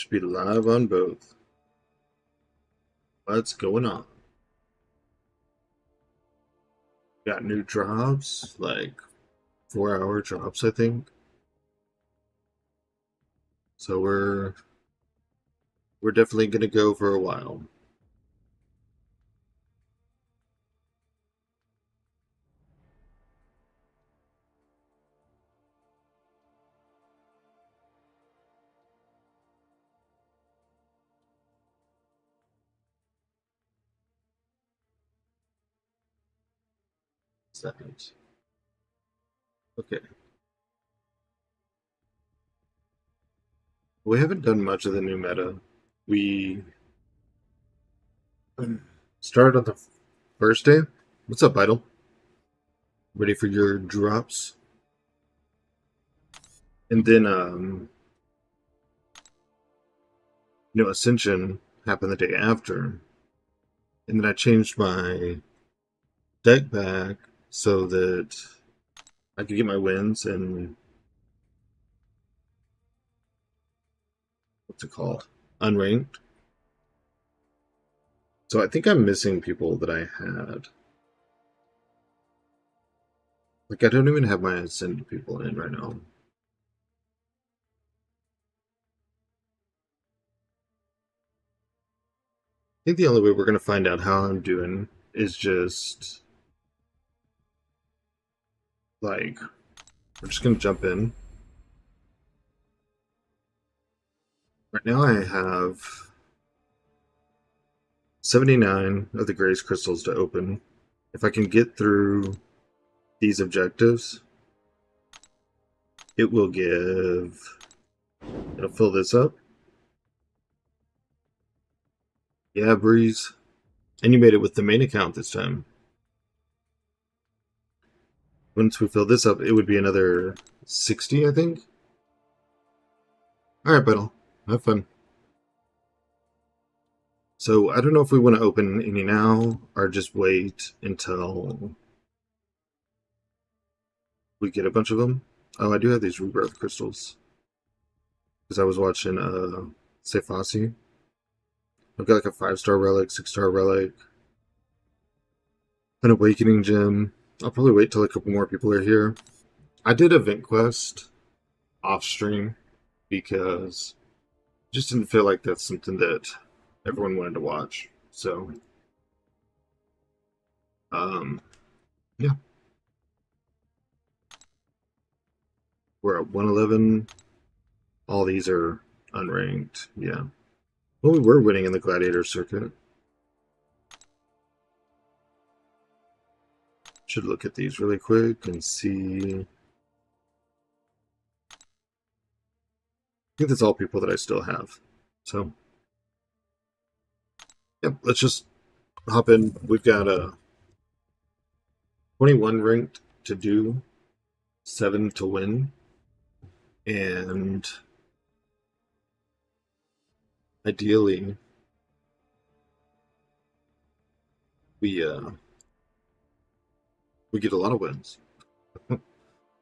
Should be live on both. What's going on? Got new drops, like 4-hour drops, I think. So we're definitely gonna go for a while. Seconds. Okay. We haven't done much of the new meta. We started on the first day. What's up, Idle? Ready for your drops? And then Ascension happened the day after. And then I changed my deck back so that I could get my wins and what's it called? Unranked. So I think I'm missing people that I had. Like, I don't even have my Ascend people in right now. I think the only way we're going to find out how I'm doing is just, like, we're just going to jump in. Right now I have 79 of the Grace Crystals to open. If I can get through these objectives, it will give... It'll fill this up. Yeah, Breeze. And you made it with the main account this time. Once we fill this up, it would be another 60, I think. Alright, Battle. Have fun. So, I don't know if we want to open any now, or just wait until we get a bunch of them. Oh, I do have these Rebirth Crystals. Because I was watching, Sefasi. I've got like a 5-star relic, 6-star relic, an Awakening Gem. I'll probably wait till a couple more people are here. I did Event Quest off stream because I just didn't feel like that's something that everyone wanted to watch. So, yeah. We're at 111. All these are unranked. Yeah. Well, we were winning in the Gladiator circuit. Should look at these really quick and see. I think that's all people that I still have. So, yep, let's just hop in. We've got a 21 ranked to do, 7 to win, and ideally we get a lot of wins.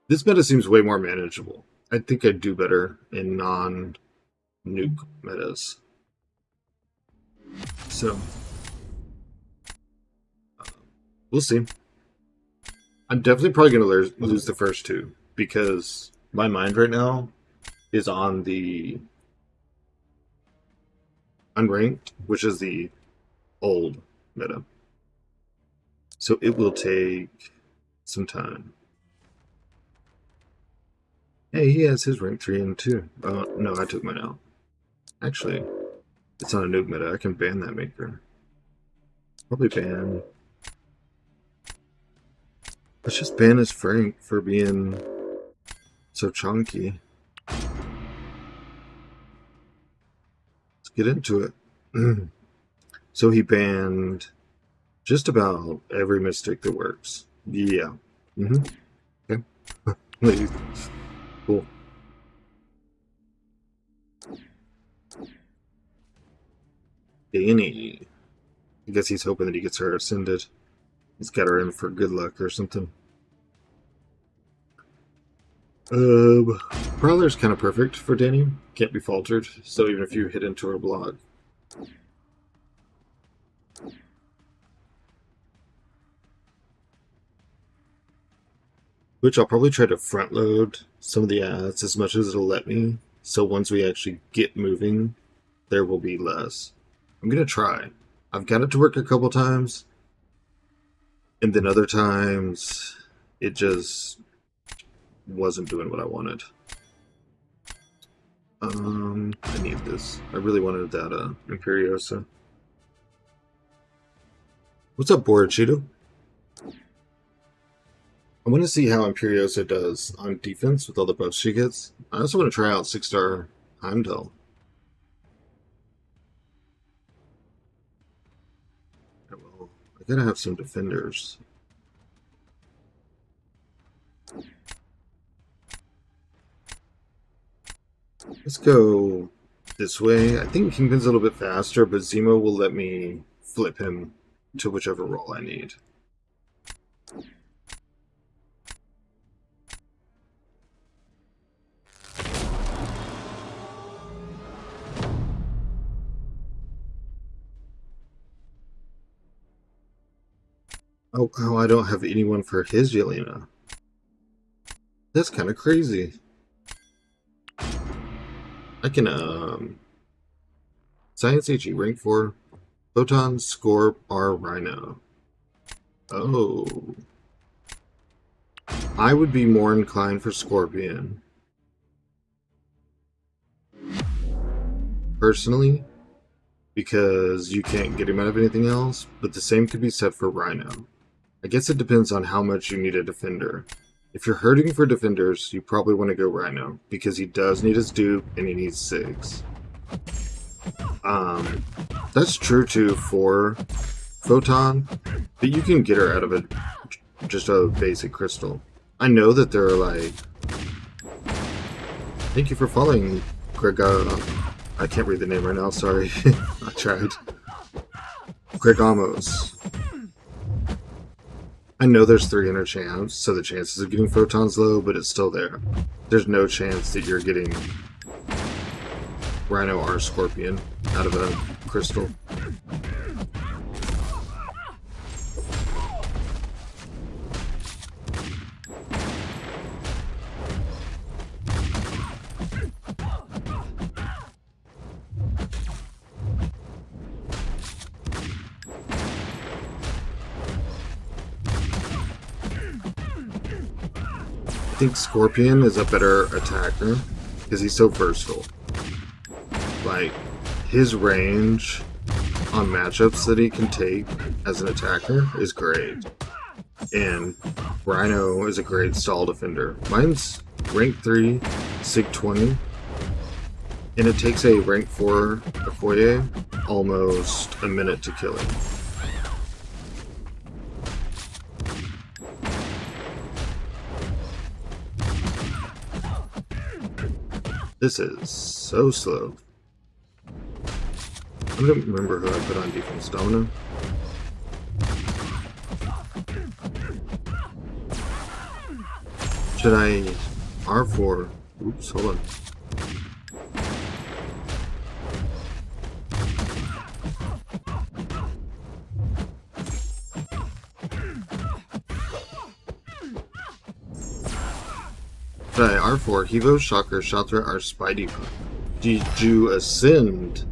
This meta seems way more manageable. I think I'd do better in non-nuke metas. So, we'll see. I'm definitely probably going to lose the first two because my mind right now is on the unranked, which is the old meta. So it will take some time. Hey, he has his rank 3 and 2. No, I took mine out. Actually, it's not a nuke meta. I can ban that maker. Probably ban... Let's just ban his Frank for being so chunky. Let's get into it. So he banned just about every mystic that works. Yeah. Okay. Cool. Danny. I guess he's hoping that he gets her ascended. He's got her in for good luck or something. Prowler's kind of perfect for Danny. Can't be faltered. So even if you hit into her block. Which I'll probably try to front load some of the ads as much as it'll let me. So once we actually get moving, there will be less. I'm going to try. I've got it to work a couple times. And then other times, it just wasn't doing what I wanted. I need this. I really wanted that Imperiosa. What's up, Borachito? I want to see how Imperiosa does on defense with all the buffs she gets. I also want to try out 6-star Heimdall. Well, I gotta have some defenders. Let's go this way. I think Kingpin's a little bit faster, but Zemo will let me flip him to whichever role I need. Oh, I don't have anyone for his Yelena. That's kind of crazy. I can, Science HE, rank 4. Photon, Scorp, R, Rhino. Oh. I would be more inclined for Scorpion. Personally. Because you can't get him out of anything else, but the same could be said for Rhino. I guess it depends on how much you need a defender. If you're hurting for defenders, you probably want to go Rhino, because he does need his dupe, and he needs 6. That's true too for Photon, but you can get her out of it just a basic crystal. I know that there are like... Thank you for following, Greg. I can't read the name right now, sorry. I tried. Gregamos. I know there's 300 chance, so the chances of getting Photon's low, but it's still there. There's no chance that you're getting Rhino or Scorpion out of a crystal. I think Scorpion is a better attacker because he's so versatile. Like, his range on matchups that he can take as an attacker is great. And Rhino is a great stall defender. Mine's rank 3, Sig 20, and it takes a rank 4 Okoye almost a minute to kill him. This is so slow. I don't remember who I put on defense. Domino? Should I R4? Oops, hold on. Should I R4? Hevo, Shocker, Shotra, or Spidey Punk? Did you ascend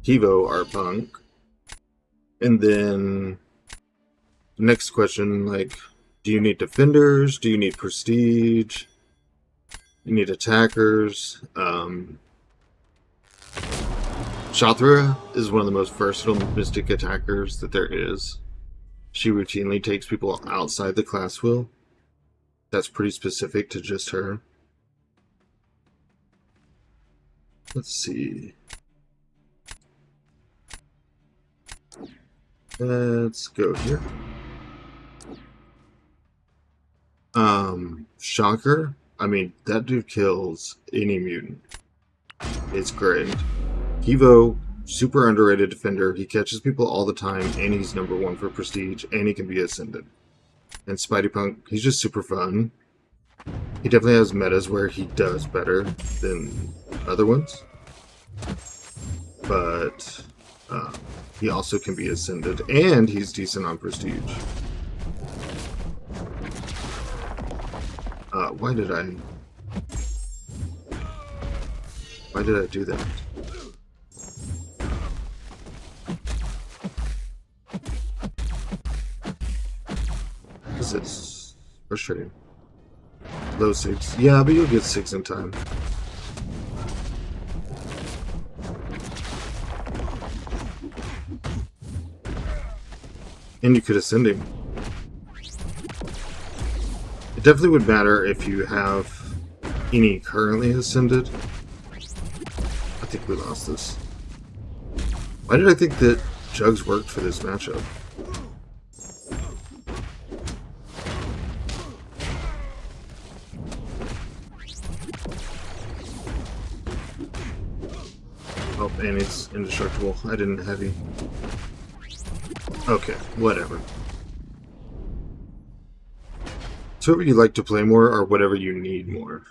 Hevo or Punk? And then next question, like, do you need defenders? Do you need prestige? You need attackers. Shothra is one of the most versatile mystic attackers that there is. She routinely takes people outside the class wheel. That's pretty specific to just her. Let's see. Let's go here. Shocker. I mean, that dude kills any mutant. It's great. Hevo, super underrated defender. He catches people all the time, and he's number 1 for prestige, and he can be ascended. And Spidey Punk, he's just super fun. He definitely has metas where he does better than other ones, but he also can be ascended, and he's decent on prestige. Why did I do that? This is frustrating. Low 6. Yeah, but you'll get 6 in time. And you could ascend him. It definitely would matter if you have any currently ascended. I think we lost this. Why did I think that Jugs worked for this matchup? Oh, and it's indestructible. I didn't heavy. Okay, whatever. So whatever you like to play more, or whatever you need more.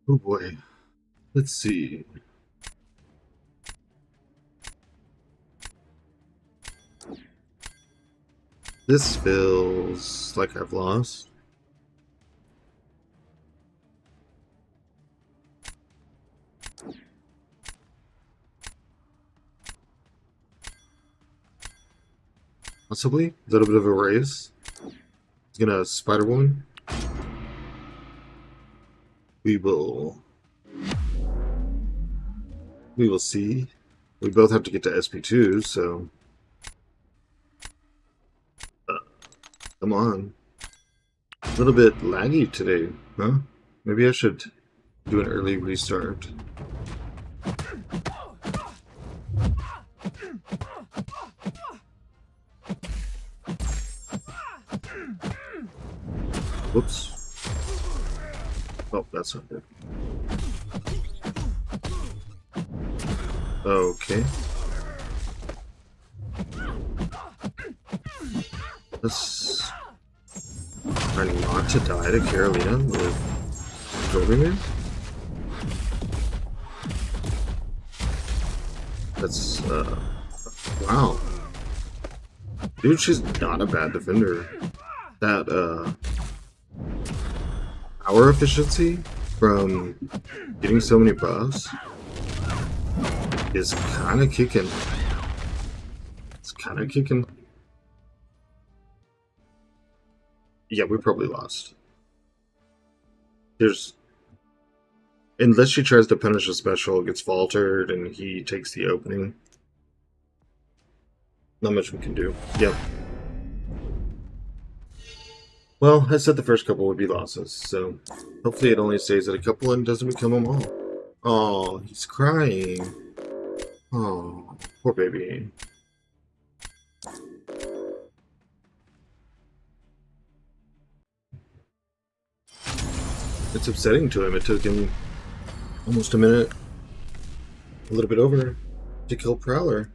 Oh boy. Let's see. This feels like I've lost. Possibly. A little bit of a raise. He's gonna Spider Woman. We will see. We both have to get to SP2, so come on. A little bit laggy today, huh? Maybe I should do an early restart. Whoops. Oh, that's not good. Okay. Let's try not to die to Carolina with Jordan. That's, wow. Dude, she's not a bad defender. That, power efficiency from getting so many buffs is kind of kicking. It's kind of kicking. Yeah, we probably lost. Unless she tries to punish a special, it gets faltered, and he takes the opening. Not much we can do. Yep. Well, I said the first couple would be losses, so hopefully it only stays at a couple and doesn't become them all. Oh, he's crying. Oh, poor baby. It's upsetting to him. It took him almost a minute, a little bit over, to kill Prowler.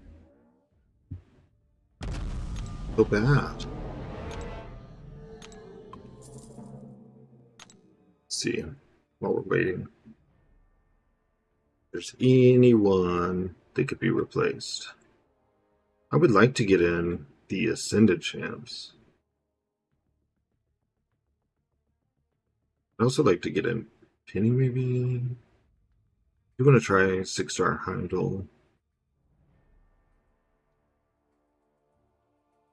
So bad. Let's see, while we're waiting, if there's anyone that could be replaced. I would like to get in the Ascended champs. I'd also like to get in Penny, maybe. You want to try 6-star Heimdall?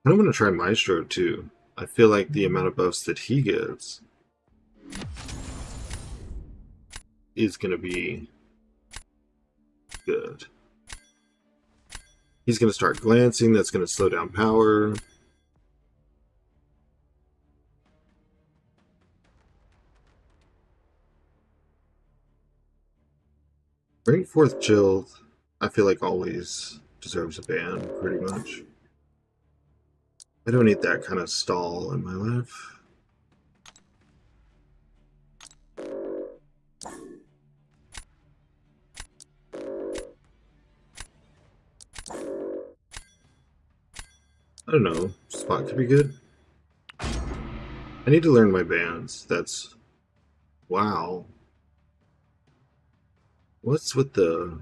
I'm going to try Maestro too. I feel like the amount of buffs that he gets is going to be good. He's going to start glancing. That's going to slow down power. Bring forth Jill, I feel like always deserves a ban, pretty much. I don't need that kind of stall in my life. I don't know. Spot could be good. I need to learn my bans. That's... Wow. What's with the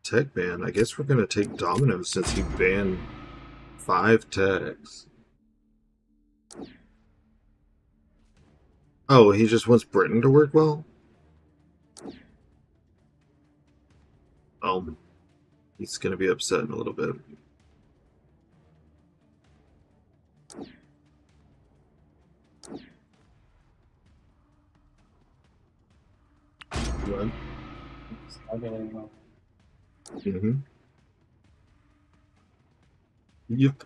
tech ban? I guess we're going to take Domino since he banned 5 techs. Oh, he just wants Britain to work well? Oh, he's going to be upset in a little bit. What? Mm-hmm. Yep.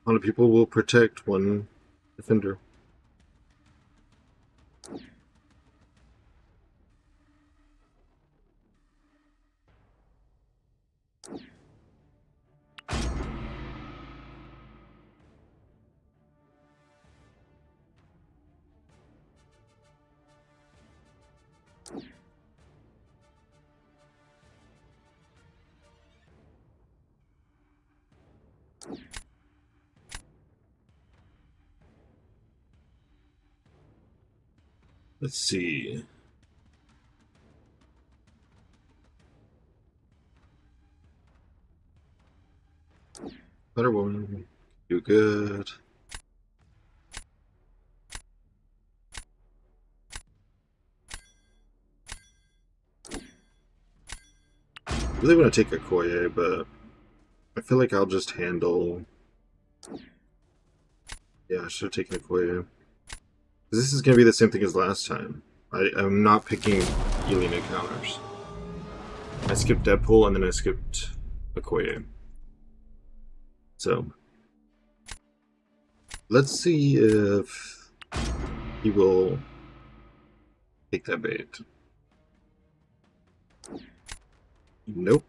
A lot of people will protect one defender. Let's see. Better woman. Do good. Really want to take a Koye, but I feel like I'll just handle... Yeah, I should have taken a Koye. This is going to be the same thing as last time. I'm not picking Yelena counters. I skipped Deadpool and then I skipped Okoye. So, let's see if he will take that bait. Nope.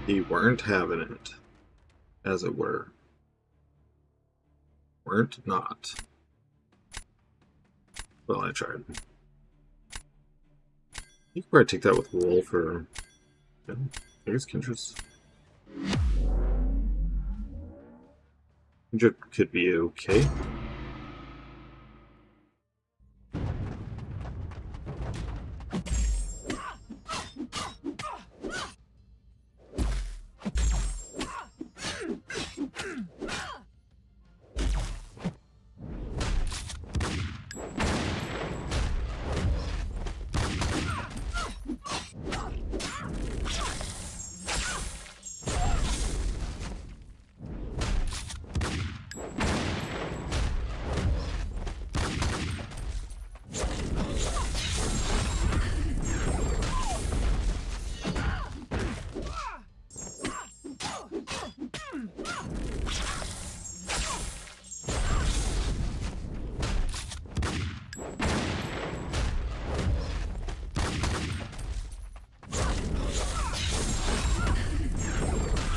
He weren't having it, as it were. Weren't not. Well, I tried. You could probably take that with Wolf or... Yeah, I guess Kendra's... Kendra could be okay.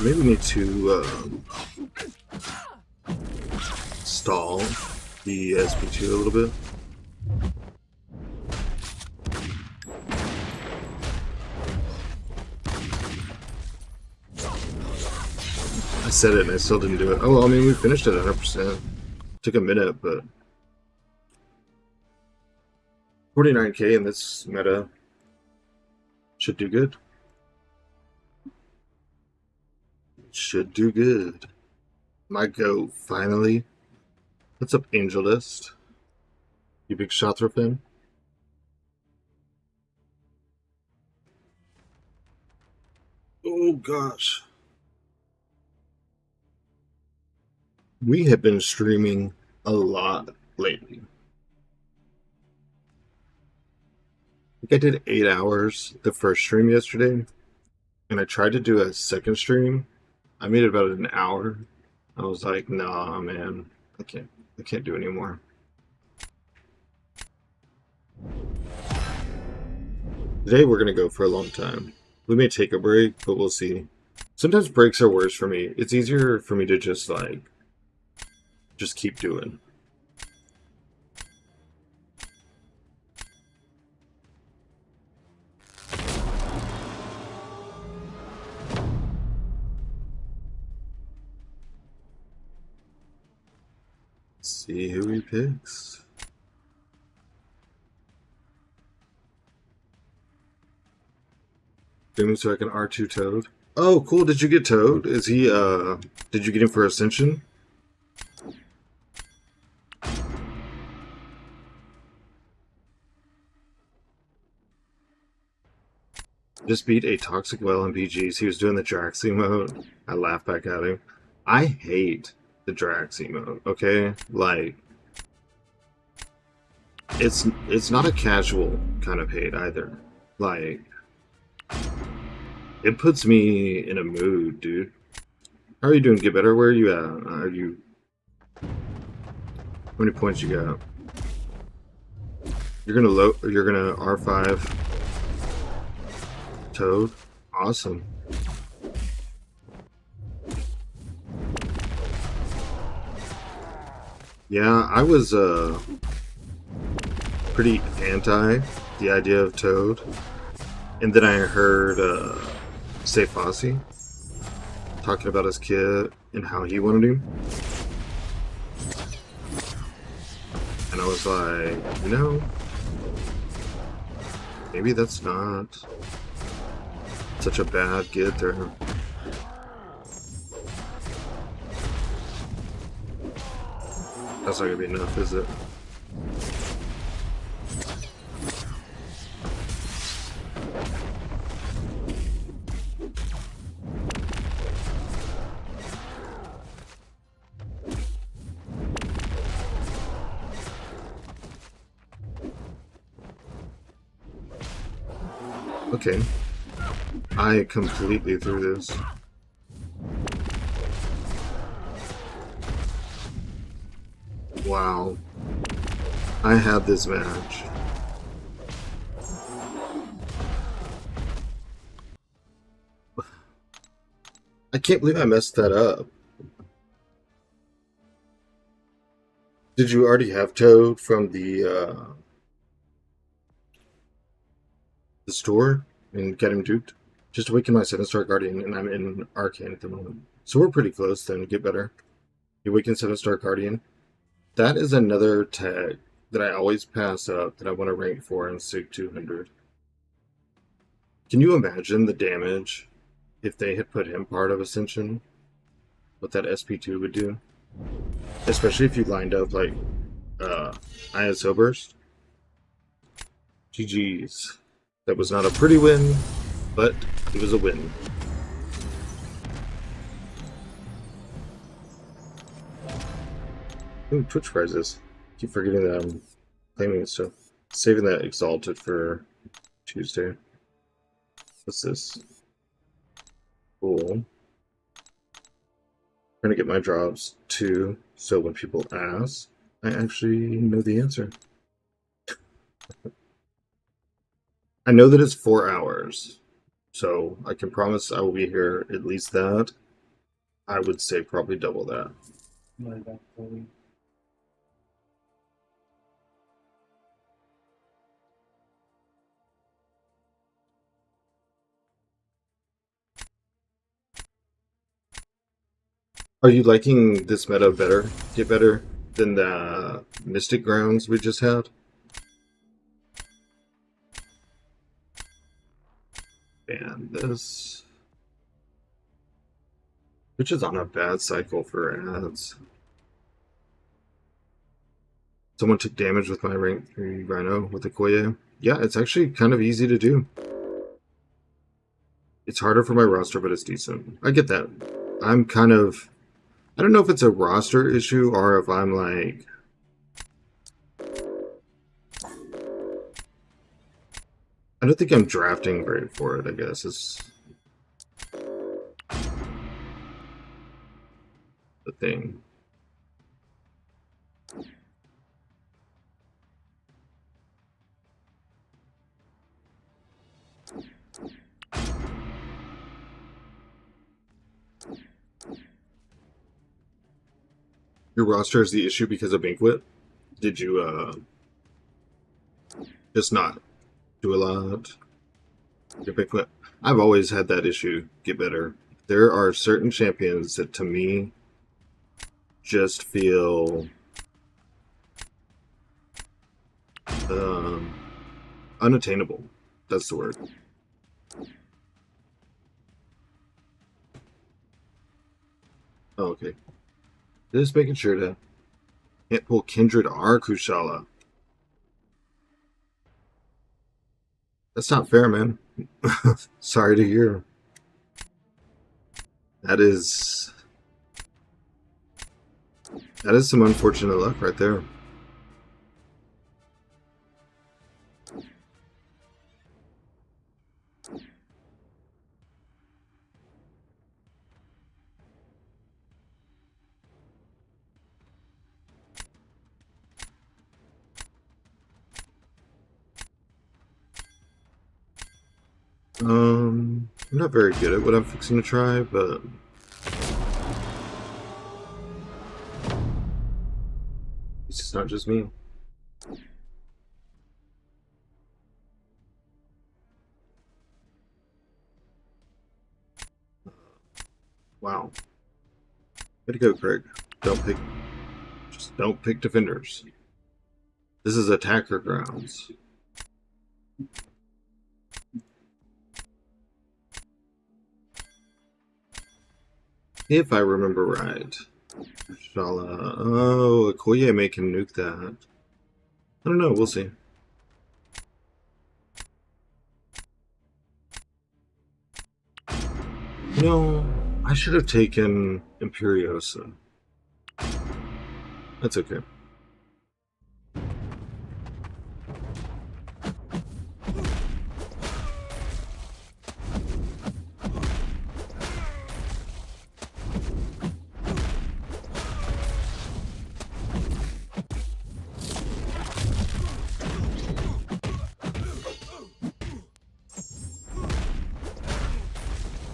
Maybe we need to stall the SP2 a little bit. I said it and I still didn't do it. Oh, well, I mean, we finished it 100%. Took a minute, but 49k in this meta should do good. Should do good. My go, finally. What's up, Angel List? You big Shatra fan? Oh gosh. We have been streaming a lot lately. I think I did 8 hours the first stream yesterday, and I tried to do a second stream. I made it about an hour. I was like, nah, man, I can't. I can't do anymore. Today we're gonna go for a long time. We may take a break, but we'll see. Sometimes breaks are worse for me. It's easier for me to just keep doing. Let's see who he picks. Doing so I can R2 Toad. Oh, cool. Did you get Toad? Is he, did you get him for Ascension? Just beat a Toxic Well in BGs. He was doing the Drax emote. I laughed back at him. I hate the Drax emote, okay? Like, it's not a casual kind of hate either. Like, it puts me in a mood, dude. How are you doing? Get better? Where are you at? How many points you got? You're gonna R5 Toad? Awesome. Yeah, I was pretty anti the idea of Toad. And then I heard Say Fossey talking about his kid and how he wanted him. And I was like, maybe that's not such a bad kid there. That's not gonna be enough, is it? Okay. I completely threw this. Wow. I had this match. I can't believe I messed that up. Did you already have Toad from the store and get him duped? Just awaken my 7-star Guardian, and I'm in Arcane at the moment. So we're pretty close then, get better. You awaken 7-star Guardian. That is another tag that I always pass up that I want to rank for in SIG 200. Can you imagine the damage if they had put him part of Ascension? What that SP2 would do? Especially if you lined up like ISO Burst. GG's. That was not a pretty win, but it was a win. Ooh, Twitch prizes. Keep forgetting that I'm claiming it, so saving that Exalted for Tuesday. What's this? Cool. Trying to get my drops too, so when people ask, I actually know the answer. I know that it's 4 hours, so I can promise I will be here at least that. I would say probably double that. Are you liking this meta better? Get better than the Mystic Grounds we just had? And this... Which is on a bad cycle for ads. Someone took damage with my rank 3 Rhino with the Koye. Yeah, it's actually kind of easy to do. It's harder for my roster, but it's decent. I get that. I'm kind of... I don't know if it's a roster issue or if I'm like... I don't think I'm drafting great for it, I guess, is the thing. Your roster is the issue because of Banquet? Did you, just not do a lot? Your Banquet? I've always had that issue. Get better. There are certain champions that, to me, just feel... unattainable. That's the word. Oh, okay. Just making sure to... Can't pull Kindred or Kushala. That's not fair, man. Sorry to hear. That is some unfortunate luck right there. I'm not very good at what I'm fixing to try, but it's just not just me. Wow. Way to go, Craig. Just don't pick defenders. This is attacker grounds. If I remember right. Oh, Okoye may can nuke that. I don't know, we'll see. No, I should have taken Imperiosa. That's okay.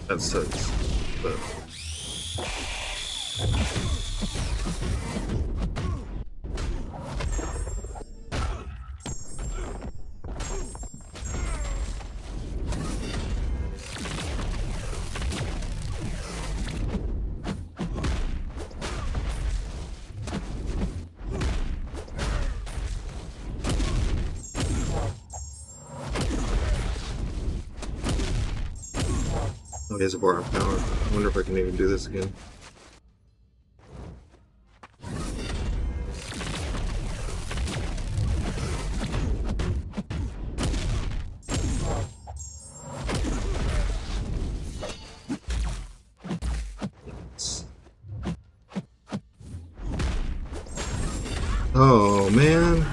That sucks, but... Oh, he has a bar of power. I wonder if I can even do this again. Oh, man.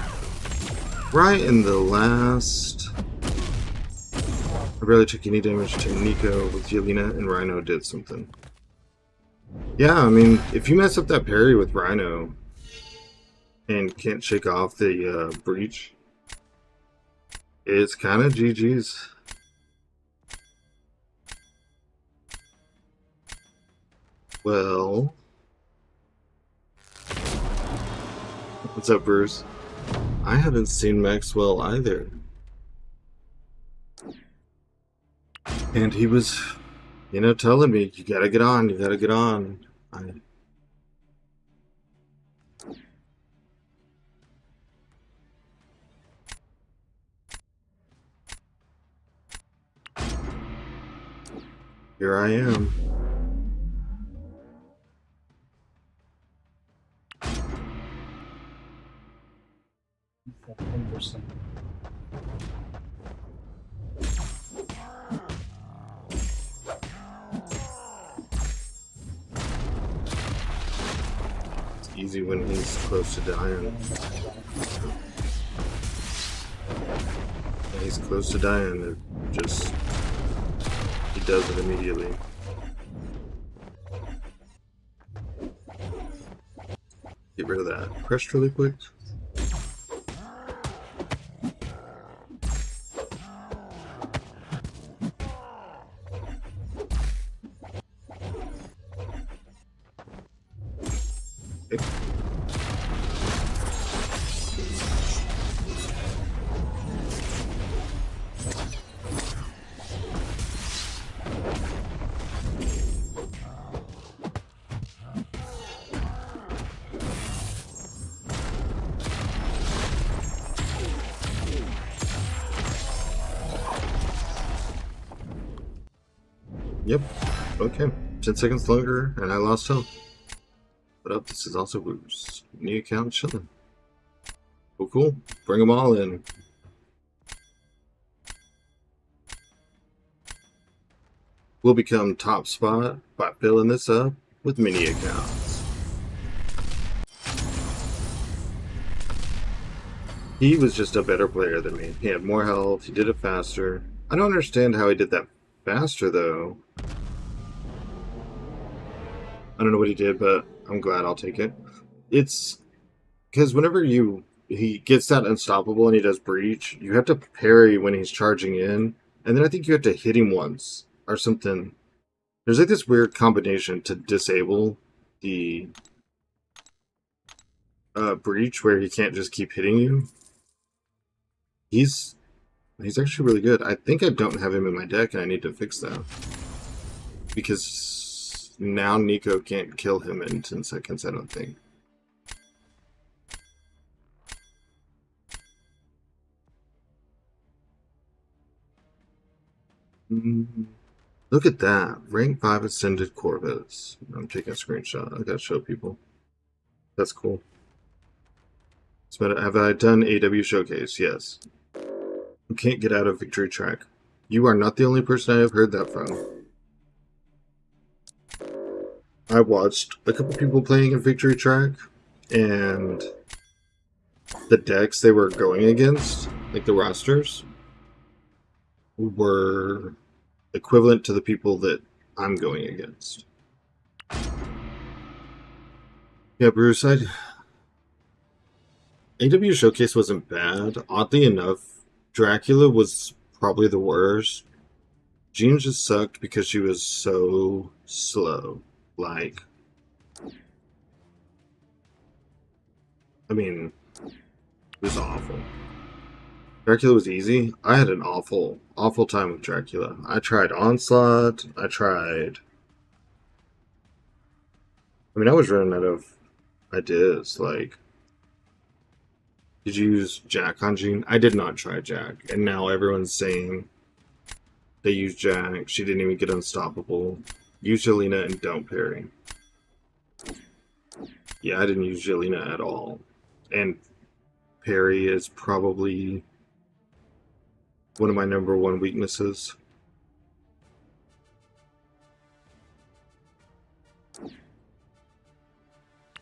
Right in the last... I barely took any damage to Nico with Yelena, and Rhino did something. Yeah, I mean, if you mess up that parry with Rhino and can't shake off the breach, it's kind of GG's. Well... What's up, Bruce? I haven't seen Maxwell either. And he was, you know, telling me, you gotta get on, you gotta get on. Here I am. easy when he's close to dying. He's close to dying, it just... he does it immediately. Get rid of that crest really quick. Okay. Yep. Okay. 10 seconds longer, and I lost health. But up, this is also boost. New account chilling. Cool, cool. Bring them all in. We'll become top spot by filling this up with mini accounts. He was just a better player than me. He had more health, he did it faster. I don't understand how he did that faster, though. I don't know what he did, but I'm glad I'll take it. It's because whenever he gets that unstoppable and he does breach, you have to parry when he's charging in, and then I think you have to hit him once or something. There's like this weird combination to disable the breach where he can't just keep hitting you. He's actually really good. I think I don't have him in my deck, and I need to fix that. Because now Nico can't kill him in 10 seconds, I don't think. Look at that. Rank 5 Ascended Corvus. I'm taking a screenshot. I gotta show people. That's cool. Have I done AW Showcase? Yes. You can't get out of Victory Track. You are not the only person I have heard that from. I watched a couple people playing in Victory Track, and the decks they were going against, like the rosters, were equivalent to the people that I'm going against. Yeah, Bruce, AW Showcase wasn't bad. Oddly enough, Dracula was probably the worst. Jean just sucked because she was so slow. Like, I mean, it was awful. Dracula was easy. I had an awful, awful time with Dracula. I tried Onslaught. I was running out of ideas. Like, did you use Jack on Jean? I did not try Jack. And now everyone's saying they use Jack. She didn't even get unstoppable. Use Jelena and don't parry. Yeah, I didn't use Jelena at all. And parry is probably one of my #1 weaknesses.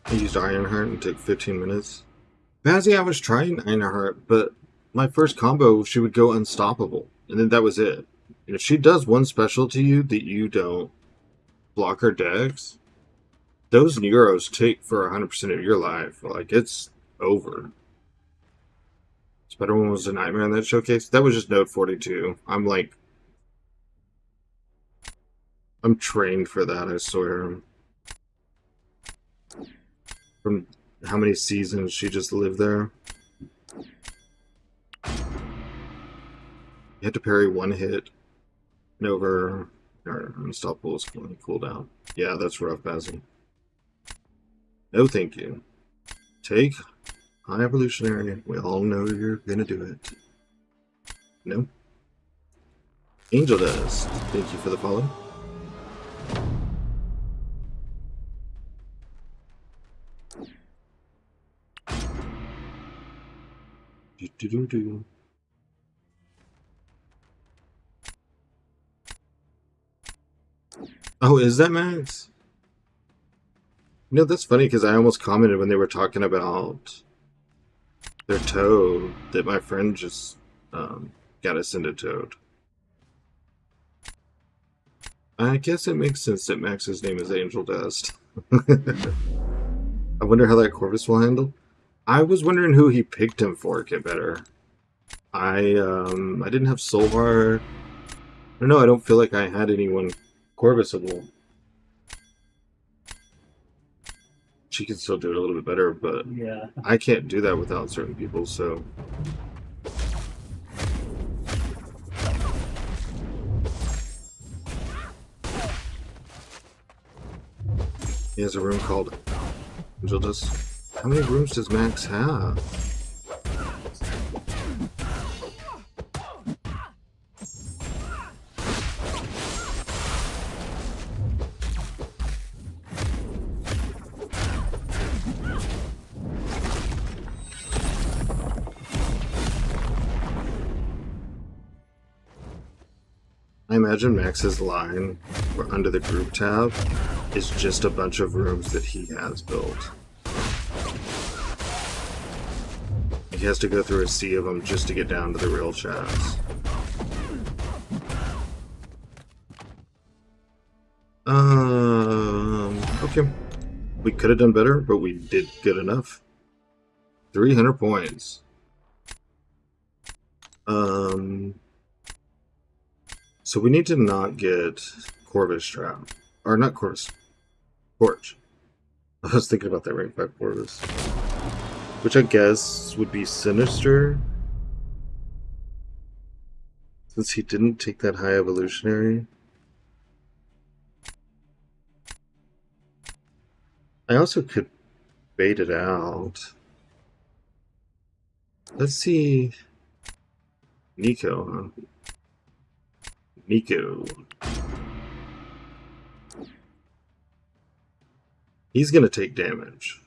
I used Ironheart and took 15 minutes. Bazzy, I was trying Ironheart, but my first combo, she would go unstoppable. And then that was it. And if she does one special to you that you don't block her decks, those Neuros take for 100% of your life. Like, it's over. Spider-Man was a nightmare in that showcase. That was just Note 42. I'm trained for that, I swear. From how many seasons she just lived there. You had to parry one hit and over or unstoppable is cooldown. Yeah, that's rough, Bazzy. No thank you. Take High Evolutionary. We all know you're gonna do it. No. Angel Dust. Thank you for the follow. Do. Oh, is that Max? You know, that's funny because I almost commented when they were talking about their toad that my friend just got ascended toad. I guess it makes sense that Max's name is Angel Dust. I wonder how that Corvus will handle. I was wondering who he picked him for, get better. I didn't have Soulheart. I don't know, I don't feel like I had anyone Corvusable. She can still do it a little bit better, but Yeah. I can't do that without certain people, so. He has a room called Angel Dust. How many rooms does Max have? I imagine Max's line under the group tab is just a bunch of rooms that he has built. He has to go through a sea of them just to get down to the real chats. Okay. We could have done better, but we did good enough. 300 points. So we need to not get Corvus Trap. Or not Corvus. Forge. I was thinking about that rank 5 Corvus. Which I guess would be Sinister. Since he didn't take that high evolutionary. I also could bait it out. Let's see. Nico, huh? Nico. He's gonna take damage.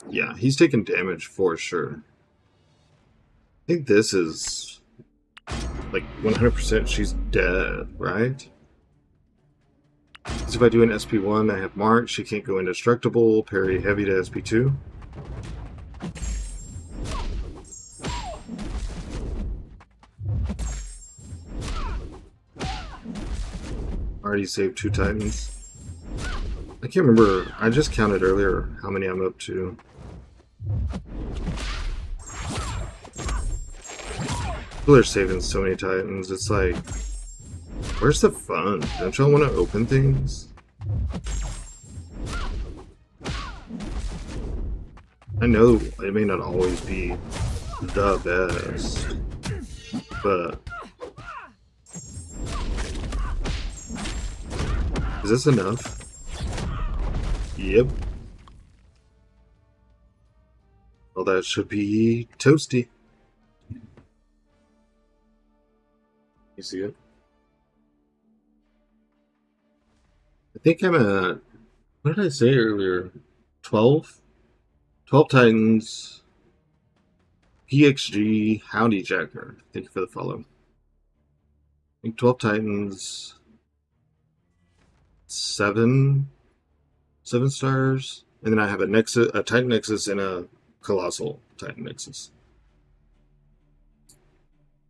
Yeah, he's taking damage for sure. I think this is like 100% she's dead, right? Because if I do an SP1, I have Mark, she can't go indestructible, parry heavy to SP2. Already saved 2 Titans. I can't remember, I just counted earlier how many I'm up to. People are saving so many Titans, it's like, where's the fun? Don't y'all want to open things? I know it may not always be the best, but is this enough? Yep. Well, that should be toasty. You see it? I think I'm at, what did I say earlier? 12? 12 Titans. PXG, Howdy Jacker. Thank you for the follow. I think 12 Titans. 7 stars. And then I have a Nexus, a Titan Nexus, and a Colossal Titan Nexus.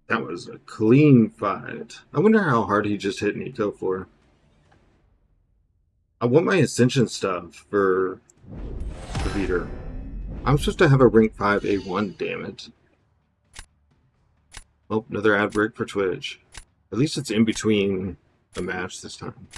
That was a clean fight. I wonder how hard he just hit Nico for. I want my Ascension stuff for the beater. I'm supposed to have a rank 5 A1, damn it. Oh, another ad break for Twitch. At least it's in between a match this time.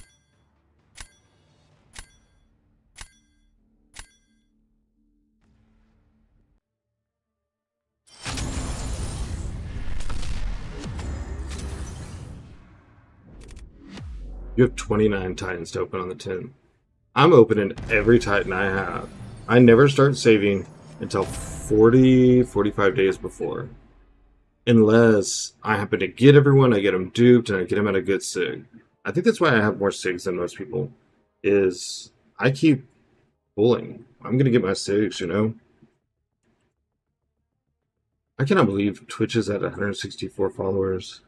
You have 29 Titans to open on the 10th. I'm opening every Titan I have. I never start saving until 40, 45 days before. Unless I happen to get everyone, I get them duped, and I get them at a good sig. I think that's why I have more sigs than most people. Is I keep pulling. I'm going to get my sigs, you know? I cannot believe Twitch is at 164 followers.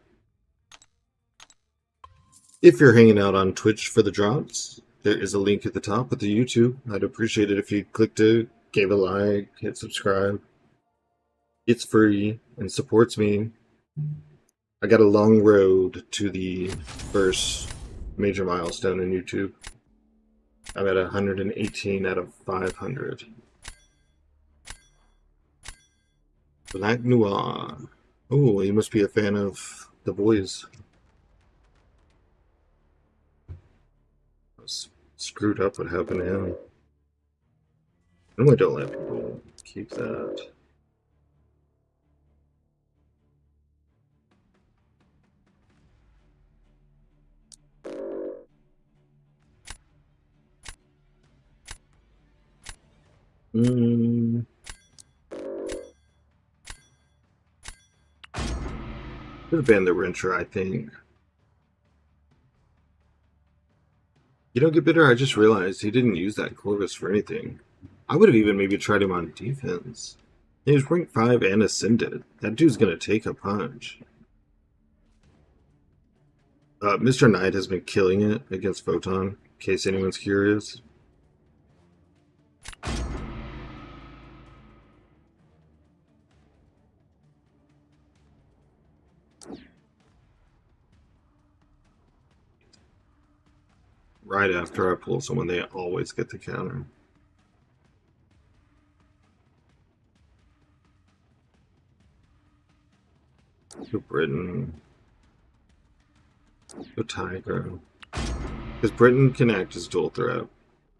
If you're hanging out on Twitch for the drops, there is a link at the top of the YouTube. I'd appreciate it if you clicked it, gave a like, hit subscribe. It's free and supports me. I got a long road to the first major milestone in YouTube. I'm at 118 out of 500. Black Noir. Oh, you must be a fan of The Boys. I was screwed up what happened to him. Normally don't let people keep that. Could have been the wrencher, I think. You don't get bitter. I just realized he didn't use that Corvus for anything. I would have even maybe tried him on defense. He was rank 5 and ascended. That dude's gonna take a punch. Mr. Knight has been killing it against Photon, in case anyone's curious. Right after I pull someone, they always get the counter. Go Britain. Go Tiger. Because Britain can act as dual threat.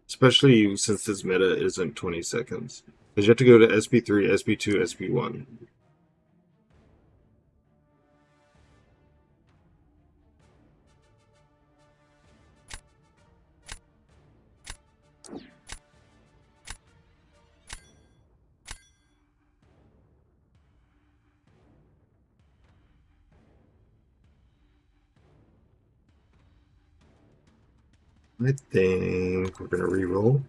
Especially since this meta isn't 20 seconds. Because you have to go to SP3, SP2, SP1. I think we're going to reroll.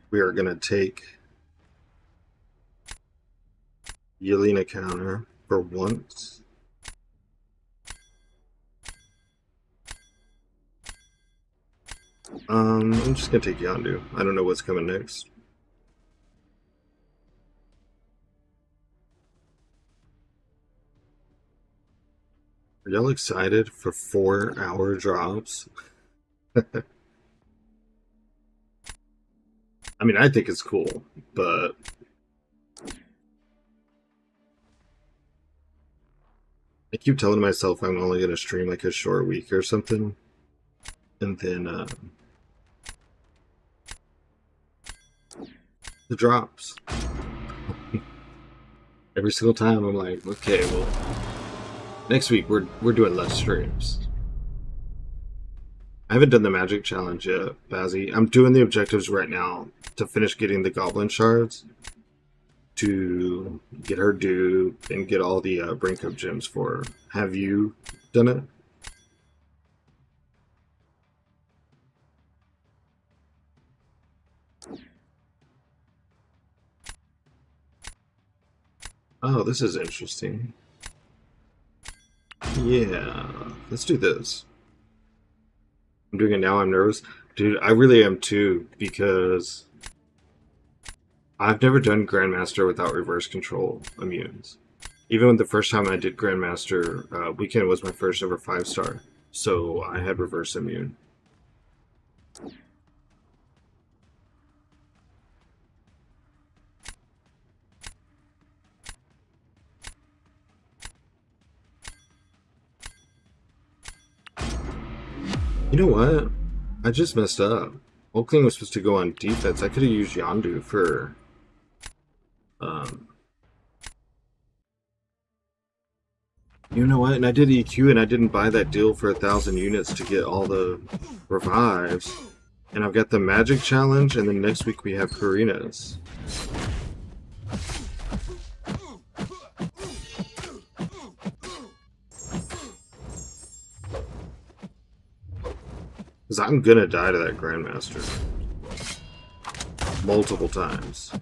We are going to take Yelena counter for once. I'm just going to take Yondu. I don't know what's coming next. Are y'all excited for 4-hour drops? I mean, I think it's cool, but I keep telling myself I'm only going to stream like a short week or something, and then the drops. Every single time I'm like, okay, well, next week we're doing less streams. I haven't done the magic challenge yet, Bazzy. I'm doing the objectives right now to finish getting the goblin shards, to get her dupe and get all the brink up gems for her. Have you done it? Oh, this is interesting. Yeah, let's do this. I'm doing it now, I'm nervous. Dude, I really am too, because I've never done Grandmaster without reverse control immunes. Even when the first time I did Grandmaster, Weekend was my first ever 5-star, so I had reverse immune. You know what? I just messed up. Oakling was supposed to go on defense. I could have used Yondu for... You know what? And I did EQ and I didn't buy that deal for 1,000 units to get all the revives. And I've got the magic challenge, and then next week we have Karina's. Because I'm gonna die to that Grandmaster. Multiple times.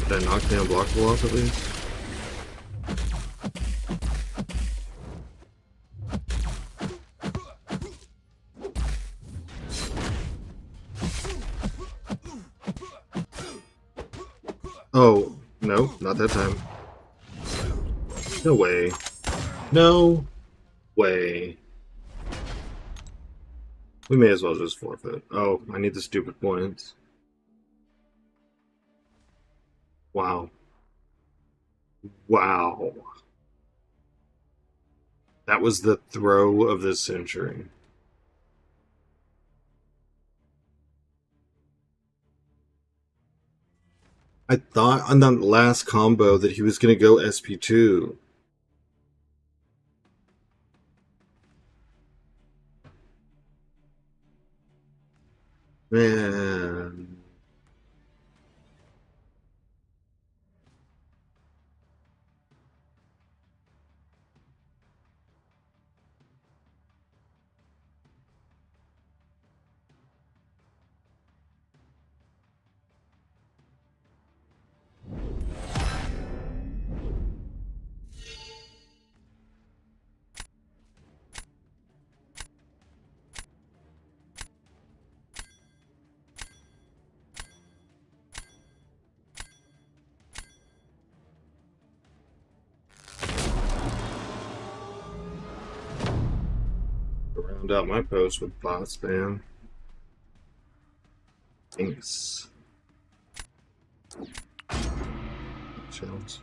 Did I knock down blockable off at least? Oh, no, not that time. No way. No way. We may as well just forfeit. Oh, I need the stupid points. Wow. Wow. That was the throw of the century. I thought on that last combo that he was going to go SP2. Man. Round out my post with bot spam. Thanks. Chills.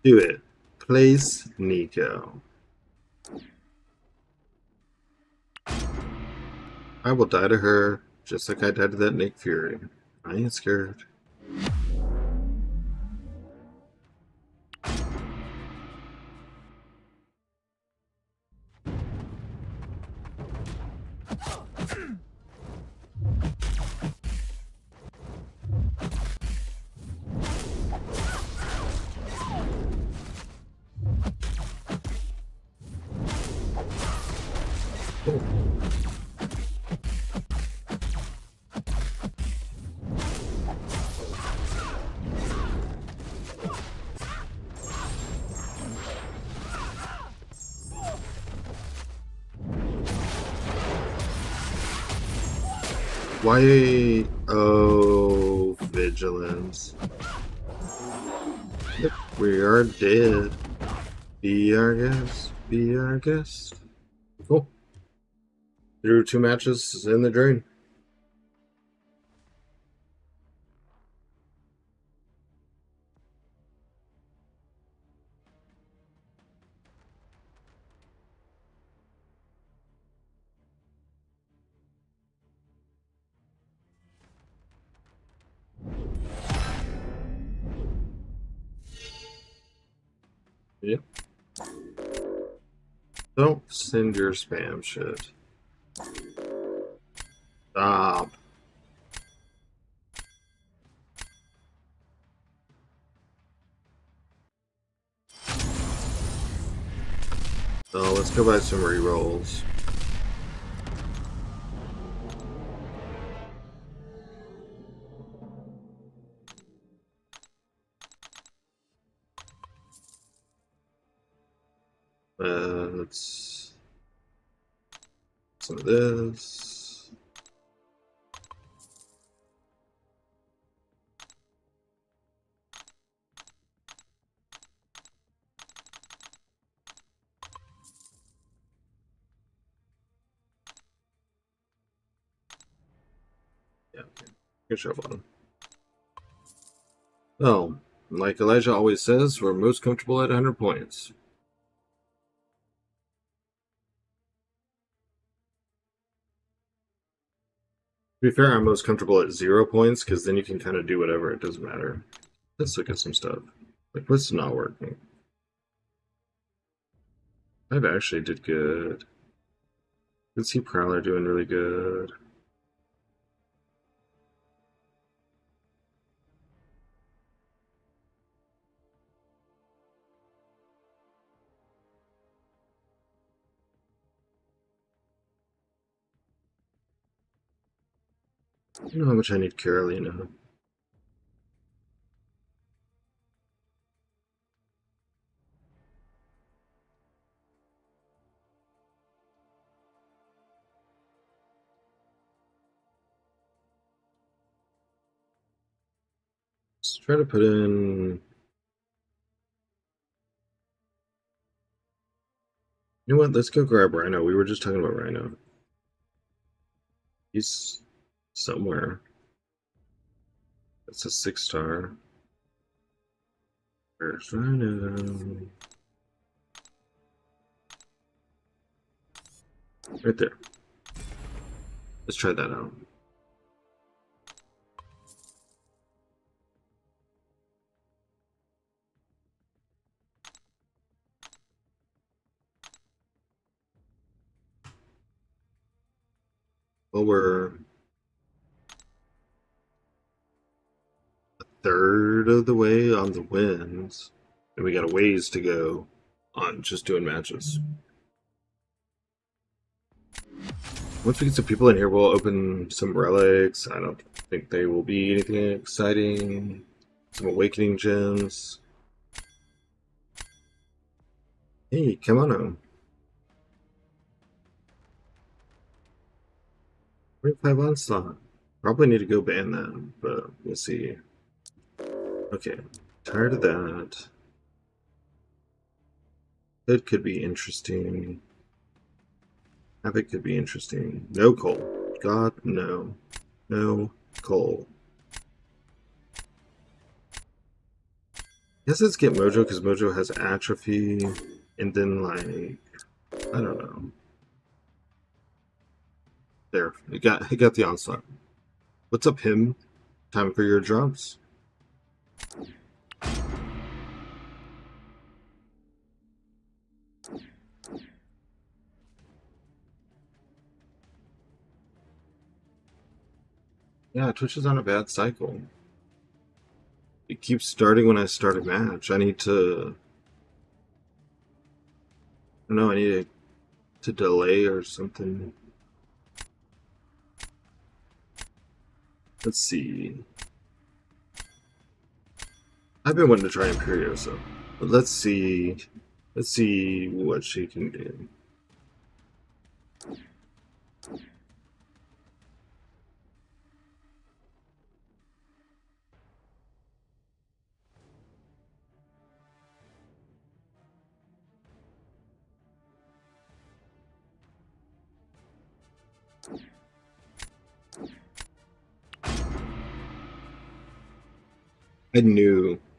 Do it. Place Nico. I will die to her, just like I died to that Nick Fury. I ain't scared. Why? Oh, vigilance. Yep, we are dead. Be our guest. Be our guest. Cool. Threw 2 matches in the drain. Yep. Don't send your spam shit. Stop. So let's go buy some rerolls. Let's some of this. Yeah, okay. Good show button. Oh, like Elijah always says, we're most comfortable at 100 points. To be fair, I'm most comfortable at 0 points because then you can kind of do whatever. It doesn't matter. Let's look at some stuff. Like, what's not working? I've actually did good. Let's see Prowler doing really good. I don't know how much I need Carolina. Let's try to put in. You know what? Let's go grab Rhino. We were just talking about Rhino. He's somewhere. It's a 6-star. Where's Rhino? Right there. Let's try that out. Well, we're a third of the way on the wins, and we got a ways to go on just doing matches. Once we get some people in here, we'll open some relics. I don't think they will be anything exciting. Some awakening gems. Hey, come on out. 25 onslaught. Probably need to go ban them, but we'll see. Okay, tired of that. It could be interesting. Havoc could be interesting. No coal. God, no. No coal. Guess let's get Mojo, because Mojo has atrophy, and then, like, I don't know. There, it got the onslaught. What's up, him? Time for your drops. Yeah, Twitch is on a bad cycle. It keeps starting when I start a match. I need to. I don't know, I need to delay or something. Let's see. I've been wanting to try Imperiosa, but let's see. Let's see what she can do.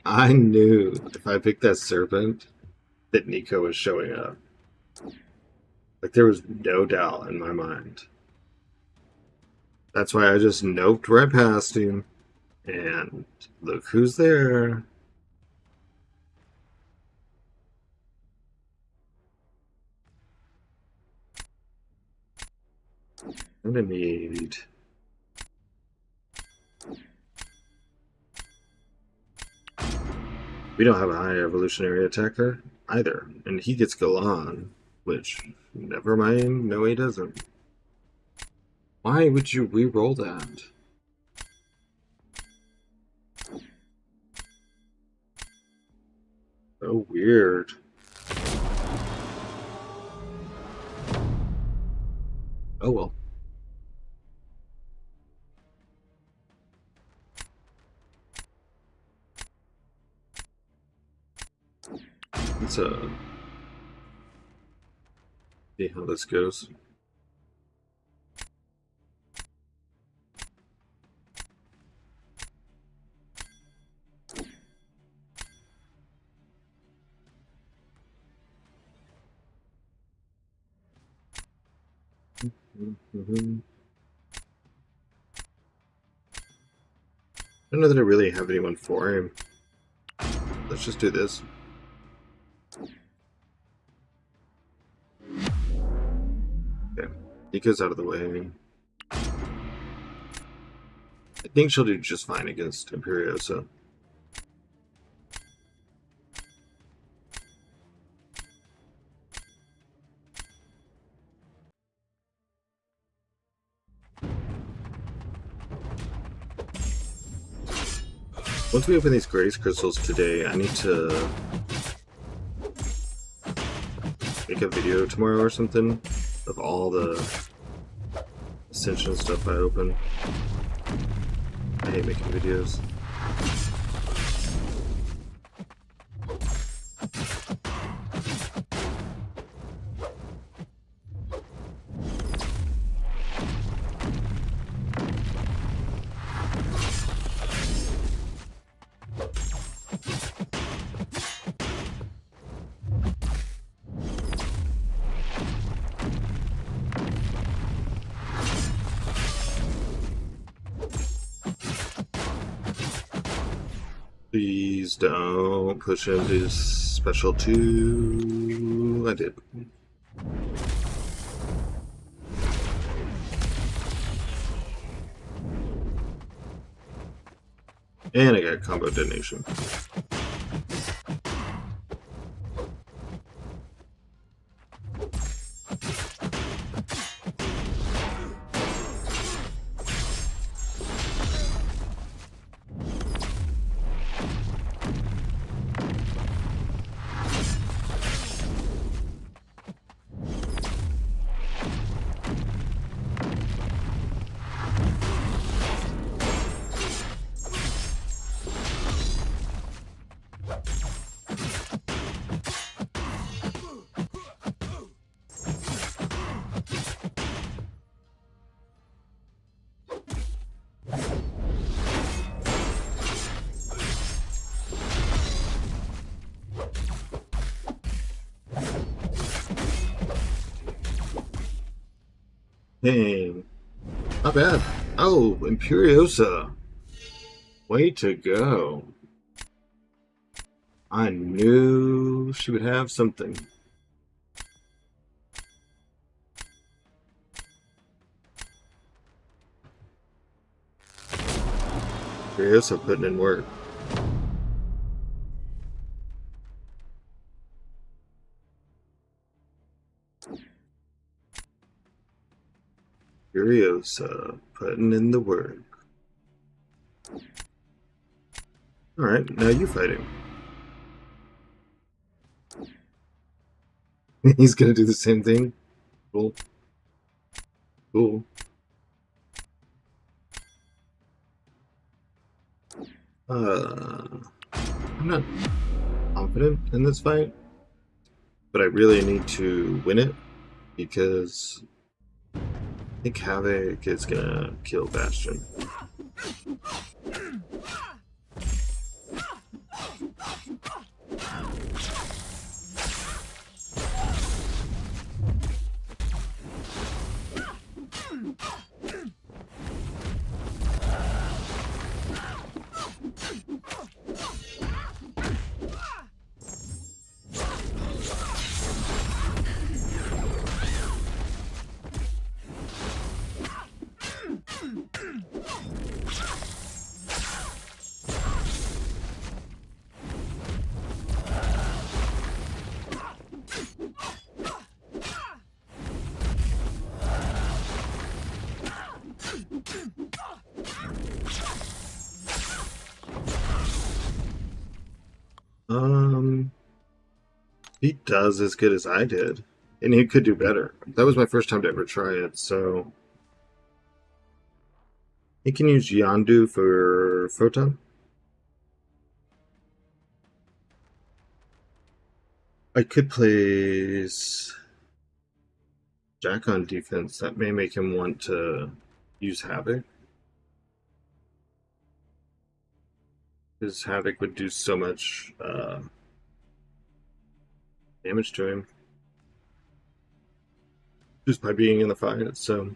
I knew if I picked that serpent that Nico was showing up. Like, there was no doubt in my mind. That's why I just noped right past him. And look who's there. I'm gonna need. We don't have a high evolutionary attacker either. And he gets Galan, which, never mind. No, he doesn't. Why would you re-roll that? So weird. Oh well. Let's see how this goes. Mm-hmm. I don't know that I really have anyone for him. Let's just do this. Okay. He goes out of the way. I think she'll do just fine against Imperiosa. Once we open these grace crystals today, I need to make a video tomorrow or something of all the Ascension stuff I open. I hate making videos. Please don't push into special 2. I did. And I got combo detonation. Hey, not bad. Oh, Imperiosa. Way to go. I knew she would have something. Imperiosa putting in work. Imperiosa putting in the work. Alright, now you fight him. He's gonna do the same thing. Cool. Cool. I'm not confident in this fight, but I really need to win it because I think Havoc is gonna kill Bastion. He does as good as I did, and he could do better. That was my first time to ever try it, so he can use Yondu for Photon. I could place Jack on defense. That may make him want to use Havoc. Because Havoc would do so much damage to him just by being in the fight, so...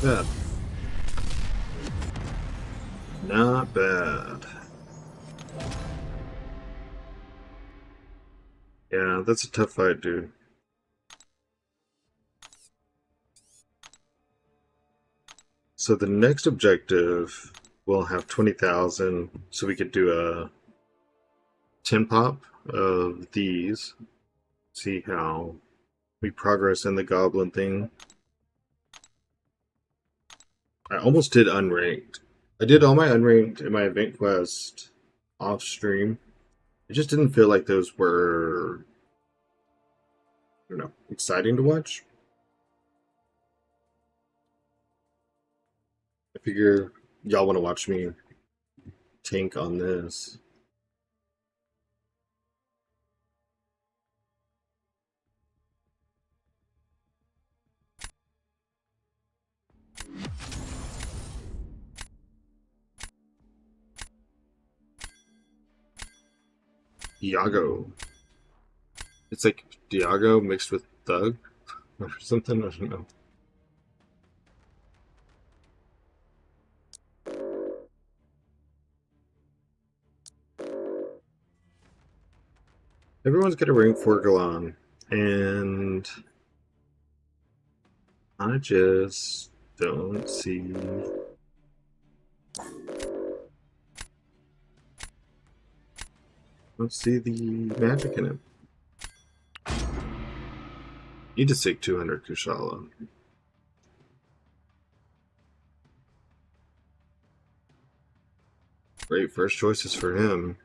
bad. Not bad. Yeah, that's a tough fight, dude. So the next objective will have 20,000, so we could do a 10 pop of these. See how we progress in the goblin thing. I almost did unranked. I did all my unranked in my event quest off stream. It just didn't feel like those were, I don't know, exciting to watch. I figure y'all want to watch me tank on this. Diago. It's like Diago mixed with Thug or something. I don't know. Everyone's got a rank 4 Galan, and I just don't see. Don't see the magic in it. Need to stick 200 Kushala. Great first choices for him.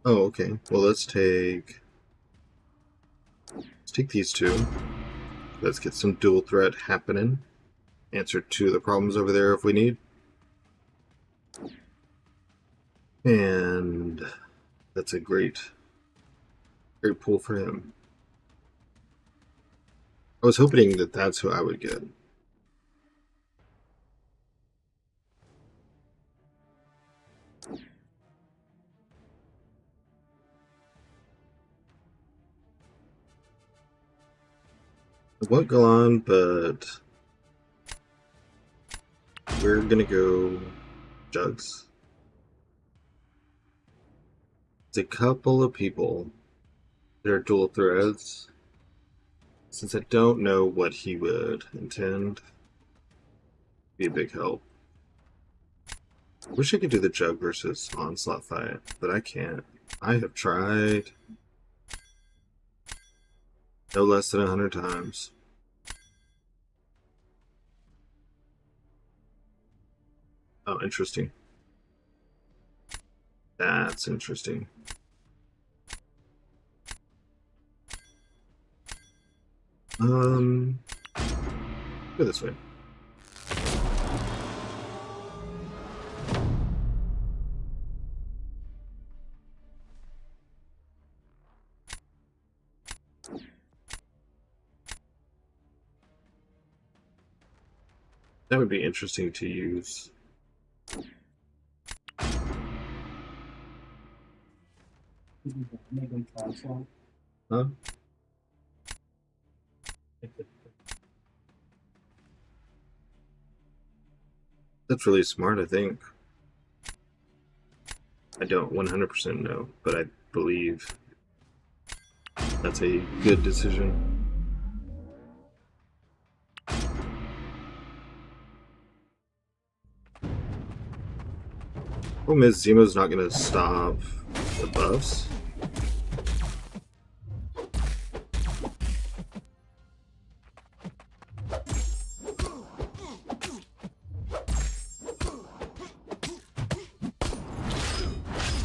Oh, okay. Well, let's take these two. Let's get some dual threat happening. Answer to the problems over there if we need. And that's a great pull for him. I was hoping that that's who I would get. I won't go on, but we're gonna go Jugs. It's a couple of people that are dual threads. Since I don't know what he would intend, be a big help. Wish I could do the Jug versus Onslaught fight, but I can't. I have tried no less than 100 times. Oh, interesting. That's interesting. Go this way. That would be interesting to use. Huh? That's really smart, I think. I don't 100% know, but I believe that's a good decision. Problem is, Zemo's not going to stop the buffs.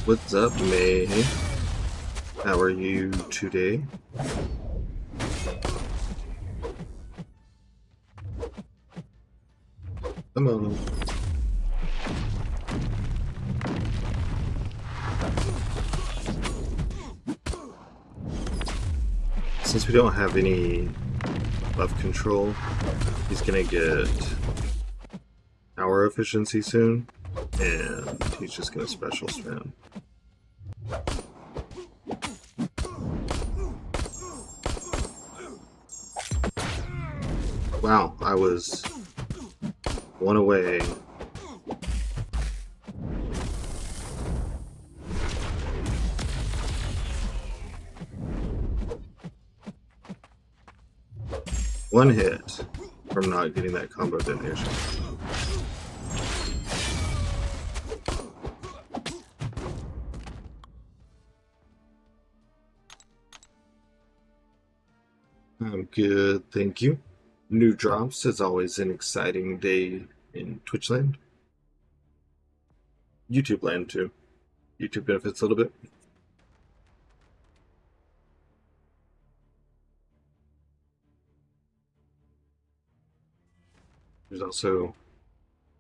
What's up, May? How are you today? Come on. Since we don't have any buff control, he's gonna get power efficiency soon, and he's just gonna special spam. Wow, I was one away. One hit from not getting that combo detonation. I'm good, thank you. New drops is always an exciting day in Twitch land. YouTube land too. YouTube benefits a little bit. There's also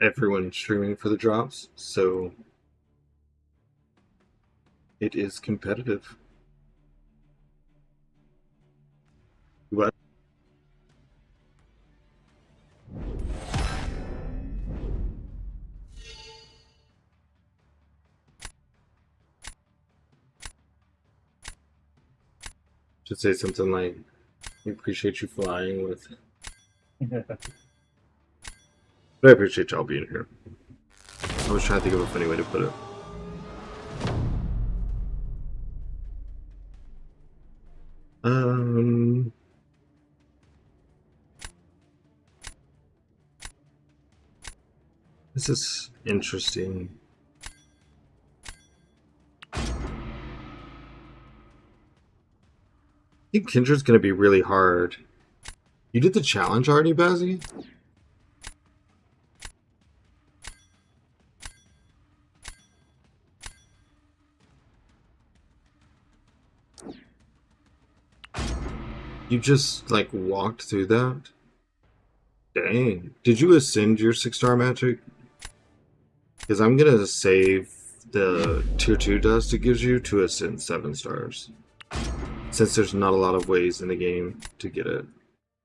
everyone streaming for the drops, so it is competitive. What? Should say something like, "We appreciate you flying with." But I appreciate y'all being here. I was trying to think of a funny way to put it. This is interesting. I think Kindred's gonna be really hard. You did the challenge already, Bazzy? You just, like, walked through that? Dang. Did you ascend your 6-star magic? Because I'm gonna save the tier 2 dust it gives you to ascend 7 stars. Since there's not a lot of ways in the game to get it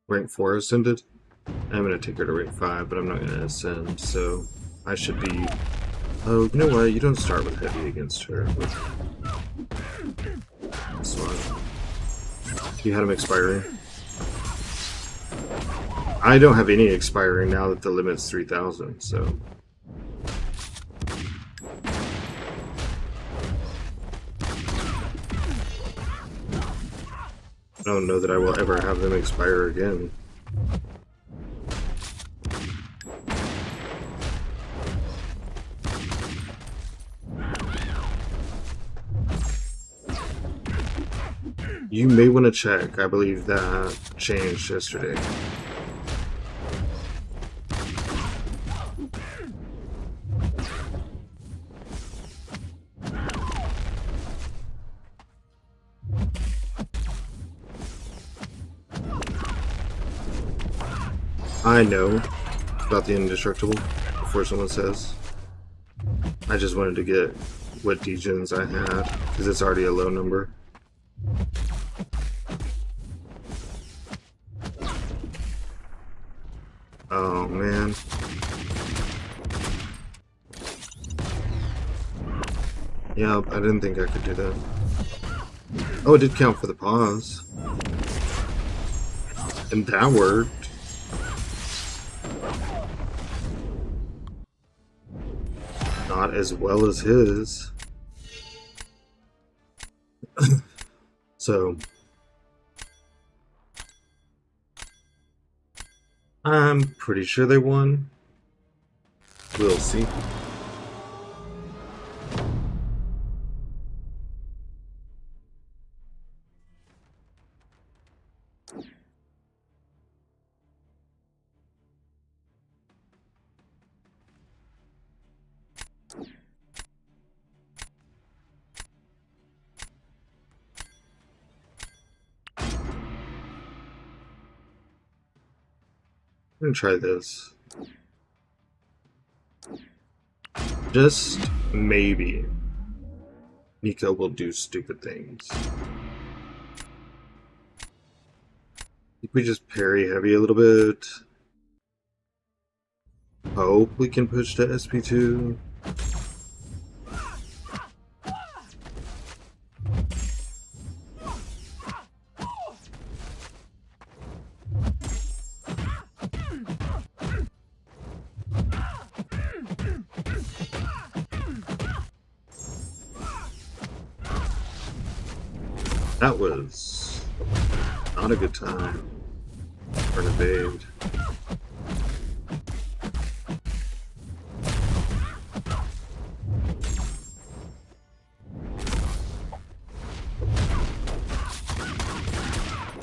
rank 4 ascended, I'm gonna take her to rank 5, but I'm not gonna ascend, so I should be... Oh, you know what? You don't start with heavy against her. This one. You had him expiring. I don't have any expiring now that the limit's 3,000, so... I don't know that I will ever have them expire again. You may want to check. I believe that changed yesterday. I know about the indestructible before someone says. I just wanted to get what degens I had because it's already a low number. Oh man. Yeah, I didn't think I could do that. Oh, it did count for the pause. And that worked. Not as well as his. So I'm pretty sure they won. We'll see. I'm gonna try this. Just maybe Nico will do stupid things. think we just parry heavy a little bit. Hope we can push to SP2. That was not a good time for an evade.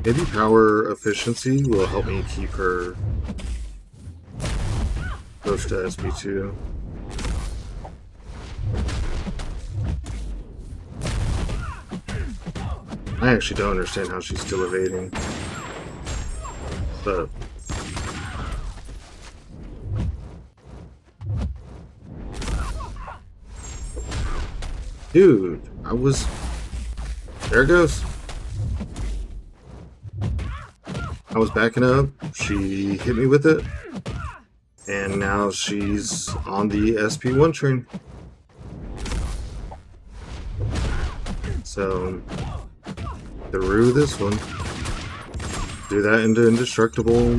Maybe power efficiency will help me keep her close to SP2. I actually don't understand how she's still evading. But dude, there it goes. I was backing up, she hit me with it, and now she's on the SP1 train. So, through this one, do that into indestructible.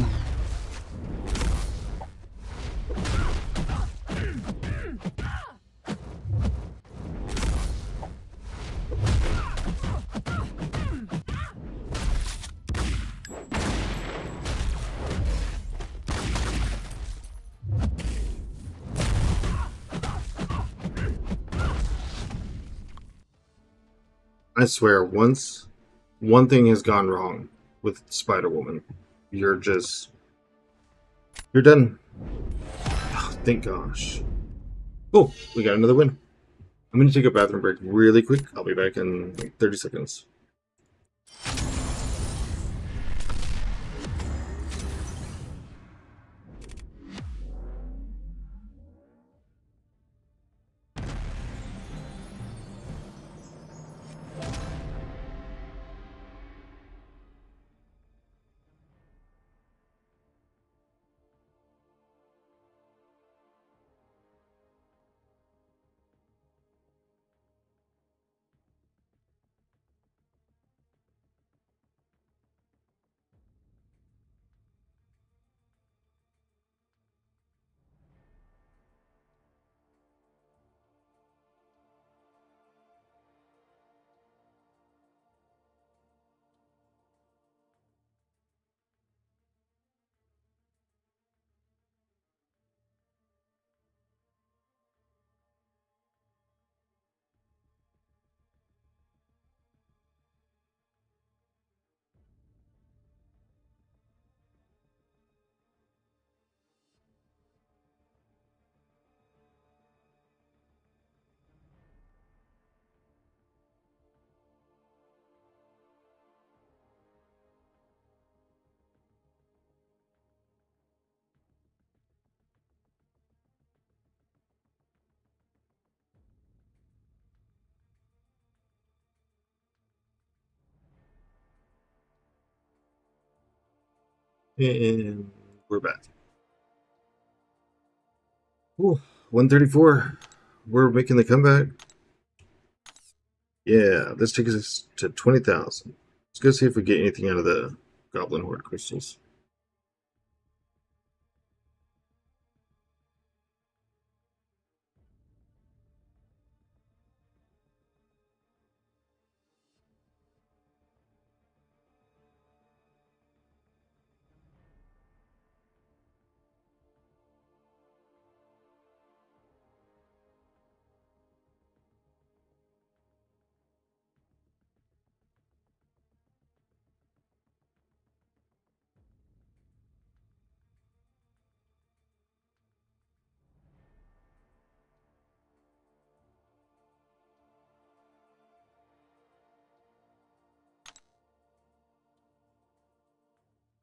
I swear, once one thing has gone wrong with Spider-Woman, you're done. Oh, thank gosh. Oh, we got another win. I'm going to take a bathroom break really quick. I'll be back in like 30 seconds. And we're back. Ooh, 134. We're making the comeback. Yeah, this takes us to 20,000. Let's go see if we get anything out of the Goblin Horde crystals.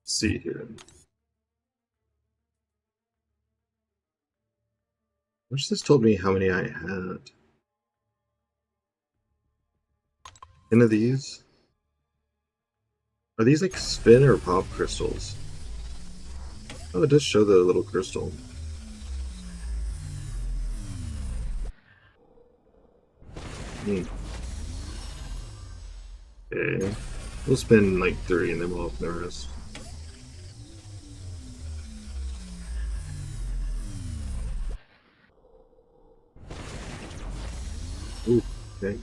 Let's see here. Wish this told me how many I had. 10 of these. Are these like spin or pop crystals? Oh, it does show the little crystal. Hmm. Okay. We'll spin like 3 and then we'll open the rest. Ooh, okay.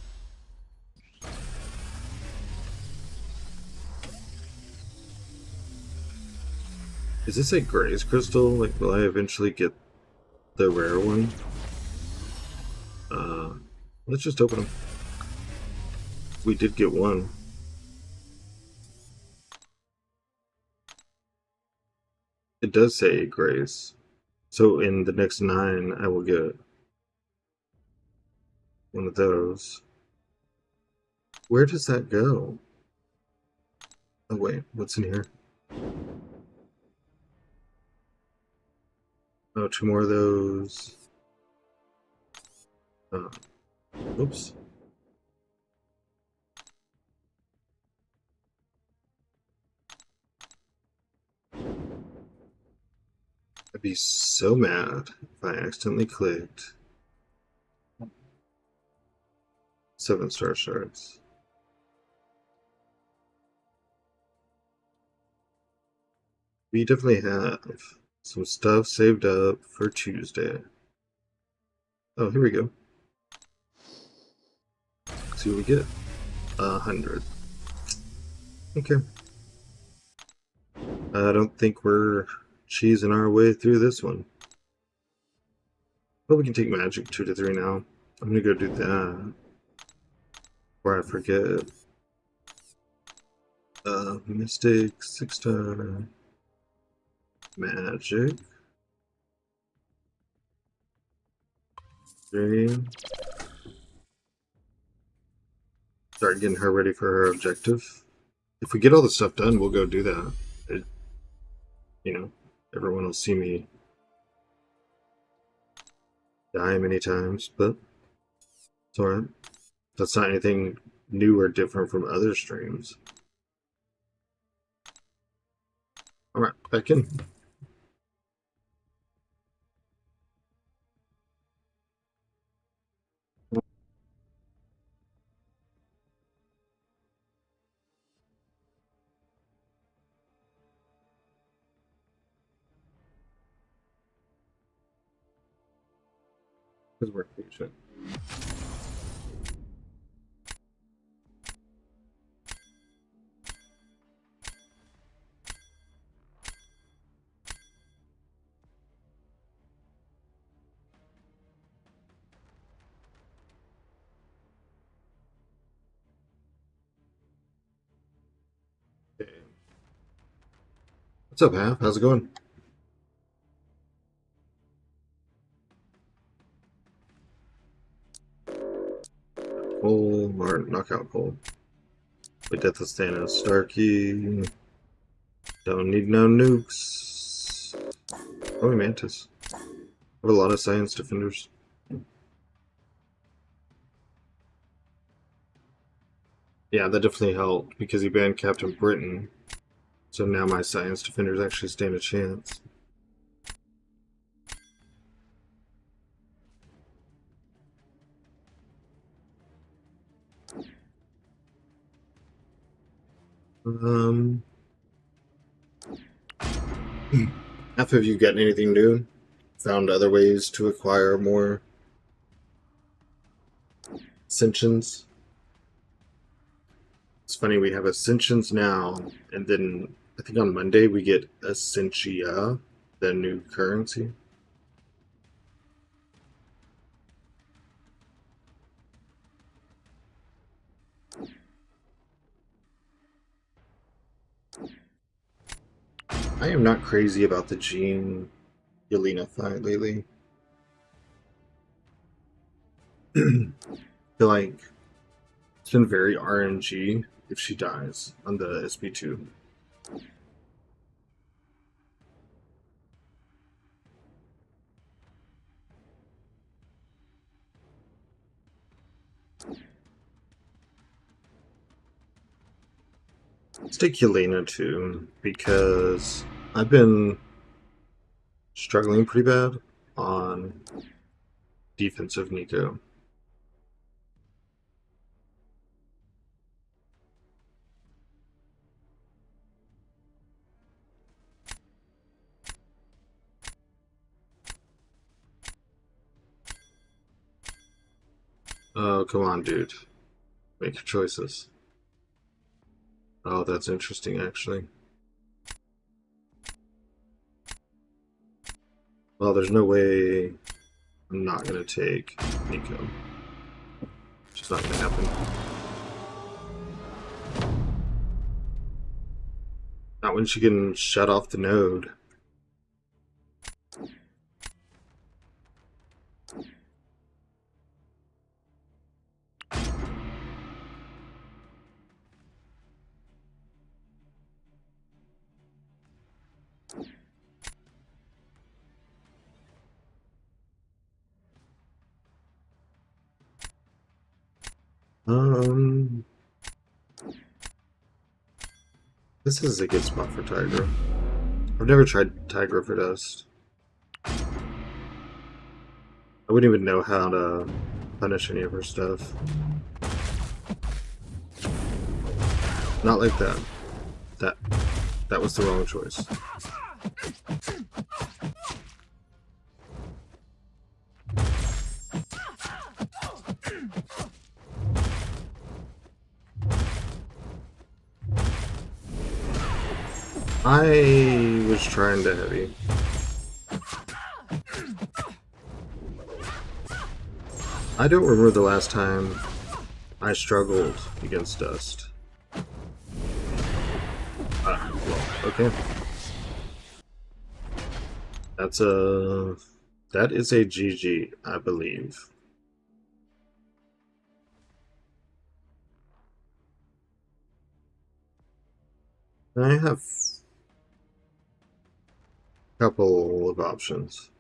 Is this a Grace crystal? Like, will I eventually get the rare one? Uh, let's just open them. We did get one. It does say Grace. So in the next 9, I will get one of those. Where does that go? Oh wait, what's in here? Oh, 2 more of those. Oops. I'd be so mad if I accidentally clicked 7-star shards. We definitely have some stuff saved up for Tuesday. Oh, here we go. See what we get. 100. Okay. I don't think we're cheesing our way through this one. But we can take magic 2 to 3 now. I'm gonna go do that. Before I forget. Mystic, 6-star. Magic. 3. Start getting her ready for her objective. If we get all the stuff done, we'll go do that. You know, everyone will see me die many times, but it's alright. That's not anything new or different from other streams. Alright, back in. Because we're patient. Okay. What's up, Half? How's it going? Cole, or knockout Cole. We did the Thanos Starkey. Don't need no nukes. Oh, Mantis. I have a lot of science defenders. Yeah, that definitely helped because he banned Captain Britain. So now my science defenders actually stand a chance. Half of you gotten anything new? Found other ways to acquire more Ascensions? It's funny, we have Ascensions now, and then I think on Monday we get Ascensia, the new currency. I am not crazy about the Jean Yelena fight lately. I feel like it's been very RNG if she dies on the SP2. Let's take Helena too, because I've been struggling pretty bad on defensive Nico. Oh, come on, dude. Make your choices. Oh, that's interesting, actually. Well, there's no way I'm not going to take Nico. It's just not going to happen. Not when she can shut off the node. This is a good spot for Tiger. I've never tried Tiger over Dust. I wouldn't even know how to punish any of her stuff. Not like that. That was the wrong choice. I was trying to heavy. I don't remember the last time I struggled against Dust. Well, okay. That is a GG, I believe. I have a couple of options.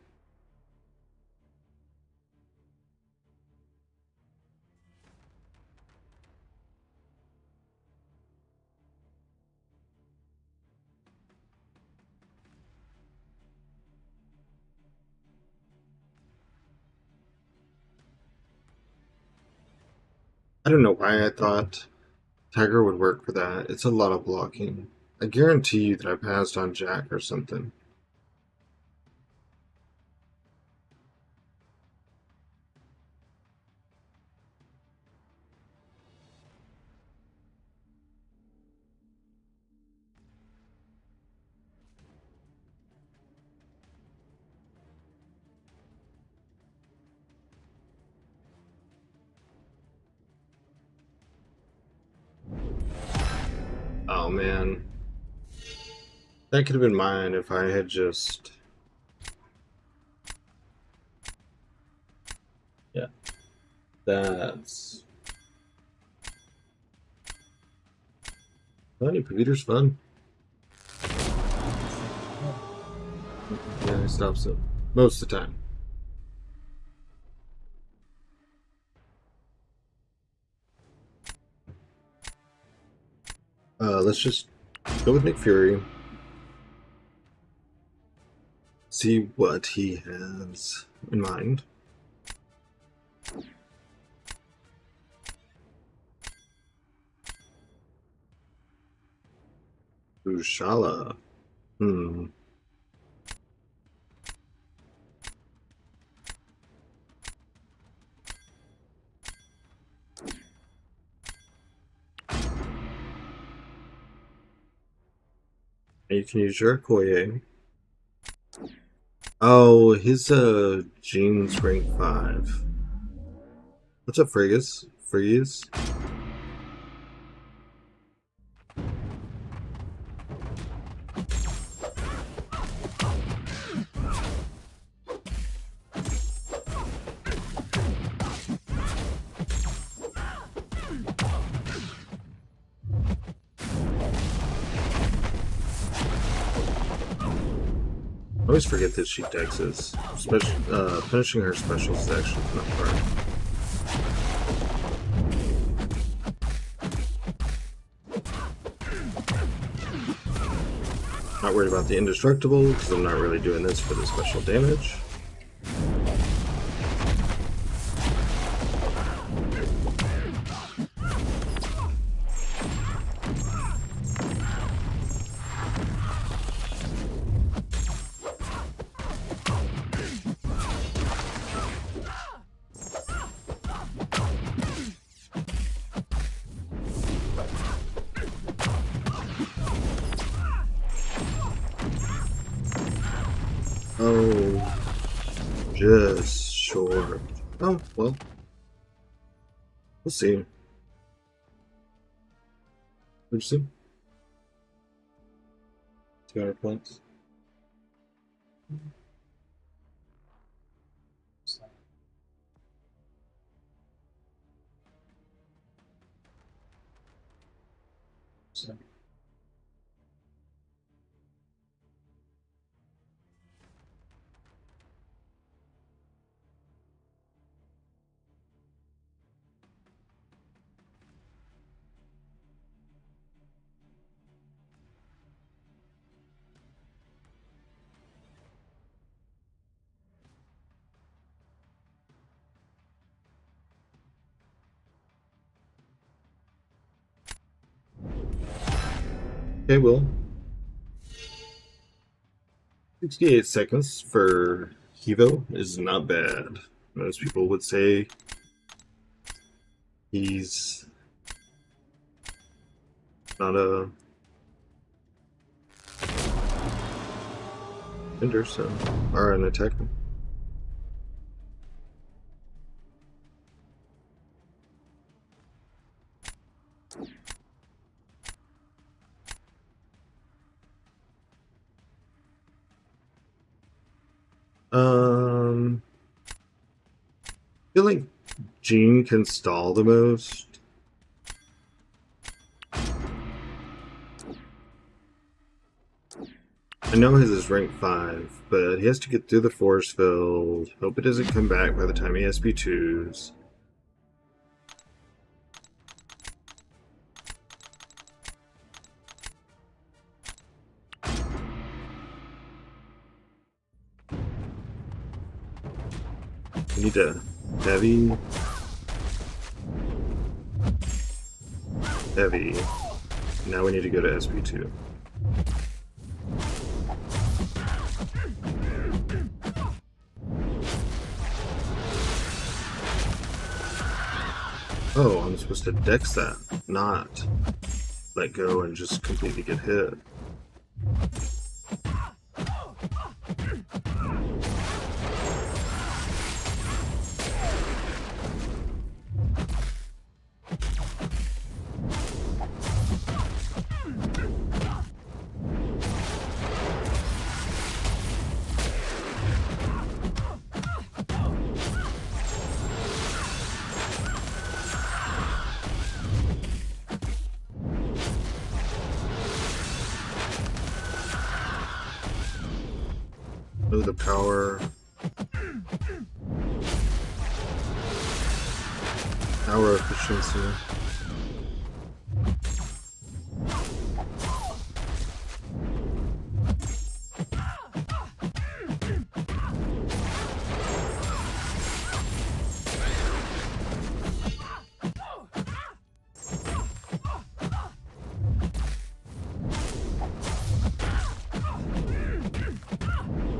I don't know why I thought Tiger would work for that. It's a lot of blocking. I guarantee you that I passed on Jack or something. Oh man. That could have been mine if I had just... Yeah. That's... Funny, Peter's fun. Yeah, he stops it. Most of the time. Let's just go with Nick Fury. See what he has in mind. Ushala. You can use your Okoye. Oh, his Jean's rank 5. What's up, Fregus? Freeze? I always forget that she dexes. Finishing her specials is actually not hard. Not worried about the indestructible, because I'm not really doing this for the special damage. Oh, just short. Oh, well. We'll see. We'll see. 200 points. Okay, well. 68 seconds for Hivo is not bad. Most people would say he's not a defender, so or an attacker. I feel like Jean can stall the most. I know his is rank 5, but he has to get through the force field. Hope it doesn't come back by the time he SP2s. We need to heavy. Heavy. Now we need to go to SP2. Oh, I'm supposed to dex that, not let go and just completely get hit. Oh, the power. Power efficiency.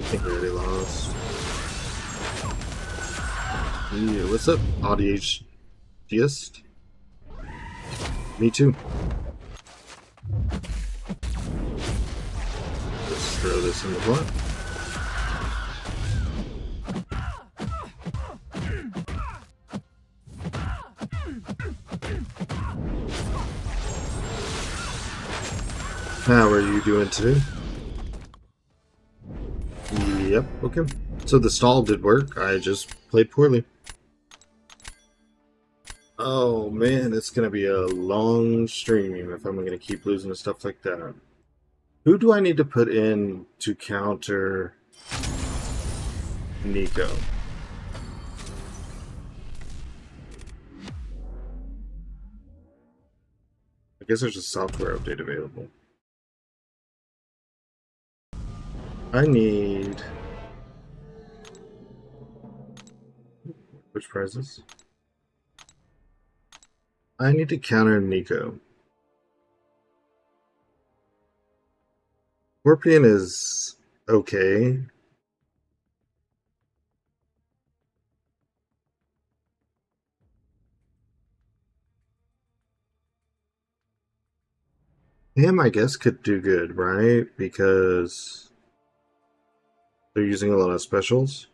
I think we already lost. Yeah, what's up, audiologist? Me too. Let's throw this in the front. How are you doing today? Yep, okay. So the stall did work, I just played poorly. Oh man, it's gonna be a long stream if I'm gonna keep losing to stuff like that. Who do I need to put in to counter Nico? I guess there's a software update available. I need... Which prizes? I need to counter Nico. Scorpion is okay. Him, I guess, could do good, right? Because they're using a lot of specials.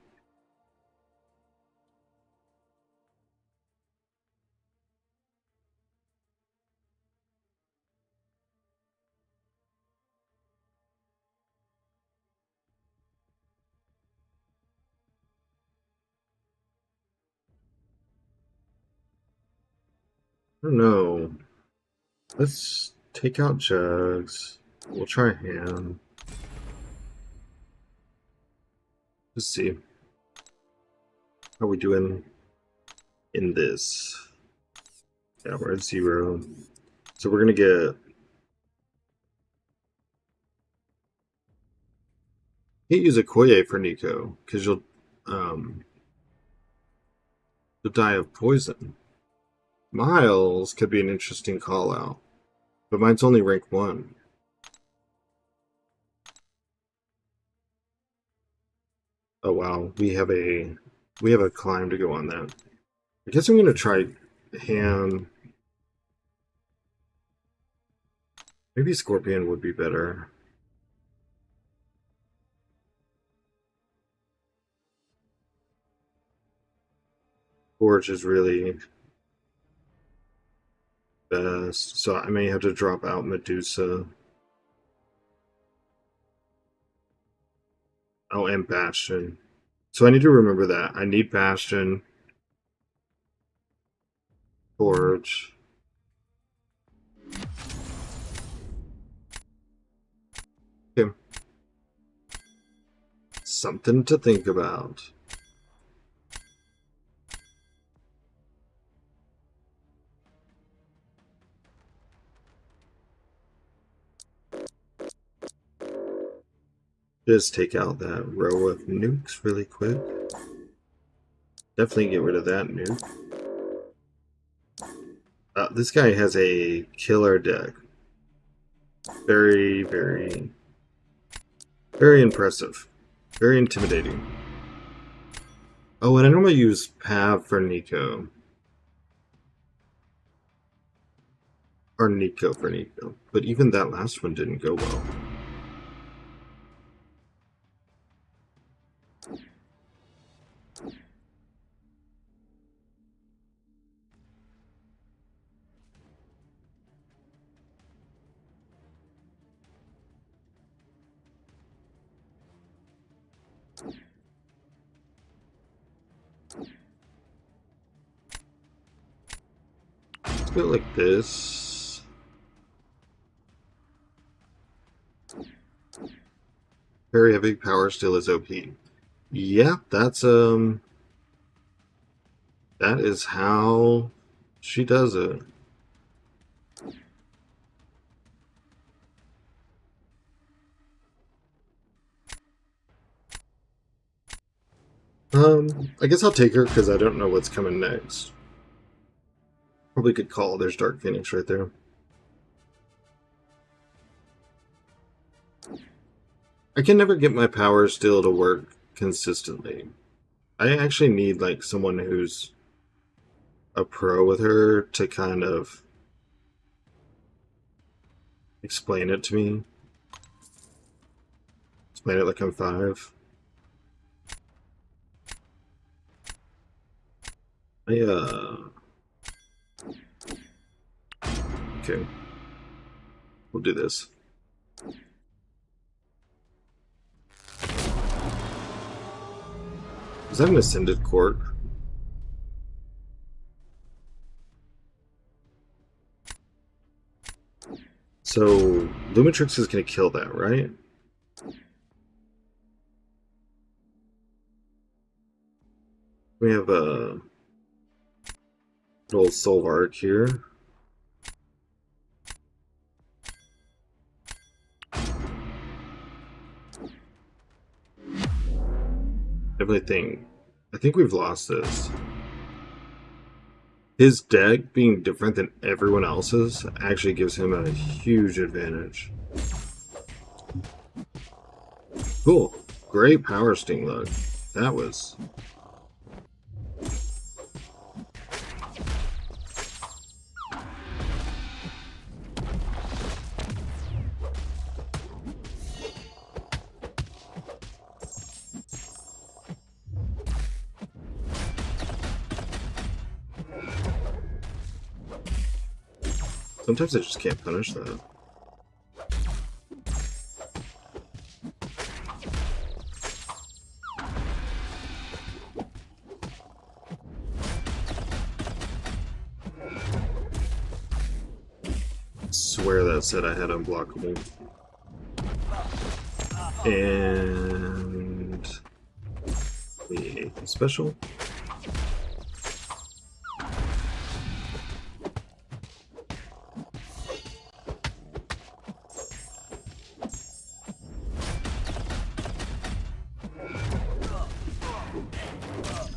I don't know. Let's take out Jugs. We'll try Ham. Let's see how we doing in this. Yeah, we're at 0. So we're gonna get... Can't use a Koye for Nico, because you'll die of poison. Miles could be an interesting call out. But mine's only rank 1. Oh wow, we have a climb to go on that. I guess I'm gonna try Ham. Maybe Scorpion would be better. Forge is really best, so I may have to drop out Medusa. Oh, and Bastion. So I need to remember that. I need Bastion, Forge. Okay. Something to think about. Just take out that row of nukes really quick. Definitely get rid of that nuke. This guy has a killer deck. Very, very, very impressive. Very intimidating. Oh, and I normally use Pav for Nico. Or Nico for Nico. But even that last one didn't go well. Let's go like this. Very heavy power still is OP. Yeah, that's that is how she does it. I guess I'll take her because I don't know what's coming next. Probably could call. There's Dark Phoenix right there. I can never get my power still to work consistently. I actually need like someone who's a pro with her to kind of explain it to me. Explain it like I'm 5. Okay. We'll do this. Is that an Ascended Court? So, Lumitrix is going to kill that, right? We have a little Solvark here. Definitely think. I think we've lost this. His deck being different than everyone else's actually gives him a huge advantage. Cool. Great power sting look. That was... Sometimes I just can't punish that. I swear that said I had unblockable. And the special.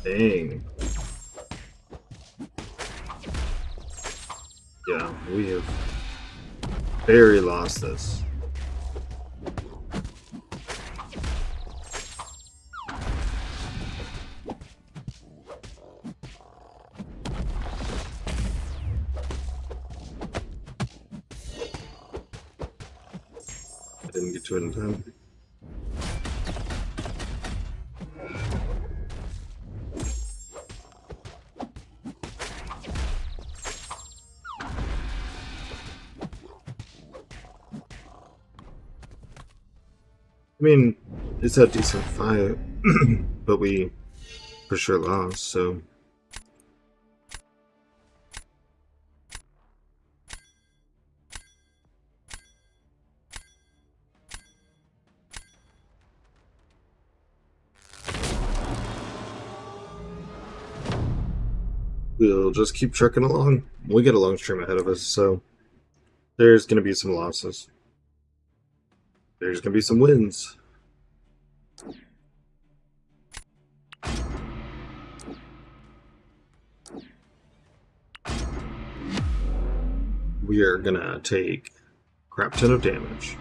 Dang. Yeah, we have very lost this. I didn't get to it in time. I mean, it's a decent fight, but we for sure lost, so... We'll just keep trucking along. We get a long stream ahead of us, so there's going to be some losses. There's going to be some wins. We are going to take a crap ton of damage.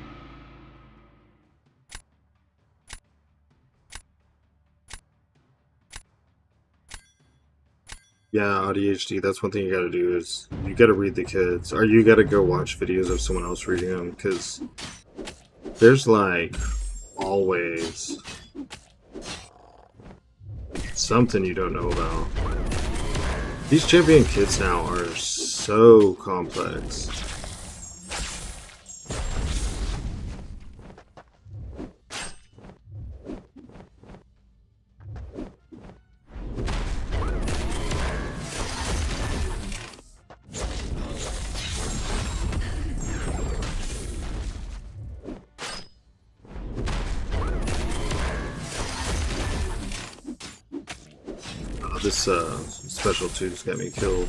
Yeah, ADHD, that's one thing you gotta do is you gotta read the kids, or you gotta go watch videos of someone else reading them, because there's like always something you don't know about. These champion kits now are so complex. This special 2's got me killed.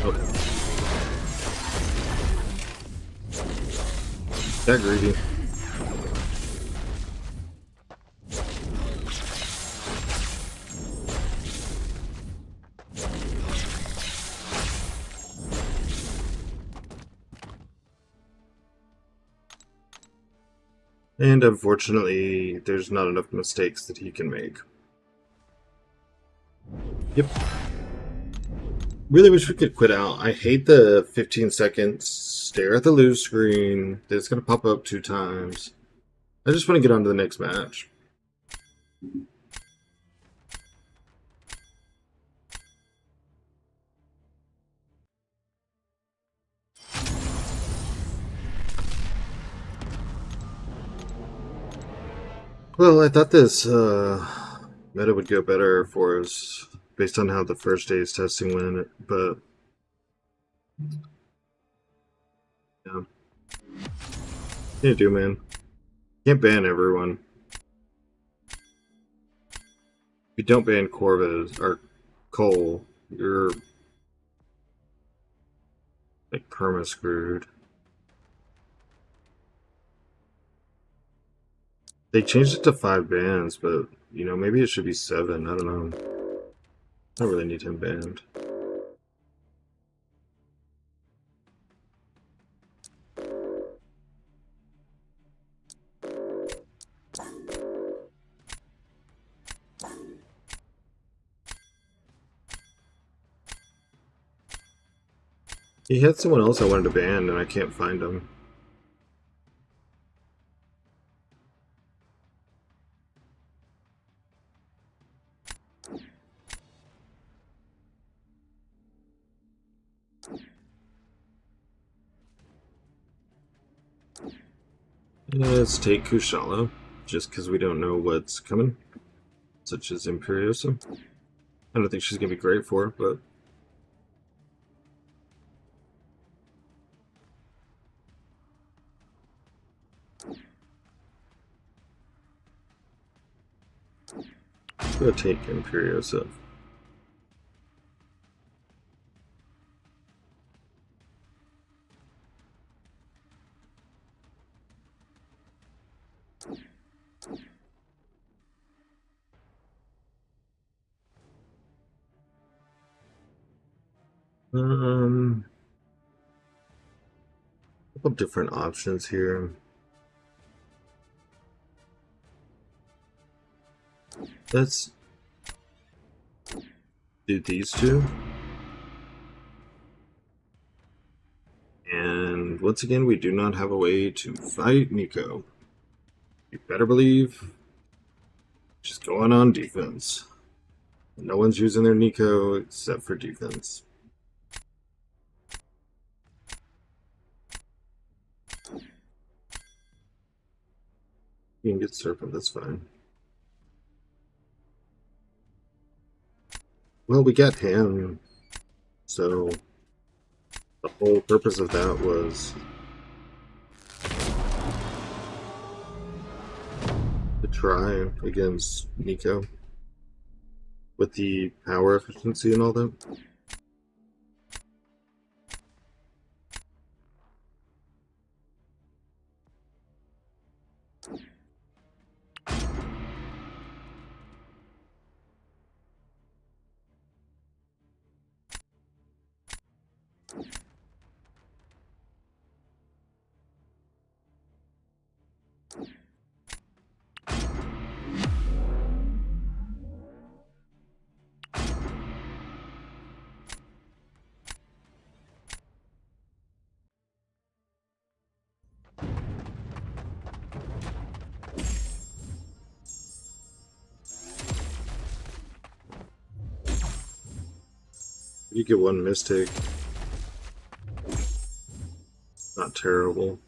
Oh. That greedy. And unfortunately, there's not enough mistakes that he can make. Yep. Really wish we could quit out. I hate the 15 seconds stare at the lose screen. It's going to pop up 2 times. I just want to get on to the next match. Well, I thought this meta would go better for us based on how the first day's testing went, but yeah. Can't do, man. Can't ban everyone. you don't ban Corvus or Cole, you're like perma screwed. They changed it to 5 bans, but you know, maybe it should be 7. I don't know. I don't really need him banned. He had someone else I wanted to ban, and I can't find him. Let's take Kushala, just because we don't know what's coming, such as Imperiosa. I don't think she's going to be great for it, but... Go take Imperiosa. A couple different options here. Let's do these two. And once again, we do not have a way to fight Nico. You better believe she's going on defense. No one's using their Nico except for defense. You can get Serpent, that's fine. Well, we got him, so the whole purpose of that was to try against Nico with the power efficiency and all that. You get one Mystic. Not terrible.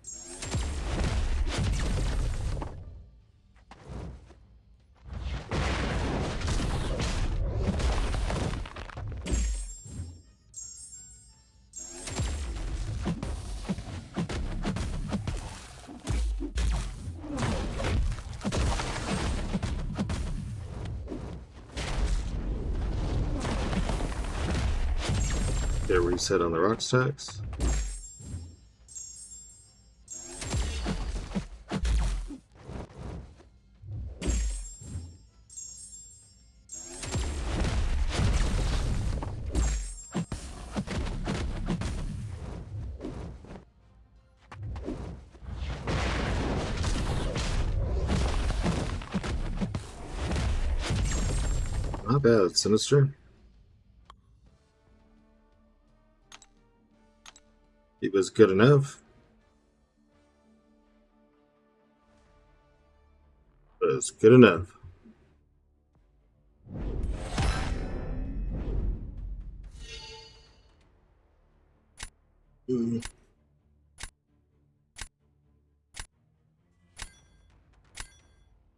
Get a reset on the rock stacks. Not bad, Sinister. It was good enough. It was good enough. Mm.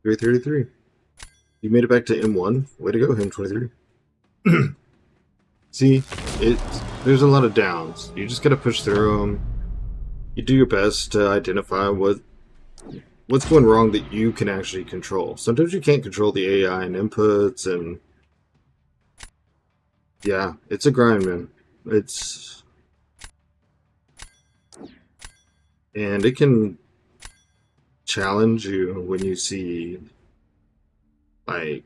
333. You made it back to M1. Way to go, him 23. See, there's a lot of downs. You just gotta push through them. You do your best to identify what's going wrong that you can actually control. Sometimes you can't control the AI and inputs, and Yeah, it's a grind, man. It's and it can challenge you when you see like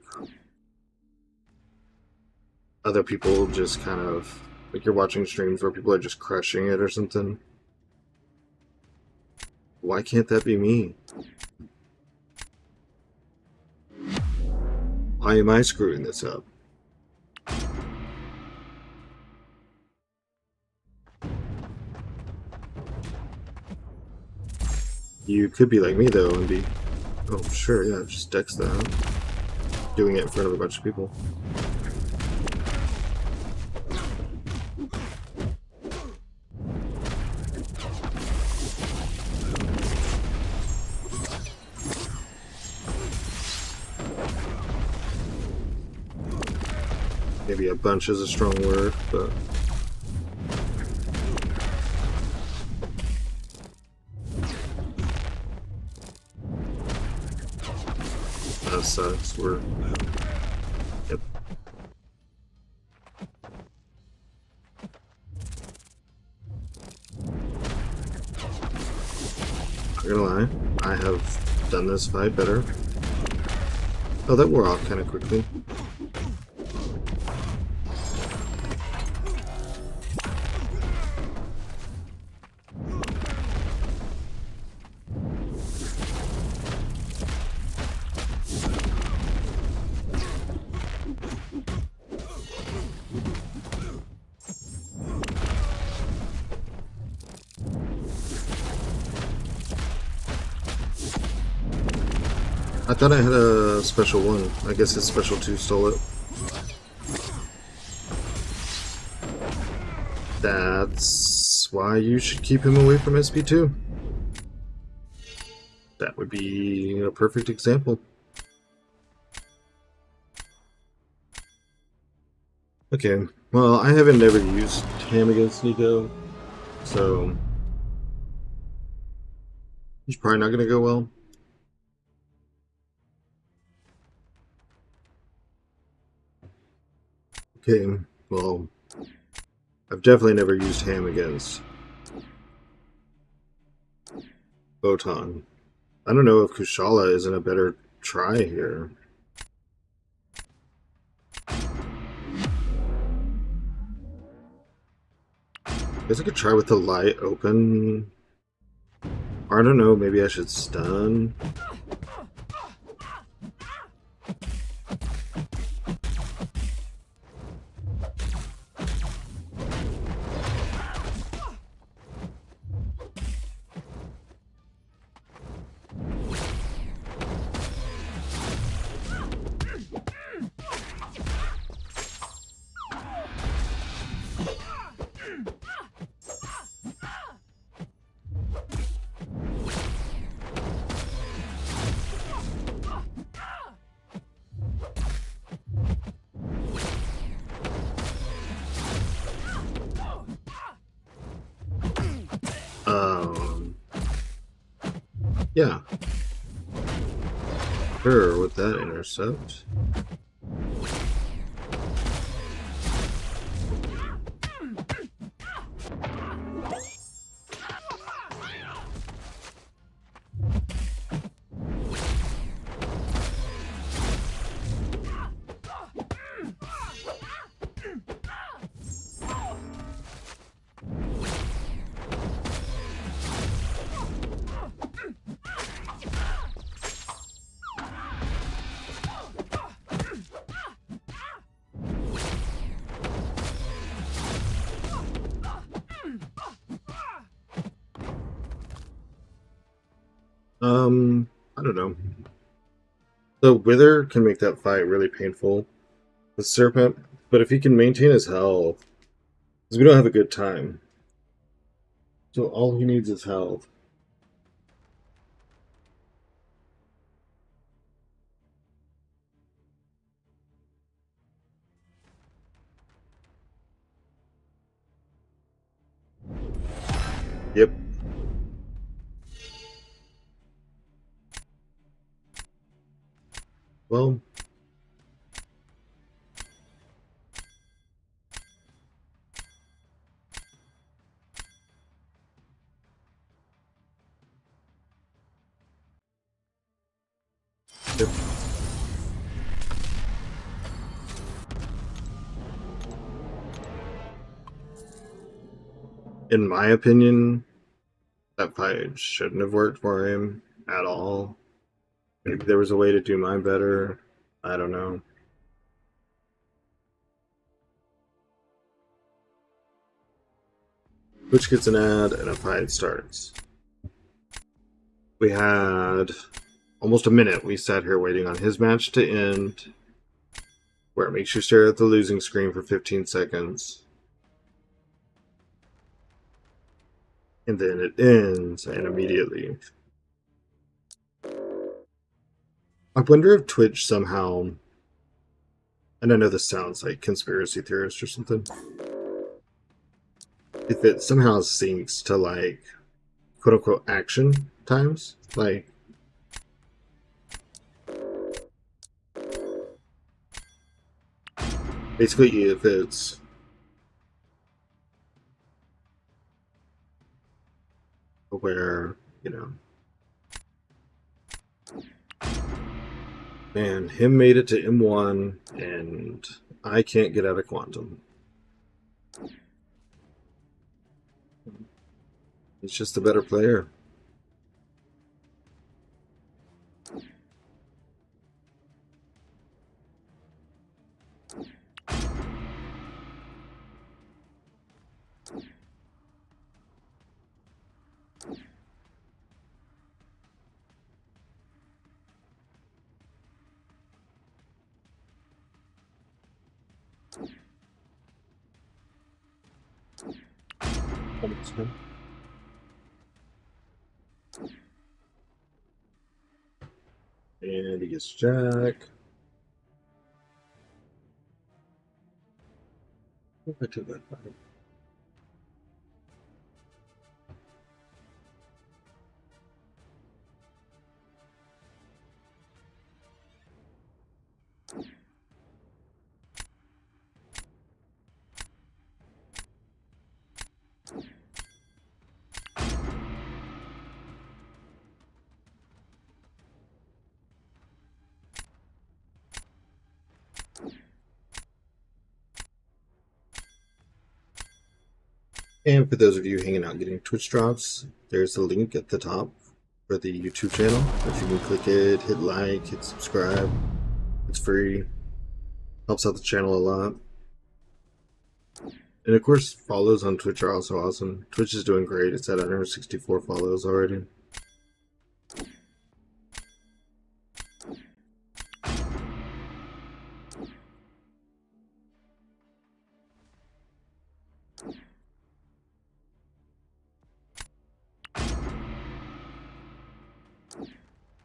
other people just kind of like you're watching streams where people are just crushing it or something. Why can't that be me? Why am I screwing this up? You could be like me though and be, oh sure, yeah, just dex that. Doing it in front of a bunch of people. Maybe a bunch is a strong word, but that sucks. We're yep. Not gonna lie, I have done this fight better. Oh, that wore off kind of quickly. I thought I had a special one. I guess his special 2 stole it. That's why you should keep him away from SP2. That would be a perfect example. Okay, well, I haven't never used him against Nico, so he's probably not going to go well. Okay, well, I've definitely never used Ham against Botan. I don't know if Kushala isn't a better try here. I guess I could try with the light open. Or I don't know, maybe I should stun. Yeah. Sure, with that intercept. I don't know. The Wither can make that fight really painful. The Serpent, but if he can maintain his health, because we don't have a good time. So all he needs is health. Yep. Well, Yep. In my opinion, that fight shouldn't have worked for him at all. Maybe there was a way to do mine better. I don't know. Twitch gets an ad and a fight starts. We had almost a minute. We sat here waiting on his match to end, where it makes you stare at the losing screen for 15 seconds. And then it ends, and immediately. I wonder if Twitch somehow, and I know this sounds like conspiracy theorist or something, if it somehow syncs to like quote unquote action times, like basically if it's where, you know, man, him made it to M1 and I can't get out of quantum. He's just a better player. And he gets Jack. I took that fight. And for those of you hanging out getting Twitch drops, there's a link at the top for the YouTube channel. If you can click it, hit like, hit subscribe. It's free. Helps out the channel a lot. And of course, follows on Twitch are also awesome. Twitch is doing great. It's at 164 follows already.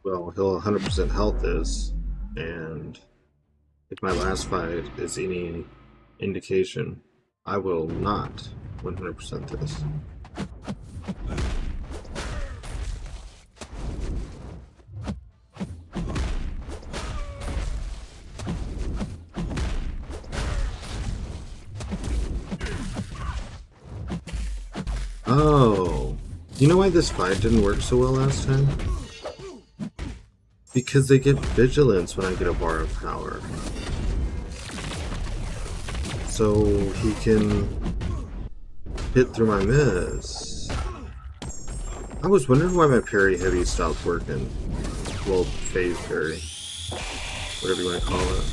Well, he'll 100% health this, and if my last fight is any indication, I will not 100% this. Oh, you know why this fight didn't work so well last time? Because they get vigilance when I get a bar of power. So he can hit through my miss. I was wondering why my parry heavy stopped working. Well, phase parry. Whatever you want to call it.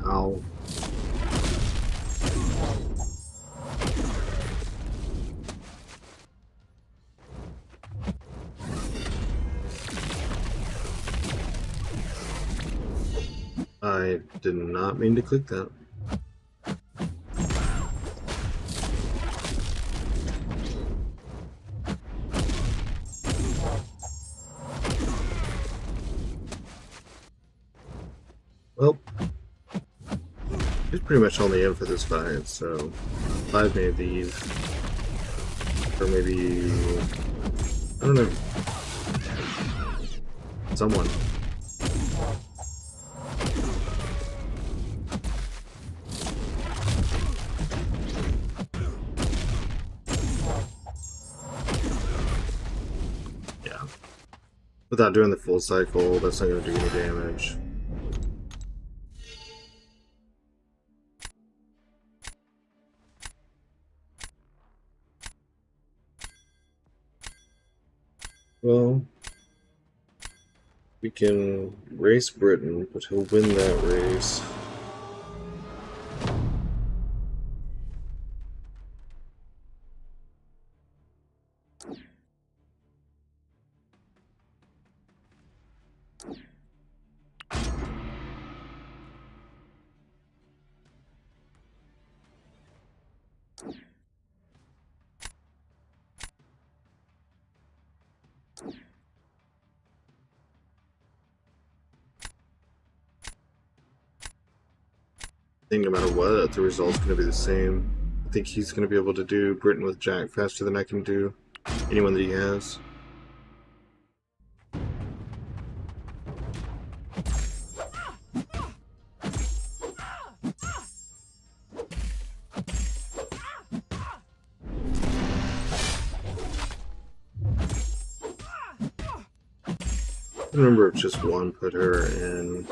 Ow. I did not mean to click that. Well, he's pretty much only in for this fight, so 5 made these. Or maybe... I don't know. Someone. Yeah. Without doing the full cycle, that's not going to do any damage. Well, we can race Britain, but he'll win that race. I think no matter what, the result's going to be the same. I think he's going to be able to do Britain with Jack faster than I can do anyone that he has. I remember if just one put her in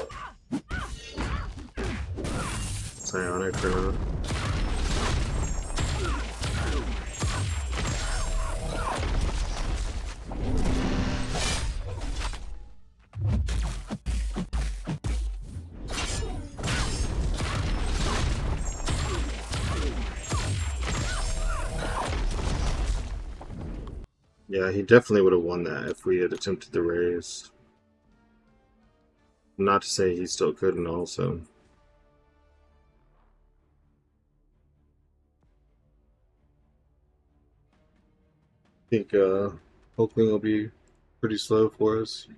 Psionic or not. Yeah, he definitely would have won that if we had attempted the raise. Not to say he still couldn't also. I think Hulkling will be pretty slow for us.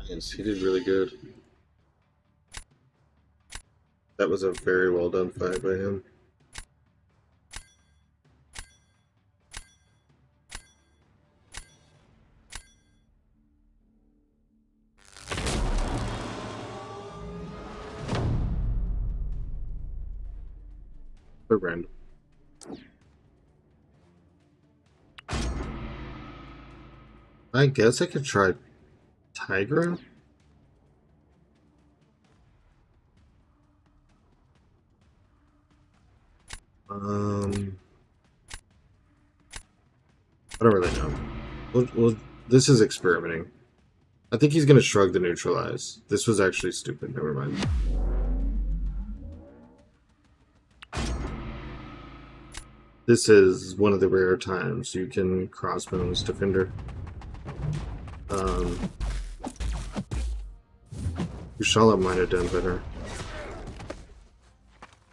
Yes, he did really good. That was a very well done fight by him. But random. I guess I could try Tigra? I don't really know. Well, this is experimenting. I think he's gonna shrug the neutralize. This was actually stupid. Never mind. This is one of the rare times you can crossbones defender. Ushala might have done better.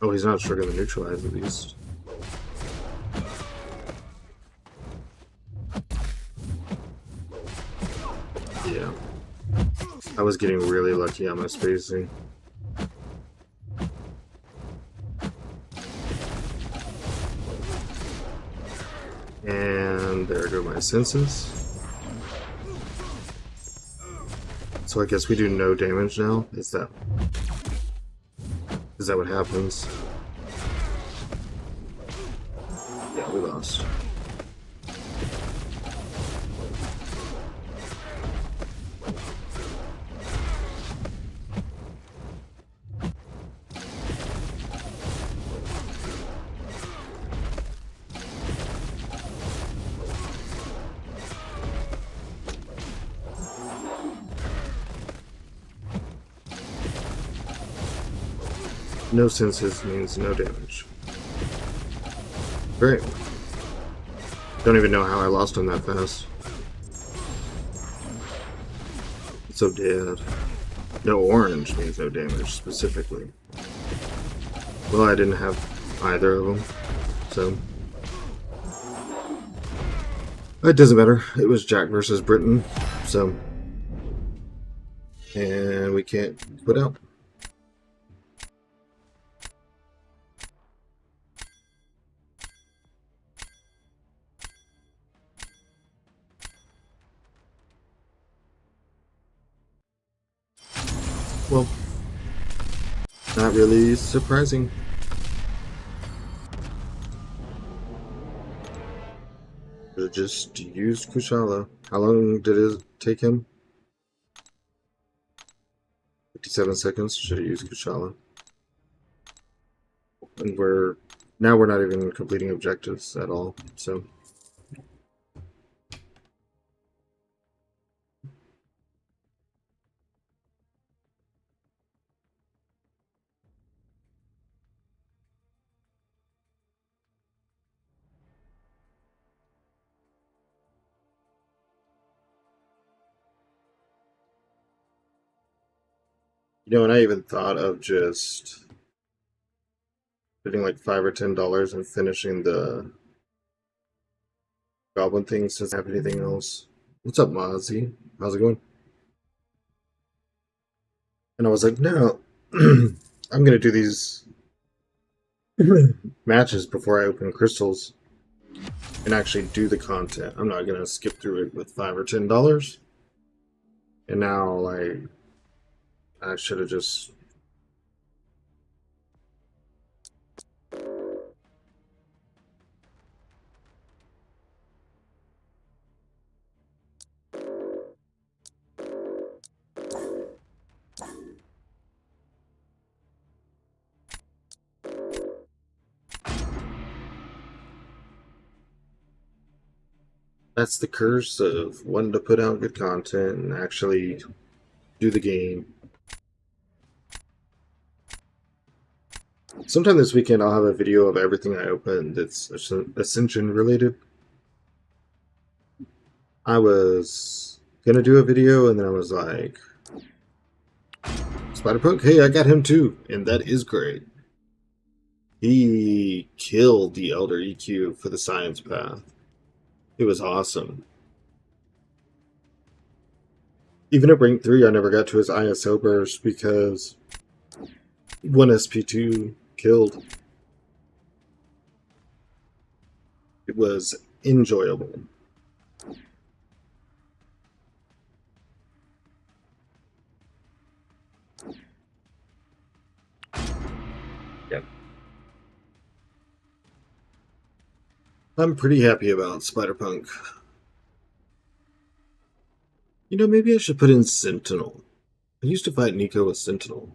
Oh, he's not shrugging the neutralize at least. Yeah. I was getting really lucky on my spacing. And there go my senses. So I guess we do no damage now? Is that what happens? Yeah, we lost. No senses means no damage. Great. Don't even know how I lost him that fast. It's so dead. No, orange means no damage, specifically. Well, I didn't have either of them, so... It doesn't matter. It was Jack versus Britain, so... And we can't put out. Well, not really surprising. Should've just used Kushala. How long did it take him? 57 seconds. Should've used Kushala. And we're not even completing objectives at all, so... You know, and I even thought of just putting like $5 or $10 and finishing the goblin thing since I don't have anything else. What's up, Mozzie? How's it going? And I was like, no, I'm gonna do these matches before I open crystals and actually do the content. I'm not gonna skip through it with $5 or $10. And now, like, I should have just... That's the curse of wanting to put out good content and actually do the game. Sometime this weekend I'll have a video of everything I opened that's Ascension related. I was gonna do a video and then I was like, Spider-Punk, hey, I got him too, and that is great. He killed the Elder EQ for the Science Path. It was awesome. Even at rank 3, I never got to his ISO burst because 1 SP2 killed. It was enjoyable. Yep. I'm pretty happy about Spider-Punk. You know, maybe I should put in Sentinel. I used to fight Nico with Sentinel.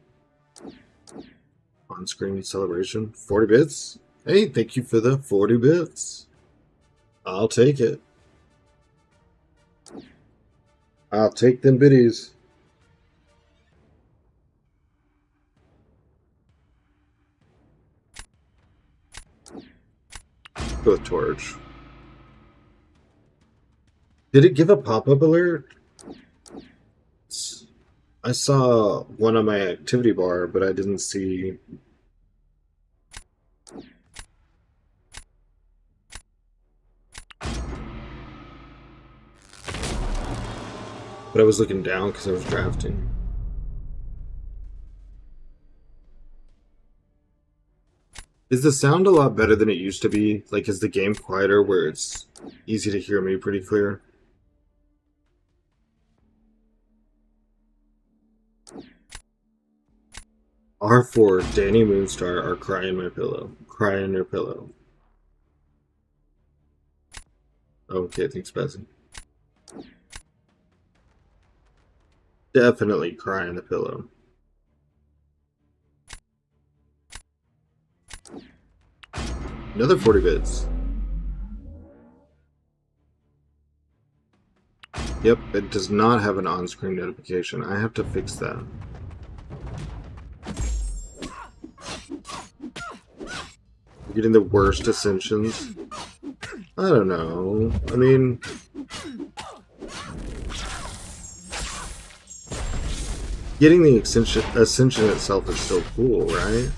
On-screen celebration. 40 bits? Hey, thank you for the 40 bits. I'll take it. I'll take them biddies. Go with Torch. Did it give a pop-up alert? I saw one on my activity bar, but I didn't see... But I was looking down because I was drafting. Is the sound a lot better than it used to be? Like, is the game quieter where it's easy to hear me pretty clear? R4, Danny Moonstar are crying my pillow. Crying your pillow. Okay, thanks, Bessie. Definitely crying the pillow. Another 40 bits. Yep, it does not have an on-screen notification. I have to fix that. We're getting the worst ascensions. I don't know. I mean... Getting the Ascension itself is still cool, right?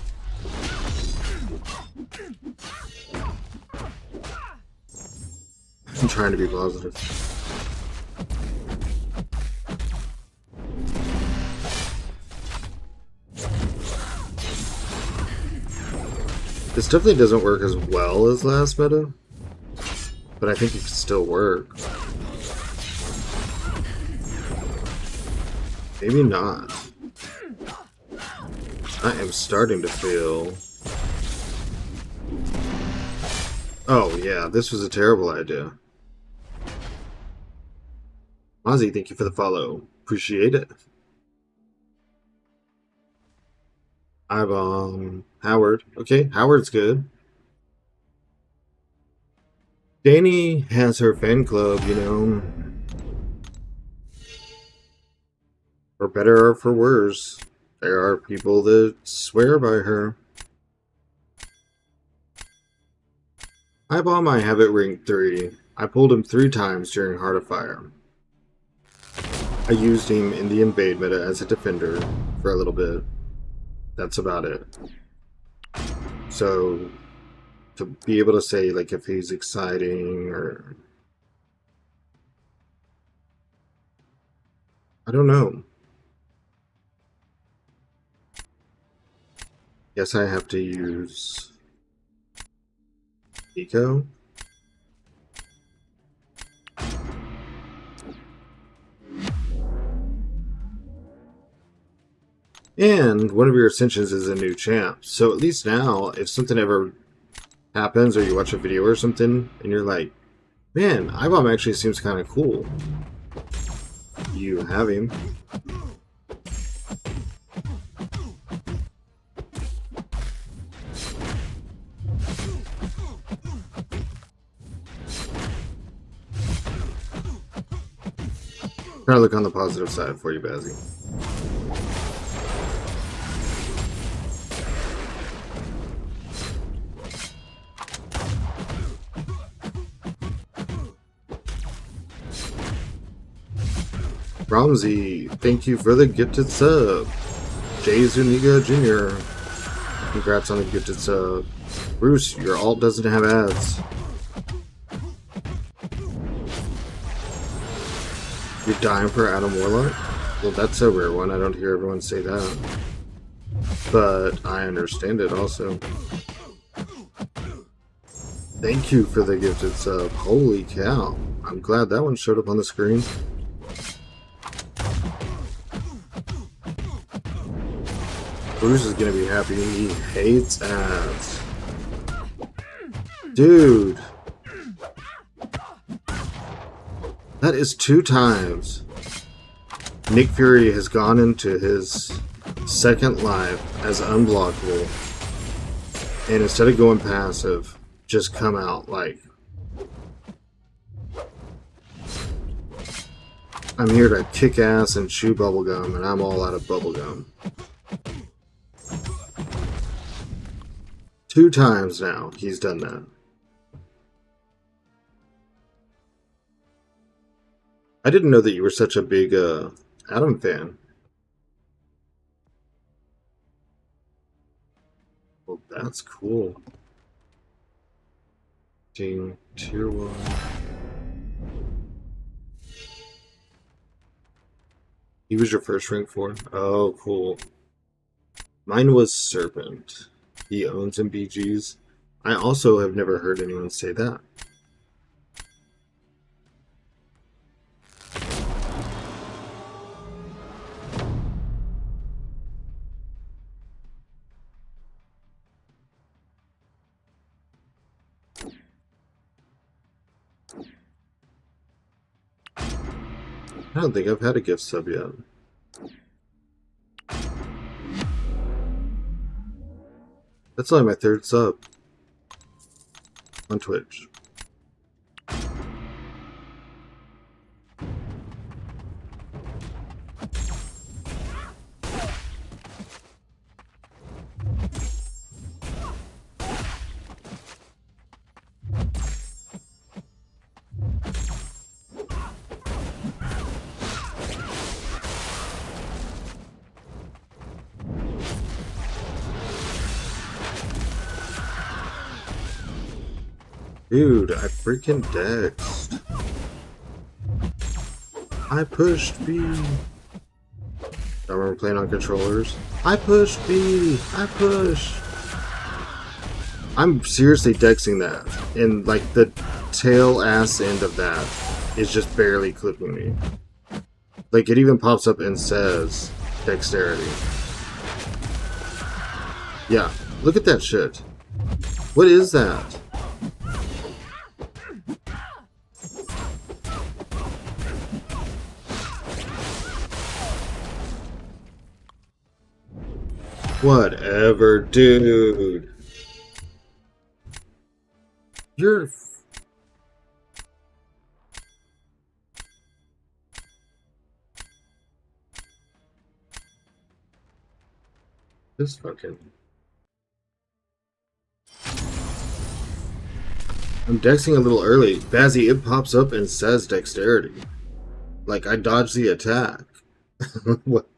I'm trying to be positive. This definitely doesn't work as well as last meta, but I think it can still work. Maybe not. I am starting to feel... Oh yeah, this was a terrible idea. Ozzy, thank you for the follow. Appreciate it. I've Howard. Okay, Howard's good. Danny has her fan club, you know. For better or for worse, there are people that swear by her. I bought my Habit Ring 3. I pulled him 3 times during Heart of Fire. I used him in the invade meta as a defender for a little bit. That's about it. So, to be able to say, like, if he's exciting or... I don't know. Guess I have to use... Eco? And one of your Ascensions is a new champ. So at least now, if something ever happens or you watch a video or something and you're like, man, Ibom actually seems kind of cool, you have him. Try to look on the positive side for you, Bazzy. Ramsey, thank you for the gifted sub. Jay Zuniga Jr., congrats on the gifted sub. Bruce, your alt doesn't have ads. You're dying for Adam Warlock? Well, that's a rare one. I don't hear everyone say that. But I understand it also. Thank you for the gifted sub. Holy cow. I'm glad that one showed up on the screen. Bruce is gonna be happy. He hates ads. Dude. That is 2 times Nick Fury has gone into his second life as unblockable, and instead of going passive, just come out like, I'm here to kick ass and chew bubblegum, and I'm all out of bubblegum. 2 times now he's done that. I didn't know that you were such a big Adam fan. Well, that's cool. Team Tier 1. He was your first rank 4? Oh, cool. Mine was Serpent. He owns MBGs. I also have never heard anyone say that. I don't think I've had a gift sub yet. That's only my 3rd sub on Twitch. Dude, I freaking dexed. I pushed B. I remember playing on controllers. I pushed B. I pushed. I'm seriously dexing that. And like the tail ass end of that is just barely clipping me. Like it even pops up and says dexterity. Yeah, look at that shit. What is that? Whatever, dude. You're... This fucking... I'm dexing a little early. Bazzy, it pops up and says dexterity. Like, I dodged the attack. What?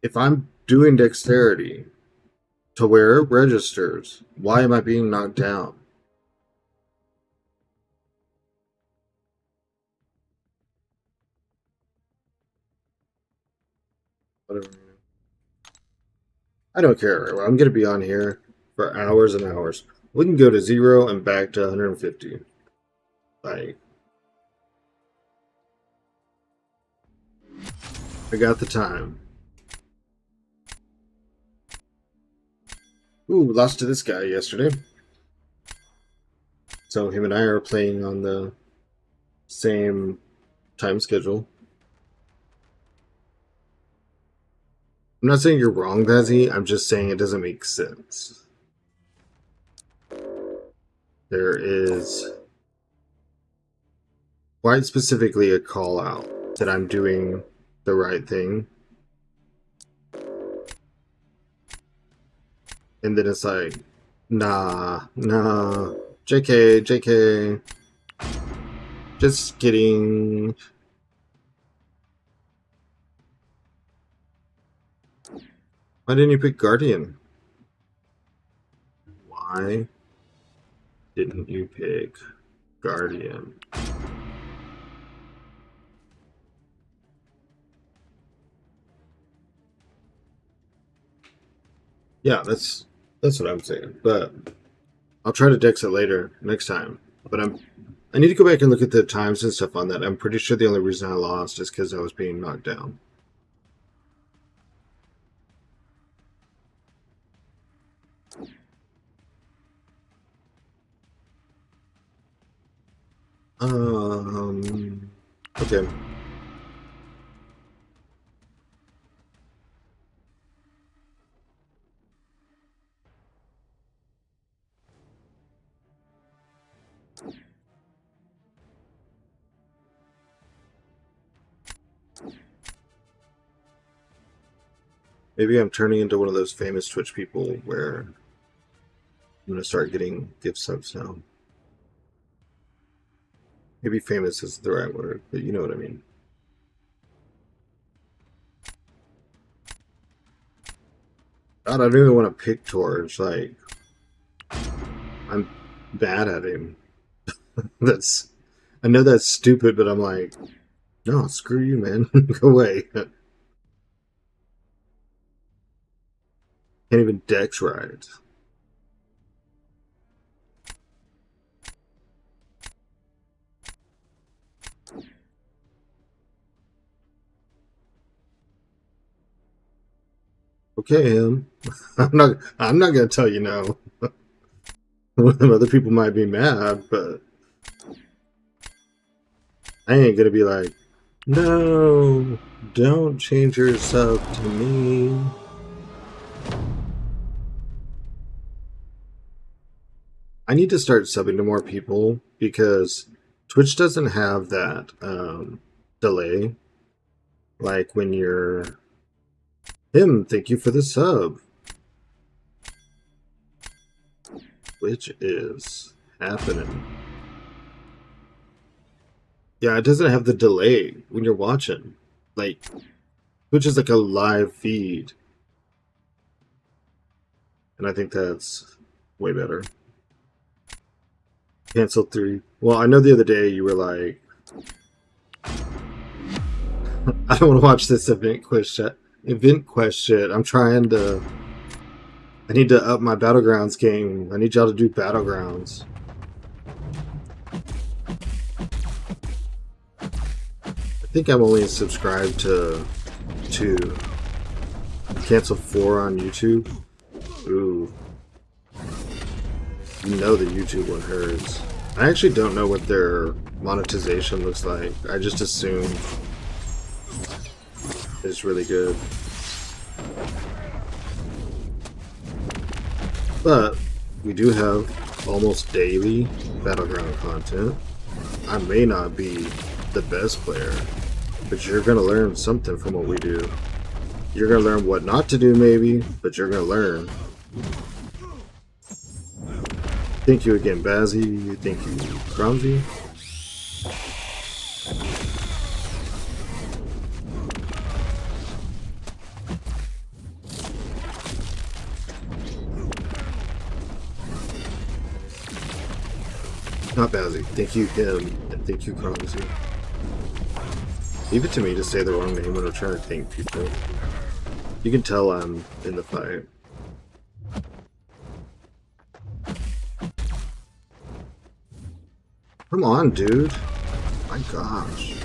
If I'm doing dexterity to where it registers, why am I being knocked down? Whatever. I don't care. I'm going to be on here for hours and hours. We can go to 0 and back to 150. Like, I got the time. Ooh, lost to this guy yesterday. So him and I are playing on the same time schedule. I'm not saying you're wrong, Bazzy. I'm just saying it doesn't make sense. There is quite specifically a call out that I'm doing the right thing. And then it's like, nah, JK, JK. Just kidding. Why didn't you pick Guardian? Why didn't you pick Guardian? Yeah, that's what I'm saying. But I'll try to dex it later next time. But I need to go back and look at the times and stuff on that. I'm pretty sure the only reason I lost is because I was being knocked down. Okay. Maybe I'm turning into one of those famous Twitch people where I'm going to start getting gift subs now. Maybe famous is the right word, but you know what I mean. God, I don't even want to pick Torch. Like, I'm bad at him. I know that's stupid, but I'm like, no, screw you, man. Go away. Can't even dex right. Okay, him. I'm not gonna tell you no. Other people might be mad, but I ain't gonna be like, no, don't change your sub to me. I need to start subbing to more people because Twitch doesn't have that delay. Like when you're him, thank you for the sub. Which is happening. Yeah, it doesn't have the delay when you're watching. Like, Which is like a live feed. And I think that's way better. Cancel 3. Well, I know the other day you were like, I don't want to watch this event quest shit. I'm trying to. I need to up my Battlegrounds game. I need y'all to do Battlegrounds. I think I'm only subscribed to 2. Cancel 4 on YouTube. Ooh. You know the YouTube one hurts. I actually don't know what their monetization looks like. I just assume it's really good. But we do have almost daily Battleground content. I may not be the best player, but you're going to learn something from what we do. You're going to learn what not to do maybe, but you're going to learn. Thank you again, Bazzy. Thank you, Cromsy. Not Bazzy. Thank you, him, and thank you, Cromsy. Leave it to me to say the wrong name when I'm trying to thank people. You can tell I'm in the fight. Come on, dude. My gosh.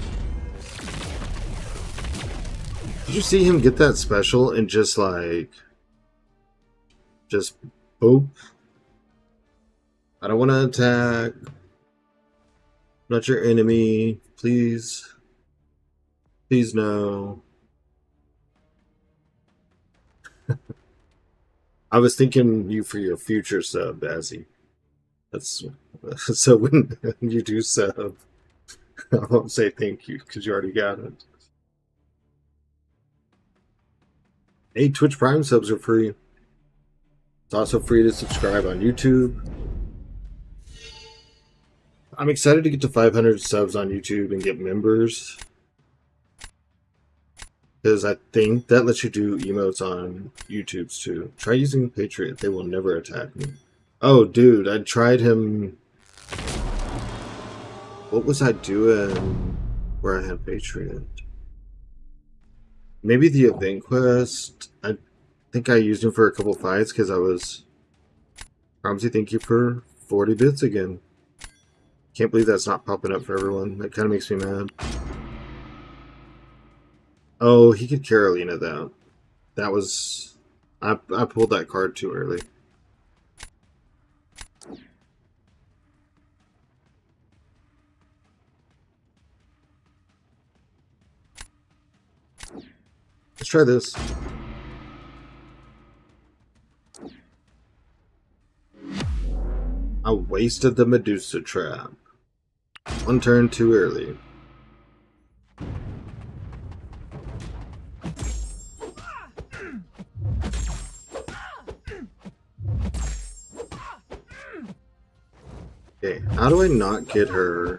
Did you see him get that special and just like... just boop? I don't want to attack. I'm not your enemy. Please. Please no. I was thinking you for your future sub, Bazzy. That's so when you do sub, I won't say thank you because you already got it. Hey, Twitch Prime subs are free. It's also free to subscribe on YouTube. I'm excited to get to 500 subs on YouTube and get members. Because I think that lets you do emotes on YouTube's too. Try using Patriot. They will never attack me. Oh, dude, I tried him. What was I doing where I had Patriot? Maybe the event quest. I think I used him for a couple fights because I was... Ramsey, thank you for 40 bits again. Can't believe that's not popping up for everyone. That kind of makes me mad. Oh, he could Carolina that. That was... I pulled that card too early. Let's try this. I wasted the Medusa trap. One turn too early. Okay, how do I not get her?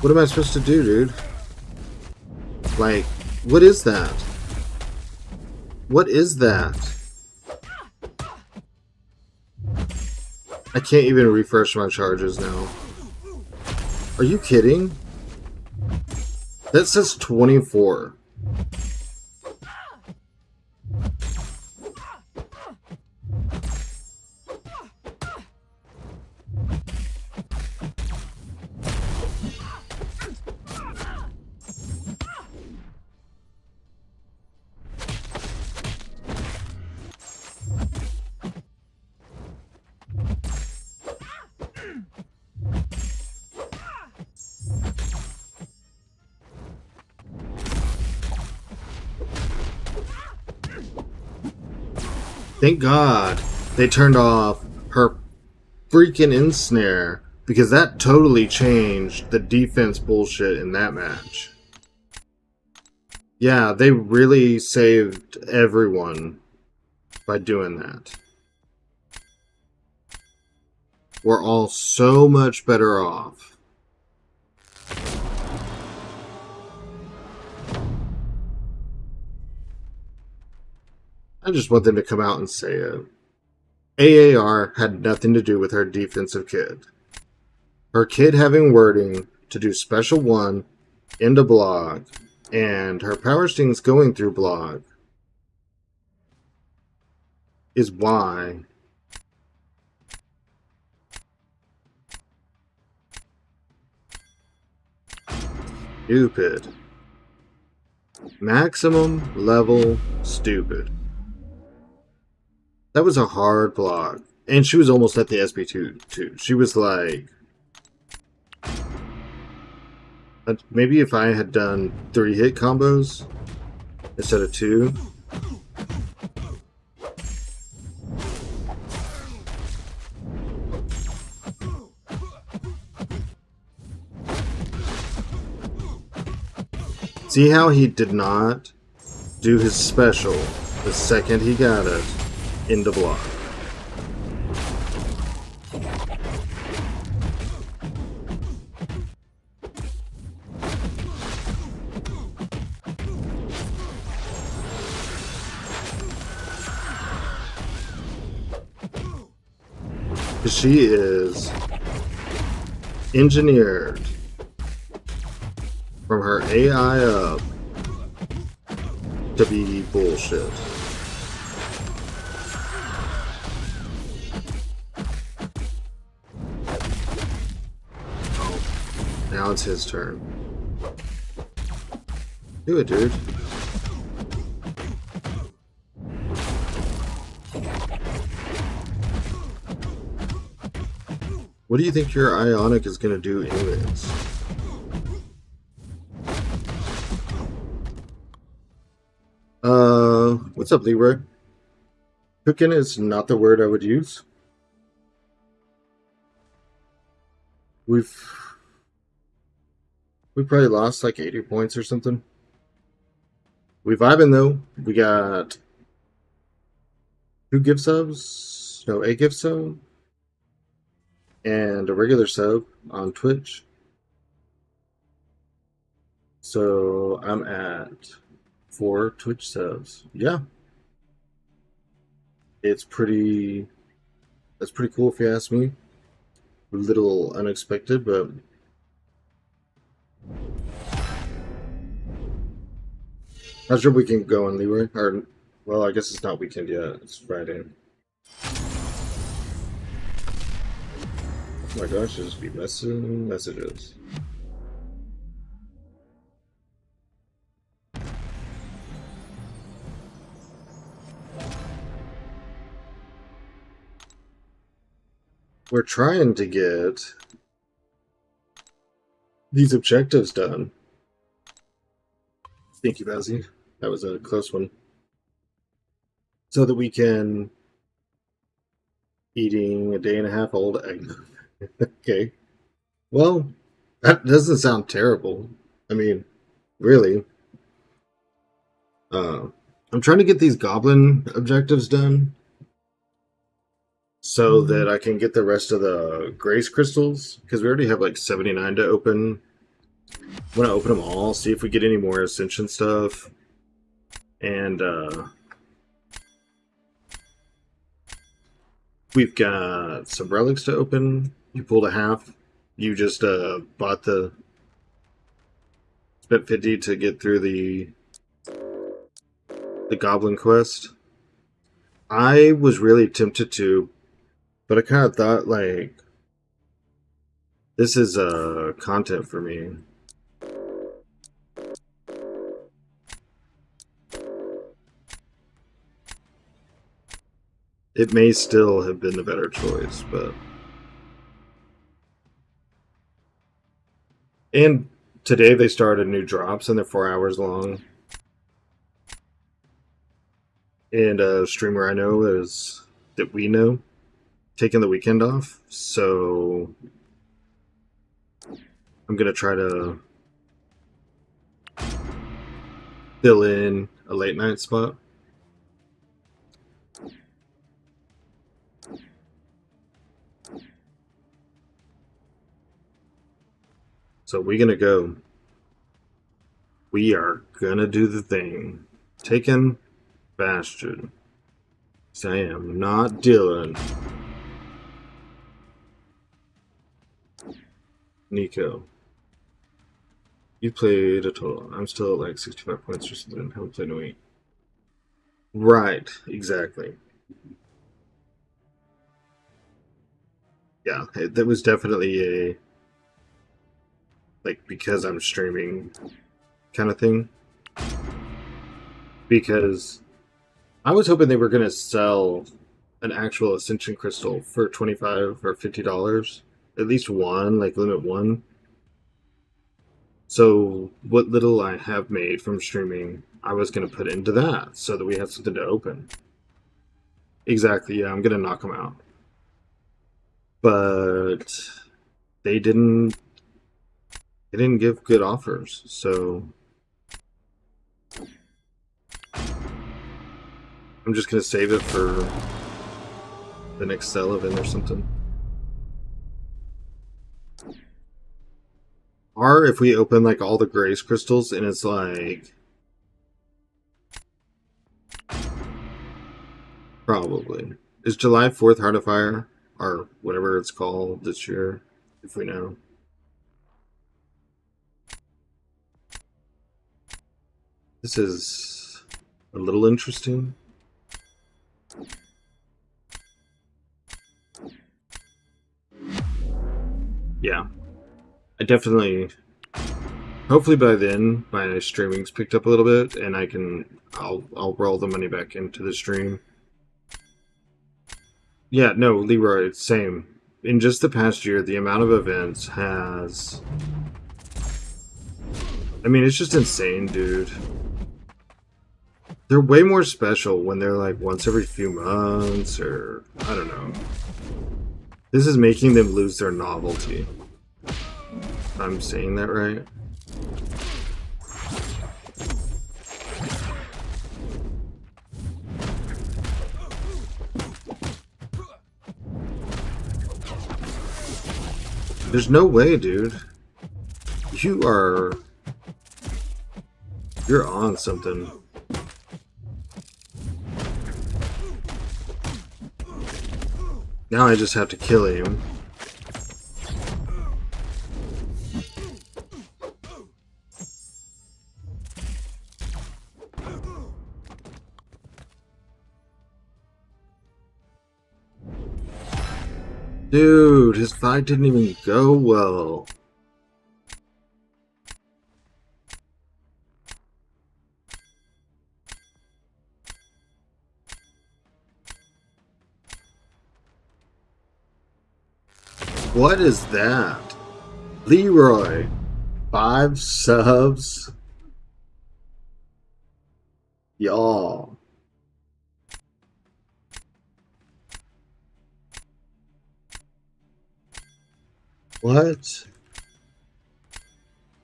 What am I supposed to do, dude? Like, what is that? What is that? I can't even refresh my charges now. Are you kidding? That says 24. Thank God they turned off her freaking ensnare, because that totally changed the defense bullshit in that match. Yeah, they really saved everyone by doing that. We're all so much better off. I just want them to come out and say it. AAR had nothing to do with her defensive kid. Her kid having wording to do special one into blog, and her power stings going through blog is why stupid. Maximum level stupid. That was a hard blog. And she was almost at the SB2 too. She was like, maybe if I had done 3-hit combos instead of 2. See how he did not do his special the second he got it into block. She is engineered from her AI up to be bullshit. Oh, now it's his turn. Do it, dude. What do you think your Ionic is going to do anyways? What's up, Leroy? Cooking is not the word I would use. We probably lost like 80 points or something. We vibing though. We got 2 gift subs, no, a gift sub, and a regular sub on Twitch. So I'm at 4 Twitch subs. Yeah. That's pretty cool if you ask me. A little unexpected, but how's your weekend going, Leroy? Or, well, I guess it's not weekend yet. It's Friday. Oh my gosh, just be messing messages. We're trying to get these objectives done. Thank you, Bazzy. That was a close one. So that we can eating a day and a half old egg. Okay. Well, that doesn't sound terrible. I mean, really. I'm trying to get these goblin objectives done so that I can get the rest of the grace crystals, because we already have like 79 to open. I want to open them all, see if we get any more Ascension stuff. And we've got some relics to open. You pulled a half. You just bought the... Spent 50 to get through the goblin quest. I was really tempted to, but I kind of thought, like, this is content for me. It may still have been the better choice, but... And today they started new drops, and they're 4 hours long. And a streamer I know is... that we know, taking the weekend off, so... I'm gonna try to fill in a late night spot. So we're gonna go. We are gonna do the thing. Taken Bastion. Sam, not Dylan. Nico. You played a total. I'm still at like 65 points or something. Haven't played in a week. Right, exactly. Yeah, that was definitely a like because I'm streaming kind of thing. Because I was hoping they were gonna sell an actual Ascension crystal for $25 or $50. At least one, like limit one. So what little I have made from streaming, I was gonna put into that so that we had something to open. Exactly, yeah, I'm gonna knock them out. But they didn't give good offers, so I'm just gonna save it for the next sell event or something. Or if we open like all the grace crystals and it's like probably. Is July 4th Heart of Fire? Or whatever it's called this year, if we know. This is a little interesting. Yeah. I definitely... Hopefully by then, my streaming's picked up a little bit, and I'll roll the money back into the stream. Yeah, no, Leroy, same. In just the past year, the amount of events has... I mean, it's just insane, dude. They're way more special when they're like once every few months, or I don't know. This is making them lose their novelty. I'm saying that right? There's no way, dude. You're on something. Now I just have to kill him. Dude, his fight didn't even go well. What is that? Leroy, 5 subs. Y'all. What?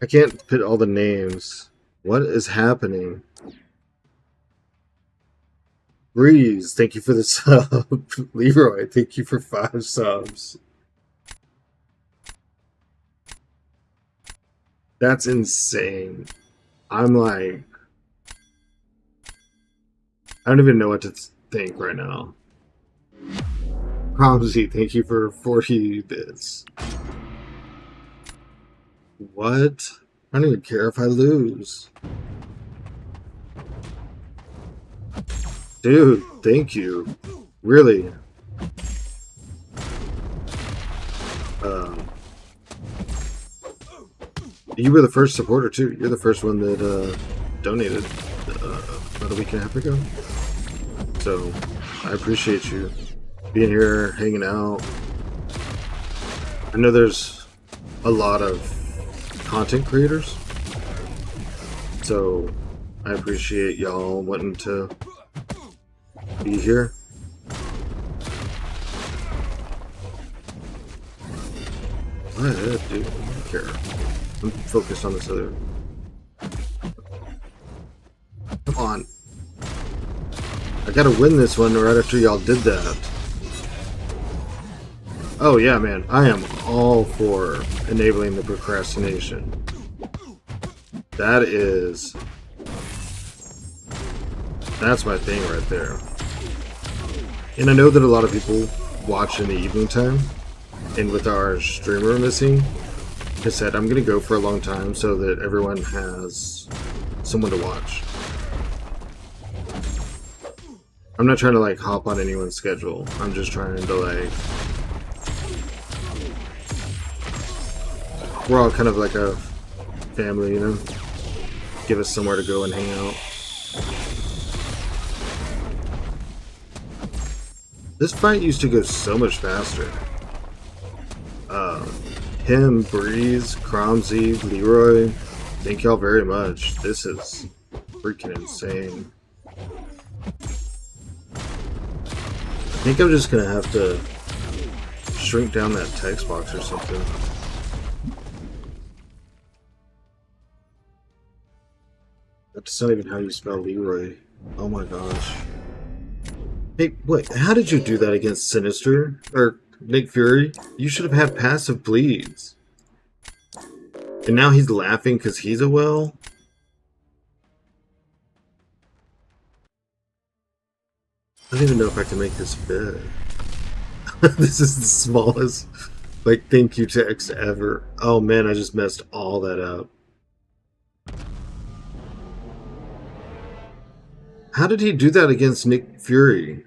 I can't put all the names. What is happening? Breeze, thank you for the sub. Leroy, thank you for 5 subs. That's insane. I'm like... I don't even know what to think right now. Promsy, thank you for 40 bits. What? I don't even care if I lose. Dude, thank you. Really. You were the first supporter too. You're the first one that donated about a week and a half ago. So I appreciate you being here, hanging out. I know there's a lot of content creators, so I appreciate y'all wanting to be here. What, dude? I don't care. I'm focused on this other. I gotta win this one right after y'all did that. Oh yeah, man. I am all for enabling the procrastination. That is... That's my thing right there. And I know that a lot of people watch in the evening time, and with our streamer missing, I said I'm gonna go for a long time so that everyone has someone to watch. I'm not trying to like hop on anyone's schedule. I'm just trying to like... We're all kind of like a family, you know? Give us somewhere to go and hang out. This fight used to go so much faster. Him, Breeze, Cromsy, Leroy, thank y'all very much. This is freaking insane. I think I'm just gonna have to shrink down that text box or something. That's not even how you spell Leroy. Oh my gosh. Hey, wait, how did you do that against Sinister? Or Nick Fury? You should have had passive bleeds. And now he's laughing because he's a well? I don't even know if I can make this big. This is the smallest, like, thank you text ever. Oh man, I just messed all that up. How did he do that against Nick Fury?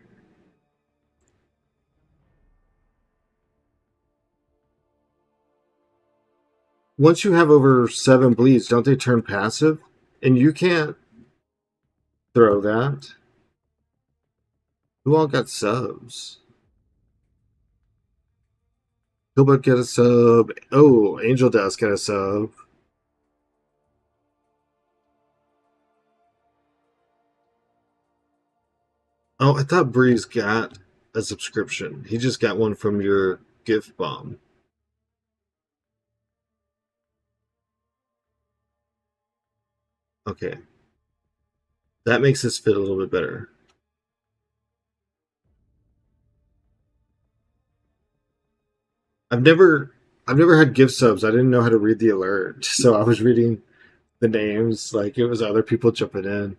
Once you have over 7 bleeds, don't they turn passive? And you can't throw that. Who all got subs? Gilbert got a sub. Oh, Angel Dust got a sub. Oh, I thought Breeze got a subscription. He just got one from your gift bomb. Okay. That makes this fit a little bit better. I've never had gift subs. I didn't know how to read the alert. So I was reading the names like it was other people jumping in.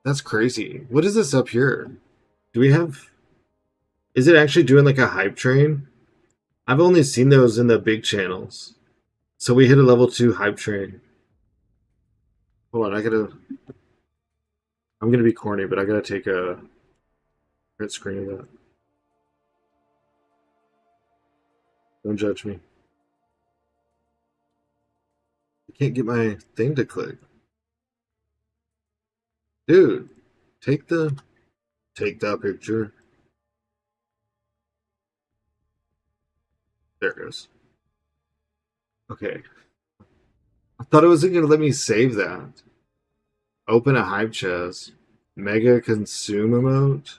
That's crazy. What is this up here? Do we have... Is it actually doing like a hype train? I've only seen those in the big channels. So we hit a level 2 hype train. Hold on, I'm gonna be corny, but I gotta take a print screen of that. Don't judge me. I can't get my thing to click. Dude, take that picture. There it goes. Okay. I thought it wasn't gonna let me save that. Open a hype chest. Mega consume emote.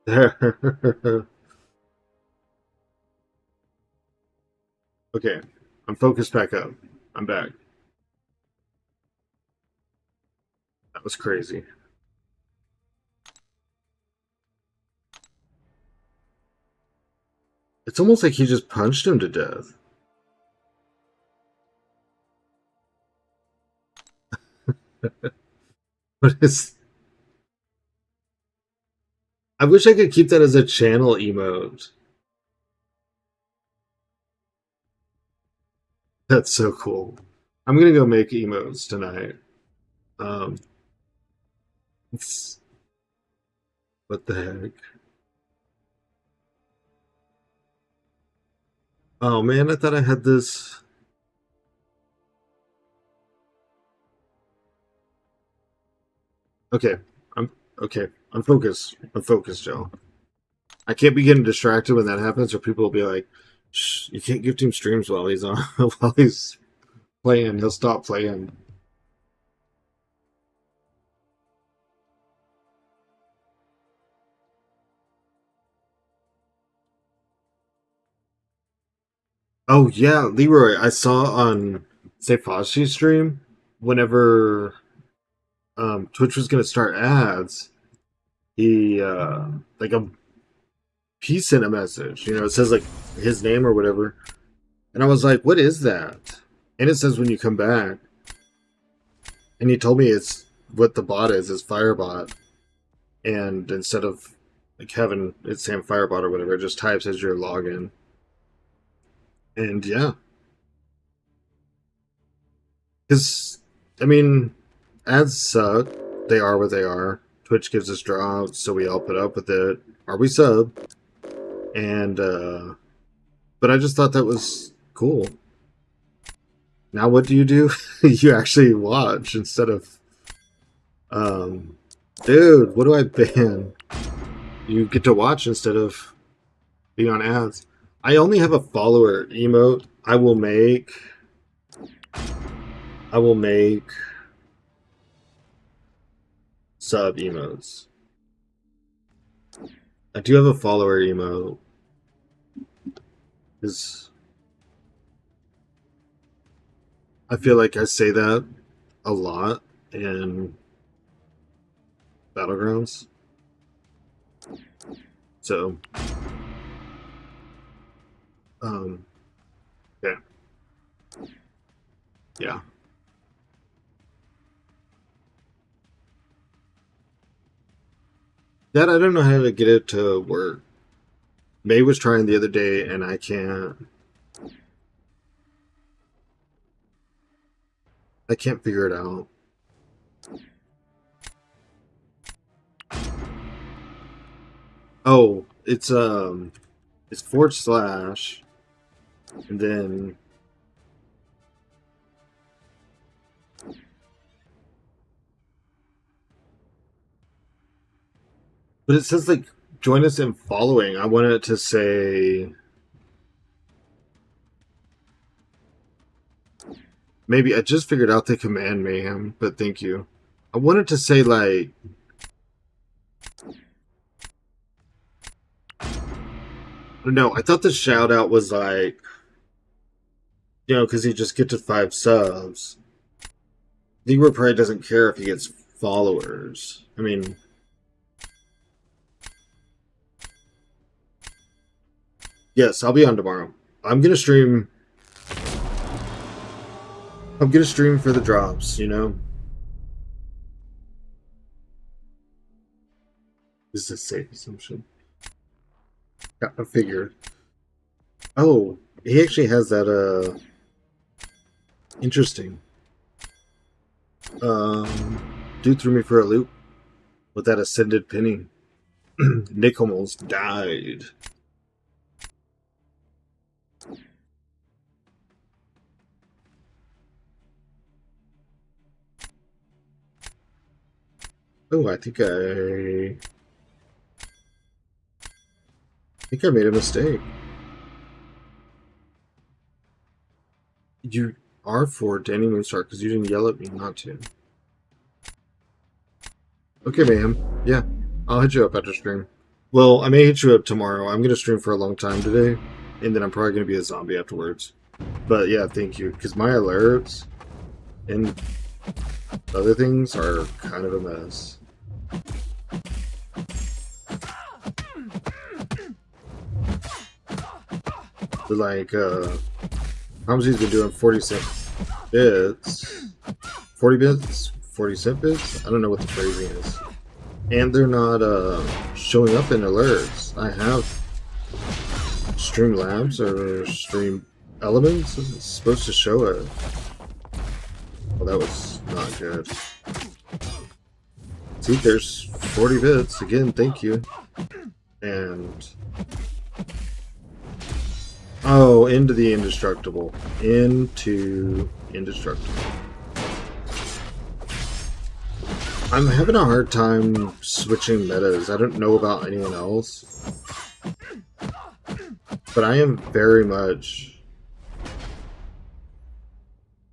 There. Okay. I'm focused back up. I'm back. That was crazy. It's almost like he just punched him to death. What is... I wish I could keep that as a channel emote. That's so cool. I'm gonna go make emotes tonight. Um, what the heck? Oh man, I thought I had this. Okay, I'm okay. I'm focused. I'm focused, Joe. I can't be getting distracted when that happens, or people will be like, "Shh, you can't gift him streams while he's on while he's playing. He'll stop playing." Oh yeah, Leroy. I saw on say Fauci's stream, whenever Twitch was gonna start ads, he like he sent a message. You know, it says like his name or whatever, and I was like, "What is that?" And it says when you come back, and he told me it's what the bot is Firebot, and instead of like having it saying Firebot or whatever, it just types as your login. And yeah, because I mean, ads suck. They are what they are. Twitch gives us drops, so we all put up with it. Or we sub. And but I just thought that was cool. Now what do? You actually watch instead of dude, what do I ban? You get to watch instead of being on ads. I only have a follower emote. I will make sub emotes. I do have a follower emote. Because I feel like I say that a lot in Battlegrounds. So, yeah. Yeah. That I don't know how to get it to work. May was trying the other day and I can't figure it out. Oh, it's /, and then but it says like join us in following. I wanted it to say maybe I just figured out the command mayhem, but thank you. I wanted to say like no, I thought the shout out was like, you know, because he just get to 5 subs. Leroy probably doesn't care if he gets followers. I mean, yes, I'll be on tomorrow. I'm gonna stream for the drops, you know? This is a safe assumption. Yeah, I figured. Oh, he actually has that, interesting. Dude threw me for a loop with that ascended penny. Nick almost died. Oh, I think I made a mistake. You are for Danny Moonstar because you didn't yell at me not to. Okay, ma'am. Yeah, I'll hit you up after stream. Well, I may hit you up tomorrow. I'm going to stream for a long time today, and then I'm probably going to be a zombie afterwards. But yeah, thank you, because my alerts and other things are kind of a mess. But like, Hamzi's been doing 40 bits. 40 bits? 40 bits? I don't know what the phrasing is. And they're not showing up in alerts. I have Streamlabs or Stream Elements. It's supposed to show it. Well, that was not good. See, there's 40 bits. Again, thank you. And... oh, into the indestructible. Into indestructible. I'm having a hard time switching metas. I don't know about anyone else. But I am very much...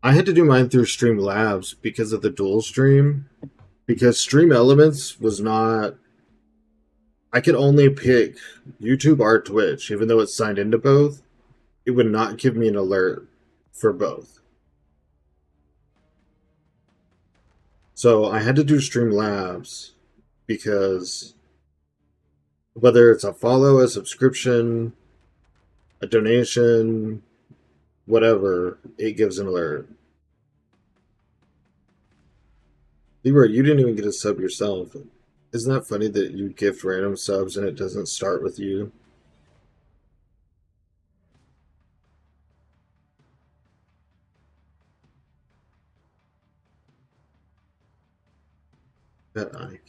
I had to do mine through Streamlabs because of the dual stream. Because Stream Elements was not... I could only pick YouTube or Twitch, even though it's signed into both. It would not give me an alert for both. So I had to do Streamlabs because whether it's a follow, a subscription, a donation, whatever, it gives an alert. Leroy, you didn't even get a sub yourself. Isn't that funny that you gift random subs and it doesn't start with you? That I.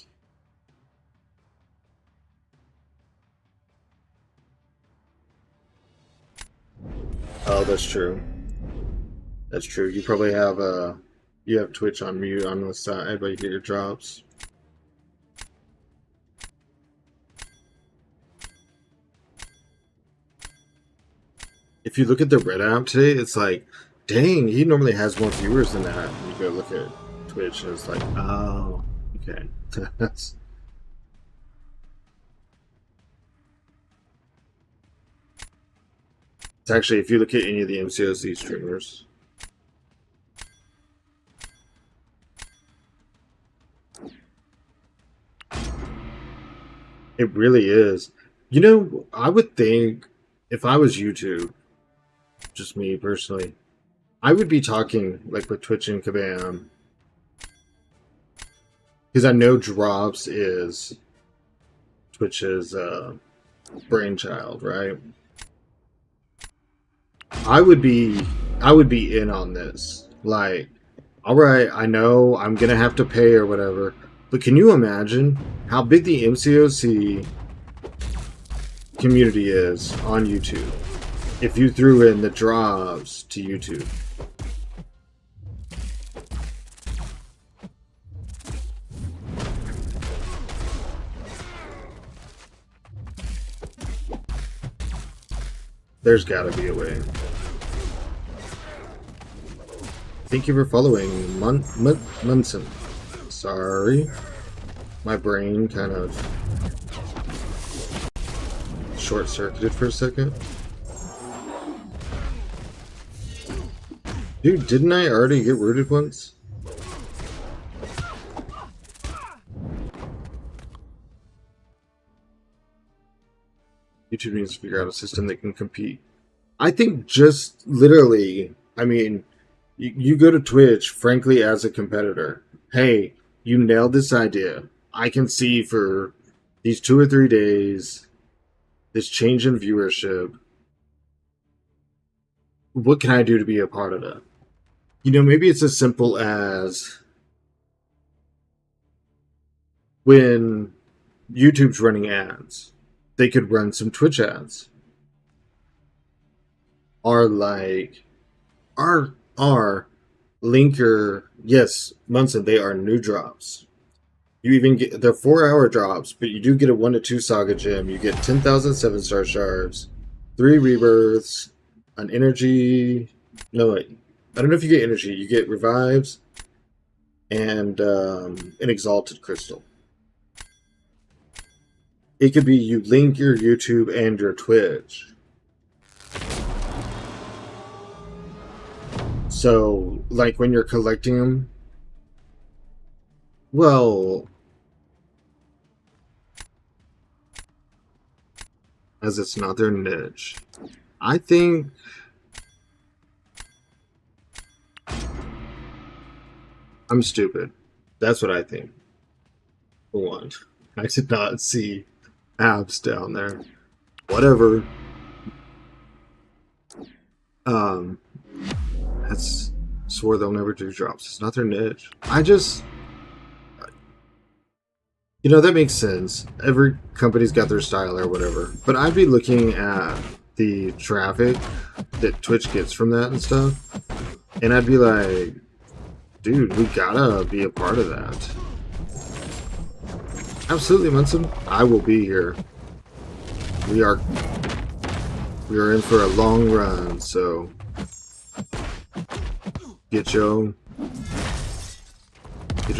Oh, that's true. That's true. You probably have you have Twitch on mute on the side, but you get your drops. If you look at the Red app today, it's like, dang, he normally has more viewers than that. And you go look at Twitch, and it's like, oh, okay. That's. It's actually, if you look at any of the MCOC streamers, it really is. You know, I would think if I was YouTube, just me personally, I would be talking like with Twitch and Kabam. Because I know drops is Twitch's brainchild, right? I would be in on this. Like, all right, I know I'm gonna have to pay or whatever, but can you imagine how big the MCOC community is on YouTube if you threw in the drops to YouTube? There's gotta be a way. Thank you for following, Munson. Sorry. My brain kind of short-circuited for a second. Dude, didn't I already get rooted once? YouTube needs to figure out a system that can compete. I think just literally, I mean, you go to Twitch, frankly, as a competitor. Hey, you nailed this idea. I can see for these 2 or 3 days, this change in viewership. What can I do to be a part of that? You know, maybe it's as simple as when YouTube's running ads, they could run some Twitch ads. Or like, our linker, yes, Munson, they are new drops. You even get, they're 4-hour drops, but you do get a 1 to 2 Saga Gem. You get 10,000 7-star shards, 3 rebirths, an energy. No, wait. I don't know if you get energy. You get revives and an exalted crystal. It could be you link your YouTube and your Twitch. So, like when you're collecting them, well, as it's not their niche, I think I'm stupid. That's what I think. For one, I did not see abs down there. Whatever. That's swore they'll never do drops. It's not their niche. I just, you know, that makes sense. Every company's got their style or whatever. But I'd be looking at the traffic that Twitch gets from that and stuff, and I'd be like, dude, we gotta be a part of that. Absolutely, Munson. I will be here. We are in for a long run, so get your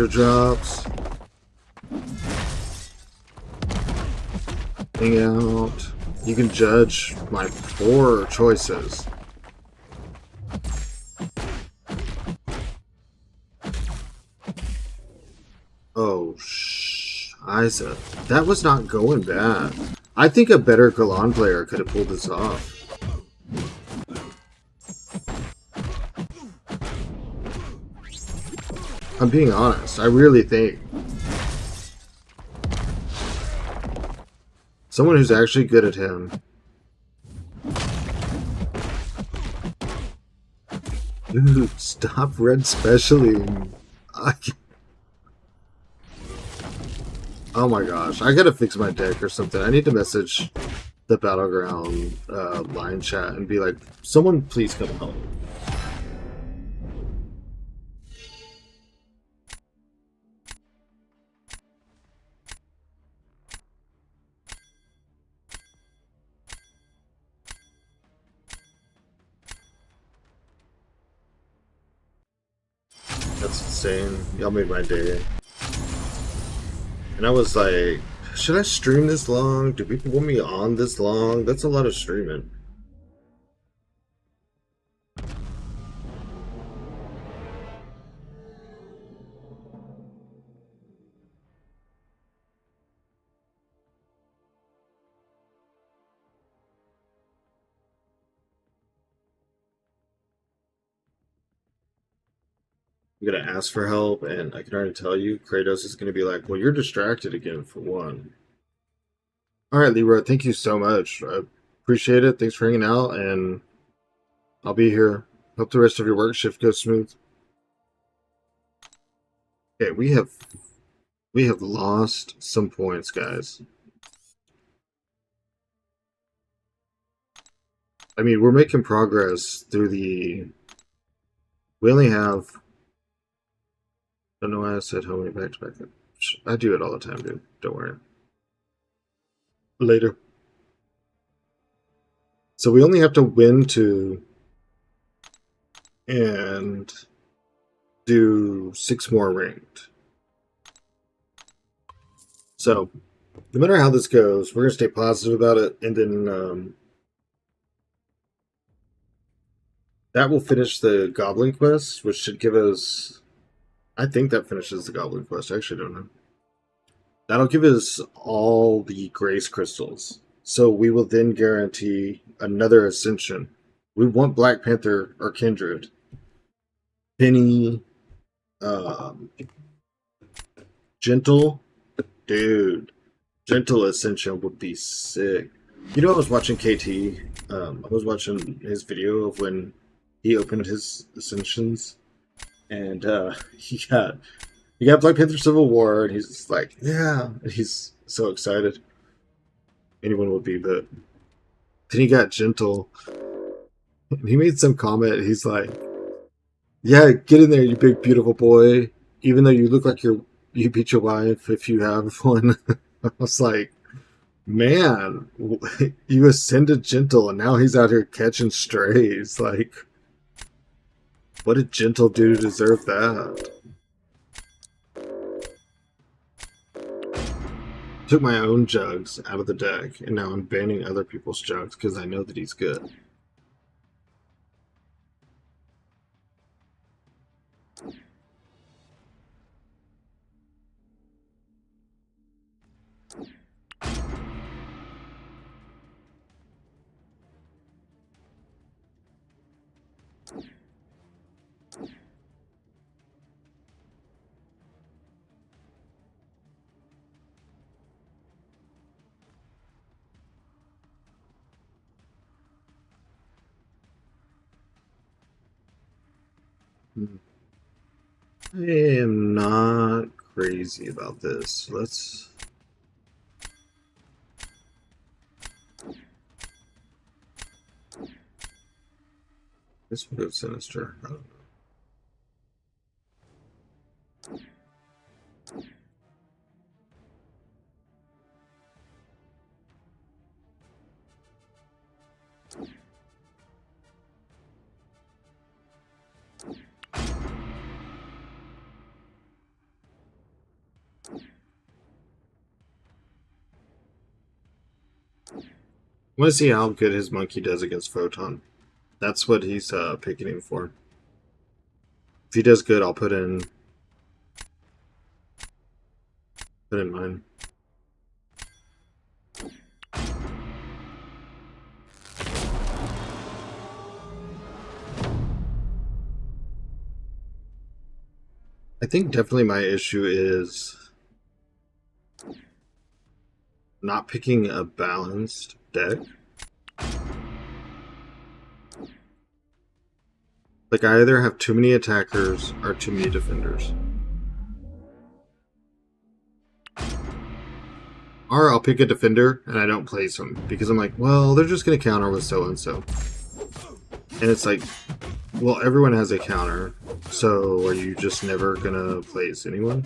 drops, hang out. You can judge my poor choices. Oh, Isa. That was not going bad. I think a better Galan player could have pulled this off. I'm being honest. I really think someone who's actually good at him. Dude, stop red specialing. Oh my gosh, I gotta fix my deck or something. I need to message the Battleground line chat and be like, someone please come help. That's insane. Y'all made my day. And I was like, should I stream this long? Do people want me on this long? That's a lot of streaming. I'm gonna ask for help, and I can already tell you, Kratos is gonna be like, well, you're distracted again for one. Alright, Leroy, thank you so much. I appreciate it. Thanks for hanging out, and I'll be here. Hope the rest of your work shift goes smooth. Okay, we have lost some points, guys. I mean, we're making progress through the. We only have. Don't know why I said how many back to back. I do it all the time, dude. Don't worry. Later. So we only have to win two and do 6 more ranked. So no matter how this goes, we're gonna stay positive about it, and then that will finish the Goblin quest, which should give us. I think that finishes the Goblin quest. I actually don't know. That'll give us all the Grace Crystals. So we will then guarantee another Ascension. We want Black Panther or Kindred. Penny, Gentle. Dude, Gentle Ascension would be sick. You know, I was watching KT. I was watching his video of when he opened his Ascensions. And he got Black Panther Civil War, and he's just like, yeah, and he's so excited. Anyone would be, but then he got Gentle, and he made some comment. He's like, "Yeah, get in there, you big beautiful boy. Even though you look like you beat your wife if you have one." I was like, "Man, you ascended Gentle, and now he's out here catching strays. Like, what did Gentle do to deserve that?" Took my own jugs out of the deck, and now I'm banning other people's jugs because I know that he's good. I am not crazy about this. Let's. This would go sinister. I don't know. I want to see how good his monkey does against Photon. That's what he's picking him for. If he does good, I'll put in. put in mine. I think definitely my issue is not picking a balanced deck. Like, I either have too many attackers or too many defenders. Or I'll pick a defender and I don't place them because I'm like, well, they're just going to counter with so-and-so. And it's like, well, everyone has a counter, so are you just never going to place anyone?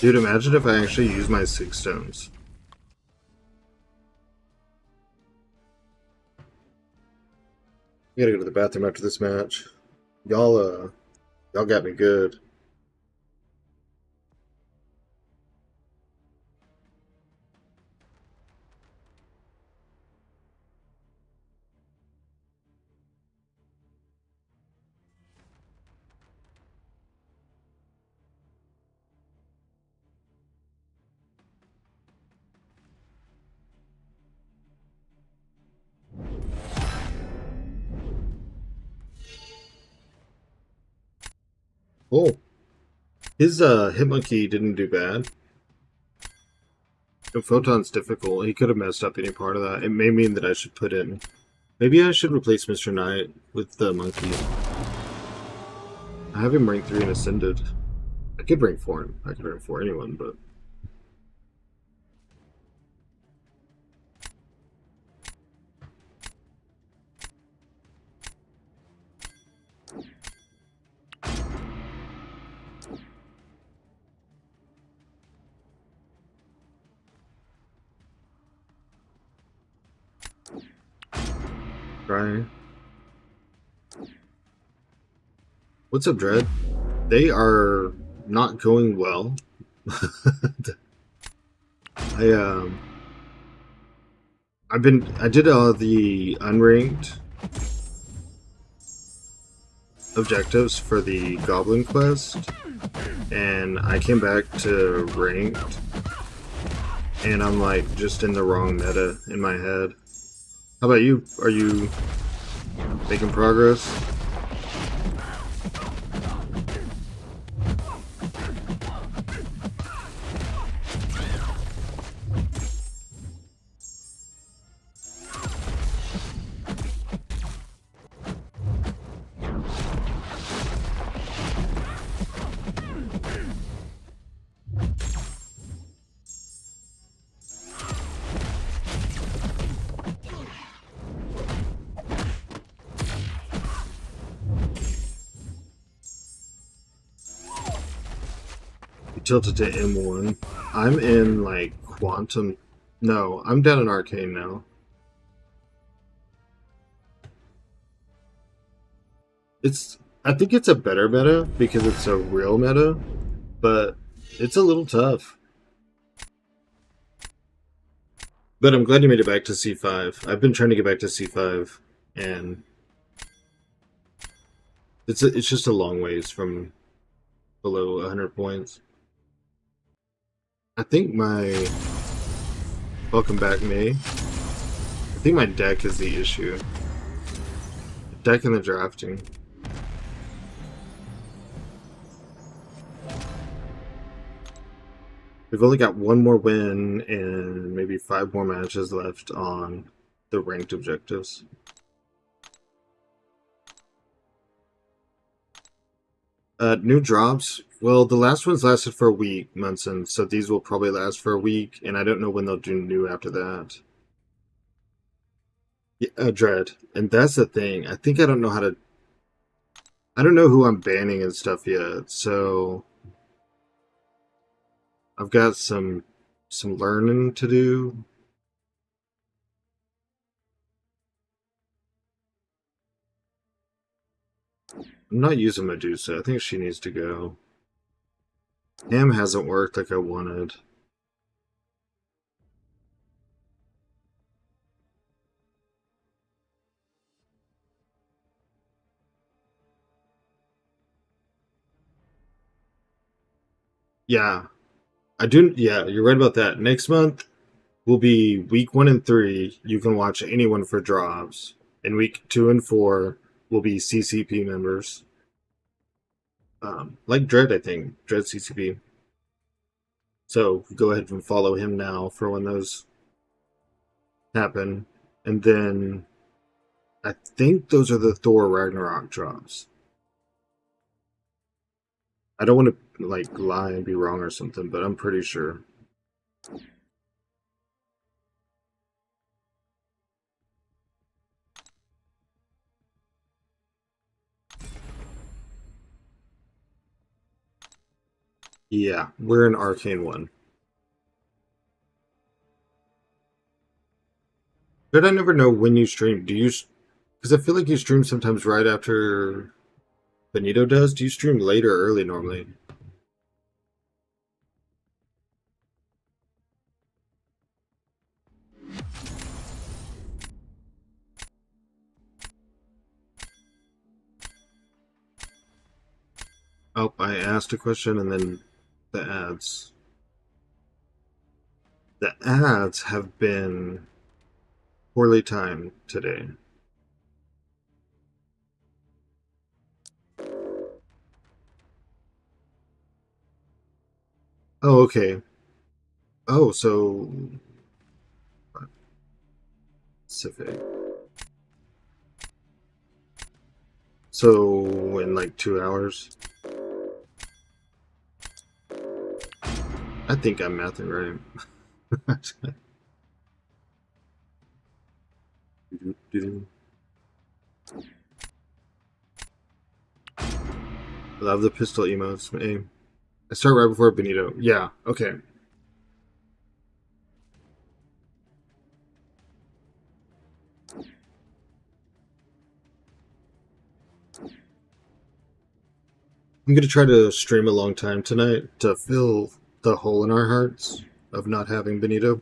Dude, imagine if I actually use my 6 stones. I gotta go to the bathroom after this match. Y'all got me good. Oh, his Hitmonkey didn't do bad. The Photon's difficult. He could have messed up any part of that. It may mean that I should put in... Maybe I should replace Mr. Knight with the Monkey. I have him rank 3 and Ascended. I could rank 4 him. I could rank 4 anyone, but... Try. What's up, Dread? They are not going well. I did all the unranked objectives for the Goblin quest, and I came back to ranked, and I'm like just in the wrong meta in my head. How about you? Are you making progress? Tilted to M1. I'm in like Quantum. No, I'm down in Arcane now. I think it's a better meta because it's a real meta, but it's a little tough. But I'm glad you made it back to C5. I've been trying to get back to C5, and it's just a long ways from below 100 points. I think my... Welcome back, May. I think my deck is the issue. The deck and the drafting. We've only got one more win and maybe 5 more matches left on the ranked objectives. New drops Well, the last ones lasted for a week, Munson, so these will probably last for a week, and I don't know when they'll do new after that. Yeah, Dread. And that's the thing. I think I don't know how to... I don't know who I'm banning and stuff yet, so... I've got some learning to do. I'm not using Medusa. I think she needs to go. Ham hasn't worked like I wanted. Yeah, I do. Yeah, you're right about that. Next month will be week 1 and 3. You can watch anyone for drops. And week 2 and 4 will be CCP members. Like Dread, I think. Dread CCP. So go ahead and follow him now for when those happen. And then I think those are the Thor Ragnarok drops. I don't want to like lie and be wrong or something, but I'm pretty sure. Yeah, we're in Arcane 1. But I never know when you stream. Do you? Because I feel like you stream sometimes right after Benito does. Do you stream late or early normally? Oh, I asked a question and then the ads. The ads have been poorly timed today. Oh, okay. Oh, so Pacific. So in like 2 hours. I think I'm mathing right. I love the pistol emotes. Aim. I start right before Benito. Yeah, okay. I'm gonna try to stream a long time tonight to fill the hole in our hearts of not having Benito.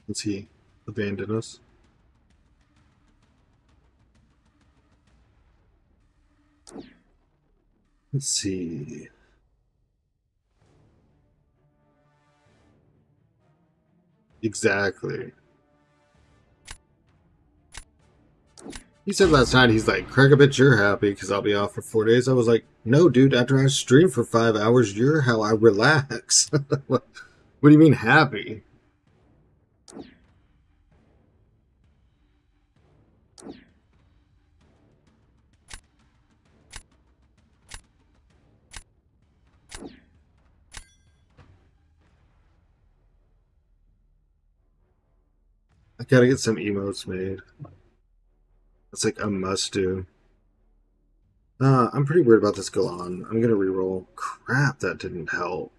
Since he abandoned us. Let's see. Exactly. He said last night, he's like, Craig, I bet you're happy because I'll be off for 4 days. I was like, no, dude, after I stream for 5 hours, you're how I relax. What do you mean happy? I gotta get some emotes made. It's like a must do. I'm pretty worried about this Galan. I'm gonna reroll. Crap, that didn't help.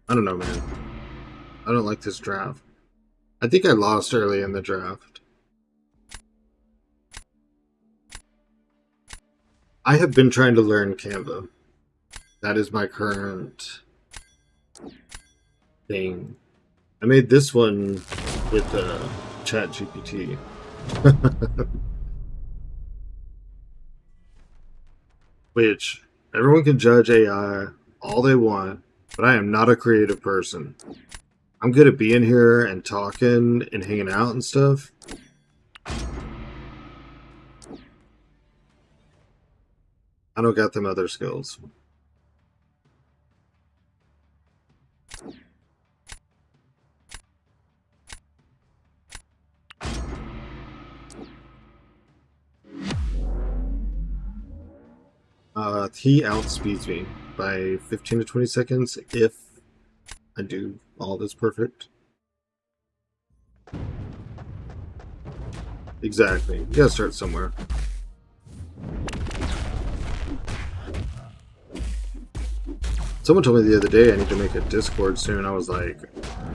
I don't know, man. I don't like this draft. I think I lost early in the draft. I have been trying to learn Canva. That is my current thing. I made this one with Chat GPT. Which everyone can judge AI all they want, but I am not a creative person. I'm good at being here and talking and hanging out and stuff. I don't got them other skills. He outspeeds me by 15 to 20 seconds if I do all this perfect. Exactly. You gotta start somewhere. Someone told me the other day I need to make a Discord soon. I was like,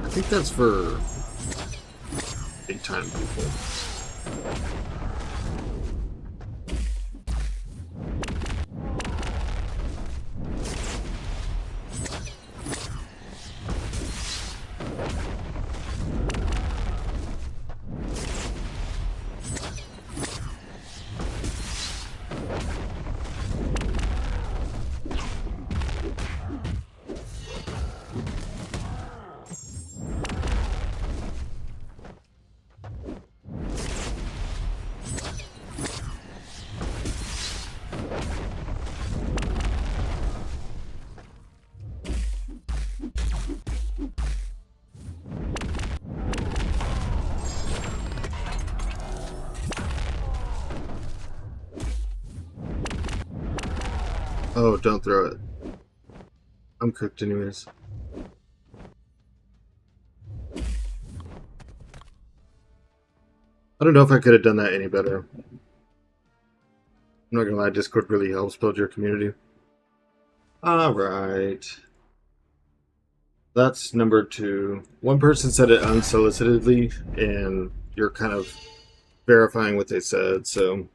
I think that's for big time people. Oh, don't throw it. I'm cooked anyways. I don't know if I could have done that any better. I'm not gonna lie, Discord really helps build your community. Alright. That's number 2. One person said it unsolicitedly, and you're kind of verifying what they said, so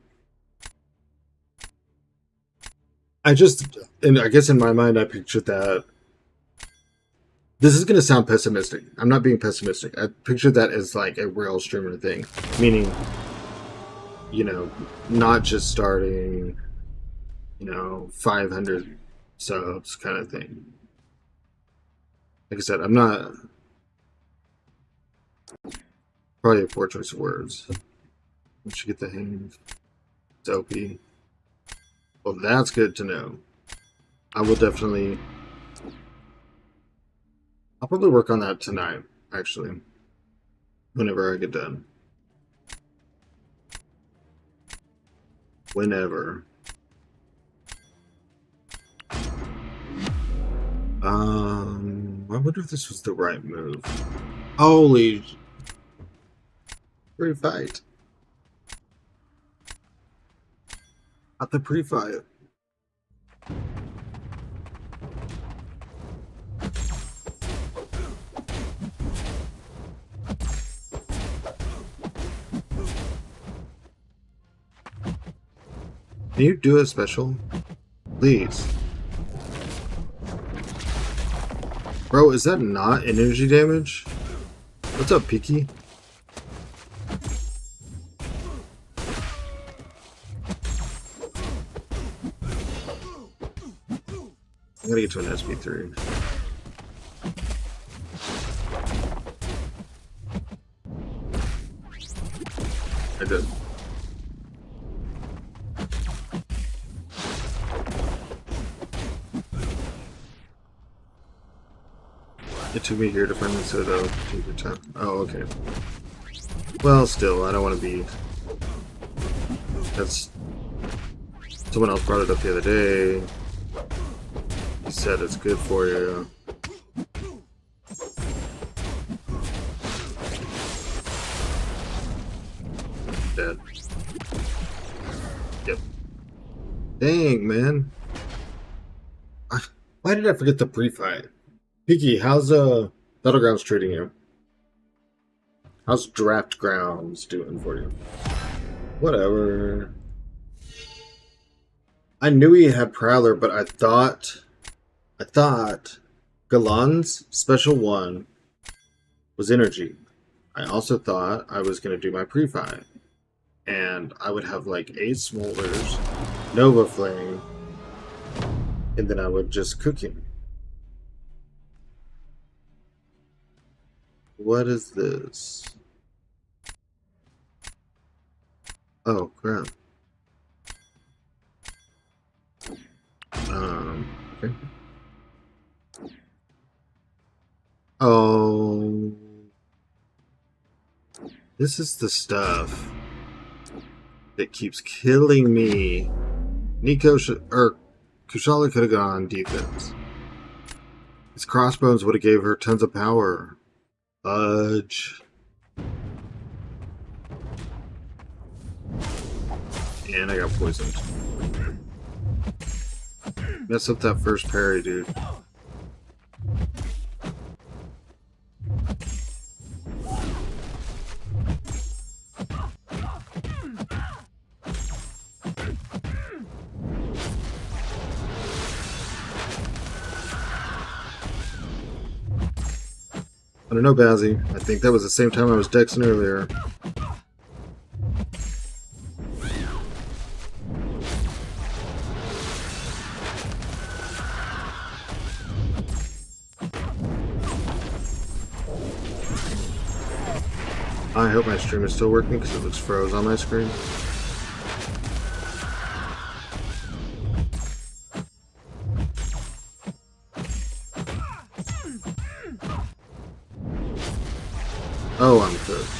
I guess in my mind I pictured that. This is going to sound pessimistic. I'm not being pessimistic. I pictured that as like a real streamer thing. Meaning, not just starting, 500 subs kind of thing. Like I said, I'm not... Probably a poor choice of words. We should get the hang of it's OP. Well, that's good to know. I will definitely... I'll probably work on that tonight, actually. Whenever I get done. Whenever. I wonder if this was the right move. Holy... Pre-fight. At the pre-fight. Can you do a special? Please. Bro, is that not energy damage? What's up, Peaky? I gotta get to an SP3. I did. It took me here to find this, so that'll take your time. Oh, okay. Well, still, I don't want to be... That's... Someone else brought it up the other day. He said it's good for you. Dead. Yep. Dang, man. Why did I forget the pre-fight? Peaky, how's Battlegrounds treating you? How's Draft Grounds doing for you? Whatever. I knew he had Prowler, but I thought Galan's Special 1 was Energy. I also thought I was going to do my pre-fight. And I would have like 8 Smolders, Nova Flame, and then I would just cook him. What is this? Oh, crap. Okay. Oh, this is the stuff that keeps killing me. Kushala could have gone defense. His crossbones would have gave her tons of power. Fudge. And I got poisoned. Mess up that first parry, dude. I don't know, Bazzy. I think that was the same time I was dexing earlier. I hope my stream is still working because it looks froze on my screen. Oh, I'm cooked.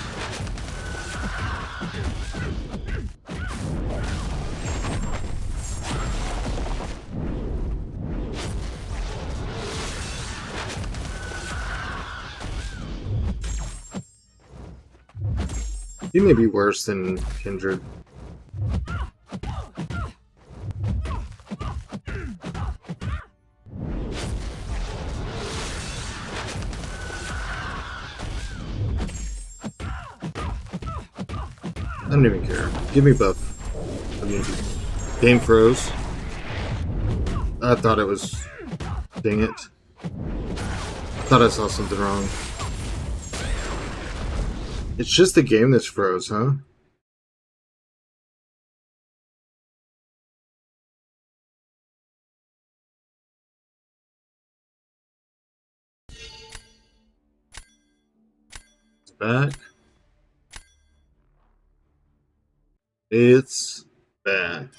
You may be worse than Kindred. I don't even care. Give me buff. I mean, game froze. I thought it was... Dang it. I thought I saw something wrong. It's just the game that's froze, huh? It's back. It's back.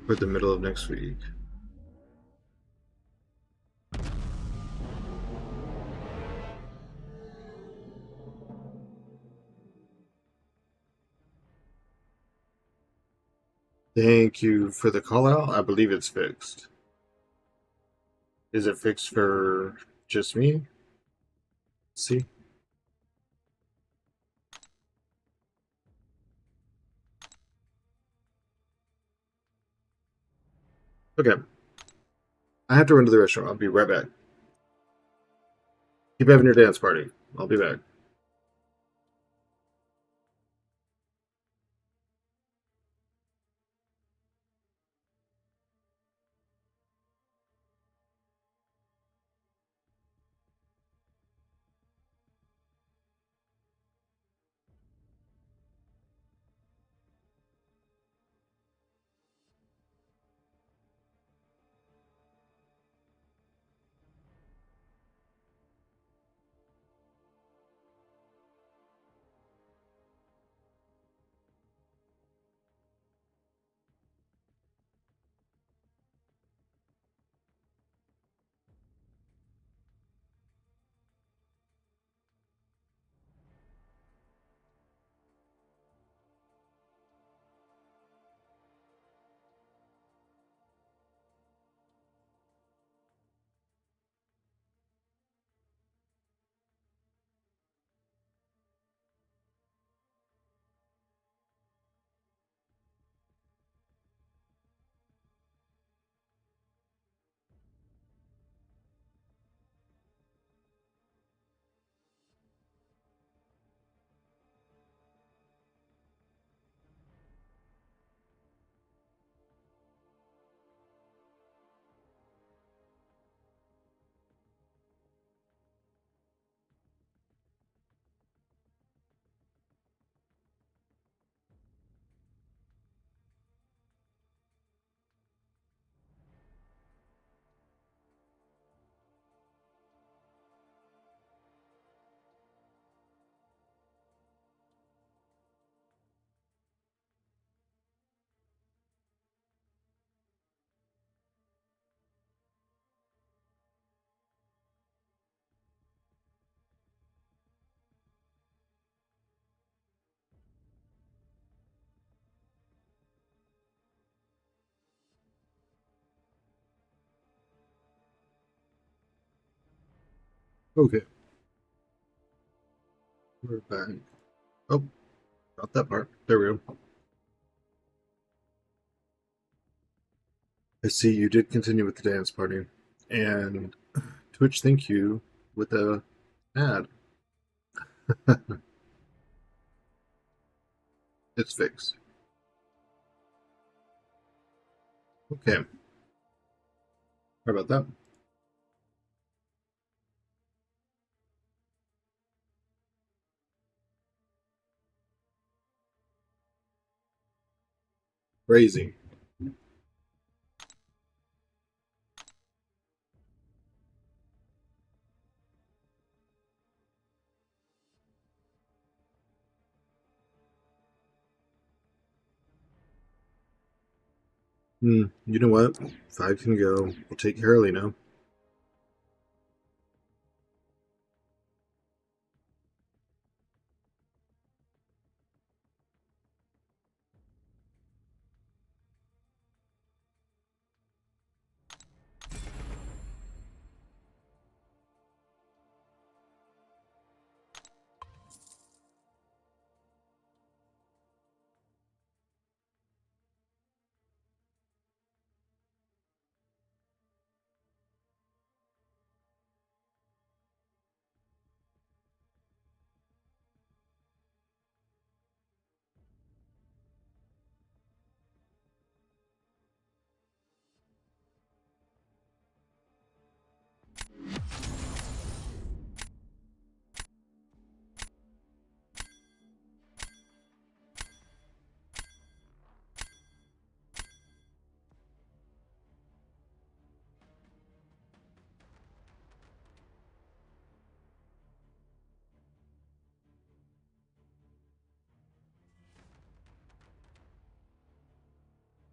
For the middle of next week. Thank you for the call out. I believe it's fixed. Is it fixed for just me? Let's see. Okay. I have to run to the restaurant. I'll be right back. Keep having your dance party. I'll be back. Okay, we're back. Oh, not that part. There we go. I see you did continue with the dance party. And Twitch, thank you with a ad. It's fixed. Okay, how about that? Crazy. You know what? Five can go. We'll take Hurley now.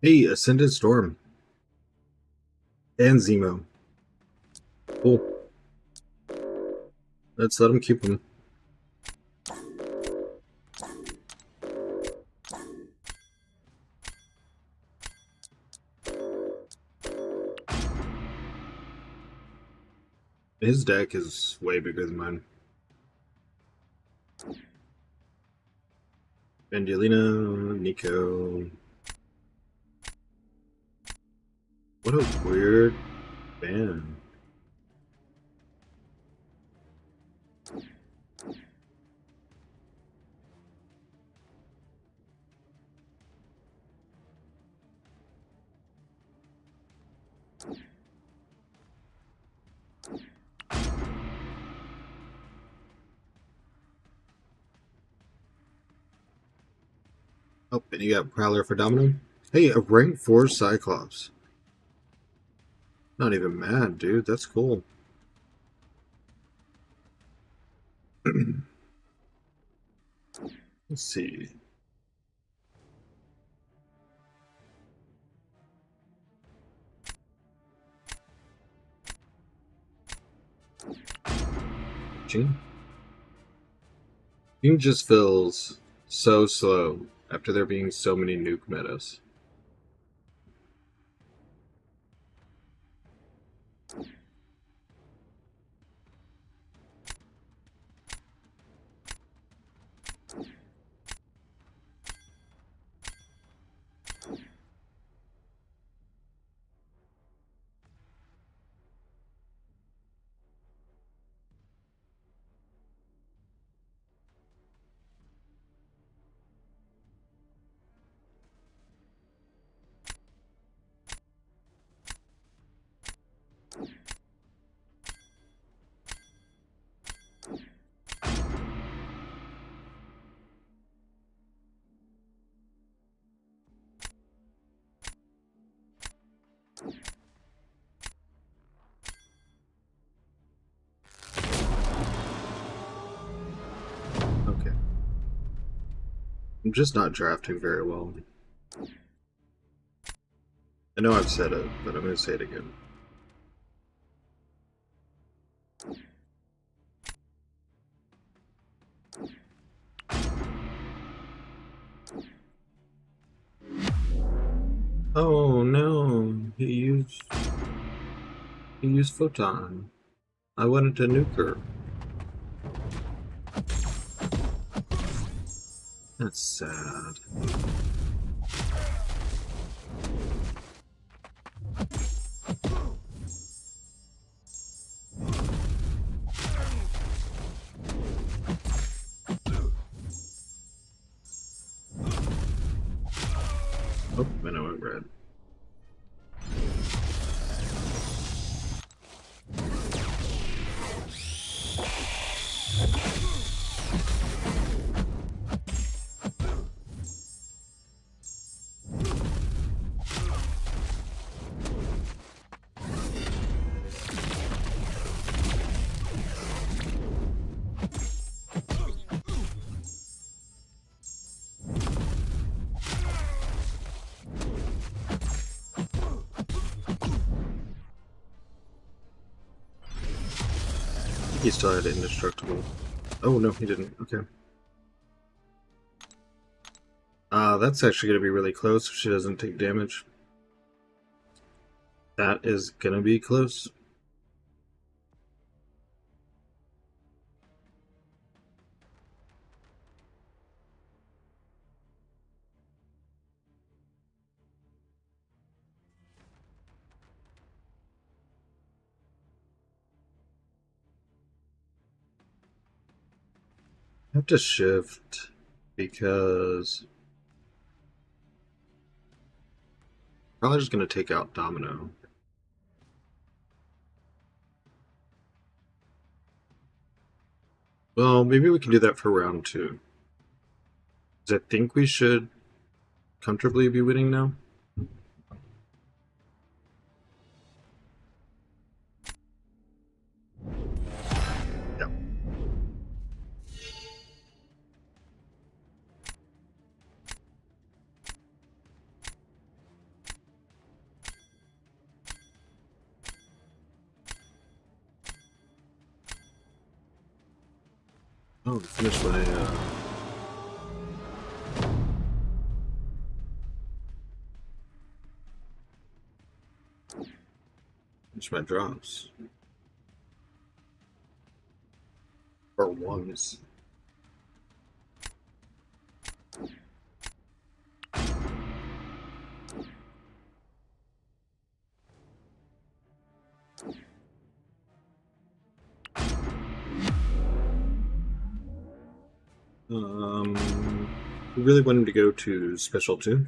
Hey, Ascended Storm and Zemo. Cool. Let's let him keep them. His deck is way bigger than mine. Angelina, Nico. What a weird band. Oh, and you got Prowler for Domino. Hey, a rank 4 Cyclops. Not even mad, dude. That's cool. Let's see. Jing? Jing just feels so slow after there being so many nuke metas. Okay. I'm just not drafting very well. I know I've said it, but I'm going to say it again. Oh no, he used Photon. I wanted to nuke her. That's sad. Oh, and I went red. He still had indestructible. Oh no, he didn't. Okay. That's actually going to be really close if she doesn't take damage. That is going to be close. I have to shift because probably just going to take out Domino. Well, maybe we can do that for round 2. Because I think we should comfortably be winning now. Yeah. Oh, finish my drops. Or ones. We really want him to go to Special 2.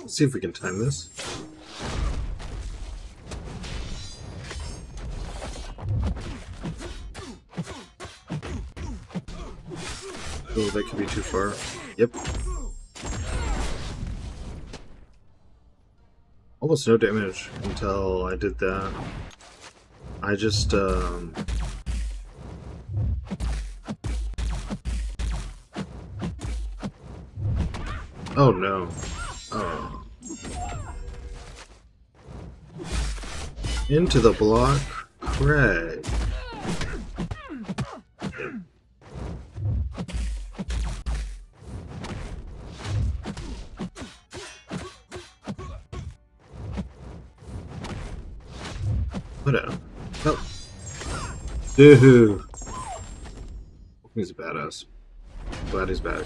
See if we can time this. Oh, that could be too far. Yep. Almost no damage until I did that. I just, oh no. Oh. Into the block, Craig. Whatever. Oh. Dude. He's a badass. Glad he's back.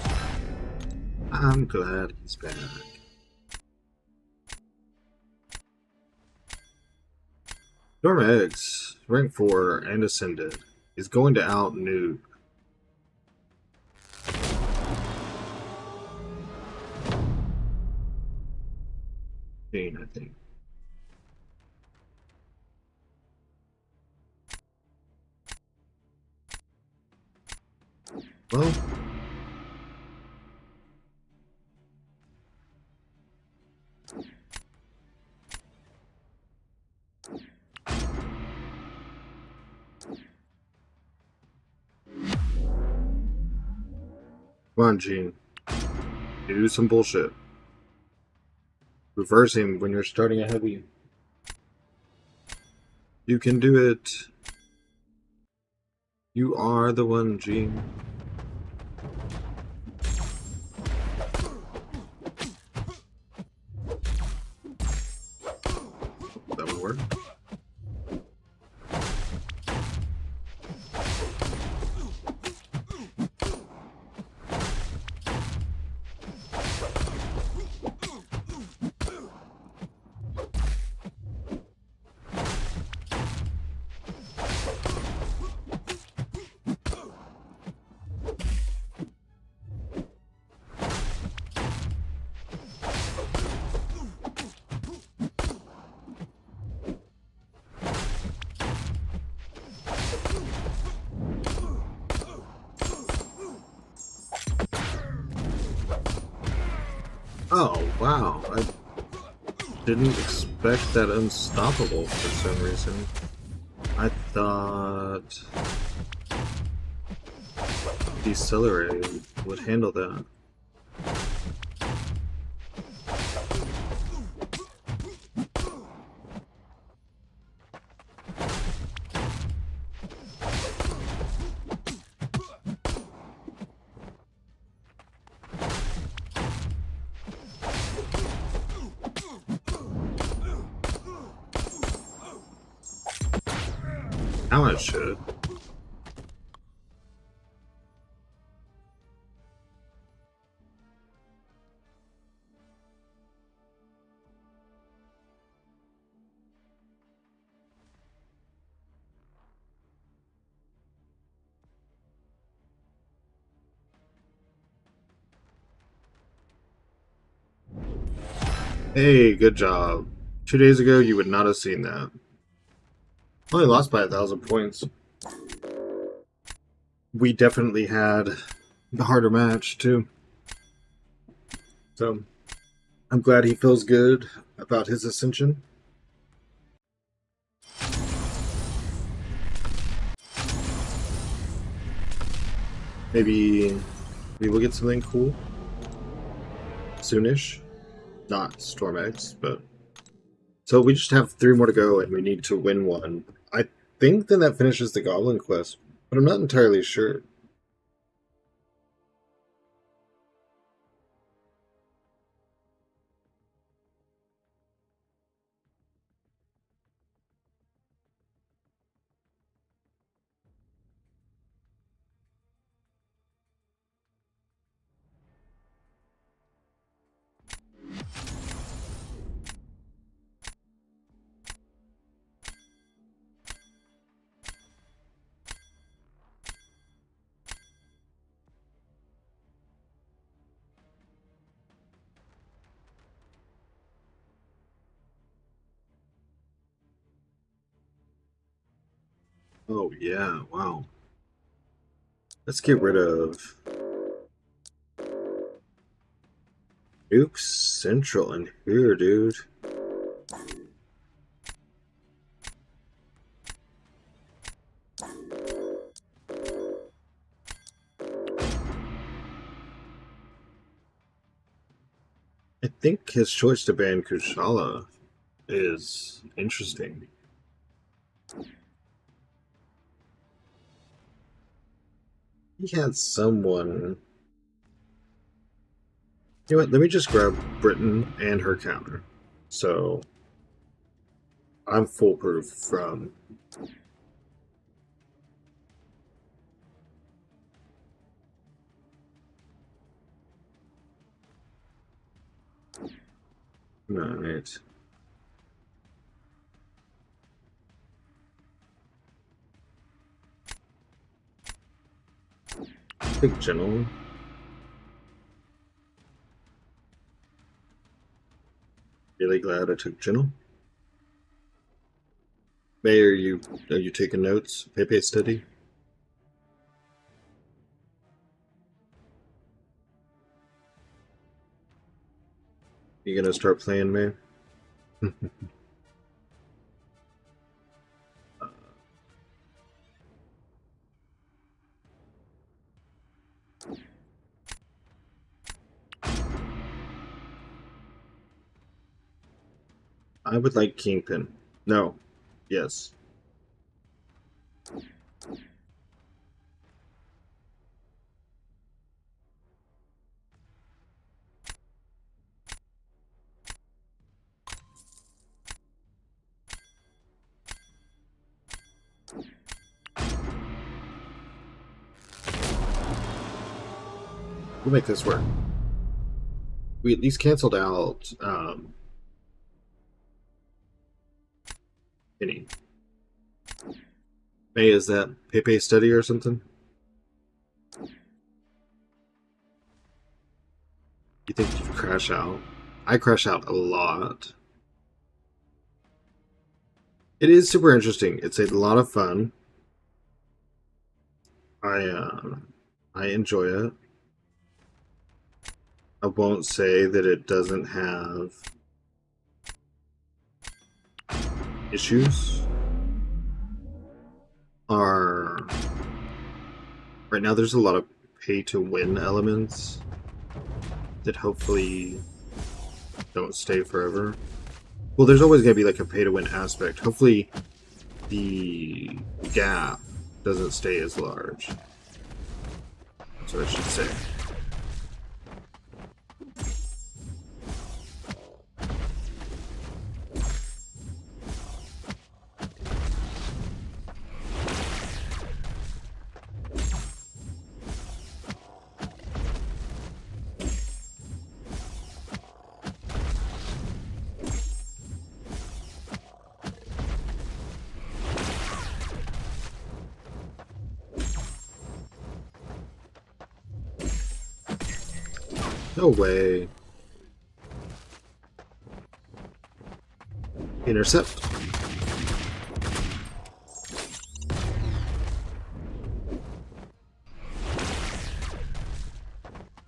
I'm glad he's back. Storm X, rank 4 and ascended, is going to out nuke. I think. Well, Come on, Gene. Do some bullshit. Reversing when you're starting a heavy. You can do it. You are the one, Gene. That would work. Oh, wow. I didn't expect that unstoppable for some reason. I thought Decelerate would handle that. Now it should. Hey, good job. 2 days ago, you would not have seen that. Only lost by 1,000 points. We definitely had the harder match, too. So, I'm glad he feels good about his Ascension. Maybe we'll get something cool soonish. Not Storm X, but... So we just have 3 more to go, and we need to win one. I think then that finishes the Goblin quest, but I'm not entirely sure. Oh, yeah, wow. Let's get rid of Nuke Central in here, dude. I think his choice to ban Kushala is interesting. He had someone... You know what, let me just grab Britain and her counter. So, I'm foolproof from... Right. Big General. Really glad I took General. May, are you taking notes? Pepe steady? You gonna start playing, May? I would like Kingpin. No. Yes. We'll make this work. We at least canceled out Penny. May, is that Pepe Study or something? You think you'd crash out? I crash out a lot. It is super interesting. It's a lot of fun. I enjoy it. I won't say that it doesn't have issues. Right now there's a lot of pay to win elements that hopefully don't stay forever. Well, there's always going to be like a pay to win aspect. Hopefully the gap doesn't stay as large. That's what I should say. No way. Intercept.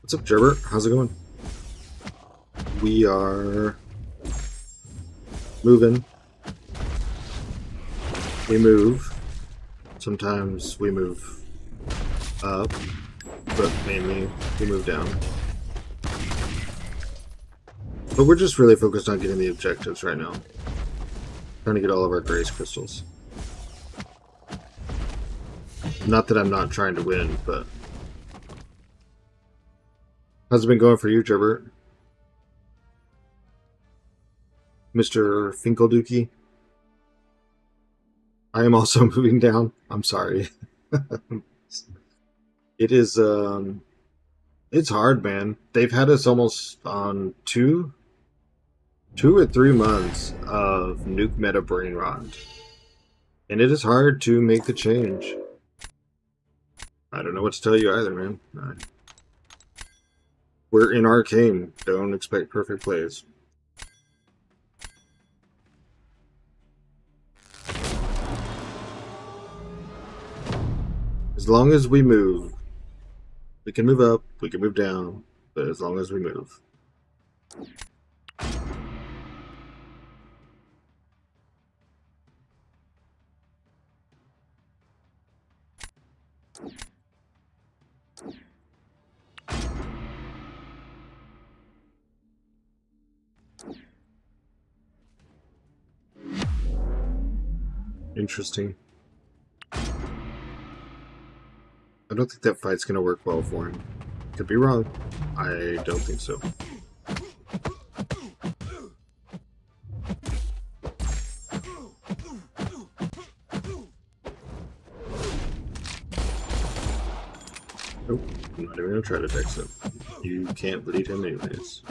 What's up, Gerbert? How's it going? We are moving. We move. Sometimes we move up, but mainly we move down. But we're just really focused on getting the objectives right now. Trying to get all of our grace crystals. Not that I'm not trying to win, but... How's it been going for you, Gerbert? Mr. Finkeldookie? I am also moving down. I'm sorry. It is, it's hard, man. They've had us almost on 2 or 3 months of nuke meta brain rot. And it is hard to make the change. I don't know what to tell you either, man. We're in Arcane. Don't expect perfect plays. As long as we move, we can move up, we can move down, but as long as we move. Interesting. I don't think that fight's gonna work well for him. Could be wrong. I don't think so. Nope, I'm not even gonna try to text him. You can't bleed him anyways.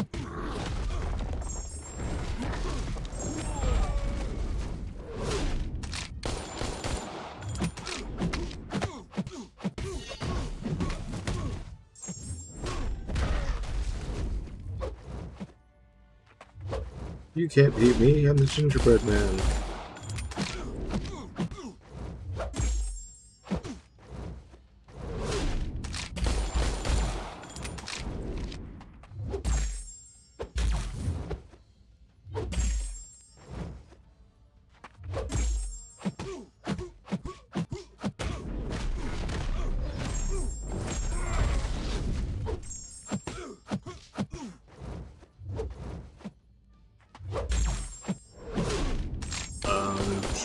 You can't beat me, I'm the gingerbread man.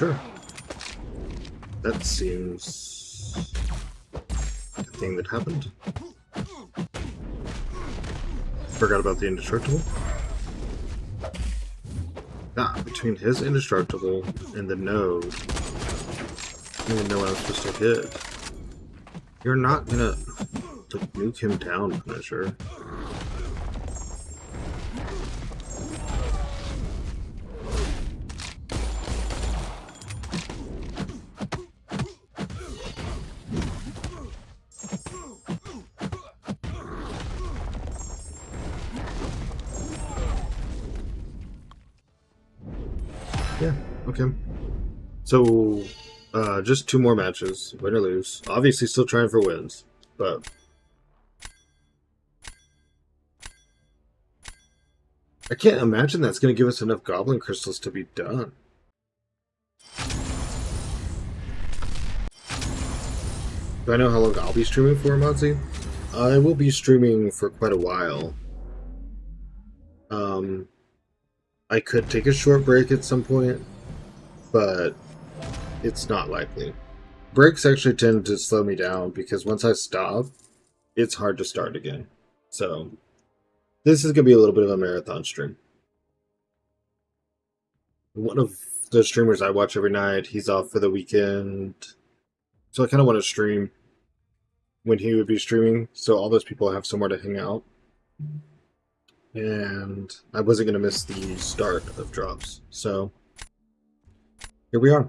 Sure. That seems like a thing that happened. Forgot about the indestructible. Ah, between his indestructible and the node, I don't even know what I'm supposed to hit. You're not gonna like, nuke him down, Punisher. Yeah, okay. So, just 2 more matches, win or lose. Obviously still trying for wins, but I can't imagine that's going to give us enough Goblin Crystals to be done. Do I know how long I'll be streaming for, Mozzie? I will be streaming for quite a while. I could take a short break at some point, but it's not likely. Breaks actually tend to slow me down because once I stop, it's hard to start again. So, this is going to be a little bit of a marathon stream. One of the streamers I watch every night, he's off for the weekend. So I kind of want to stream when he would be streaming, so all those people have somewhere to hang out. And I wasn't going to miss the start of drops. So, here we are.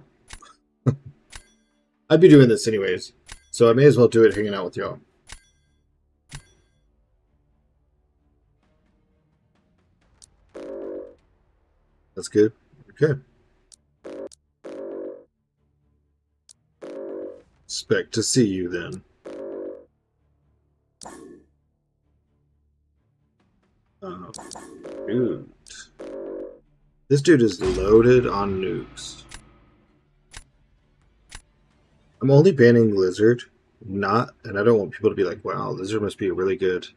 I'd be doing this anyways, so I may as well do it hanging out with y'all. That's good. Okay. Expect to see you then. Dude. This dude is loaded on nukes. I'm only banning Lizard, and I don't want people to be like, wow, Lizard must be really good.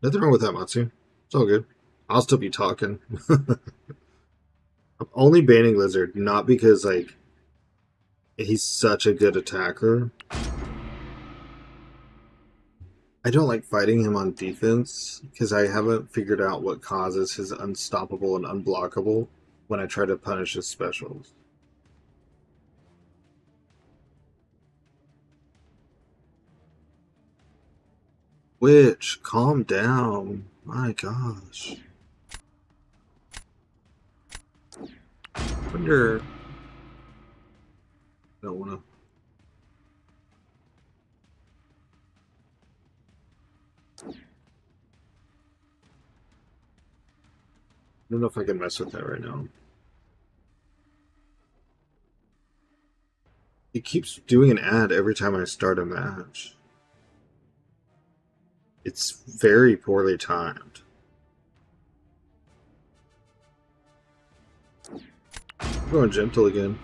Nothing wrong with that, Matsu. It's all good. I'll still be talking. I'm only banning Lizard, not because, like, he's such a good attacker. I don't like fighting him on defense, because I haven't figured out what causes his unstoppable and unblockable when I try to punish his specials. Witch, calm down. My gosh. Wonder. Don't wanna. I don't know if I can mess with that right now. It keeps doing an ad every time I start a match. It's very poorly timed. I'm going gentle again.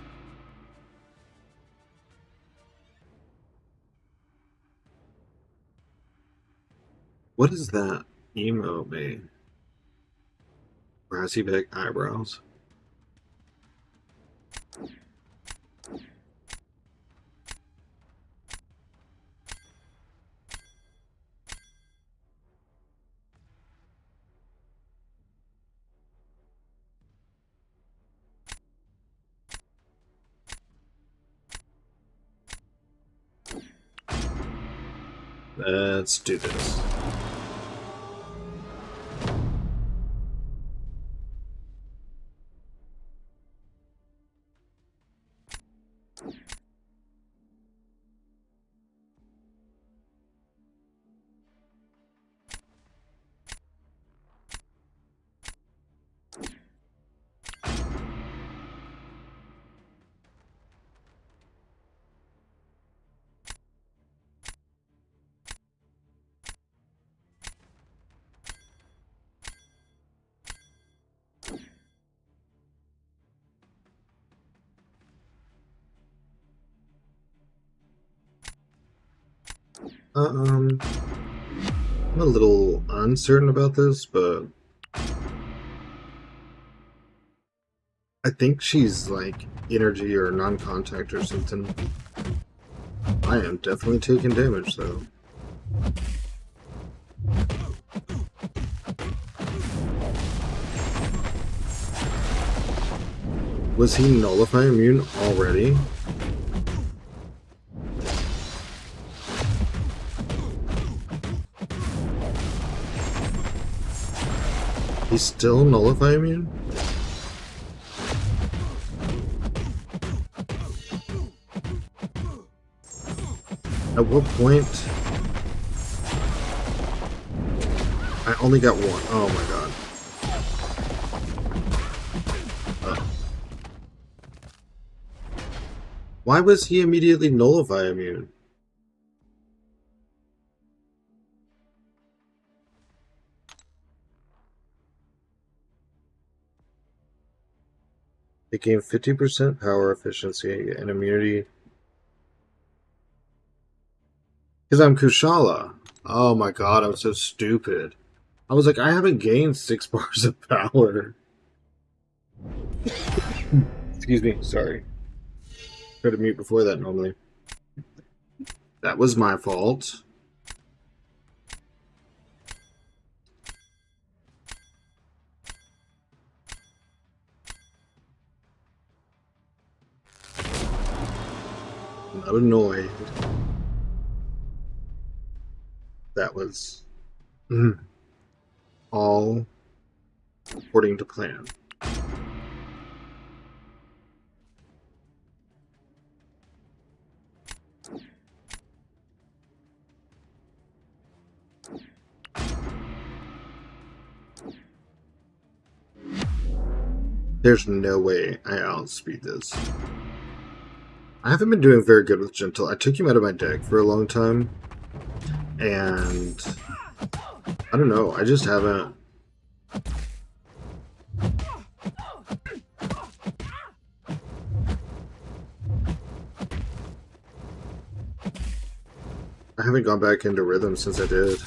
What is that emo made? Brassy back eyebrows. Let's do this. I'm a little uncertain about this, but I I think she's like energy or non-contact or something. I am definitely taking damage though. Was he nullify immune already? He's still nullify immune? At what point? I only got one. Oh my god. Why was he immediately nullify immune? It gained 50% power efficiency and immunity. Because I'm Kushala. Oh my god, I'm so stupid. I was like, I haven't gained 6 bars of power. Excuse me, sorry. Try to mute before that normally. That was my fault. I'm not annoyed. That was all according to plan. There's no way I outspeed this. I haven't been doing very good with Gentle. I took him out of my deck for a long time. And I don't know, I just haven't. I haven't gone back into rhythm since I did.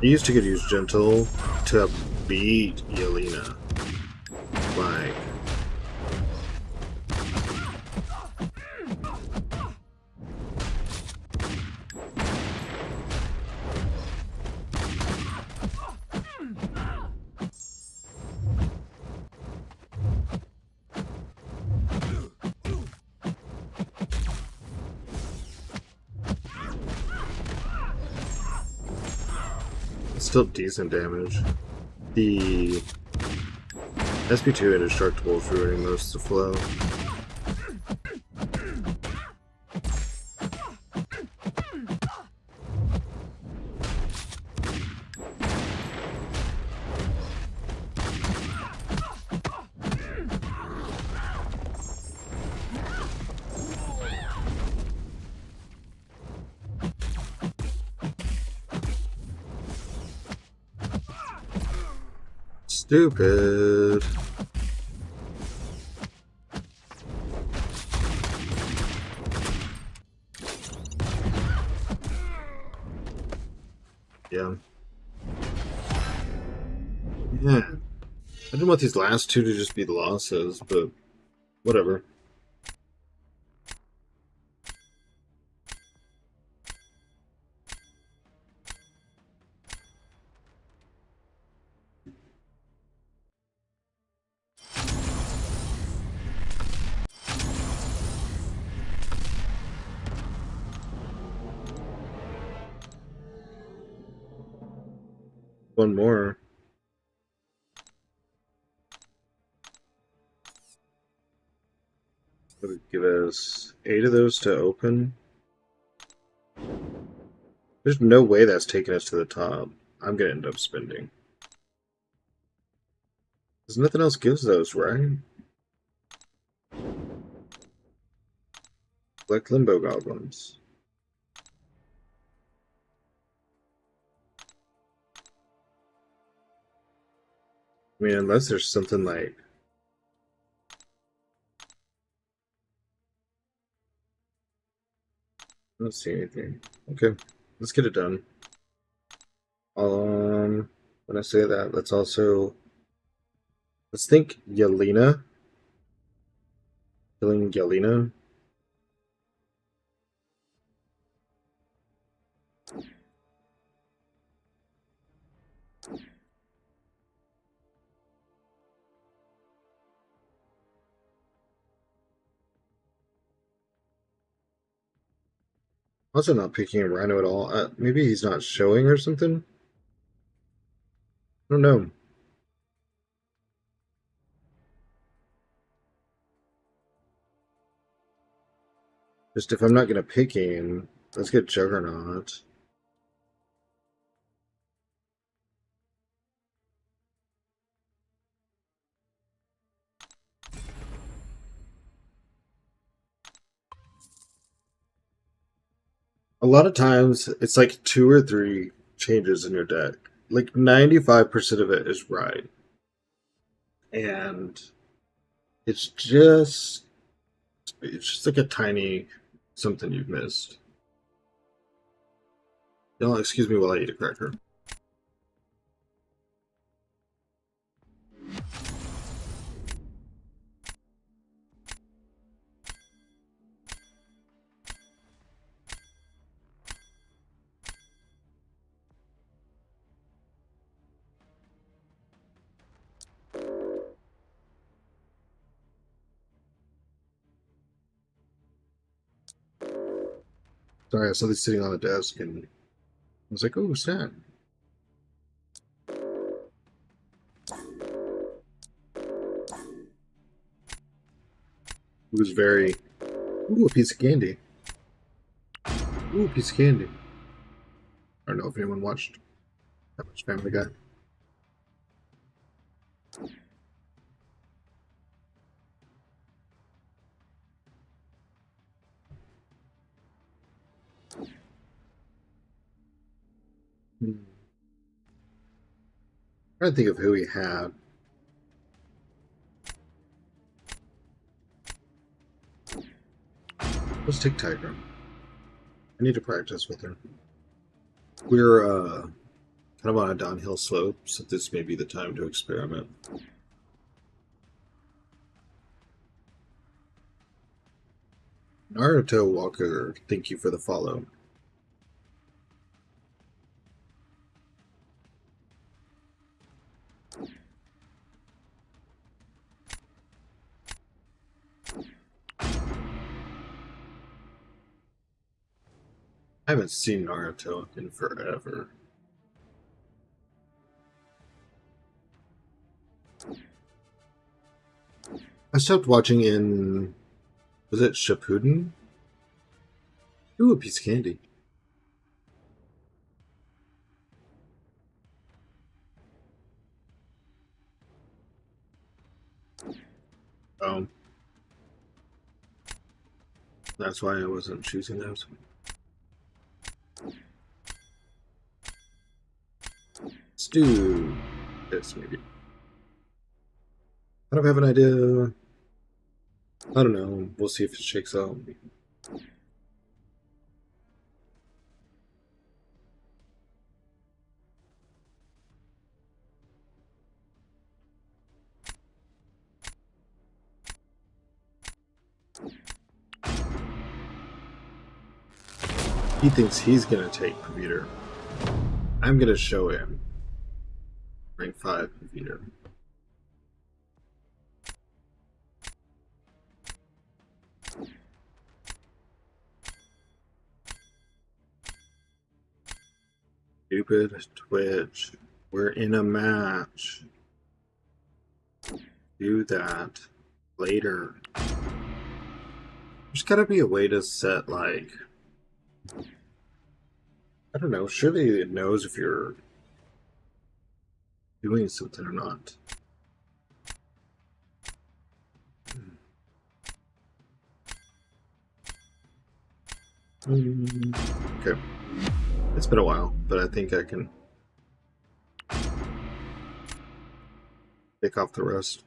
I used to get use Gentle to beat Yelena. Like, it's still decent damage. The SP2 indestructible is ruining most of the flow. Stupid. Yeah. Yeah. I didn't want these last two to just be losses, but whatever. One more. That would give us 8 of those to open. There's no way that's taking us to the top. I'm gonna end up spending. Because nothing else gives those, right? Like limbo goblins. I mean, unless there's something like... I don't see anything. Okay, let's get it done. When I say that, let's think Yelena. Killing Yelena. Also not picking a Rhino at all. Maybe he's not showing or something? I don't know. Just if I'm not gonna pick him, let's get Juggernaut. A lot of times it's like 2 or 3 changes in your deck. Like 95% of it is right. And it's just like a tiny something you've missed. Y'all excuse me while I eat a cracker. Sorry, I saw this sitting on the desk and I was like, oh, snap. It was very, ooh, a piece of candy. Ooh, a piece of candy. I don't know if anyone watched that much Family Guy. Hmm. Trying to think of who he had. Let's take Tiger. I need to practice with her. We're kind of on a downhill slope, so this may be the time to experiment. Naruto Walker, thank you for the follow. I haven't seen Naruto in forever. I stopped watching in... Was it Shippuden? Ooh, a piece of candy. Oh. That's why I wasn't choosing those. Let's do this, maybe. I don't have an idea. I don't know. We'll see if it shakes out. He thinks he's gonna take Peter. I'm gonna show him. Rank 5 Peter. Stupid Twitch. We're in a match. Do that later. There's gotta be a way to set, like... I don't know. Surely it knows if you're doing something or not. Okay. It's been a while, but I think I can pick off the rest.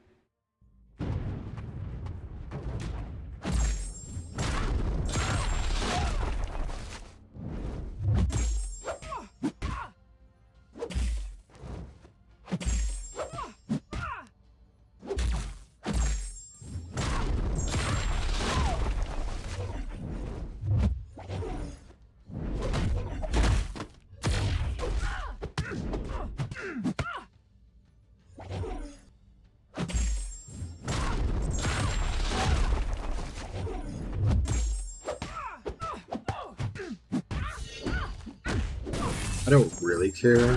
I don't really care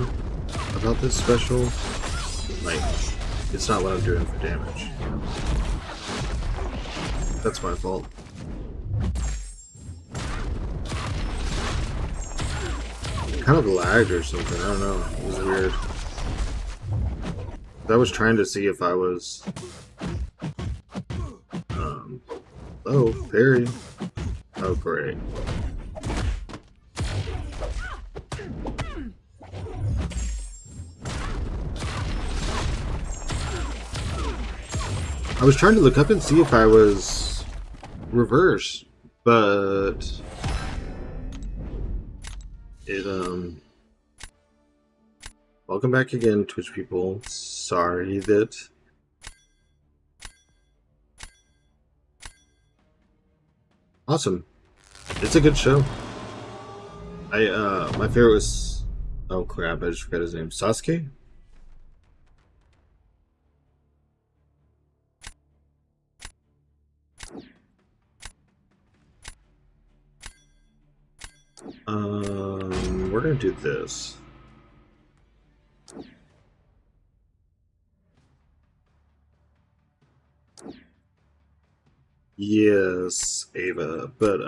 about this special. Like, it's not what I'm doing for damage. That's my fault. Kind of lagged or something, I don't know. It was weird. I was trying to see if I was... oh, parry. Oh, great. I was trying to look up and see if I was reverse, but it, welcome back again, Twitch people. Sorry that awesome. It's a good show. My favorite was, oh crap, I just forgot his name. Sasuke? We're gonna do this. Yes, Ava, but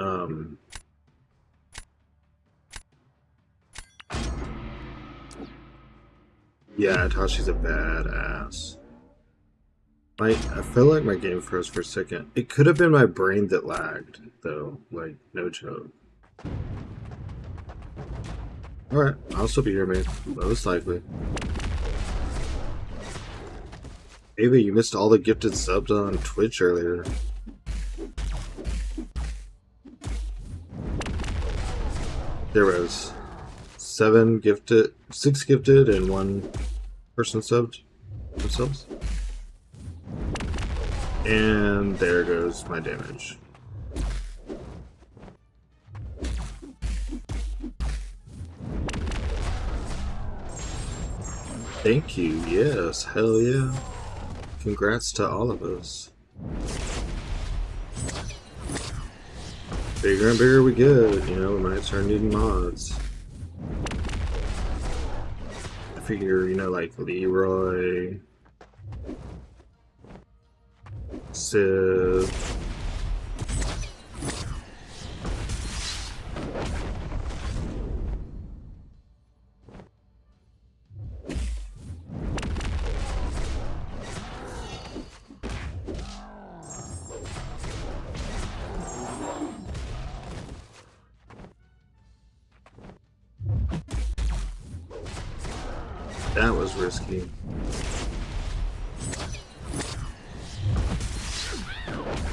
yeah, Tashi's a badass. I feel like my game froze for a second. It could have been my brain that lagged, though. Like, no joke. Alright, I'll still be here, man. Most likely. Ava, you missed all the gifted subs on Twitch earlier. There was 6 gifted, and 1 person subbed themselves. And there goes my damage. Thank you, yes, hell yeah. Congrats to all of us. Bigger and bigger we get, you know, we might start needing mods. I figure, you know, like Leroy, Civ, that was risky.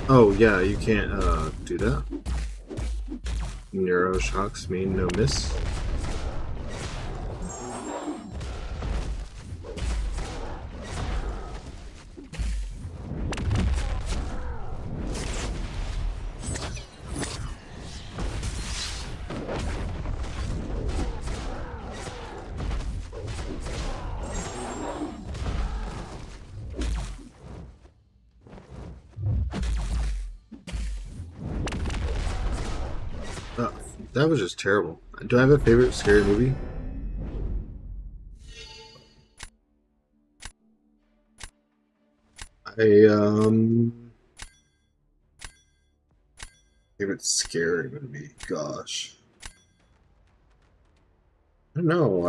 Oh yeah, you can't do that. Neuro shocks mean no miss. Oh, that was just terrible. Do I have a favorite scary movie? Favorite scary movie? Gosh. I don't know.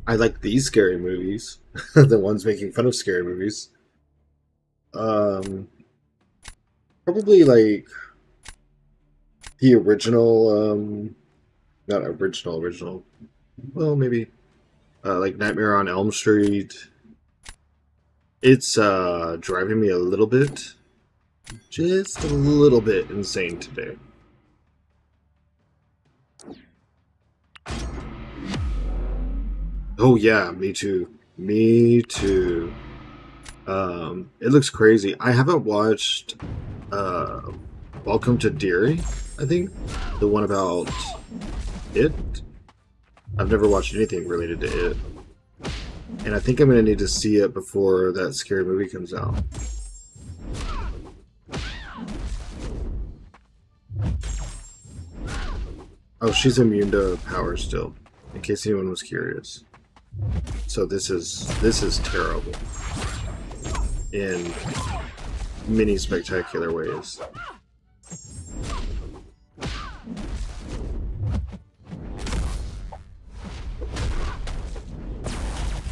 I like these scary movies. The ones making fun of scary movies. Probably like the original, not original. Well, maybe like Nightmare on Elm Street. It's driving me a little bit, just a little bit insane today. Oh yeah, me too. Me too. It looks crazy. I haven't watched uh Welcome to Deary, I think. The one about it. I've never watched anything related to it. And I think I'm gonna need to see it before that scary movie comes out. Oh, she's immune to power still, in case anyone was curious. So this is terrible in many spectacular ways.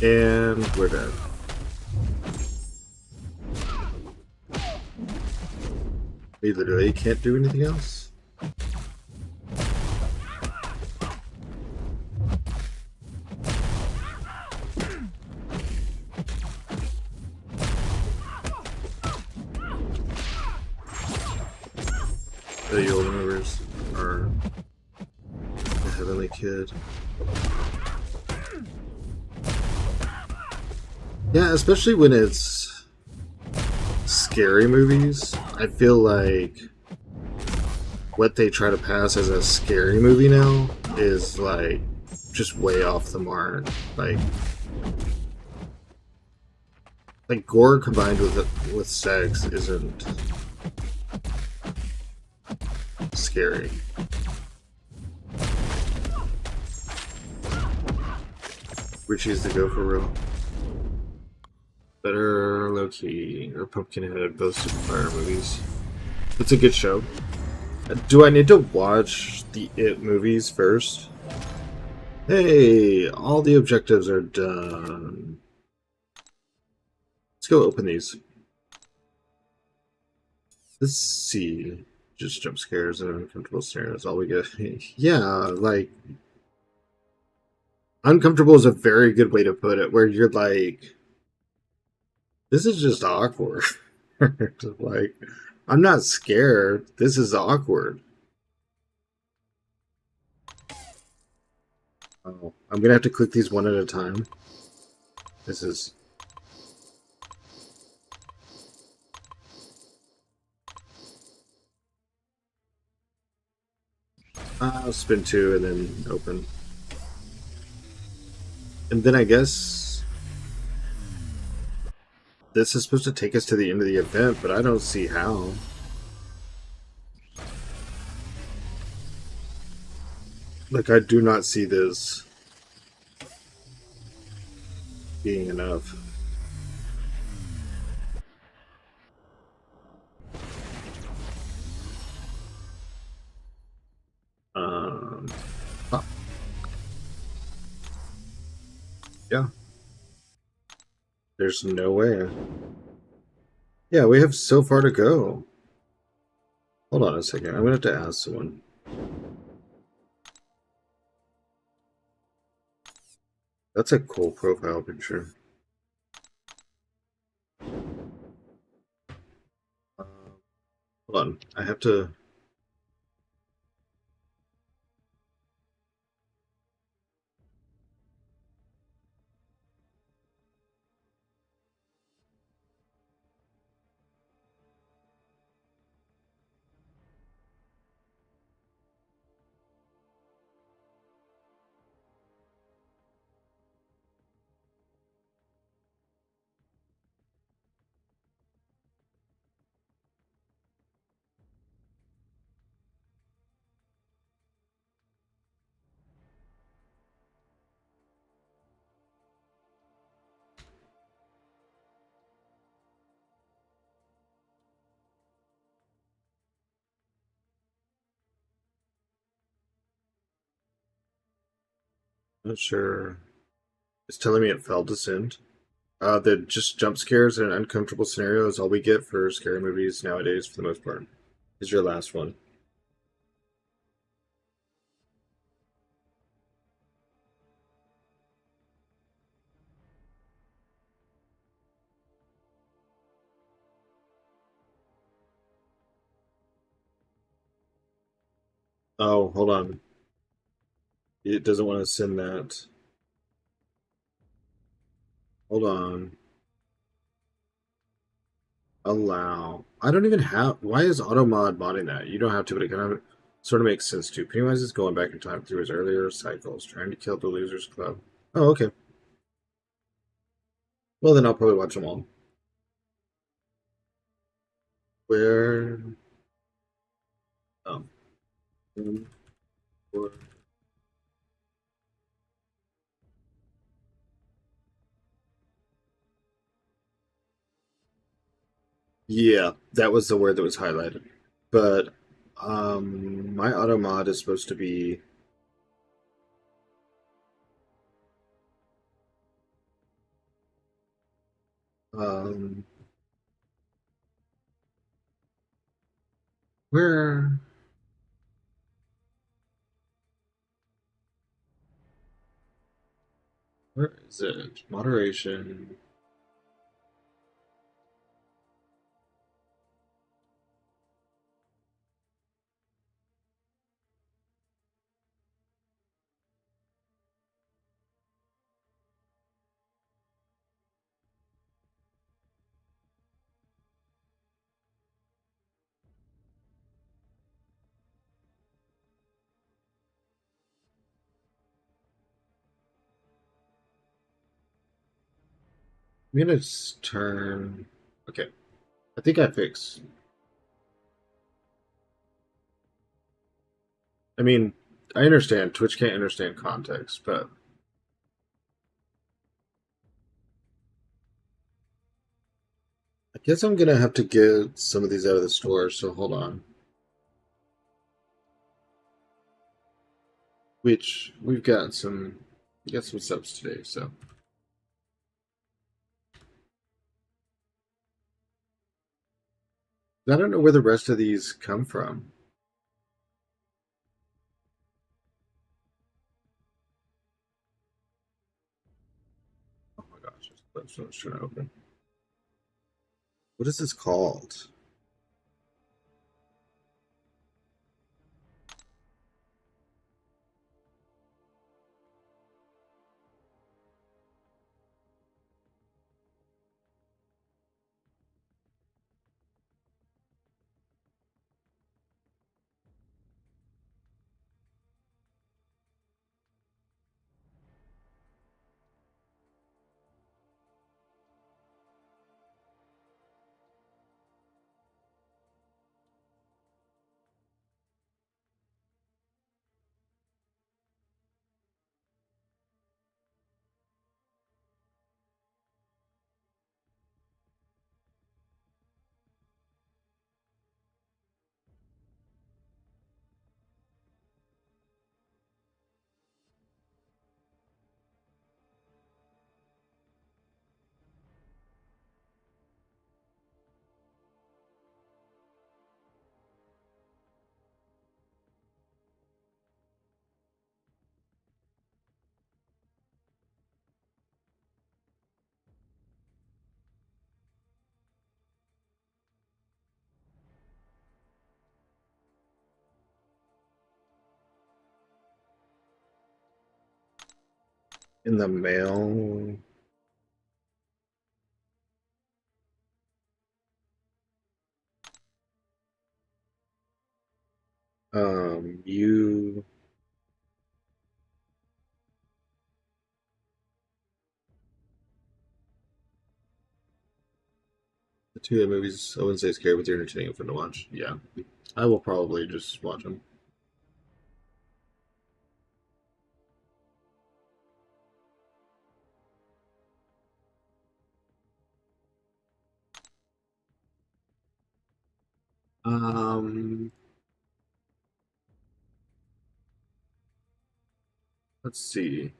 And we're dead. We literally can't do anything else. The Yoda movers are the heavenly kid. Yeah, especially when it's scary movies. I feel like what they try to pass as a scary movie now is like just way off the mark. Like gore combined with sex isn't scary. We choose to go for real. Better Low Key or Pumpkinhead, both super fire movies. It's a good show. Do I need to watch the It movies first? Hey, all the objectives are done. Let's go open these. Let's see. Just jump scares and uncomfortable scenarios. All we get. Yeah, like uncomfortable is a very good way to put it. Where you're like, this is just awkward. Like, I'm not scared. This is awkward. Oh, I'm gonna have to click these one at a time. This is. I'll spin two and then open. And then I guess this is supposed to take us to the end of the event, but I don't see how. Like, I do not see this being enough. Um, oh, yeah, there's no way. Yeah, we have so far to go. Hold on a second. I'm gonna have to ask someone. That's a cool profile picture. Hold on. I have to. Not sure. It's telling me it failed to send. The just jump scares and uncomfortable scenarios all we get for scary movies nowadays for the most part. Is your last one. Oh, hold on. It doesn't want to send that. Hold on. Allow. I don't even have. Why is AutoMod modding that? You don't have to, but it kind of sort of makes sense too. Pennywise is going back in time through his earlier cycles, trying to kill the Losers Club. Oh, okay. Well, then I'll probably watch them all. Where? Um, where- yeah, that was the word that was highlighted. But my AutoMod is supposed to be um, where? Where is it? Moderation. I'm gonna turn. Okay, I think I fixed. I mean, I understand Twitch can't understand context, but I guess I'm gonna have to get some of these out of the store. So hold on. Which we got some subs today. So I don't know where the rest of these come from. Oh my gosh, that's what I was trying to open. What is this called? In the mail. You the two movies I wouldn't say scary, but they're entertaining and fun to watch. Yeah, I will probably just watch them. Um, let's see.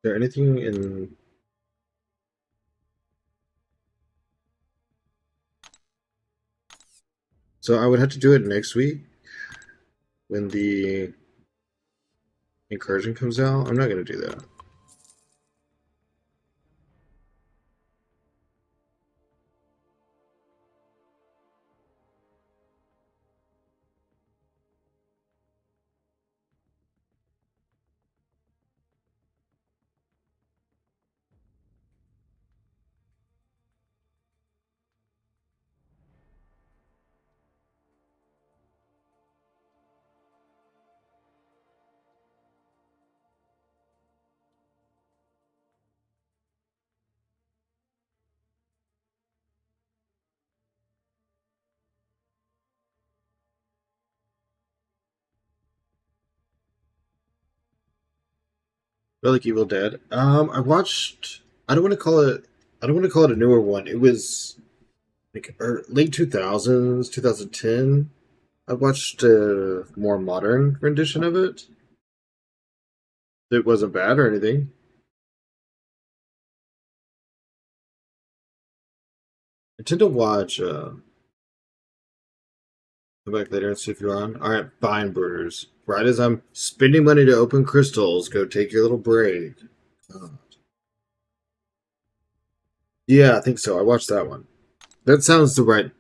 there anything in... So I would have to do it next week when the incursion comes out. I'm not going to do that. I like Evil Dead. I watched. I don't want to call it. I don't want to call it a newer one. It was like late 2000s, 2010. I watched a more modern rendition of it. It wasn't bad or anything. I tend to watch. Come back later and see if you're on. All right, fine, Brewers. Right as I'm spending money to open crystals, go take your little break. God. Yeah, I think so. I watched that one. That sounds the right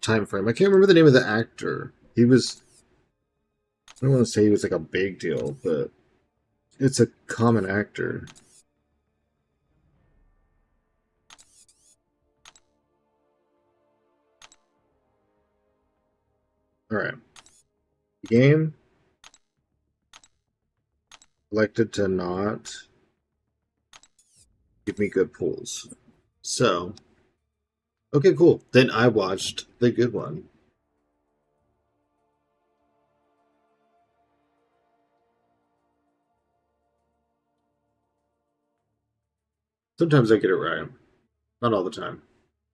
time frame. I can't remember the name of the actor. He was. I don't want to say he was like a big deal, but it's a common actor. All right. Game elected to not give me good pulls. So, okay, cool. Then I watched the good one. Sometimes I get it right. Not all the time,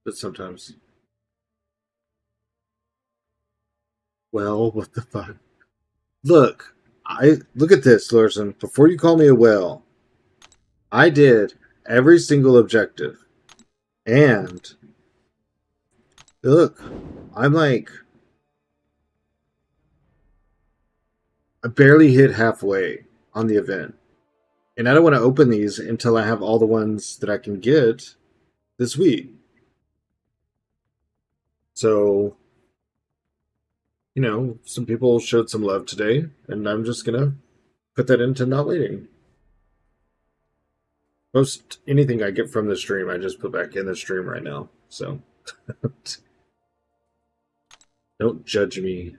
but sometimes. Well, what the fuck? Look, I look at this, Larson. Before you call me a whale, I did every single objective. And look, I'm like I barely hit halfway on the event. And I don't want to open these until I have all the ones that I can get this week. So, some people showed some love today, and I'm just gonna put that into not waiting. Most anything I get from the stream, I just put back in the stream right now. So, don't judge me.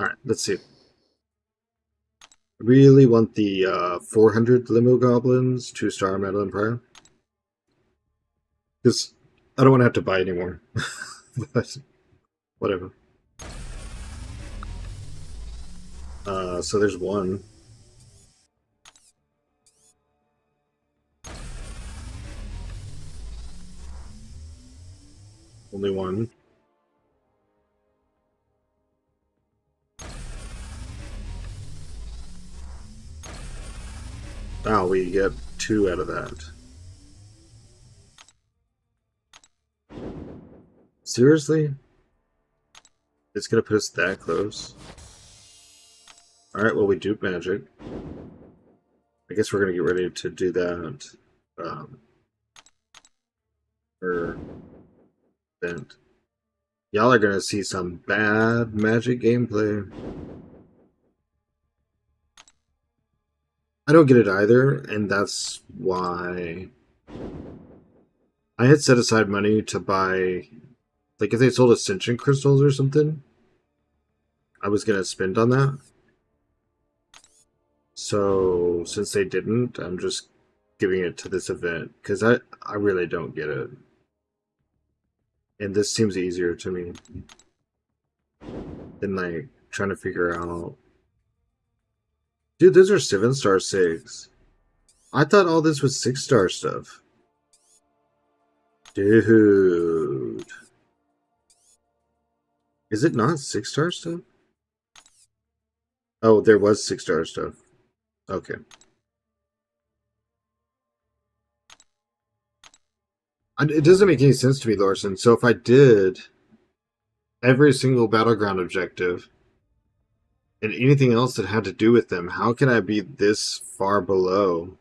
All right, let's see. I really want the 400 limo goblins, 2-star metal empire, because I don't want to have to buy anymore. But whatever. So there's one. Only one. Oh, we get 2 out of that. Seriously? It's gonna put us that close? Alright, well, we dupe magic. I guess we're gonna get ready to do that. For event. Y'all are gonna see some bad magic gameplay. I don't get it either, and that's why I had set aside money to buy, like, if they sold Ascension crystals or something, I was gonna spend on that. So since they didn't, I'm just giving it to this event because I really don't get it, and this seems easier to me than like trying to figure out. Dude, those are 7-star SIGs. I thought all this was 6-star stuff. Dude. Is it not 6-star stuff? Oh, there was 6-star stuff. Okay. It doesn't make any sense to me, Larson. So if I did every single battleground objective and anything else that had to do with them, how can I be this far below?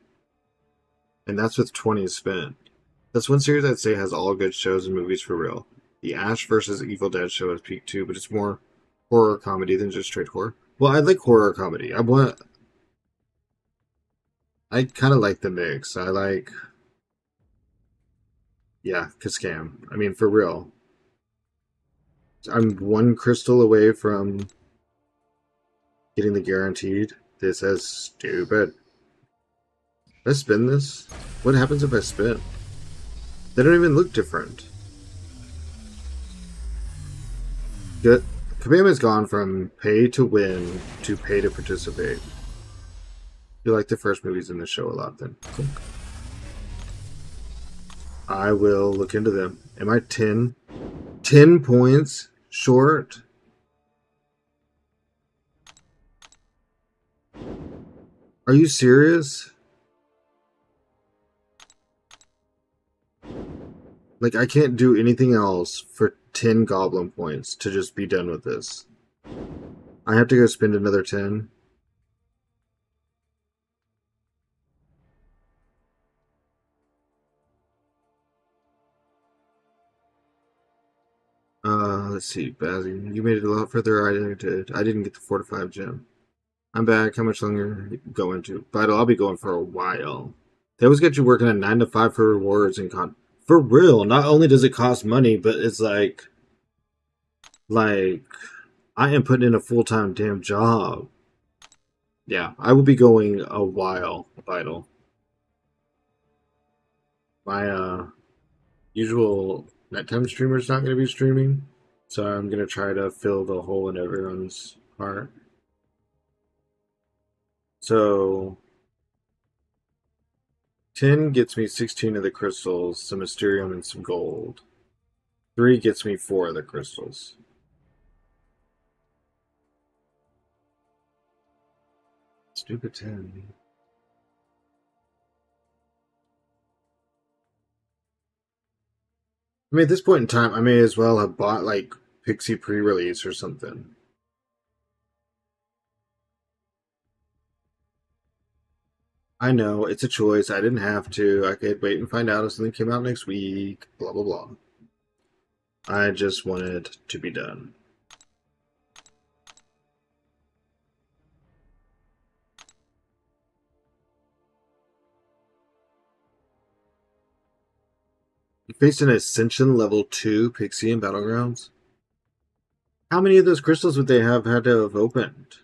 And that's with 20 spent. That's one series I'd say has all good shows and movies for real. The Ash versus Evil Dead show has peak too, but it's more horror comedy than just straight horror. Well, I like horror comedy. I kind of like the mix. I like, yeah, Cascam. I mean, for real. I'm one crystal away from getting the guaranteed. This is stupid. Did I spin this? What happens if I spin? They don't even look different. Good. Kabama's gone from pay to win to pay to participate. You like the first movies in the show a lot, then. Cool. I will look into them. Am I 10 points short? Are you serious? Like, I can't do anything else for 10 goblin points to just be done with this. I have to go spend another 10. Let's see, Bazzy. You made it a lot further. I did. I didn't get the 4 to 5 gem. I'm back. How much longer are you going to? Vital, I'll be going for a while. They always get you working at 9 to 5 for rewards and For real, not only does it cost money, but it's like, I am putting in a full-time damn job. Yeah, I will be going a while, Vital. My, usual nighttime streamer's not going to be streaming, so I'm going to try to fill the hole in everyone's heart. So 10 gets me 16 of the crystals, some Mysterium, and some gold. 3 gets me 4 of the crystals. Stupid 10. I mean, at this point in time, I may as well have bought, like, Pixie pre-release or something. I know, it's a choice. I didn't have to. I could wait and find out if something came out next week, blah, blah, blah. I just wanted to be done. You faced an Ascension level 2 Pixie in Battlegrounds? How many of those crystals would they have had to have opened?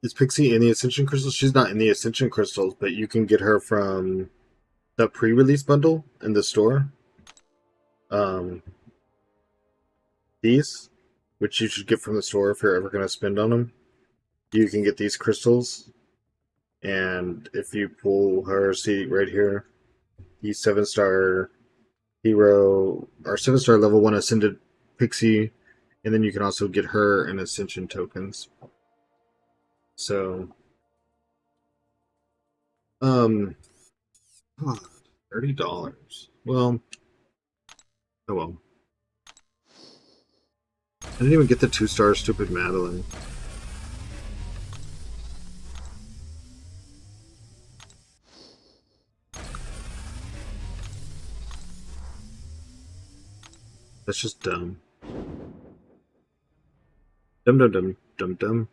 Is Pixie in the Ascension crystals? She's not in the Ascension crystals, but you can get her from the pre-release bundle in the store. Um, these, which you should get from the store if you're ever going to spend on them. You can get these crystals, and if you pull her, see right here, the 7-star hero or 7-star level 1 ascended Pixie, and then you can also get her in Ascension tokens. So, um, $30. Well, oh well. I didn't even get the 2-star stupid Madeline. That's just dumb. Dum dum dum dum dum.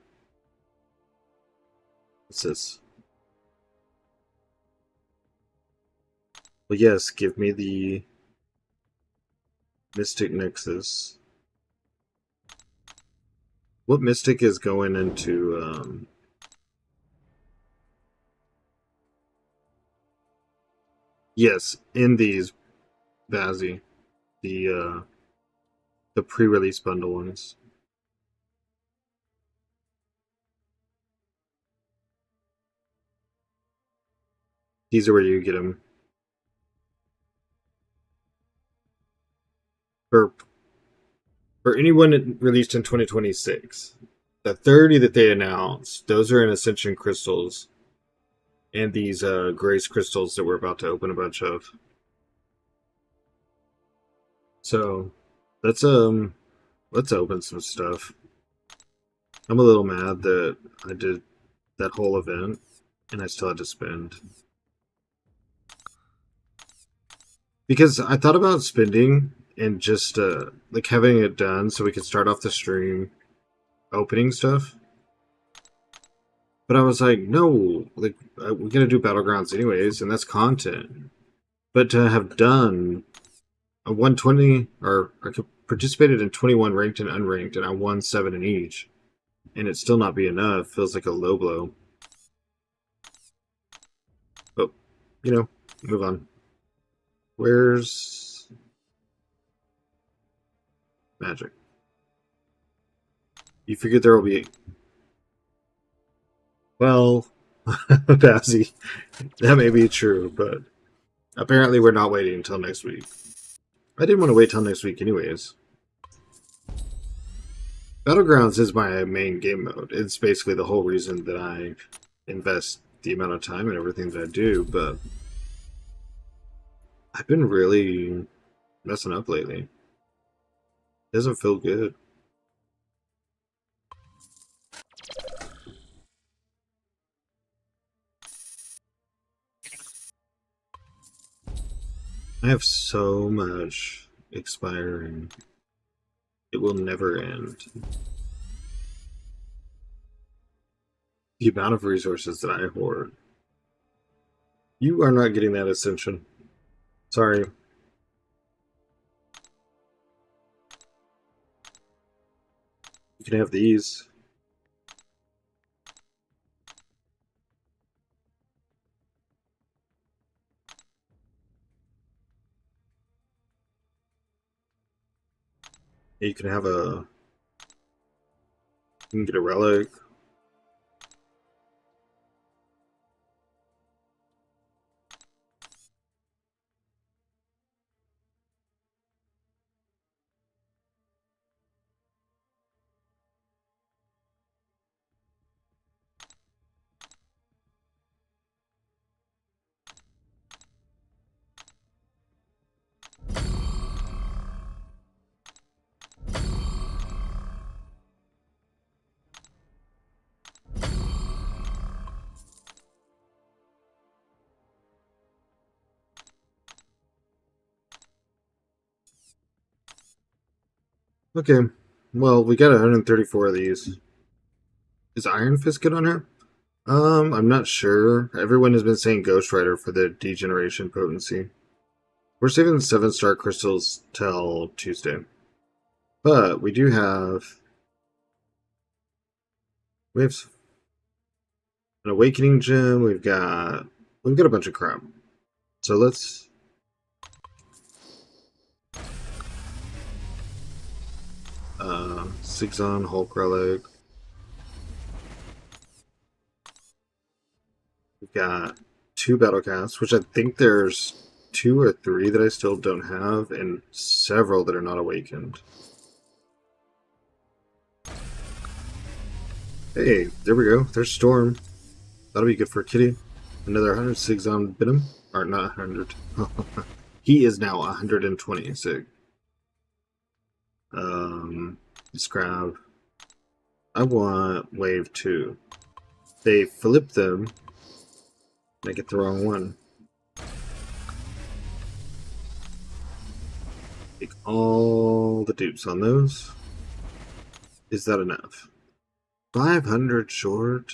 What's this? Well, yes, give me the Mystic Nexus. What Mystic is going into, Yes, in these Vazzy, the pre-release bundle ones. These are where you get them for anyone released in 2026. The 30 that they announced, those are in Ascension crystals, and these Grace crystals that we're about to open a bunch of. So let's open some stuff. I'm a little mad that I did that whole event and I still had to spend. Because I thought about spending and just like having it done so we could start off the stream opening stuff. But I was like, no, like we're gonna do Battlegrounds anyways, and that's content. But to have done a 120, or I participated in 21 ranked and unranked, and I won 7 in each, and it still not be enough feels like a low blow. But you know, move on. Where's Magic? You figured there will be. Well, Bazzy, that may be true, but apparently we're not waiting until next week. I didn't want to wait till next week anyways. Battlegrounds is my main game mode. It's basically the whole reason that I invest the amount of time and everything that I do, but I've been really messing up lately. It doesn't feel good. I have so much expiring. It will never end. The amount of resources that I hoard. You are not getting that Ascension. Sorry. You can have these. You can have a. You can get a relic. Okay. Well, we got 134 of these. Is Iron Fist good on her? I'm not sure. Everyone has been saying Ghost Rider for the degeneration potency. We're saving the 7-star crystals till Tuesday. But we do have. We have an Awakening Gem. We've got a bunch of crap. So let's. Sigzon, Hulk Relic. We've got 2 Battlecasts, which I think there's 2 or 3 that I still don't have, and several that are not awakened. Hey, there we go. There's Storm. That'll be good for Kitty. Another 100 Sigzon Venom. Or not 100. He is now 120 Sig. Let's grab. I want Wave 2. They flip them. Make it the wrong one. Take all the dupes on those. Is that enough? 500 short?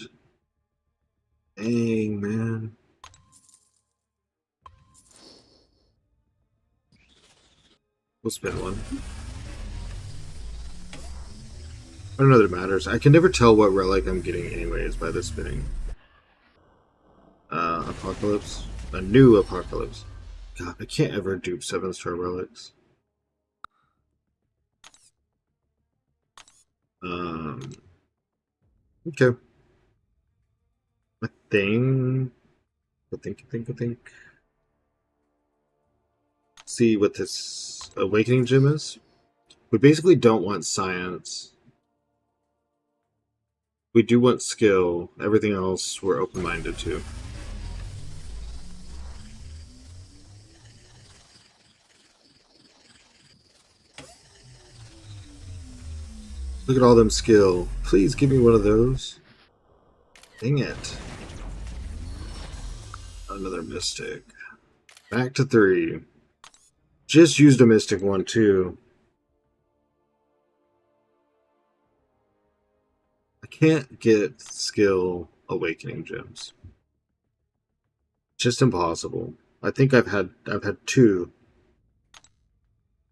Dang, man. We'll spin one. I don't know that it matters. I can never tell what relic I'm getting anyways by the spinning. Apocalypse. A new Apocalypse. God, I can't ever dupe 7-star relics. Okay. I think. See what this Awakening Gem is? We basically don't want science. We do want skill. Everything else we're open-minded to. Look at all them skill. Please give me one of those. Dang it. Another mystic. Back to 3. Just used a mystic one too. I can't get skill awakening gems. Just impossible. I think I've had 2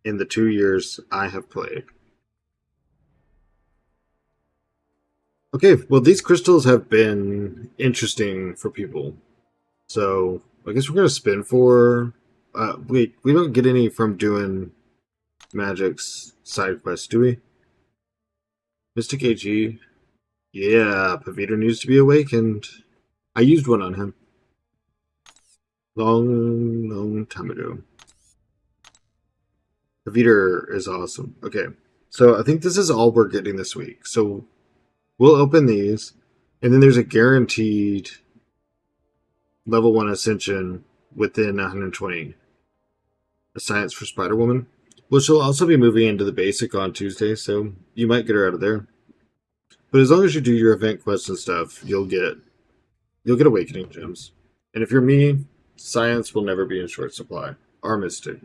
in the 2 years I have played. Okay, well these crystals have been interesting for people. So I guess we're gonna spin for we don't get any from doing Magic's side quest, do we? Mystic AG. Yeah, Paviter needs to be awakened. I used one on him. Long time ago. Paviter is awesome. Okay, so I think this is all we're getting this week. So we'll open these, and then there's a guaranteed level 1 Ascension within 120. A Science for Spider-Woman, which will also be moving into the basic on Tuesday, so you might get her out of there. But as long as you do your event quests and stuff, you'll get Awakening Gems. And if you're me, Science will never be in short supply. Or Mystic.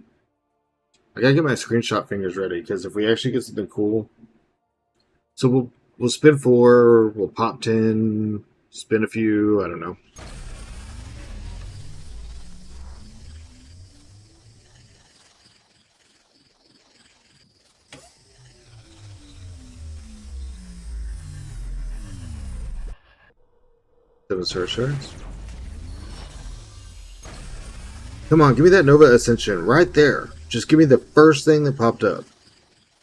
I gotta get my screenshot fingers ready, because if we actually get something cool... So we'll spin 4, we'll pop 10, spin a few, I don't know. Seven-star shards. Come on, give me that Nova Ascension right there. Just give me the first thing that popped up.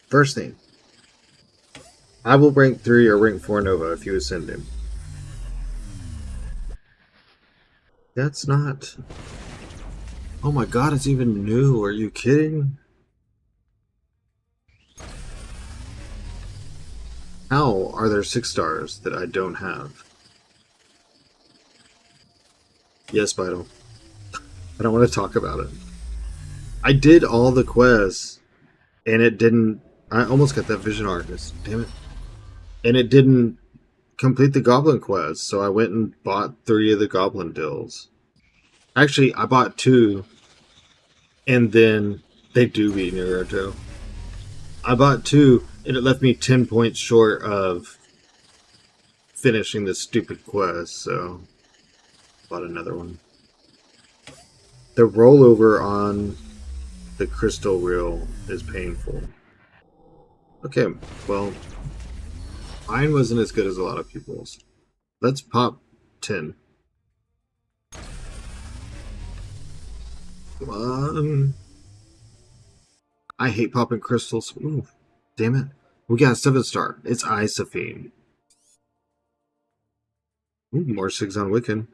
First thing. I will rank 3 or rank 4 Nova if you ascend him. That's not... Oh my god, it's even new. Are you kidding? How are there 6 stars that I don't have? Yes, Vital. I don't want to talk about it. I did all the quests, and it didn't... I almost got that Vision Artist. Damn it. And it didn't complete the Goblin quest, so I went and bought 3 of the Goblin Dills. Actually, I bought 2, and then they do beat Naruto. I bought 2, and it left me 10 points short of finishing this stupid quest, so bought another one. The rollover on the crystal reel is painful. Okay, well, mine wasn't as good as a lot of people's. Let's pop 10. Come on. I hate popping crystals. Ooh, damn it. We got a 7-star. It's Isophine. Ooh, more 6 on Wiccan.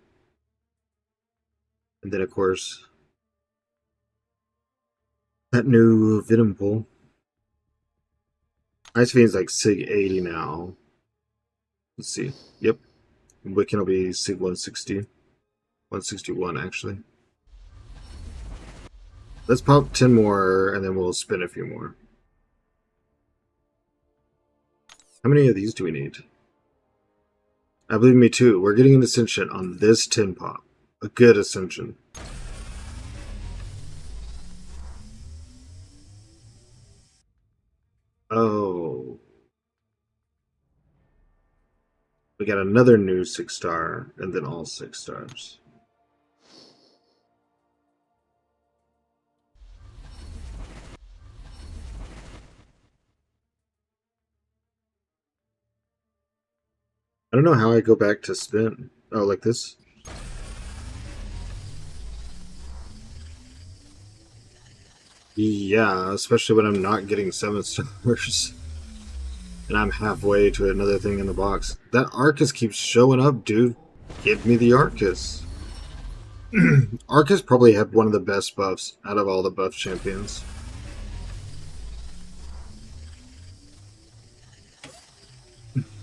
And then, of course, that new Venom Pool. Isophine's like Sig 80 now. Let's see. Yep. Wiccan will be Sig 160. 161, actually. Let's pop 10 more, and then we'll spin a few more. How many of these do we need? I believe me too. We're getting an Ascension on this 10 pop. A good Ascension. Oh. We got another new 6-star, and then all 6 stars. I don't know how I go back to spin. Oh, like this? Yeah, especially when I'm not getting 7 stars. And I'm halfway to another thing in the box. That Arcus keeps showing up, dude. Give me the Arcus. Arcus probably had one of the best buffs out of all the buff champions.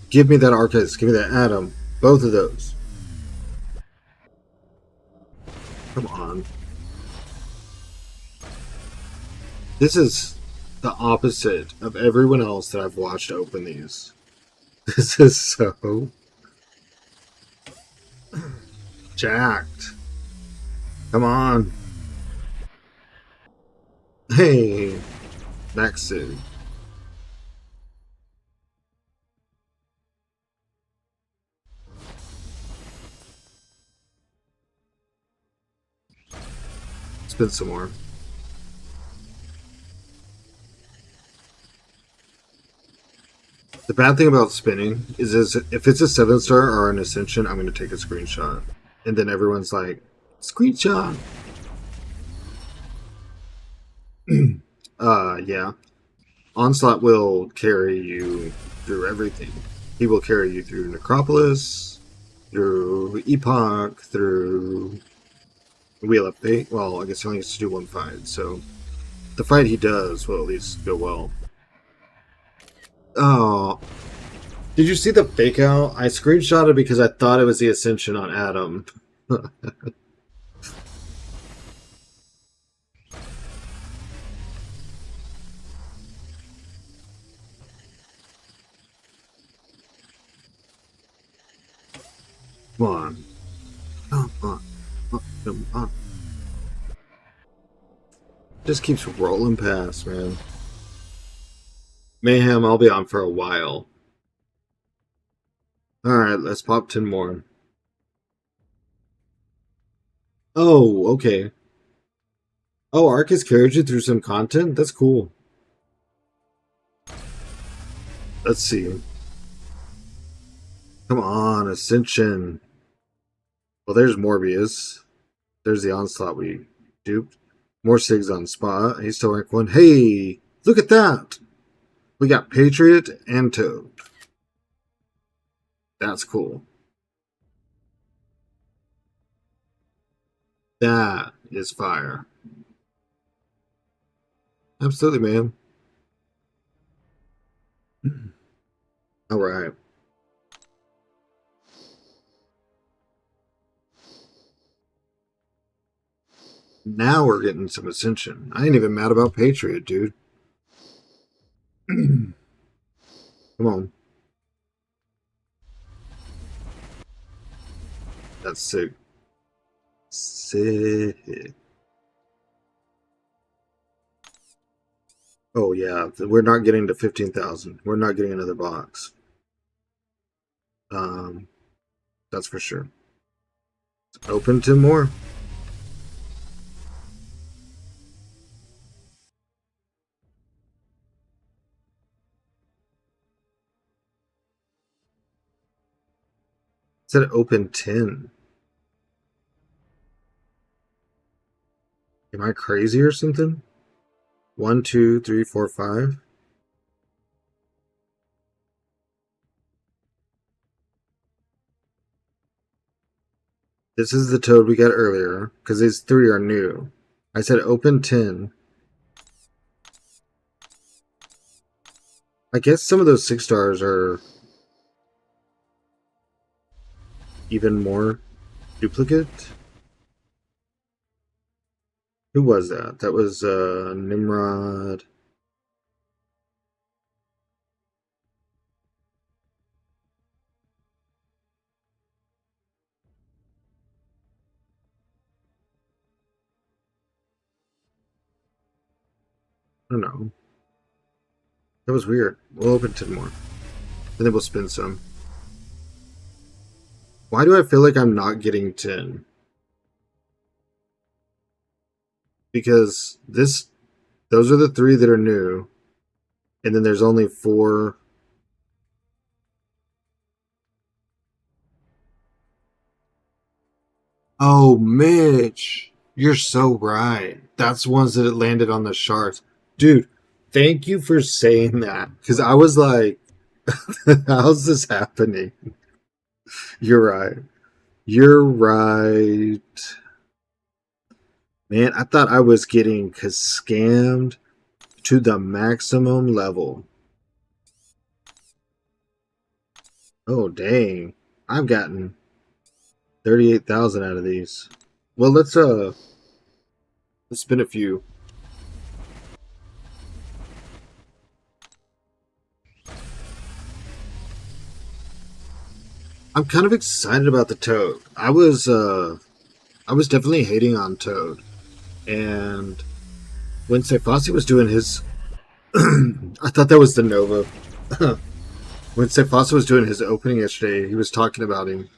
Give me that Arcus. Give me that Adam. Both of those. Come on. This is the opposite of everyone else that I've watched open these. This is so jacked. Come on. Hey, Maxu. Spin some more. The bad thing about spinning is if it's a 7 star or an Ascension, I'm going to take a screenshot. And then everyone's like, screenshot. Yeah. Onslaught will carry you through everything. He will carry you through Necropolis, through Epoch, through Wheel of Fate. Well, I guess he only gets to do one fight, so the fight he does will at least go well. Oh, did you see the fake out? I screenshotted because I thought it was the Ascension on Adam. Come on. Come on. Come on. Just keeps rolling past, man. Mayhem, I'll be on for a while. Alright, let's pop 10 more. Oh, okay. Oh, Arcus carried you through some content? That's cool. Let's see. Come on, Ascension. Well, there's Morbius. There's the Onslaught we duped. More Sigs on spot. He's still rank 1. Hey, look at that. We got Patriot and Toad. That's cool. That is fire. Absolutely, man. All right. Now we're getting some Ascension. I ain't even mad about Patriot, dude. Come on. That's sick. Sick. Oh, yeah. We're not getting to 15,000. We're not getting another box. That's for sure. Open 10 more. It said open 10. Am I crazy or something? 1, 2, 3, 4, 5. This is the Toad we got earlier, because these 3 are new. I said open 10. I guess some of those 6 stars are even more duplicate. Who was that? That was Nimrod. I don't know. That was weird. We'll open 10 more. And then we'll spin some. Why do I feel like I'm not getting 10? Because those are the 3 that are new. And then there's only 4. Oh, Mitch. You're so right. That's ones that it landed on the shards. Dude, thank you for saying that. Because I was like, how's this happening? You're right. You're right. Man, I thought I was getting scammed to the maximum level. Oh, dang. I've gotten 38,000 out of these. Well, let's spin a few. I'm kind of excited about the Toad. I was definitely hating on Toad. And when Sefasi was doing his I thought that was the Nova. When Sefasi was doing his opening yesterday, he was talking about him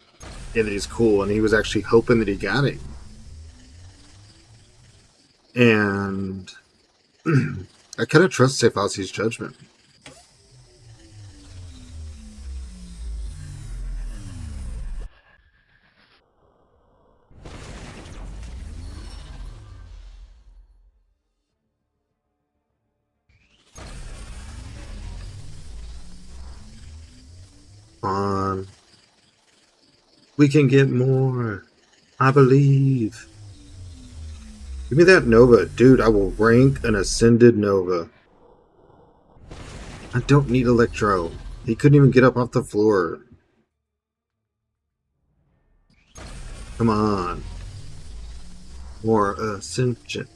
and that he's cool, and he was actually hoping that he got it. And I kind of trust Sefasi's judgment. On. We can get more. I believe. Give me that Nova. Dude, I will rank an Ascended Nova. I don't need Electro. He couldn't even get up off the floor. Come on. More Ascension.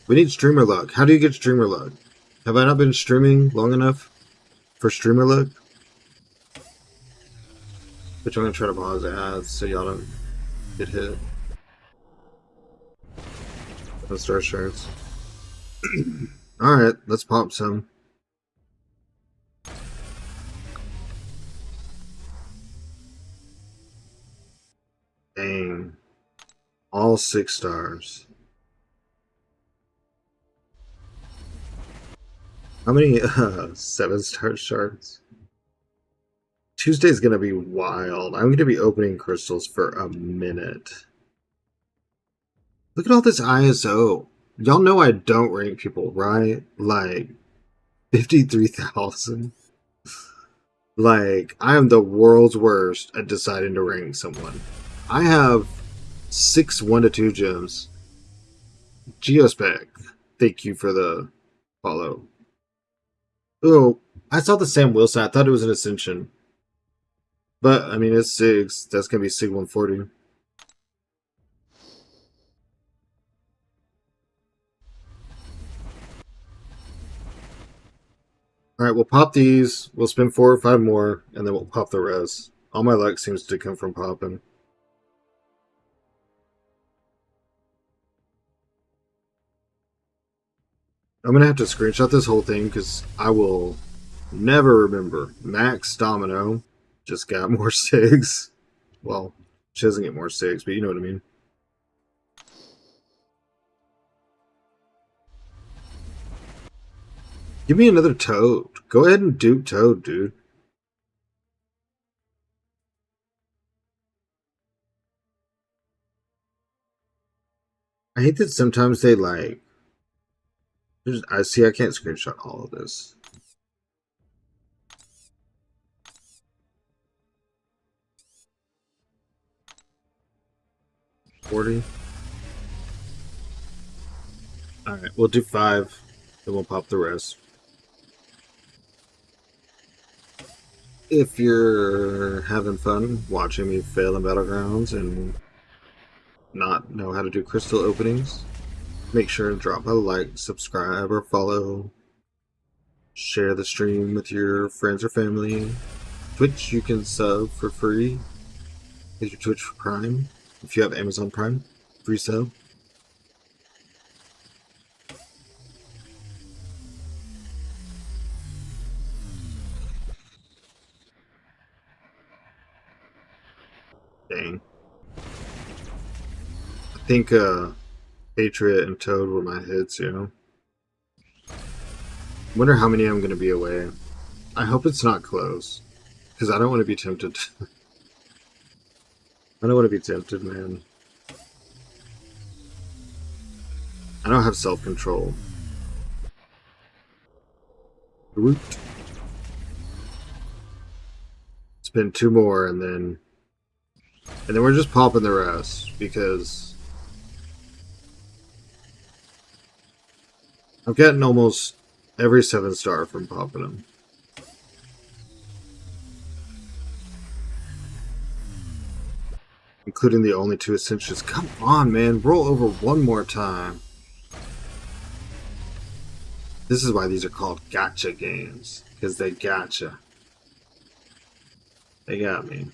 We need streamer luck. How do you get streamer luck? Have I not been streaming long enough for streamer luck? Which I'm going to try to pause ads so y'all don't get hit. Those star shards. Alright, let's pop some. Dang. All 6 stars. How many 7-star shards? Tuesday's gonna be wild. I'm gonna be opening crystals for a minute. Look at all this ISO. Y'all know I don't rank people, right? Like 53,000. Like, I am the world's worst at deciding to rank someone. I have 6 1 to 2 gems. Geospec, thank you for the follow. Oh, I saw the Sam Wilson. I thought it was an Ascension. But, I mean, it's SIGs. That's going to be SIG 140. Alright, we'll pop these. We'll spin 4 or 5 more, and then we'll pop the rest. All my luck seems to come from popping. I'm going to have to screenshot this whole thing because I will never remember. Max Domino just got more SIGs. Well, she doesn't get more SIGs, but you know what I mean. Give me another Toad. Go ahead and dupe Toad, dude. I hate that sometimes they like... I see I can't screenshot all of this. $40. Alright, we'll do 5. Then we'll pop the rest. If you're having fun watching me fail in Battlegrounds and not know how to do crystal openings, make sure to drop a like, subscribe, or follow. Share the stream with your friends or family. Twitch, you can sub for free. Get your Twitch Prime. If you have Amazon Prime, free sub. Dang. I think Patriot and Toad were my hits, you know? Wonder how many I'm going to be away. I hope it's not close. Because I don't want to be tempted. I don't want to be tempted, man. I don't have self-control. Spin 2 more and then we're just popping the rest because I'm getting almost every 7-star from popping them. Including the only 2 Ascensions. Come on, man. Roll over one more time. This is why these are called gotcha games. Because they gotcha. They got me.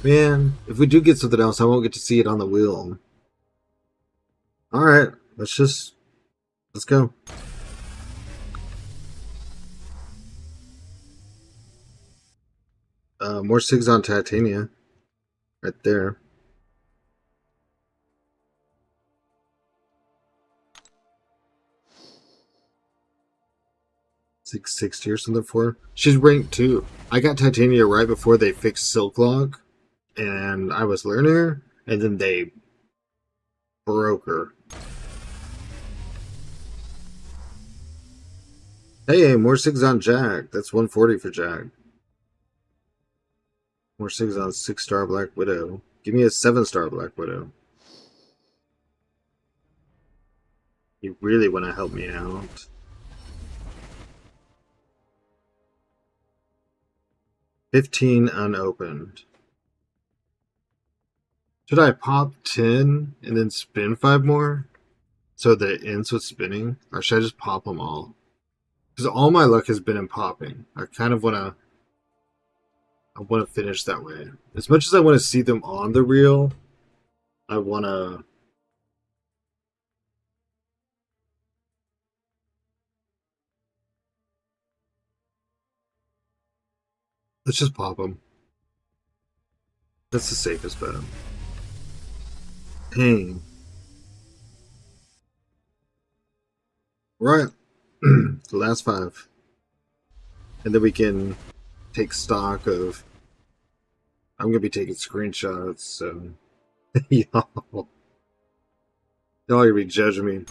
Man, if we do get something else, I won't get to see it on the wheel. Alright, let's go. More SIGs on Titania. Right there. 660 or something for her. She's ranked 2. I got Titania right before they fixed Silk Log, and I was learning her, and then they broke her. Hey, more SIGs on Jack. That's 140 for Jack. More SIGs on 6-star Black Widow. Give me a 7-star Black Widow. You really want to help me out. $15 unopened. Should I pop 10 and then spin 5 more? So that it ends with spinning? Or should I just pop them all? Because all my luck has been in popping. I kind of want to finish that way. As much as I want to see them on the reel, I want to... Let's just pop them. That's the safest bet. Dang. Right. The last 5. And then we can take stock of... I'm going to be taking screenshots, so... Y'all are going to be judging me.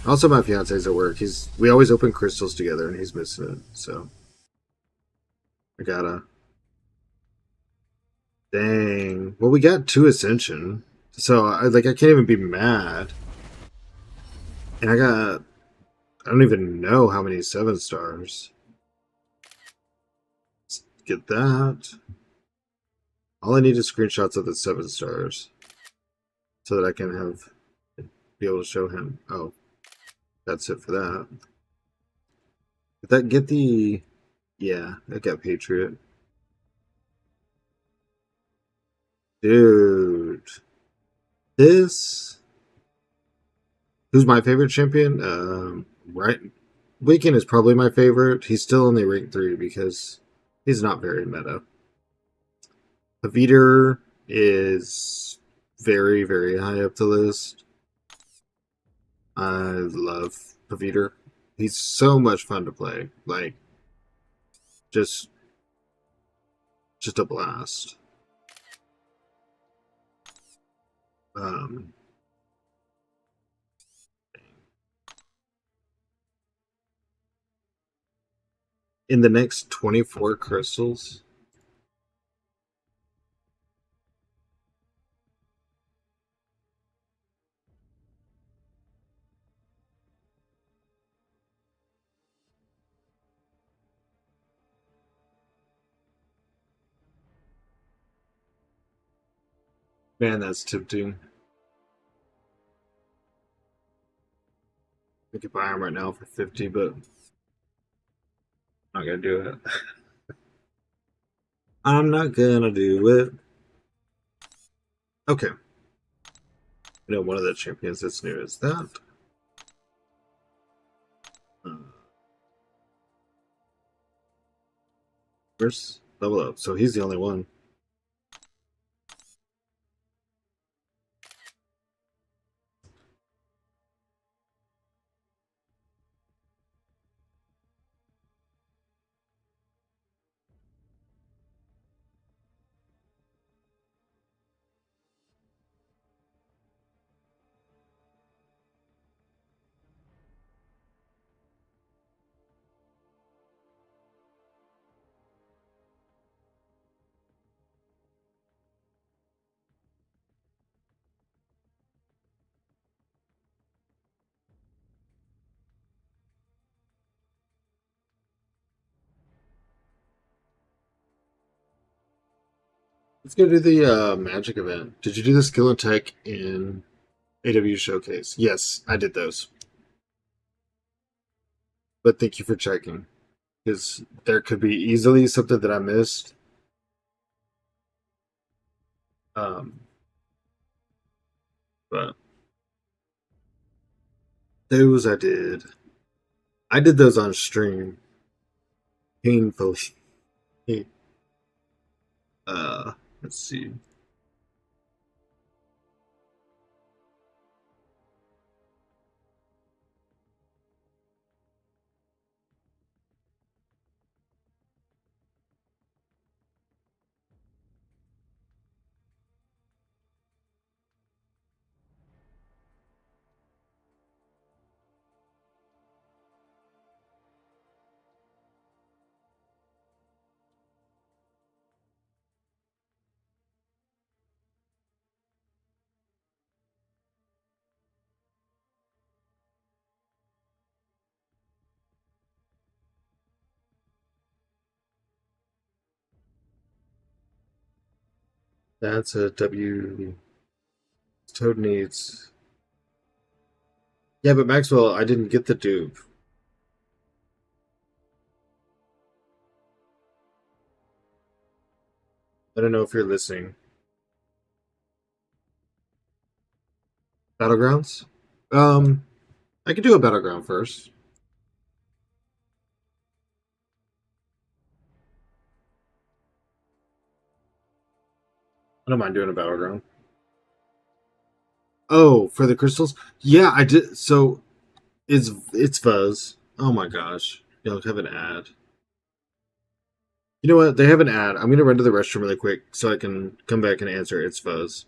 Also, my fiance's at work. We always open crystals together, and he's missing it, so... I gotta... Dang. Well, we got 2 Ascension, so I can't even be mad. And I don't even know how many 7-stars. Let's get that. All I need is screenshots of the 7-stars. So that I can be able to show him. Oh, that's it for that. Did that get the... Yeah, I got Patriot. Dude. This... Who's my favorite champion? Right. Weekend is probably my favorite. He's still only rank 3 because he's not very meta. Paviter is very, very high up the list. I love Paviter. He's so much fun to play. Like, just a blast. In the next 24 crystals, man, that's tempting. I could buy him right now for 50, but I'm not gonna do it. I'm not gonna do it. Okay. You know, one of the champions that's new is that. Where's level up? So he's the only one. Let's go do the magic event. Did you do the skill and tech in AW Showcase? Yes, I did those. But thank you for checking, because there could be easily something that I missed. Um, but those I did. I did those on stream painfully. Let's see. That's a W. Toad needs. Yeah, but Maxwell, I didn't get the dupe. I don't know if you're listening. Battlegrounds? Um, I could do a battleground first. I don't mind doing a battleground. Oh, for the crystals? Yeah, I did. So it's Fuzz. Oh my gosh. They'll have an ad. You know what? They have an ad. I'm gonna run to the restroom really quick so I can come back and answer. It's Fuzz.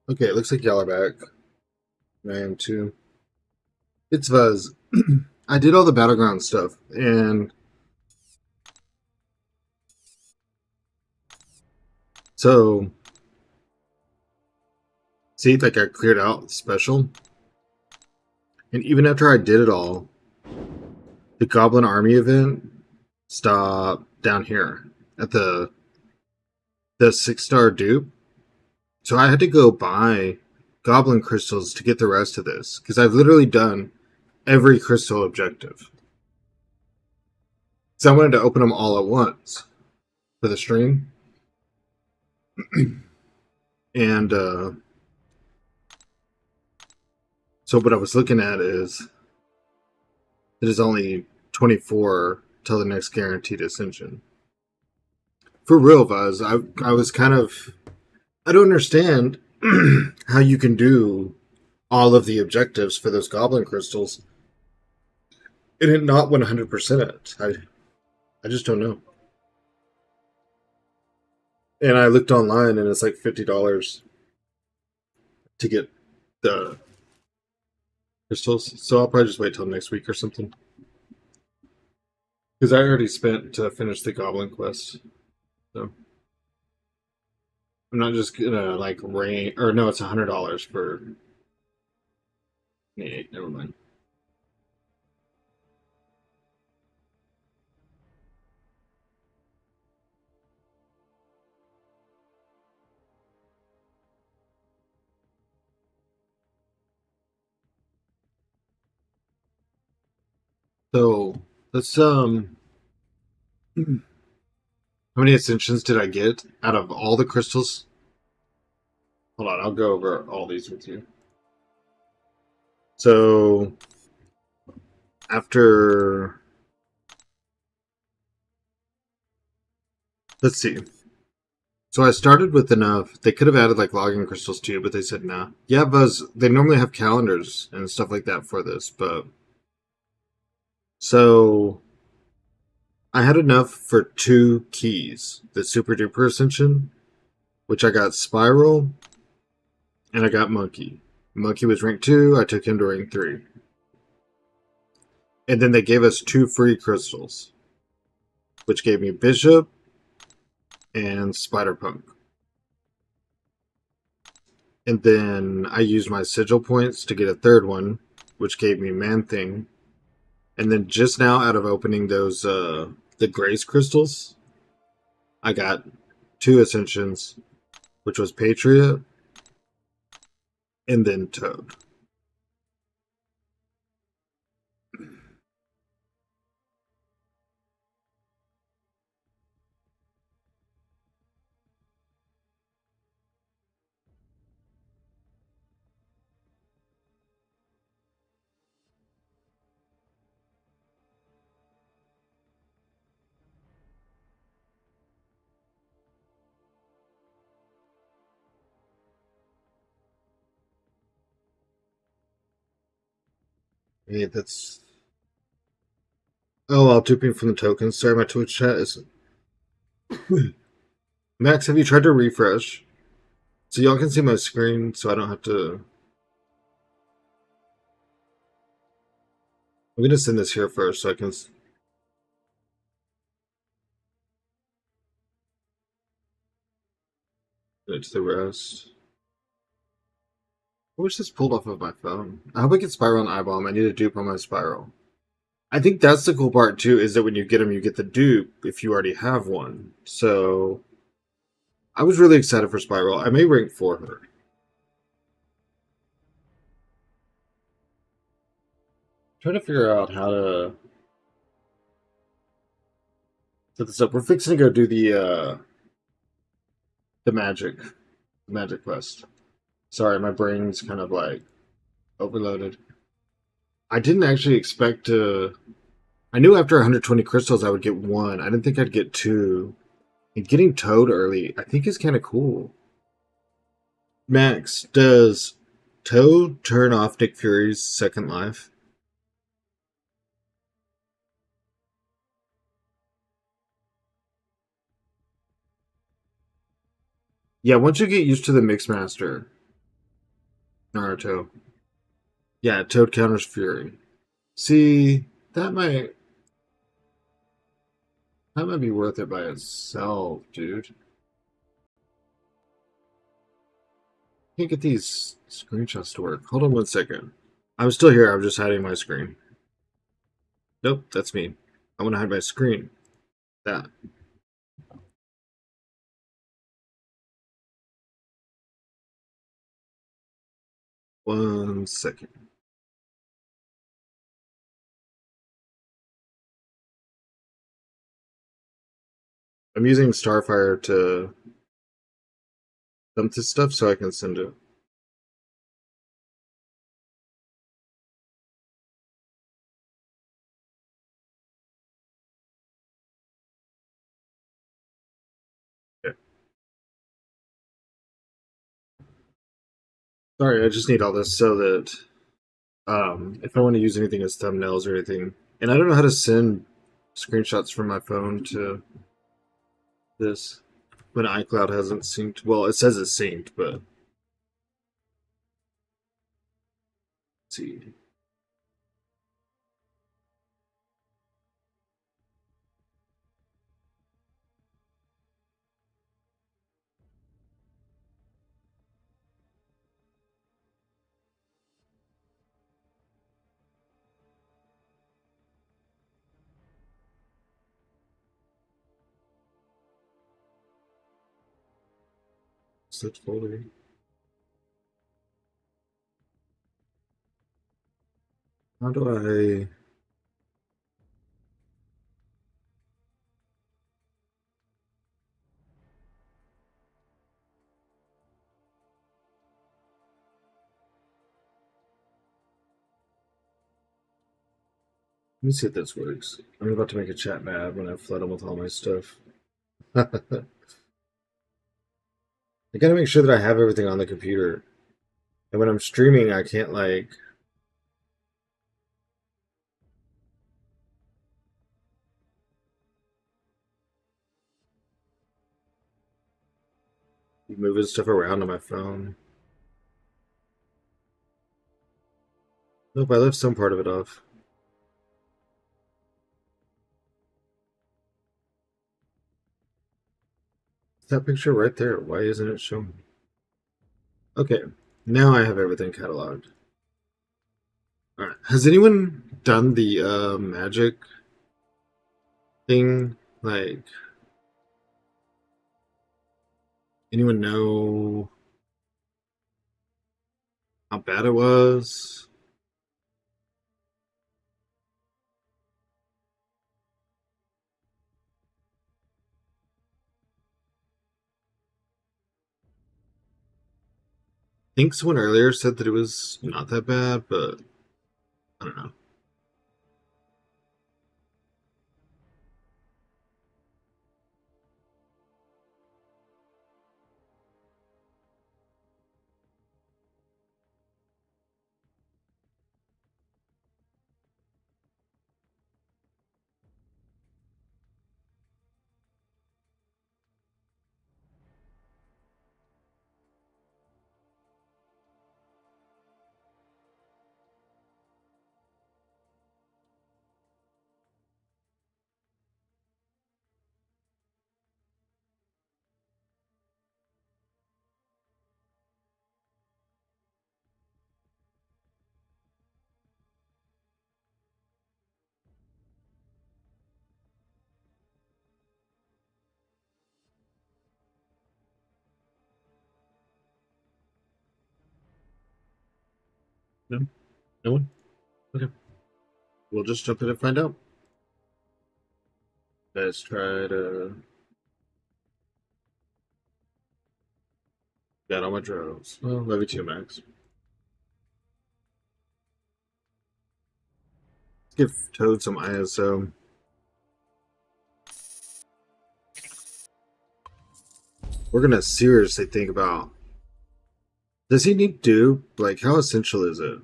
Okay, it looks like y'all are back. I am too. It's Vuz. I did all the Battleground stuff, and so see, like I cleared out special, and even after I did it all, the Goblin Army event stopped down here at the 6-star dupe. So I had to go buy Goblin crystals to get the rest of this because I've literally done every crystal objective. So I wanted to open them all at once for the stream, and so what I was looking at is it is only 24 till the next guaranteed ascension. For real, Vaz, I was kind of I don't understand how you can do all of the objectives for those goblin crystals and it not 100% it. I just don't know. And I looked online and it's like $50 to get the crystals. So I'll probably just wait till next week or something. Because I already spent to finish the goblin quest. So I'm not just gonna like rain or no, it's $100 for 28. Never mind. So let's how many ascensions did I get out of all the crystals? Hold on, I'll go over all these with you. So after let's see. So I started with enough. They could have added like login crystals too, but they said nah. Yeah, Buzz. They normally have calendars and stuff like that for this, but so I had enough for 2 keys. The Super Duper Ascension, which I got Spiral, and I got Monkey. Monkey was rank 2. I took him to rank 3, and then they gave us 2 free crystals, which gave me Bishop and Spider Punk. And then I used my sigil points to get a 3rd one, which gave me Man Thing. And then just now, out of opening those the Grace crystals, I got 2 ascensions, which was Patriot and then Toad. Hey, that's oh, I'll duping from the tokens. Sorry, my Twitch chat is. Max, have you tried to refresh so y'all can see my screen so I don't have to? I'm gonna send this here first so I can send it to the rest. I wish this pulled off of my phone. I hope I get Spiral and Eyebomb. I need a dupe on my Spiral. I think that's the cool part too, is that when you get them, you get the dupe if you already have one. So I was really excited for Spiral. I may rank for her. Trying to figure out how to set this up. We're fixing to go do the magic quest. Sorry, my brain's kind of like overloaded. I didn't actually expect to. I knew after 120 crystals I would get 1. I didn't think I'd get 2. And getting Toad early, I think, is kind of cool. Max, does Toad turn off Nick Fury's second life? Yeah, once you get used to the Mixmaster, Naruto. Yeah, Toad counters Fury. See, that might be worth it by itself, dude. Can't get these screenshots to work. Hold on 1 second. I'm still here. I'm just hiding my screen. Nope, that's me. I want to hide my screen. That. 1 second. I'm using Starfire to dump this stuff so I can send it. Okay. Sorry, I just need all this so that if I want to use anything as thumbnails or anything, and I don't know how to send screenshots from my phone to this when iCloud hasn't synced. Well, it says it's synced, but let's see. Set folder. How do I? Let me see if this works. I'm about to make a chat mad when I flood them with all my stuff. I gotta make sure that I have everything on the computer. And when I'm streaming, I can't like. Be moving stuff around on my phone. Nope, I left some part of it off. That picture right there. Why isn't it showing? Okay, now I have everything cataloged. All right. Has anyone done the magic thing? Like, anyone know how bad it was? I think someone earlier said that it was not that bad, but I don't know. No, no one. Okay, we'll just jump in and find out. Let's try to get all my drones. Well, levy 2 max. Let's give Toad some ISO. We're gonna seriously think about. Does he need dupe? Like, how essential is it?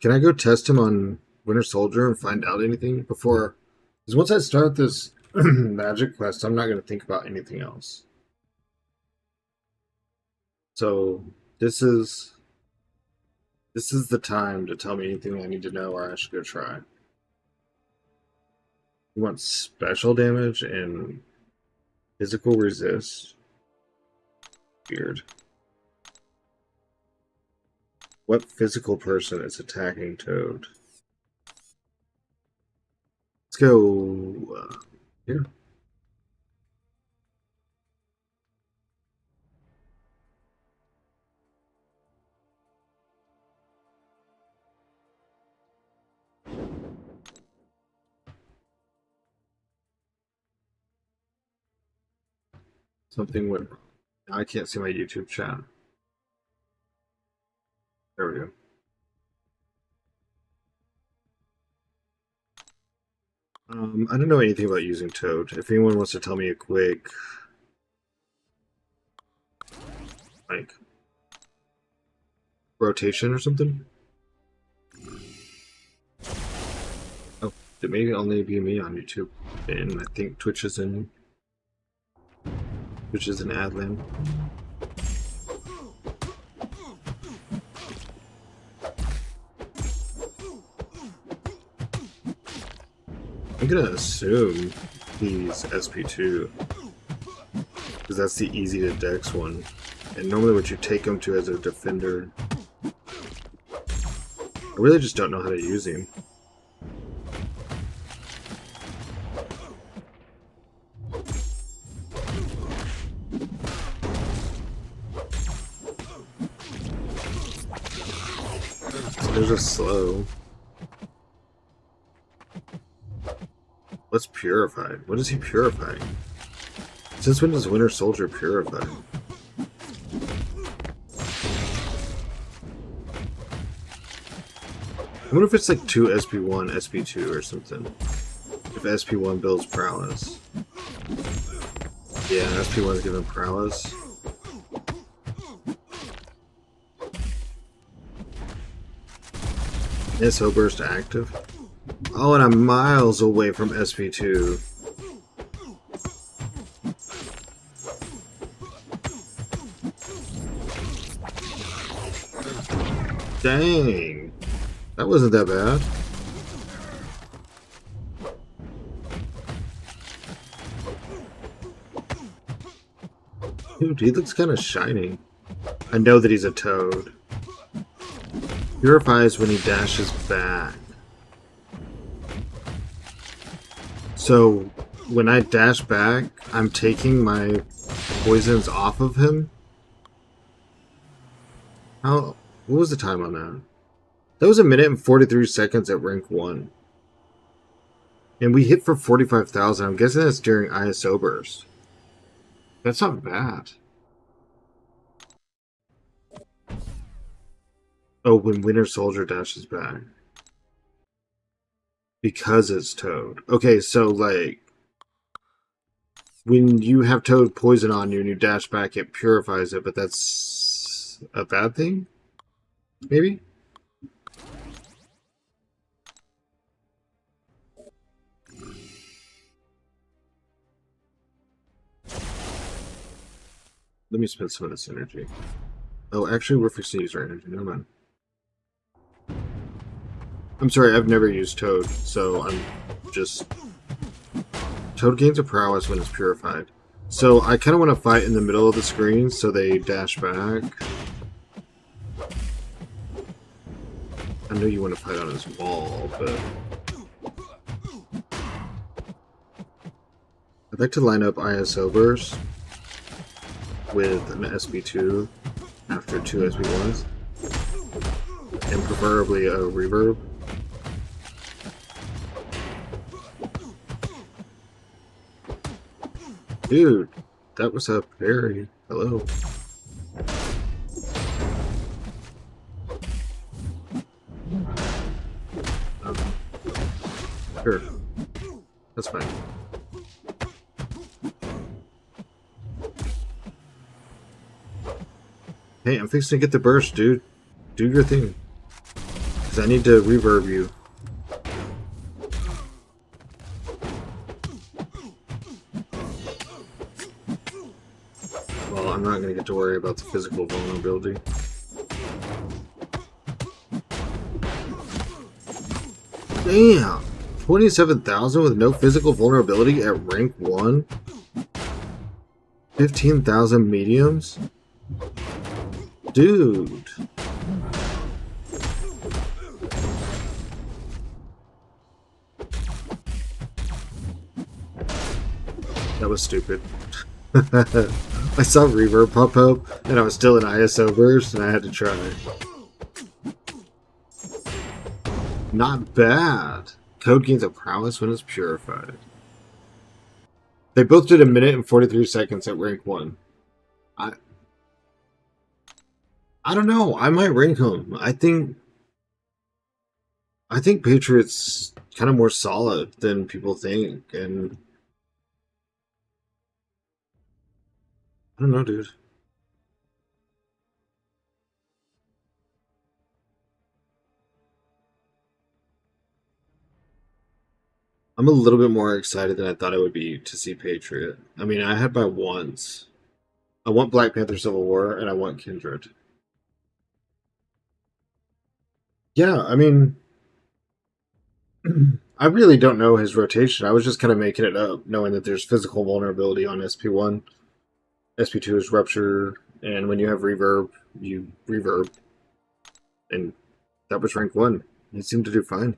Can I go test him on Winter Soldier and find out anything before? Because once I start this magic quest, I'm not going to think about anything else. So this is This is the time to tell me anything I need to know or I should go try. You want special damage and physical resist? Weird. What physical person is attacking Toad? Let's go here. Something went wrong. Now I can't see my YouTube chat. There we go. I don't know anything about using Toad. If anyone wants to tell me a quick, like, rotation or something. Oh, it may only be me on YouTube, and I think Twitch is in ad land. I'm gonna assume he's SP2 because that's the easy to dex one, and normally what you take him to as a defender. I really just don't know how to use him. So there's a slow. What's purified? What is he purifying? Since when does Winter Soldier purify? I wonder if it's like 2 SP1, SP2 or something. If SP1 builds prowess. Yeah, SP1 is given prowess. SO burst active. Oh, and I'm miles away from SP2. Dang. That wasn't that bad. Dude, he looks kind of shiny. I know that he's a Toad. Purifies when he dashes back. So, when I dash back, I'm taking my poisons off of him? What was the time on that? That was 1 minute and 43 seconds at rank 1. And we hit for 45,000. I'm guessing that's during ISO burst. That's not bad. Oh, when Winter Soldier dashes back. Because it's Toad. Okay, so like when you have Toad poison on you and you dash back, it purifies it, but that's a bad thing? Maybe? Let me spend some of this energy. Oh, actually, we're fixing to use our energy. Never mind. I'm sorry, I've never used Toad, so I'm just... Toad gains a prowess when it's purified. So I kind of want to fight in the middle of the screen so they dash back. I know you want to fight on his wall, but... I'd like to line up ISO burst with an SP2 after 2 SP1s. And preferably a reverb. Dude, that was a parry. Hello. Sure. That's fine. Hey, I'm fixing to get the burst, dude. Do your thing. Because I need to reverb you. Well, I'm not going to get to worry about the physical vulnerability. Damn! 27,000 with no physical vulnerability at rank 1? 15,000 mediums? Dude! That was stupid. I saw reverb pop up, and I was still in ISO burst, and I had to try. Not bad. Code gains a prowess when it's purified. They both did 1 minute and 43 seconds at rank 1. I don't know. I might rank them. I think Patriot's kind of more solid than people think, and I don't know, dude. I'm a little bit more excited than I thought I would be to see Patriot. I mean, I had my wants. I want Black Panther Civil War, and I want Kindred. Yeah, I mean, I really don't know his rotation. I was just kind of making it up, knowing that there's physical vulnerability on SP1. SP2 is Rupture, and when you have Reverb, you Reverb. And that was rank 1. He seemed to do fine.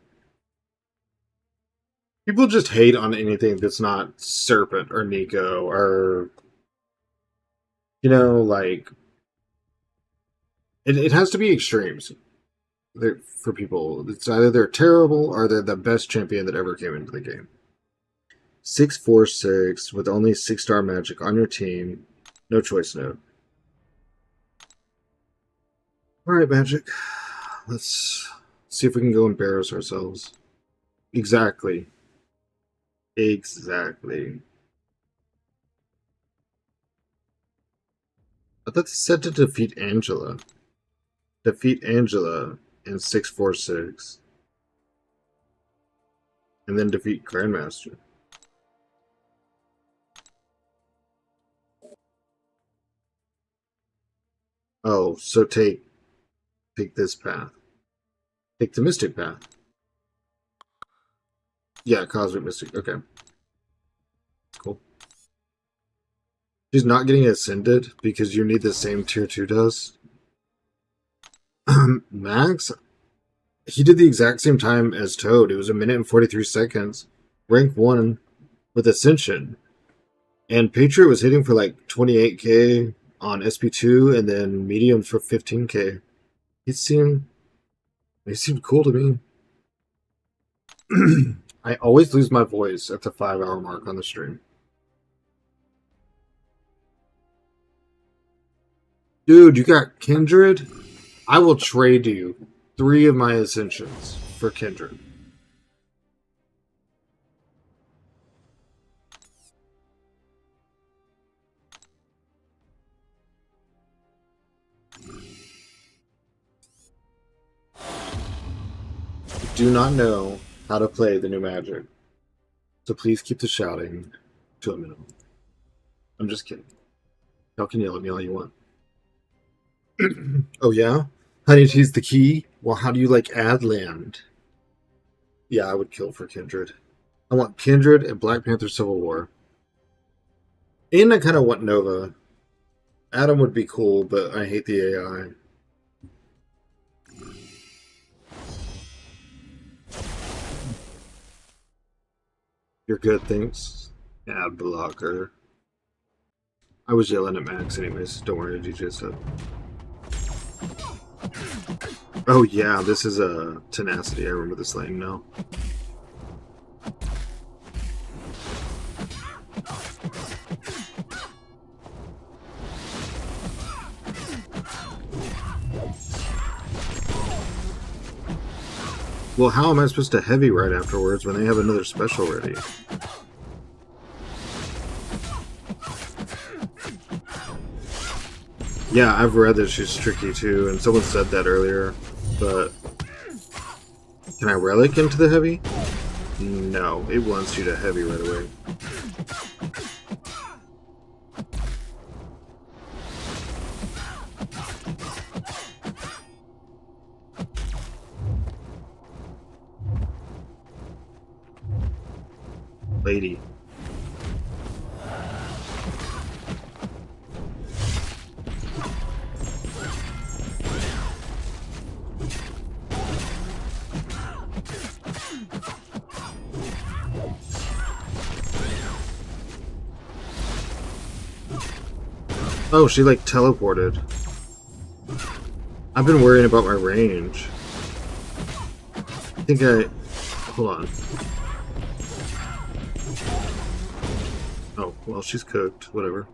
People just hate on anything that's not Serpent or Nico or, you know, like, it has to be extremes for people. It's either they're terrible or they're the best champion that ever came into the game. 646 with only 6-star magic on your team. No choice note. Alright, Magic. Let's see if we can go embarrass ourselves. Exactly. Exactly. I thought they said to defeat Angela. Defeat Angela in 646. And then defeat Grandmaster. Oh, so take this path. Take the Mystic path. Yeah, Cosmic Mystic. Okay. Cool. She's not getting ascended because you need the same tier 2 does. Max? He did the exact same time as Toad. It was 1 minute and 43 seconds. Rank 1 with Ascension. And Patriot was hitting for like 28k on SP2 and then mediums for 15k. He seemed cool to me. I always lose my voice at the 5-hour mark on the stream. Dude, you got Kindred? I will trade you 3 of my Ascensions for Kindred. Do not know how to play the new Magic, so please keep the shouting to a minimum. I'm just kidding. Y'all can yell at me all you want. Oh yeah? Honey T's the key? Well, how do you like Adland? Yeah, I would kill for Kindred. I want Kindred and Black Panther Civil War. And I kind of want Nova. Adam would be cool, but I hate the AI. You're good, thanks. Ad blocker. I was yelling at Max anyways. Don't worry, DJ said. Oh yeah, this is a Tenacity. I remember this lane now. Well, how am I supposed to heavy right afterwards when they have another special ready? Yeah, I've read that she's tricky too, and someone said that earlier, but can I relic into the heavy? No, it wants you to heavy right away. lady. Oh, she like teleported. I've been worrying about my range. I think hold on. Oh, well, she's cooked. Whatever.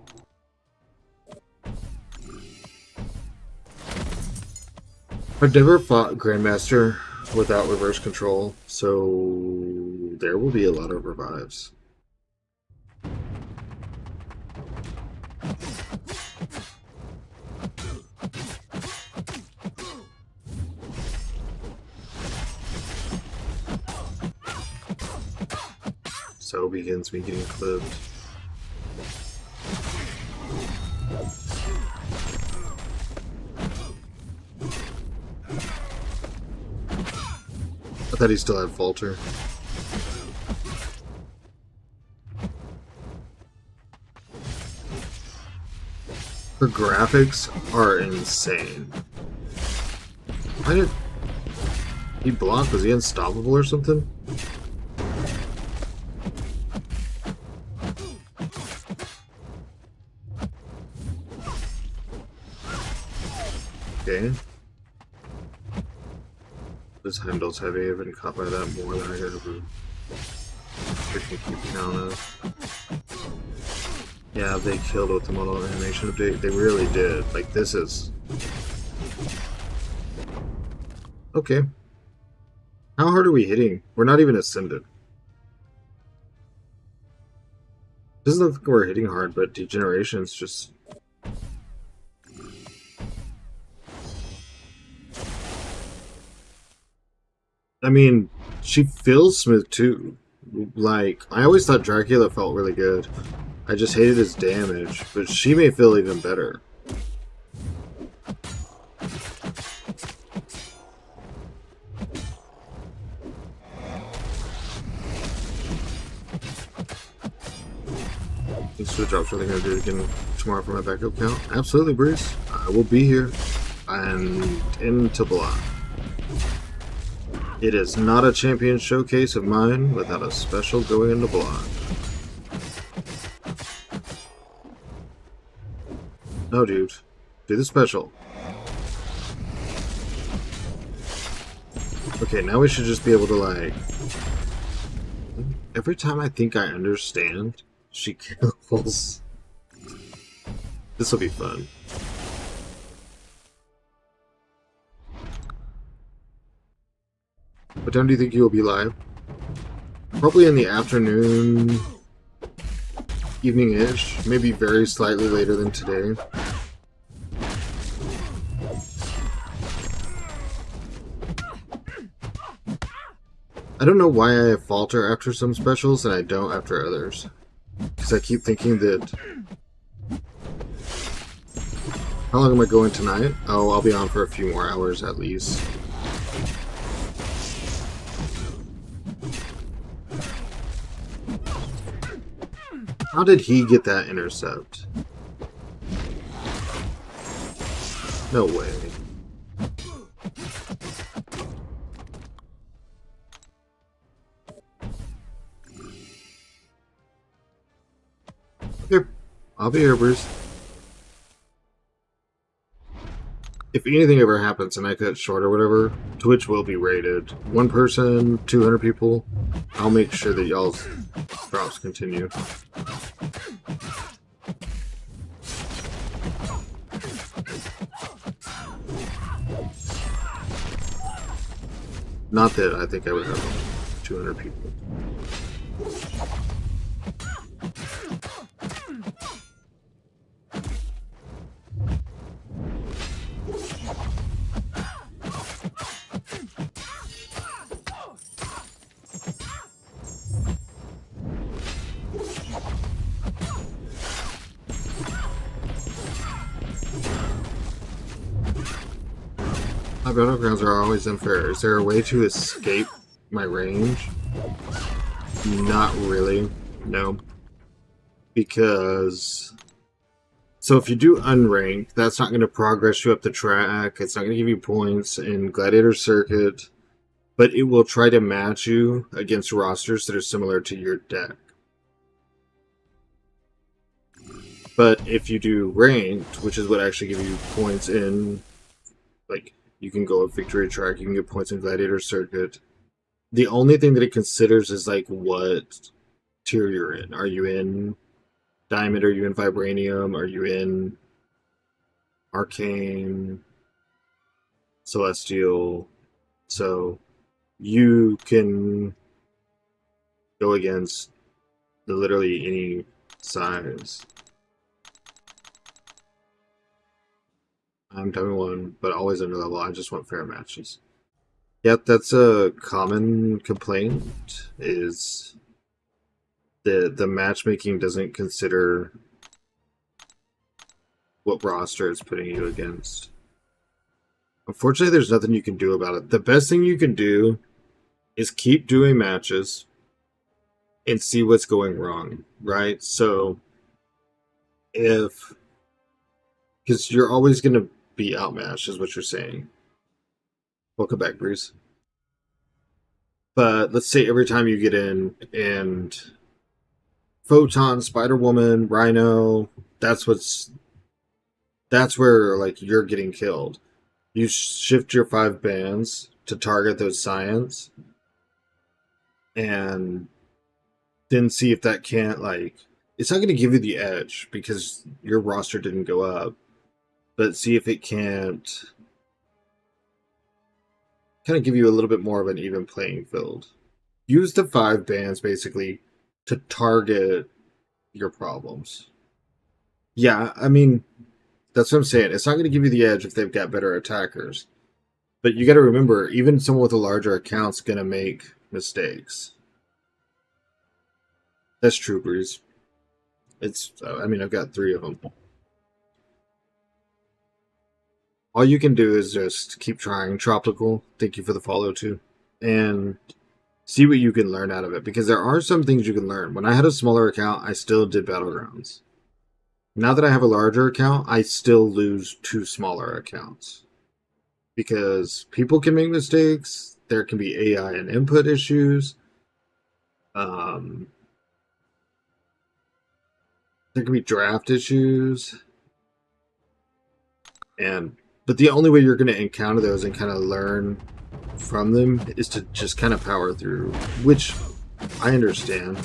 I've never fought Grandmaster without reverse control, so there will be a lot of revives. So begins me getting clipped. I thought he still had Falter. Her graphics are insane. Why did he block? Was he unstoppable or something? Okay. This Heimdall's heavy. I've been caught by that more than I could ever freaking keep count of. Yeah, they killed with the model animation update. They really did. Like, this is... Okay. How hard are we hitting? We're not even ascended. Doesn't look like we're hitting hard, but degeneration's just... I mean, she feels smooth too. Like, I always thought Dracula felt really good. I just hated his damage, but she may feel even better. Thanks for the drops. Are they going to do it again tomorrow for my backup count? Absolutely, Bruce. I will be here and into block. It is not a champion showcase of mine without a special going into block. No, dude. Do the special. Okay, now we should just be able to, like... Every time I think I understand, she kills. This will be fun. What time do you think you will be live? Probably in the afternoon, evening-ish, maybe very slightly later than today. I don't know why I falter after some specials and I don't after others. Because I keep thinking that... How long am I going tonight? Oh, I'll be on for a few more hours at least. How did he get that intercept? No way. Okay, I'll be here, Bruce. If anything ever happens and I cut short or whatever, Twitch will be rated. 1 person, 200 people. I'll make sure that y'all's drops continue. Not that I think I would have 200 people. My Battlegrounds are always unfair. Is there a way to escape my range? Not really. No. Because... So if you do unranked, that's not going to progress you up the track. It's not going to give you points in Gladiator Circuit. But it will try to match you against rosters that are similar to your deck. But if you do ranked, which is what actually gives you points in, like, you can go up Victory Track, you can get points in Gladiator Circuit. The only thing that it considers is, like, what tier you're in. Are you in Diamond? Are you in Vibranium? Are you in Arcane? Celestial? So you can go against literally any size. I'm Diamond 1, but always under level. I just want fair matches. Yep, that's a common complaint, is the matchmaking doesn't consider what roster it's putting you against. Unfortunately, there's nothing you can do about it. The best thing you can do is keep doing matches and see what's going wrong, right? So, because you're always going to be outmatched, is what you're saying. Welcome back, Breeze. But let's say every time you get in and Photon, Spider-Woman, Rhino, that's where, like, you're getting killed. You shift your 5 bands to target those science and then see if that can't, like, it's not going to give you the edge because your roster didn't go up, but see if it can't kind of give you a little bit more of an even playing field. Use the 5 bands basically to target your problems. Yeah, I mean, that's what I'm saying. It's not going to give you the edge if they've got better attackers. But you got to remember, even someone with a larger account's going to make mistakes. That's true, Breeze. I mean, I've got 3 of them. All you can do is just keep trying. Tropical, thank you for the follow too. And see what you can learn out of it. Because there are some things you can learn. When I had a smaller account, I still did Battlegrounds. Now that I have a larger account, I still lose 2 smaller accounts. Because people can make mistakes. There can be AI and input issues. There can be draft issues. But the only way you're going to encounter those and kind of learn from them is to just kind of power through, which I understand.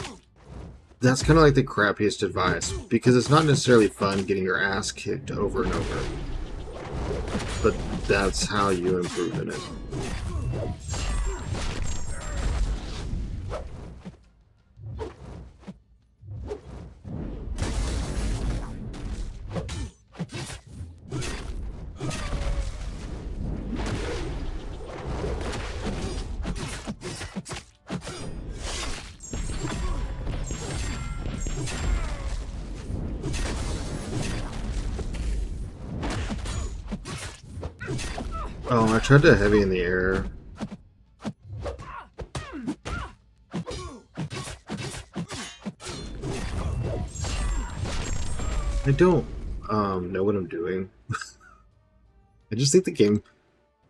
That's kind of like the crappiest advice, because it's not necessarily fun getting your ass kicked over and over. But that's how you improve in it. Oh, I tried to heavy in the air. I don't know what I'm doing. I just think the game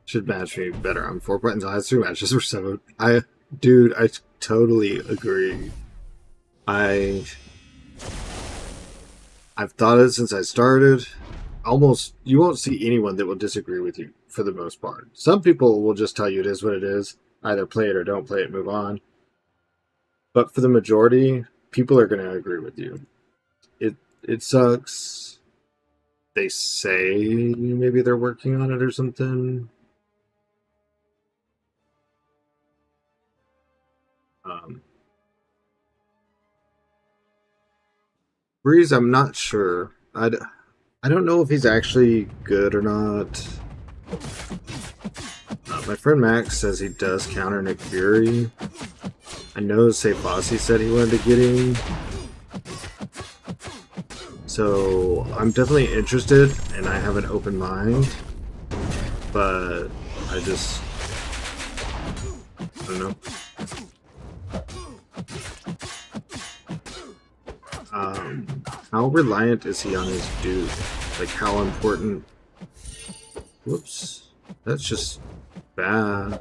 should match me better. I'm 4 buttons. I had 3 matches for 7. Dude, I totally agree. I've thought it since I started. Almost, you won't see anyone that will disagree with you for the most part. Some people will just tell you it is what it is. Either play it or don't play it, move on. But for the majority, people are going to agree with you. It sucks. They say maybe they're working on it or something. Breeze, I'm not sure. I don't know if he's actually good or not. My friend Max says he does counter Nick Fury. I know Say Fossey said he wanted to get him. So I'm definitely interested and I have an open mind. But I don't know. How reliant is he on his dude? Like, how important? Whoops. That's just bad.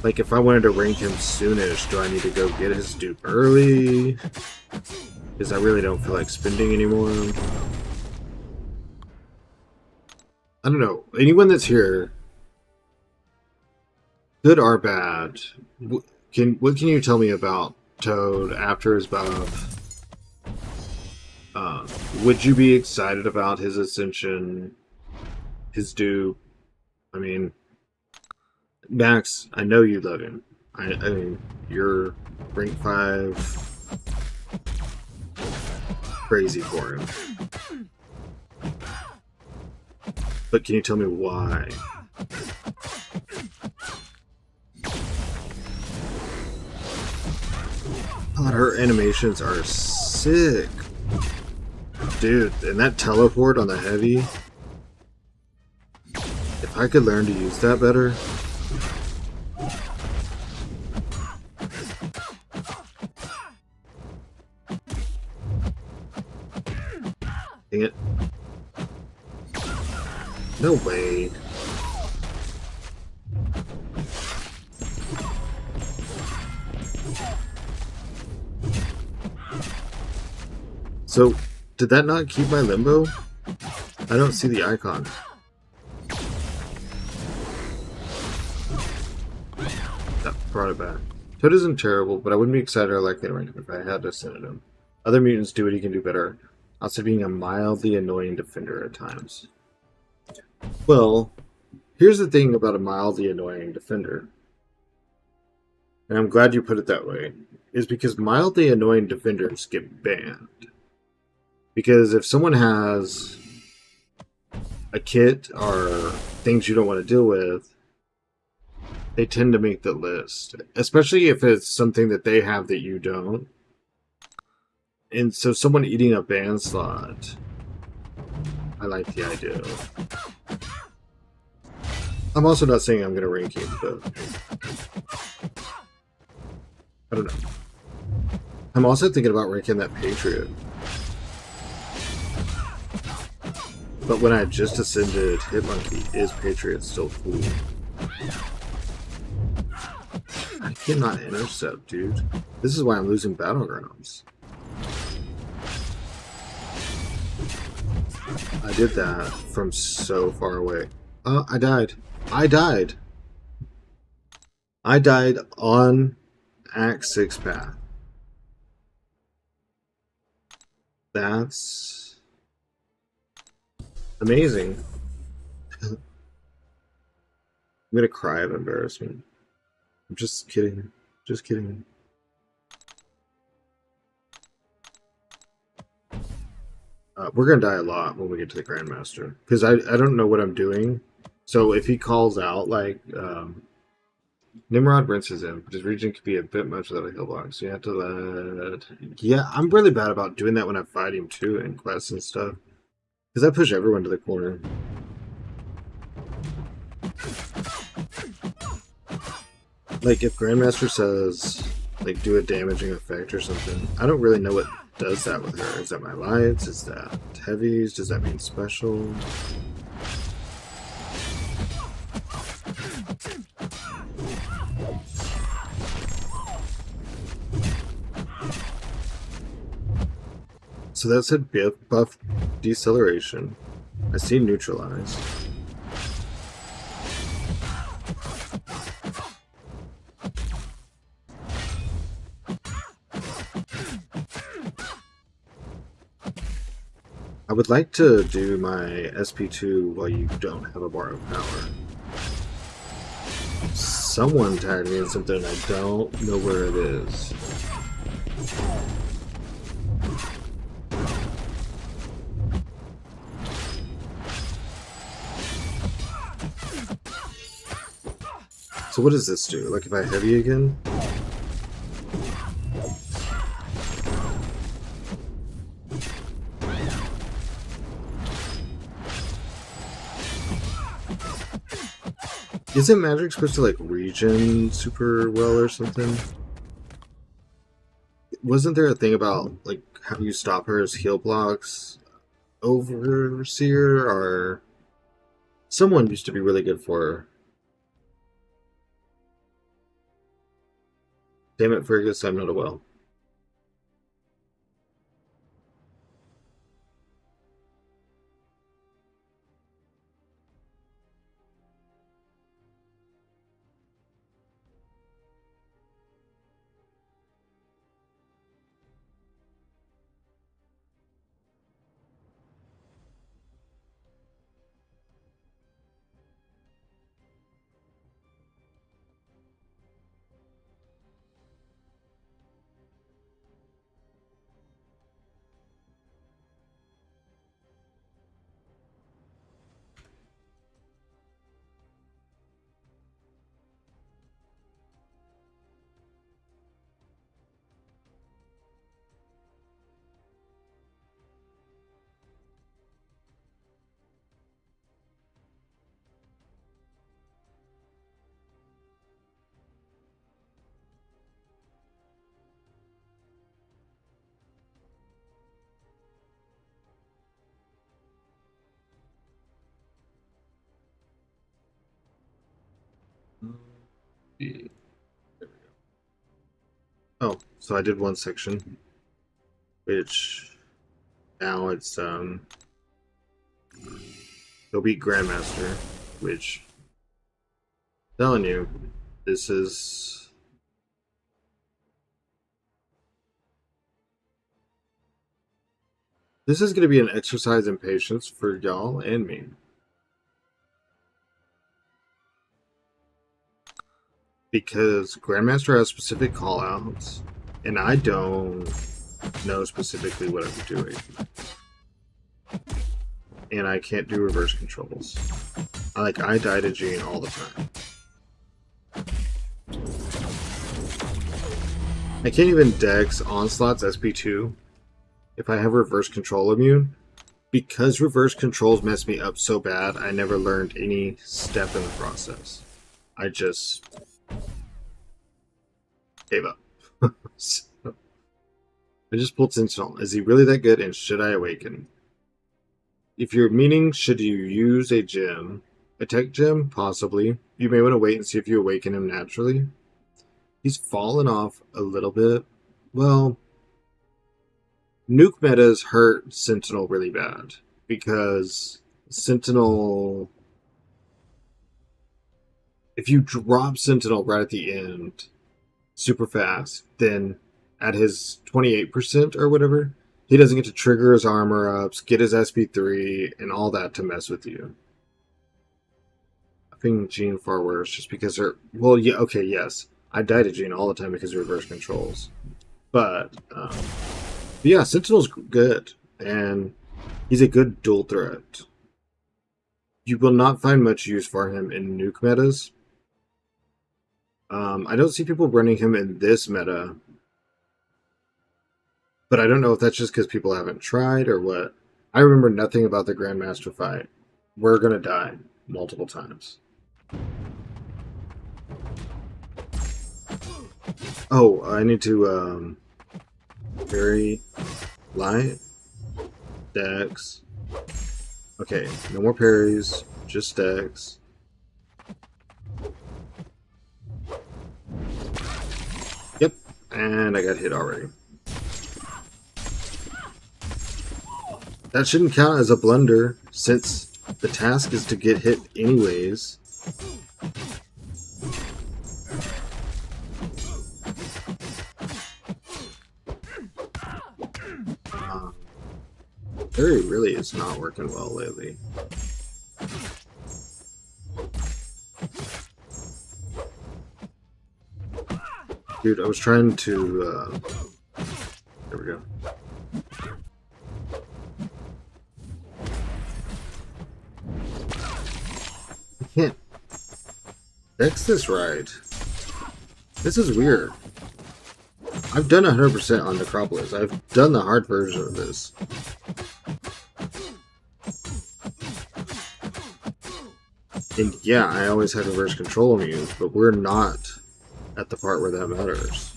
Like, if I wanted to rank him soonish, do I need to go get his dupe early? Because I really don't feel like spending anymore. I don't know. Anyone that's here, good or bad, what can you tell me about Toad after his buff? Would you be excited about his Ascension, his dupe? I mean, Max, I know you love him. I mean, you're rank 5 crazy for him. But can you tell me why? God, her animations are sick. Dude, and that teleport on the heavy. If I could learn to use that better. Dang it. No way. So, did that not keep my limbo? I don't see the icon. That brought it back. Toad isn't terrible, but I wouldn't be excited or likely to rank him if I had to send at him. Other mutants do what he can do better, also being a mildly annoying defender at times. Well, here's the thing about a mildly annoying defender. And I'm glad you put it that way. Is because mildly annoying defenders get banned. Because if someone has a kit or things you don't want to deal with, they tend to make the list. Especially if it's something that they have that you don't. And so someone eating a ban slot, I like the idea of. I'm also not saying I'm going to rank him, but I don't know. I'm also thinking about ranking that Patriot. But when I just ascended Hitmonkey, is Patriot still cool? I cannot intercept, dude. This is why I'm losing Battlegrounds. I did that from so far away. Oh, I died. I died. I died on Act 6 path. That's amazing. I'm gonna cry of embarrassment. I'm just kidding. Just kidding. We're gonna die a lot when we get to the Grandmaster. Because I don't know what I'm doing. So if he calls out, like, Nimrod rinses him, but his region could be a bit much without a heal block, so you have to let... Yeah, I'm really bad about doing that when I fight him, too, in quests and stuff. Because I push everyone to the corner. Like, if Grandmaster says, like, do a damaging effect or something, I don't really know what does that with her. Is that my lights? Is that heavies? Does that mean special? So that said buff deceleration. I see neutralize. I would like to do my SP2 while you don't have a bar of power. Someone tagged me in something, I don't know where it is. So what does this do? Like if I heavy again? Isn't magic supposed to like regen super well or something? Wasn't there a thing about like how you stop her as heal blocks overseer, or someone used to be really good for her? Damn it, Fergus, I'm not a well. Oh, so I did one section, which now it's go beat Grandmaster, which I'm telling you, this is going to be an exercise in patience for y'all and me. Because Grandmaster has specific callouts, and I don't know specifically what I'm doing. And I can't do reverse controls. I die to Gene all the time. I can't even dex Onslaught's SP2 if I have reverse control immune. Because reverse controls mess me up so bad, I never learned any step in the process. I just gave up. So, I just pulled Sentinel. Is he really that good, and should I awaken? If you're meaning, should you use a gem? A tech gem? Possibly. You may want to wait and see if you awaken him naturally. He's fallen off a little bit. Well, nuke metas hurt Sentinel really bad. Because Sentinel... If you drop Sentinel right at the end, super fast, then at his 28% or whatever, he doesn't get to trigger his armor ups, get his SP3, and all that to mess with you. I think Gene far worse, just because they're... Well, yeah, okay, yes. I die to Gene all the time because of reverse controls. But yeah, Sentinel's good, and he's a good dual threat. You will not find much use for him in nuke metas. I don't see people running him in this meta, but I don't know if that's just because people haven't tried or what. I remember nothing about the Grandmaster fight. We're gonna die multiple times. Oh, I need to very light dex. Okay, no more parries, just dex. Yep, and I got hit already. That shouldn't count as a blunder, since the task is to get hit anyways. Parry really is not working well lately. Dude, I was trying to... there we go. I can't fix this right. This is weird. I've done 100% on Necropolis. I've done the hard version of this. And yeah, I always had reverse control immunes, but we're not at the part where that matters.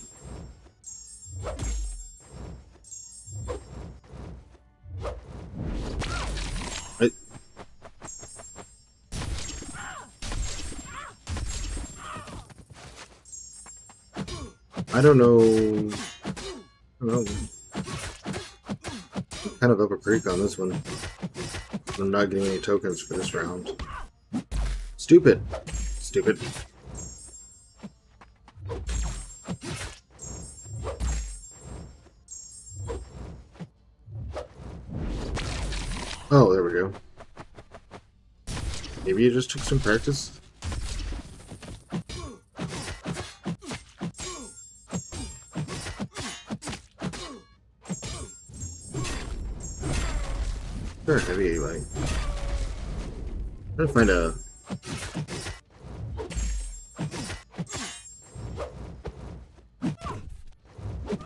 I don't know. I don't know. I'm kind of up a creek on this one. I'm not getting any tokens for this round. Stupid. Stupid. Oh, there we go. Maybe you just took some practice? They're heavy, like. I'm trying to find a.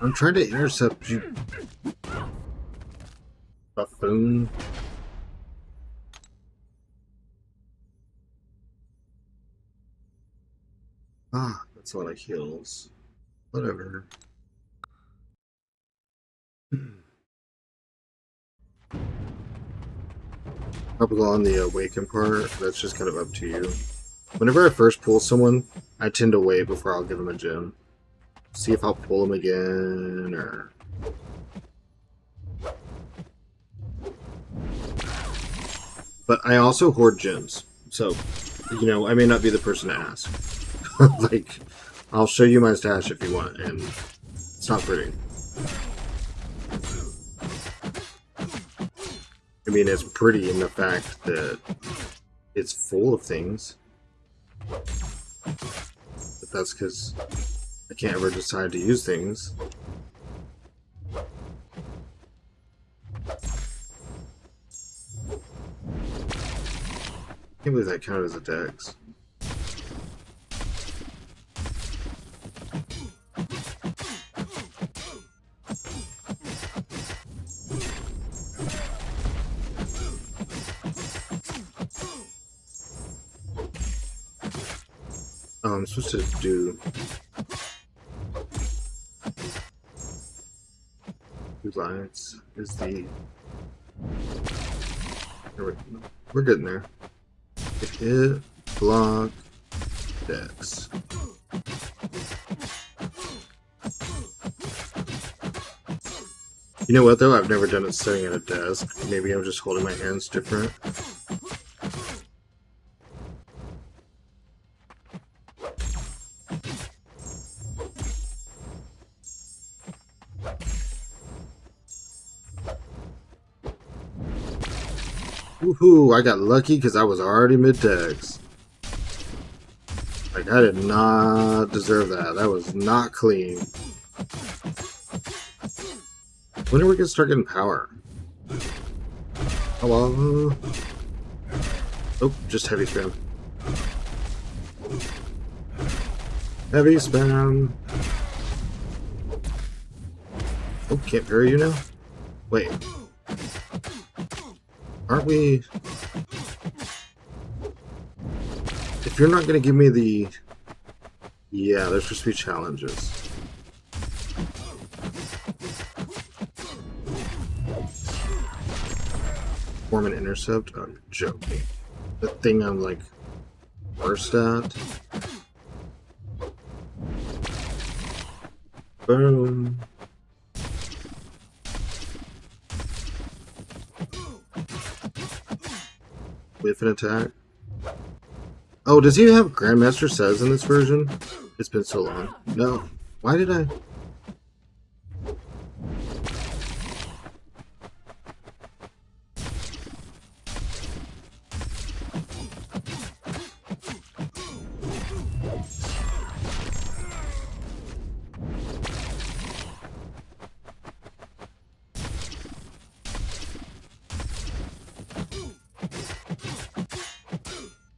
I'm trying to intercept you. Buffoon. Ah, that's a lot of heals. Whatever. Probably on the awaken part, that's just kind of up to you. Whenever I first pull someone, I tend to wait before I'll give them a gem. See if I'll pull them again, or... But I also hoard gems, so, you know, I may not be the person to ask. Like, I'll show you my stash if you want, and it's not pretty. I mean, it's pretty in the fact that it's full of things. But that's because I can't ever decide to use things. I can't believe that counted as a dex. Oh, I'm supposed to do... Two lines is the... We're getting there. Hit, block, dex. You know what though? I've never done it sitting at a desk. Maybe I'm just holding my hands different. Woohoo! I got lucky because I was already mid-dex. Like, I did not deserve that. That was not clean. When are we gonna start getting power? Hello? Oh, just heavy spam. Heavy spam. Oh, can't parry you now? Wait. Aren't we... If you're not gonna give me the... Yeah, there's supposed to be challenges. Form an intercept? Oh, you're joking. The thing I'm like worst at. Boom. Whiff an attack. Oh, does he have Grandmaster Says in this version? It's been so long. No. Why did I?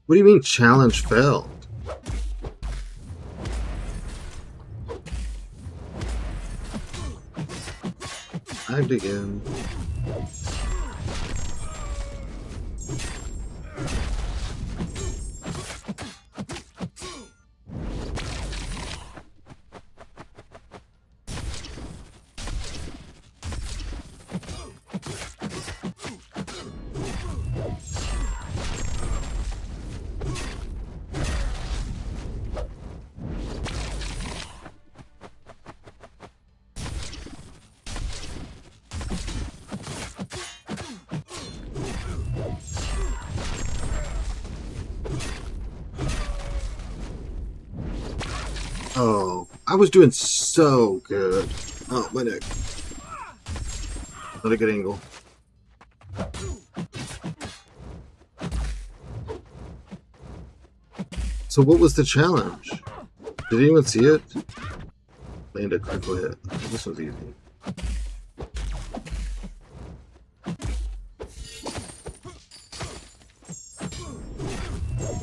What do you mean challenge failed? Act again. Oh, I was doing so good. Oh, my neck. Not a good angle. So what was the challenge? Did anyone see it? Land a critical hit. This one's easy.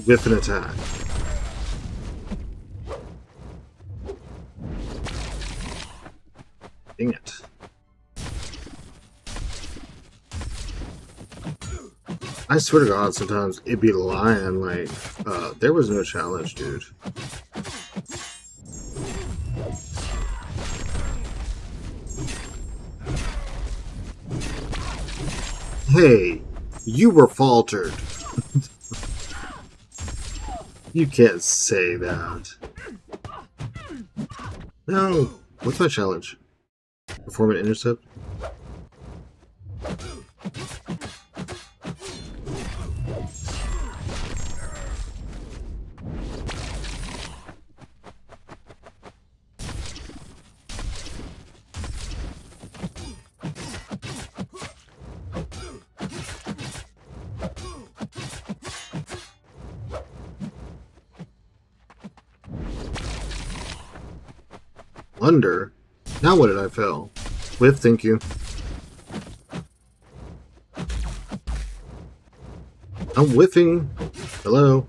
With an attack. Dang it. I swear to God, sometimes it'd be lying, like, there was no challenge, dude. Hey, you were faltered. You can't say that. No. What's my challenge? Perform an intercept? Under? Now what did I fail? Whiff, thank you. I'm whiffing. Hello?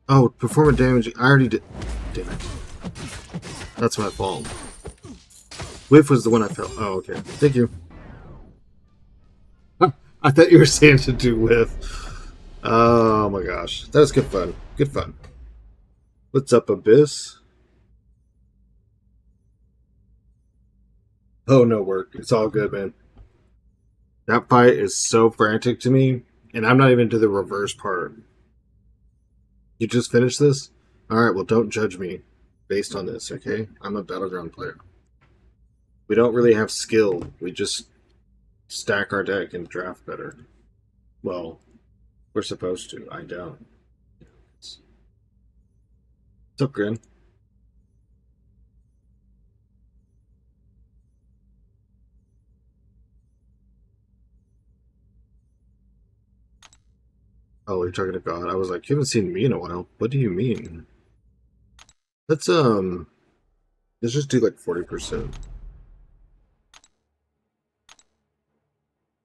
Oh, perform a damage. I already did. Damn it. That's my fault. Whiff was the one I failed. Oh, okay. Thank you. I thought you were saying to do whiff. Oh my gosh. That was good fun. Good fun. What's up, Abyss? Oh, no work. It's all good, man. That fight is so frantic to me, and I'm not even to the reverse part. You just finished this? Alright, well, don't judge me based on this, okay? I'm a Battleground player. We don't really have skill. We just stack our deck and draft better. Well, we're supposed to. I don't. What's up, Grin? Oh, you're talking to God. I was like, you haven't seen me in a while. What do you mean? Let's just do like 40%.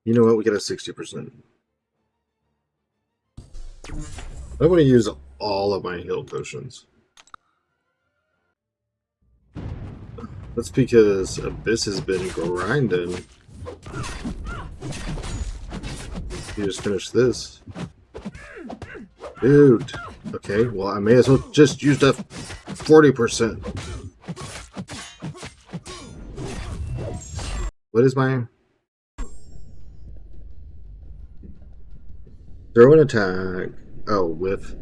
You know what? We got a 60%. I want to use all of my heal potions. That's because Abyss has been grinding. You just finished this. Dude. Okay, well, I may as well just use that 40%. What is my... Throw an attack. Oh, whiff.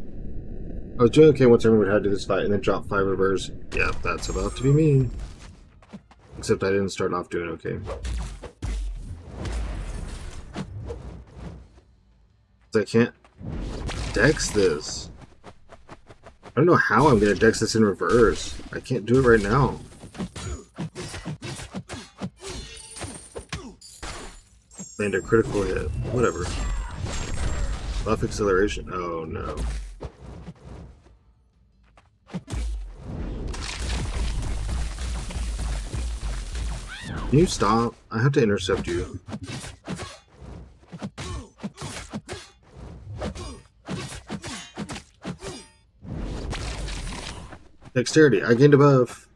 I was doing okay once I remembered how to do this fight and then drop 5 reverse. Yeah, that's about to be me. Except I didn't start off doing okay. I can't dex this. I don't know how I'm going to dex this in reverse. I can't do it right now. Land a critical hit. Whatever. Buff acceleration. Oh no. Can you stop? I have to intercept you. Dexterity. I gained a buff.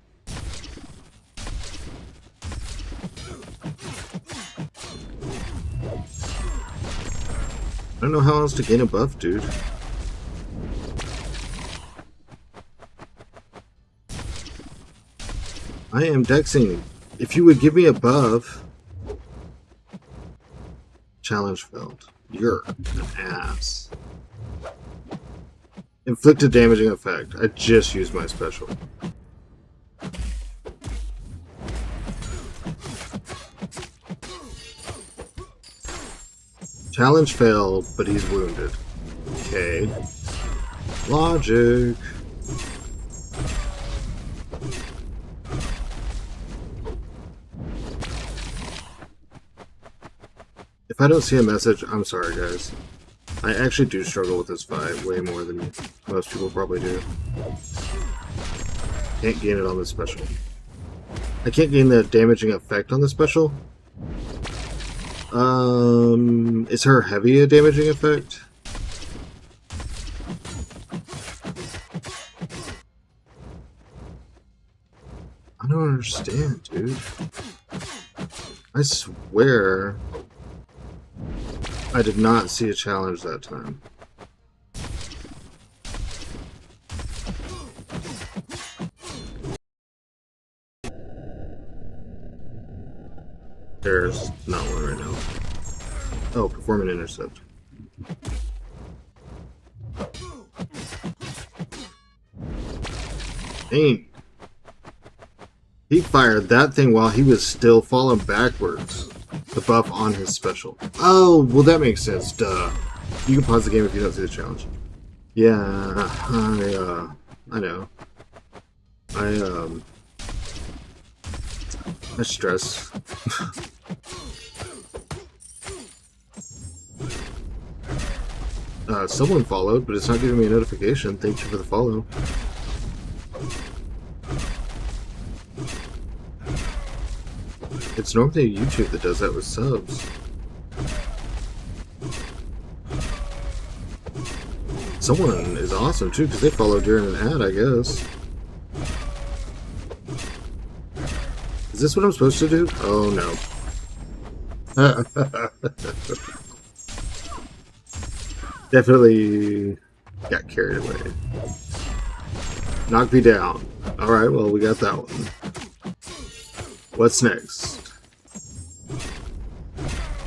I don't know how else to gain a buff, dude. I am dexing. If you would give me a buff... Challenge failed. You're an ass. Inflict a damaging effect. I just used my special. Challenge failed, but he's wounded. Okay. Logic. If I don't see a message, I'm sorry, guys. I actually do struggle with this fight way more than most people probably do. Can't gain it on the special. I can't gain the damaging effect on the special. Is her heavy a damaging effect? I don't understand, dude. I swear I did not see a challenge that time. There's not one right now. Oh, perform an intercept. Dang. He fired that thing while he was still falling backwards. The buff on his special. Oh, well that makes sense, duh. You can pause the game if you don't see the challenge. Yeah, I know. I stress. Someone followed, but it's not giving me a notification. Thank you for the follow. It's normally YouTube that does that with subs. Someone is awesome too, because they followed during an ad, I guess. Is this what I'm supposed to do? Oh no. Definitely got carried away. Knock me down. Alright, well, we got that one. What's next?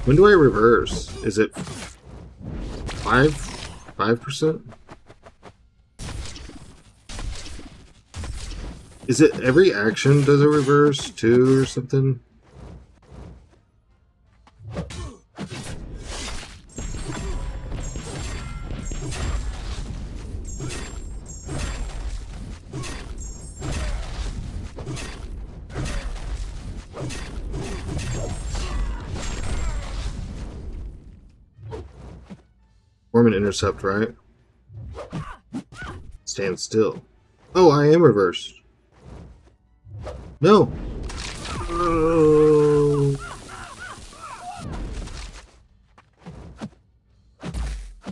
When do I reverse? Is it 5%? Is it every action does a reverse too or something? Form an intercept, right? Stand still. Oh, I am reversed. No. Oh.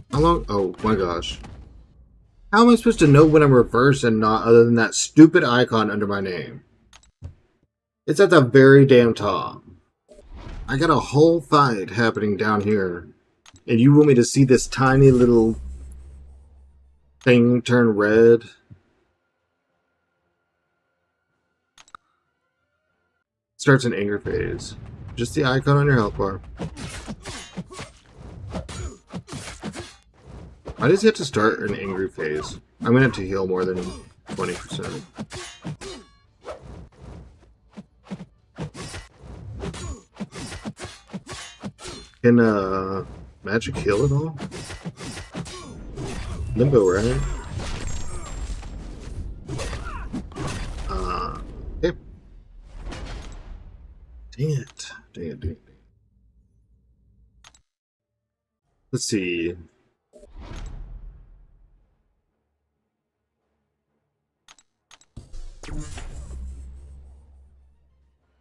How long? Oh my gosh. How am I supposed to know when I'm reversed and not other than that stupid icon under my name? It's at the very damn top. I got a whole fight happening down here. And you want me to see this tiny little thing turn red? Starts an anger phase. Just the icon on your health bar. Why does he have to start an angry phase? I'm gonna have to heal more than 20%. Can magic heal at all? Limbo, right? Okay. Dang it. Dang it, dang it. Let's see.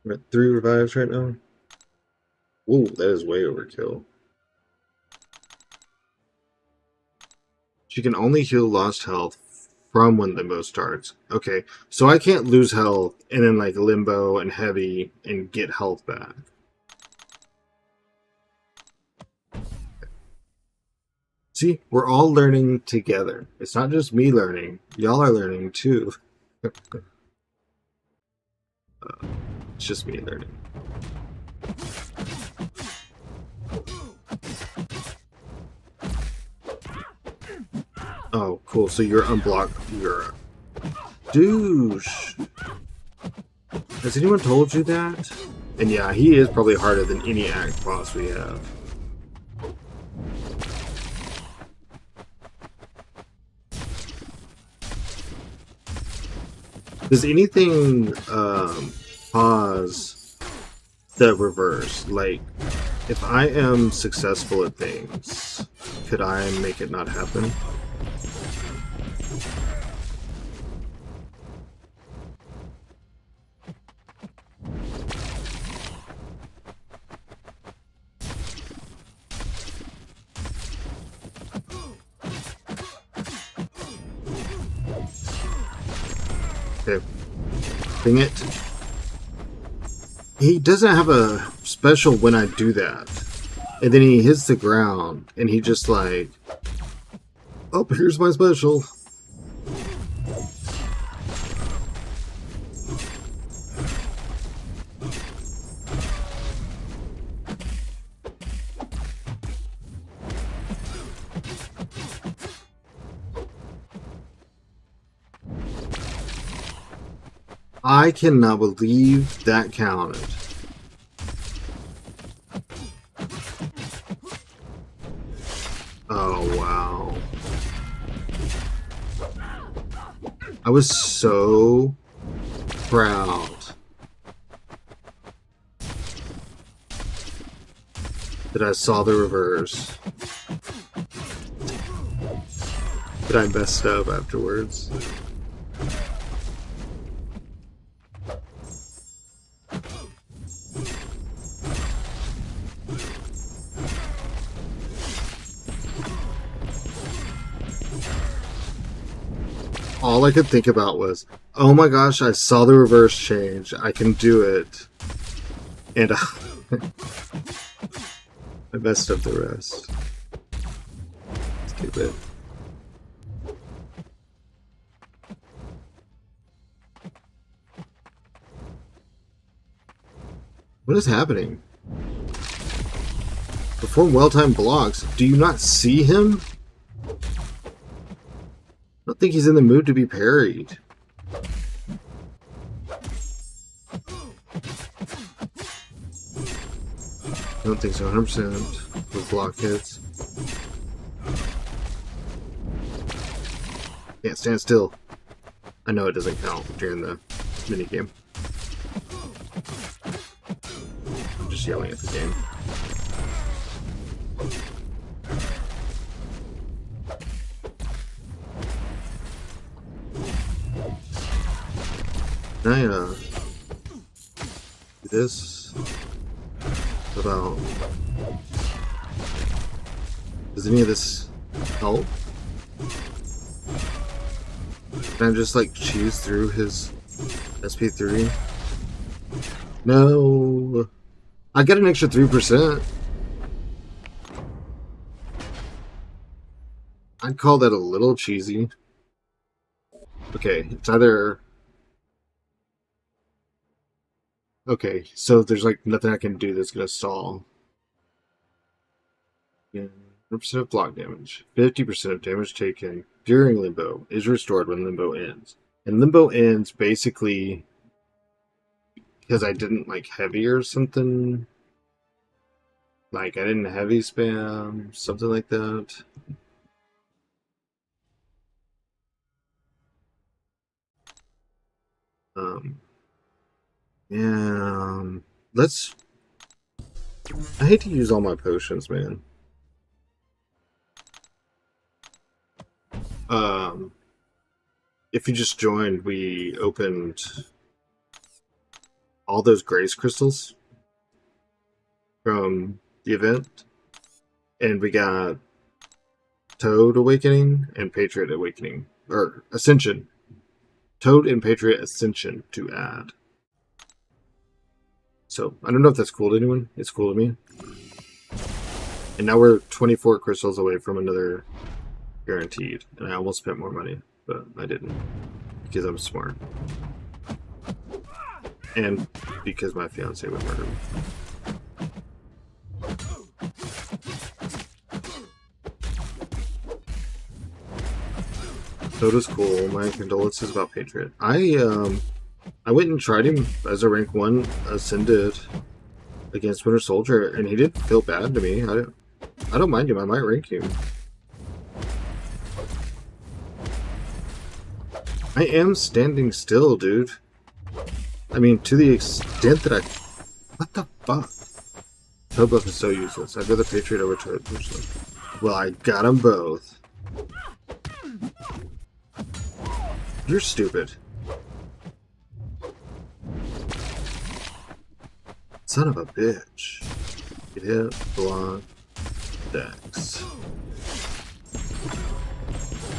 We're at 3 revives right now. Whoa, that is way overkill. She can only heal lost health from when limbo starts. Okay, so I can't lose health and then like limbo and heavy and get health back. See, we're all learning together. It's not just me learning. Y'all are learning too. It's just me learning. Oh, cool. So you're unblocked. You're a douche. Has anyone told you that? And yeah, he is probably harder than any act boss we have. Does anything cause the reverse? Like, if I am successful at things, could I make it not happen? Okay. Dang it. He doesn't have a special when I do that. And then he hits the ground, and he just like, oh, here's my special. I cannot believe that counted. Oh, wow. I was so proud. That I saw the reverse. But I messed up afterwards. All I could think about was, oh my gosh, I saw the reverse change. I can do it. And I messed up the rest. Stupid. What is happening? Perform well-timed blocks. Do you not see him? I don't think he's in the mood to be parried. I don't think so, 100% with block hits. Can't stand still. I know it doesn't count during the minigame. I'm just yelling at the game. Can I, do this? What about... Does any of this help? Can I just, like, cheese through his SP3? No! I got an extra 3%. I'd call that a little cheesy. Okay, it's either... Okay, so there's like nothing I can do that's gonna stall. Yeah, 100% of block damage. 50% of damage taken during limbo is restored when limbo ends. And limbo ends basically because I didn't like heavy or something. Like I didn't heavy spam, something like that. Yeah, let's... I hate to use all my potions, man. If you just joined, we opened all those grace crystals from the event, and we got Toad Awakening and Patriot Awakening, or Ascension. Toad and Patriot Ascension to add. So, I don't know if that's cool to anyone. It's cool to me. And now we're 24 crystals away from another guaranteed. And I almost spent more money, but I didn't. Because I'm smart. And because my fiance would murder me. Toad's cool. My condolences about Patriot. I went and tried him as a rank 1 ascended against Winter Soldier, and he didn't feel bad to me. I don't mind him. I might rank him. I am standing still, dude. I mean, to the extent that I... What the fuck? Toe buff is so useless. I'd rather Patriot over Toe personally. Well, I got them both. You're stupid. Son of a bitch. Get hit, block, dex.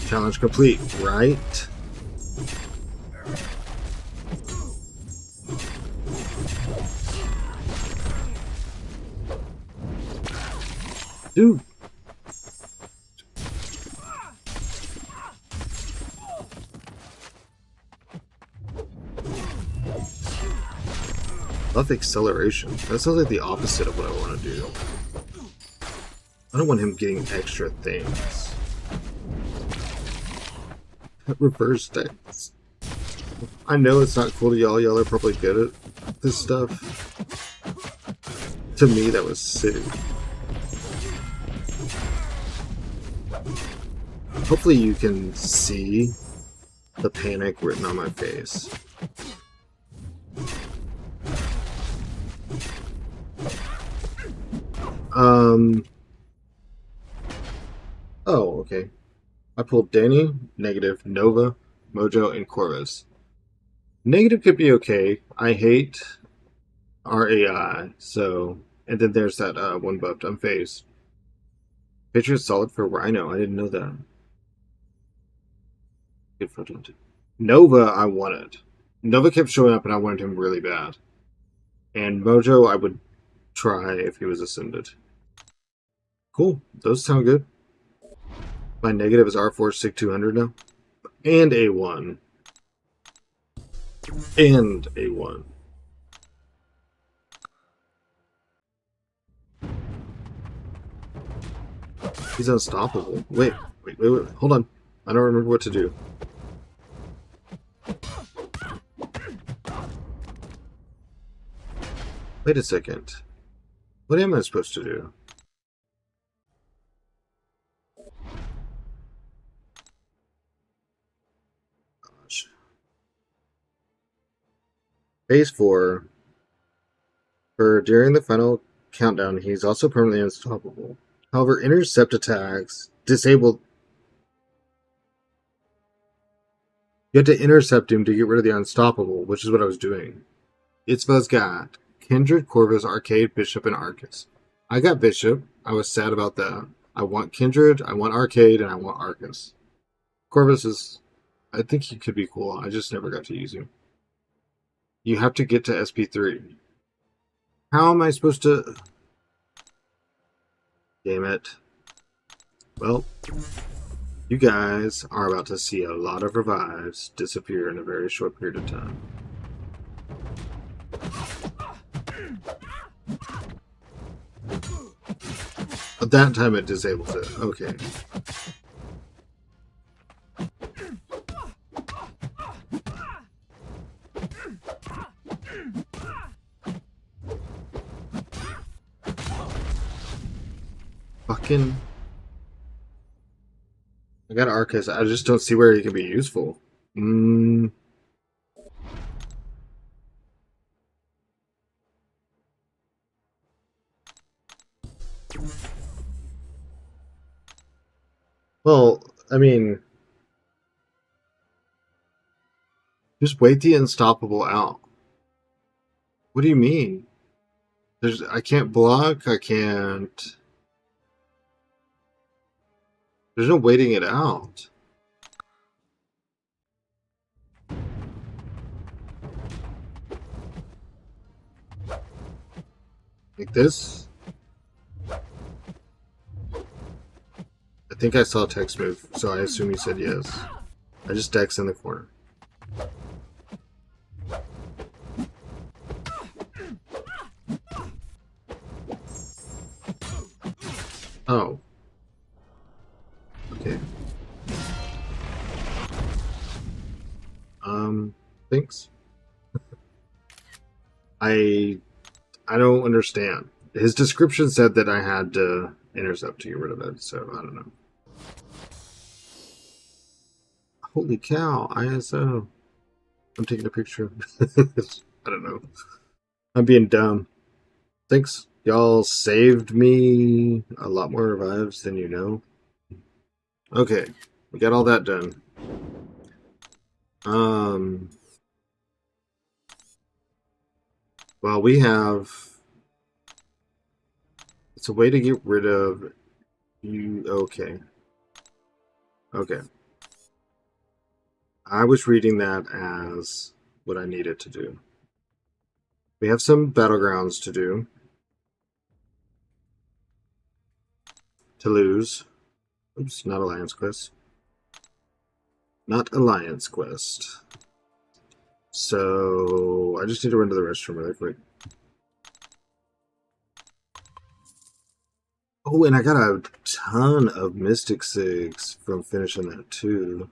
Challenge complete, right? Dude. Love acceleration. That sounds like the opposite of what I want to do. I don't want him getting extra things. Reverse decks. I know it's not cool to y'all. Y'all are probably good at this stuff. To me, that was sick. Hopefully you can see the panic written on my face. Oh, okay. I pulled Danny, Negative, Nova, Mojo, and Corvus. Negative could be okay. I hate RAI, so... And then there's that one buffed unfazed. Patriot's solid for Rhino. I didn't know that. Good photo. Nova, I wanted. Nova kept showing up, and I wanted him really bad. And Mojo, I would try if he was ascended. Cool. Those sound good. My negative is R4 SIG 200 now. And A1. And A1. He's unstoppable. Wait. Hold on. I don't remember what to do. Wait a second. What am I supposed to do? Gosh. Phase 4. For during the final countdown, he's also permanently unstoppable. However, intercept attacks disabled. You have to intercept him to get rid of the unstoppable, which is what I was doing. It's got Kindred, Corvus, Arcade, Bishop, and Arcus. I got Bishop. I was sad about that. I want Kindred, I want Arcade, and I want Arcus. Corvus is... I think he could be cool. I just never got to use him. You have to get to SP3. How am I supposed to... Damn it. Well, you guys are about to see a lot of revives disappear in a very short period of time. At that time it disables it. Okay. Fucking... I got Arcus. I just don't see where he can be useful. Well, I mean... Just wait the unstoppable out. What do you mean? I can't block, I can't... There's no waiting it out. Like this? I think I saw text move, so I assume you said yes. I just dex in the corner. Oh. Okay. Thanks. I don't understand. His description said that I had to intercept to get rid of it, so I don't know. Holy cow, ISO. I'm taking a picture. I don't know. I'm being dumb. Thanks. Y'all saved me a lot more revives than you know. Okay, we got all that done. Well, we have. It's a way to get rid of you. Okay. Okay. I was reading that as what I needed to do. We have some battlegrounds to do. To lose. Oops, not Alliance Quest. Not Alliance Quest. So I just need to run to the restroom really quick. Oh, and I got a ton of Mystic Sigs from finishing that too.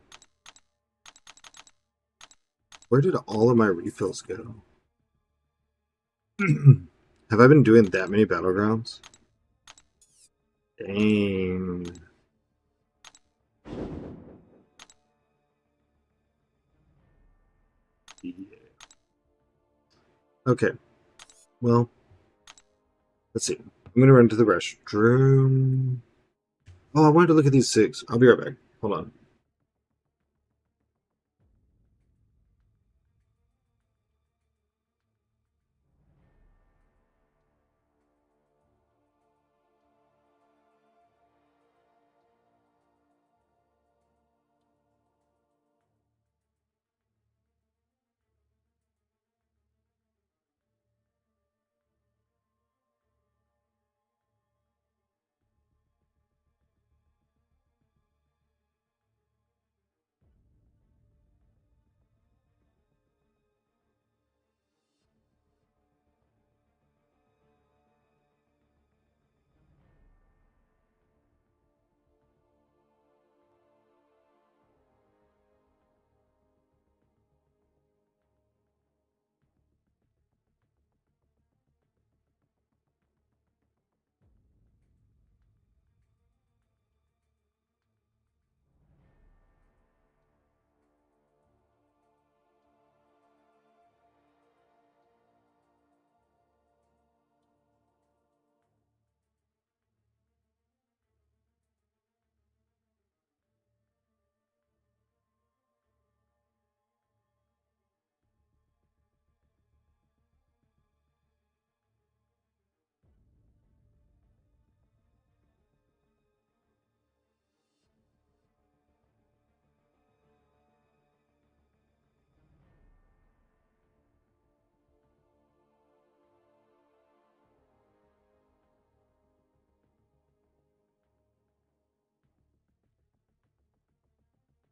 Where did all of my refills go? Have I been doing that many battlegrounds? Dang. Yeah. Okay. Well, let's see. I'm gonna run to the restroom. Oh, I wanted to look at these six. I'll be right back. Hold on.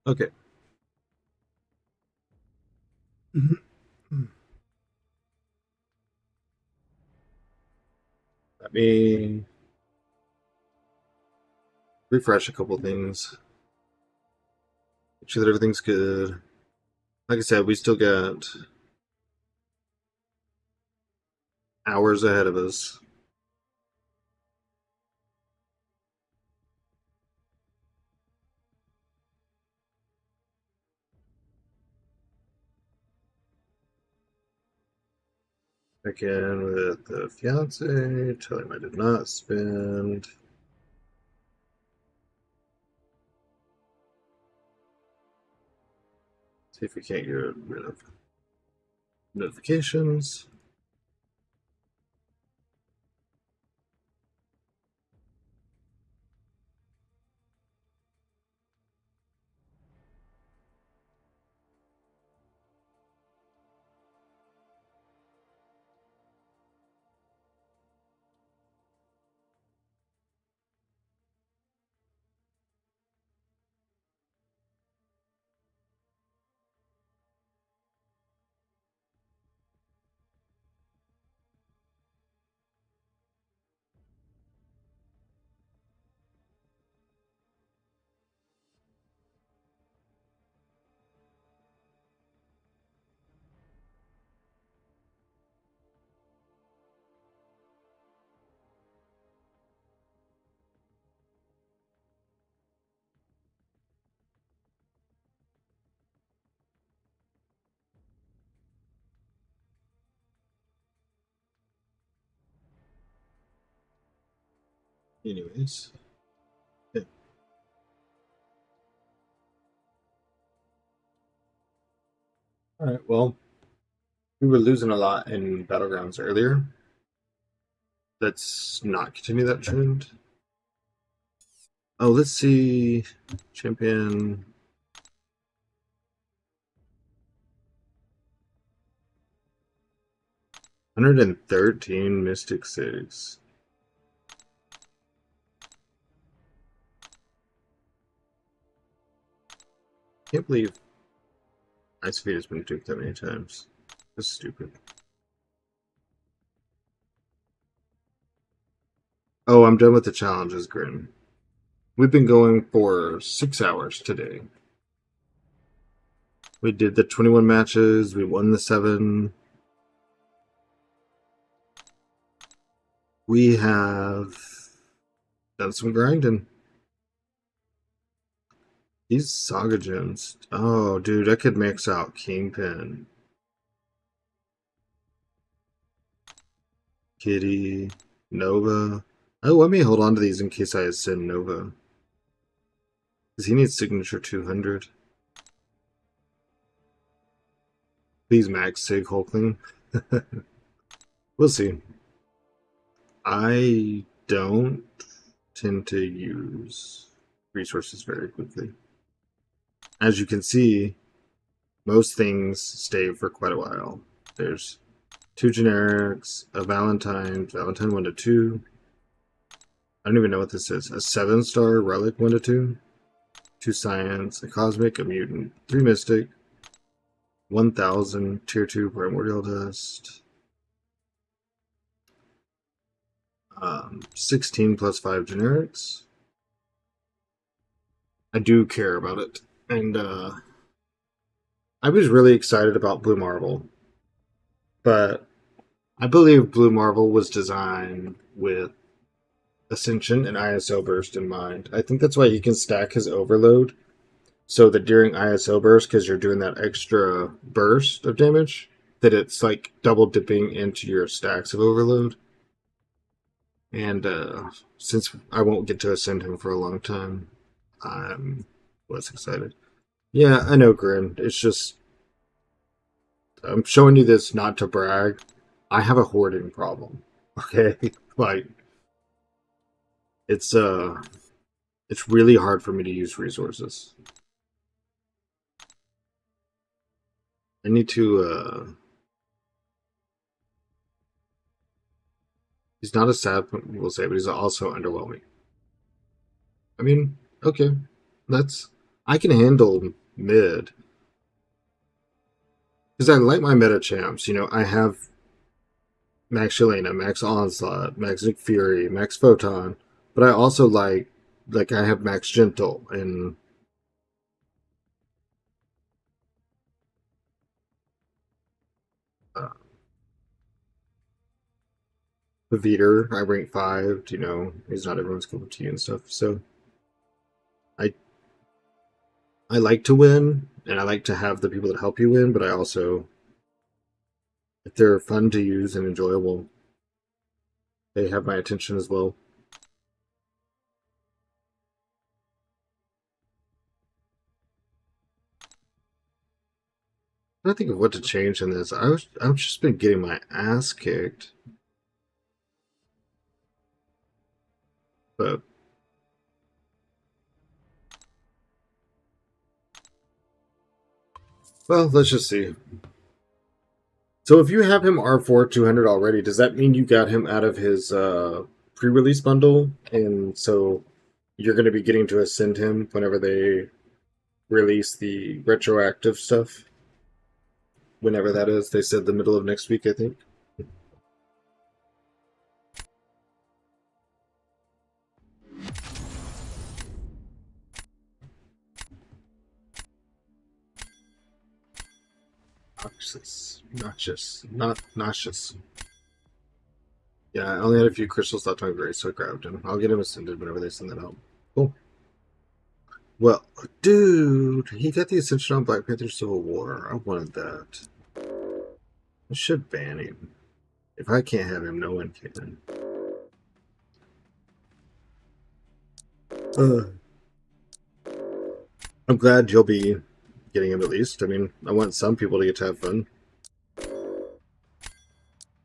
Okay. Let me refresh a couple things. Make sure that everything's good. Like I said, we still got hours ahead of us. Check in with the fiance. Tell him I did not spend. See if we can't get rid of notifications. Anyways. Yeah. Alright, well, we were losing a lot in Battlegrounds earlier. Let's not continue that trend. Oh, let's see. Champion. 113 Mystic 6. Can't believe Ice Feet has been duped that many times. That's stupid. Oh, I'm done with the challenges, Grin. We've been going for 6 hours today. We did the 21 matches. We won the 7. We have done some grinding. These Saga gems. Oh, dude, I could mix out Kingpin, Kitty, Nova. Oh, let me hold on to these in case I ascend Nova. Because he needs signature 200. Please max Sig Hulkling. We'll see. I don't tend to use resources very quickly. As you can see, most things stay for quite a while. There's 2 generics, a Valentine 1 to 2. I don't even know what this is. A 7-star relic 1 to 2. 2 science, a cosmic, a mutant, 3 mystic, 1000 tier 2 primordial dust. 16 plus 5 generics. I do care about it. And I was really excited about Blue Marble. But I believe Blue Marble was designed with Ascension and ISO burst in mind. I think that's why he can stack his overload. So that during ISO burst, because you're doing that extra burst of damage, that it's like double dipping into your stacks of overload. And since I won't get to ascend him for a long time, I'm less excited. Yeah, I know, Grin. It's just I'm showing you this not to brag. I have a hoarding problem. Okay, like it's really hard for me to use resources. I need to. He's not a sad, we'll say, but he's also underwhelming. I mean, okay, that's I can handle mid because I like my meta champs. You know, I have Max Shelena, Max Onslaught, Max Nick Fury, Max Photon, but I also like I have Max Gentle and uh, Veeder. I rank 5. You know, he's not everyone's cup of tea and stuff. So I I like to win, and I like to have the people that help you win. But I also, if they're fun to use and enjoyable, they have my attention as well. I think of what to change in this. I've just been getting my ass kicked, but well, let's just see. So if you have him R4 200 already, does that mean you got him out of his pre-release bundle, and so you're going to be getting to ascend him whenever they release the retroactive stuff? Whenever that is, they said the middle of next week, I think. Not noxious. Yeah, I only had a few crystals left on Grace, so I grabbed him. I'll get him ascended whenever they send that out. Cool. Well, dude, he got the Ascension on Black Panther Civil War. I wanted that. I should ban him. If I can't have him, no one can. Uh, I'm glad you'll be getting him at least. I mean, I want some people to get to have fun.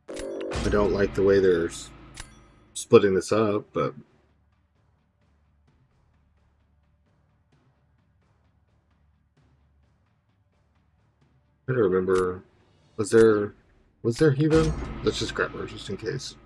I don't like the way they're splitting this up, but I don't remember. Was there Heathen? Let's just grab her just in case.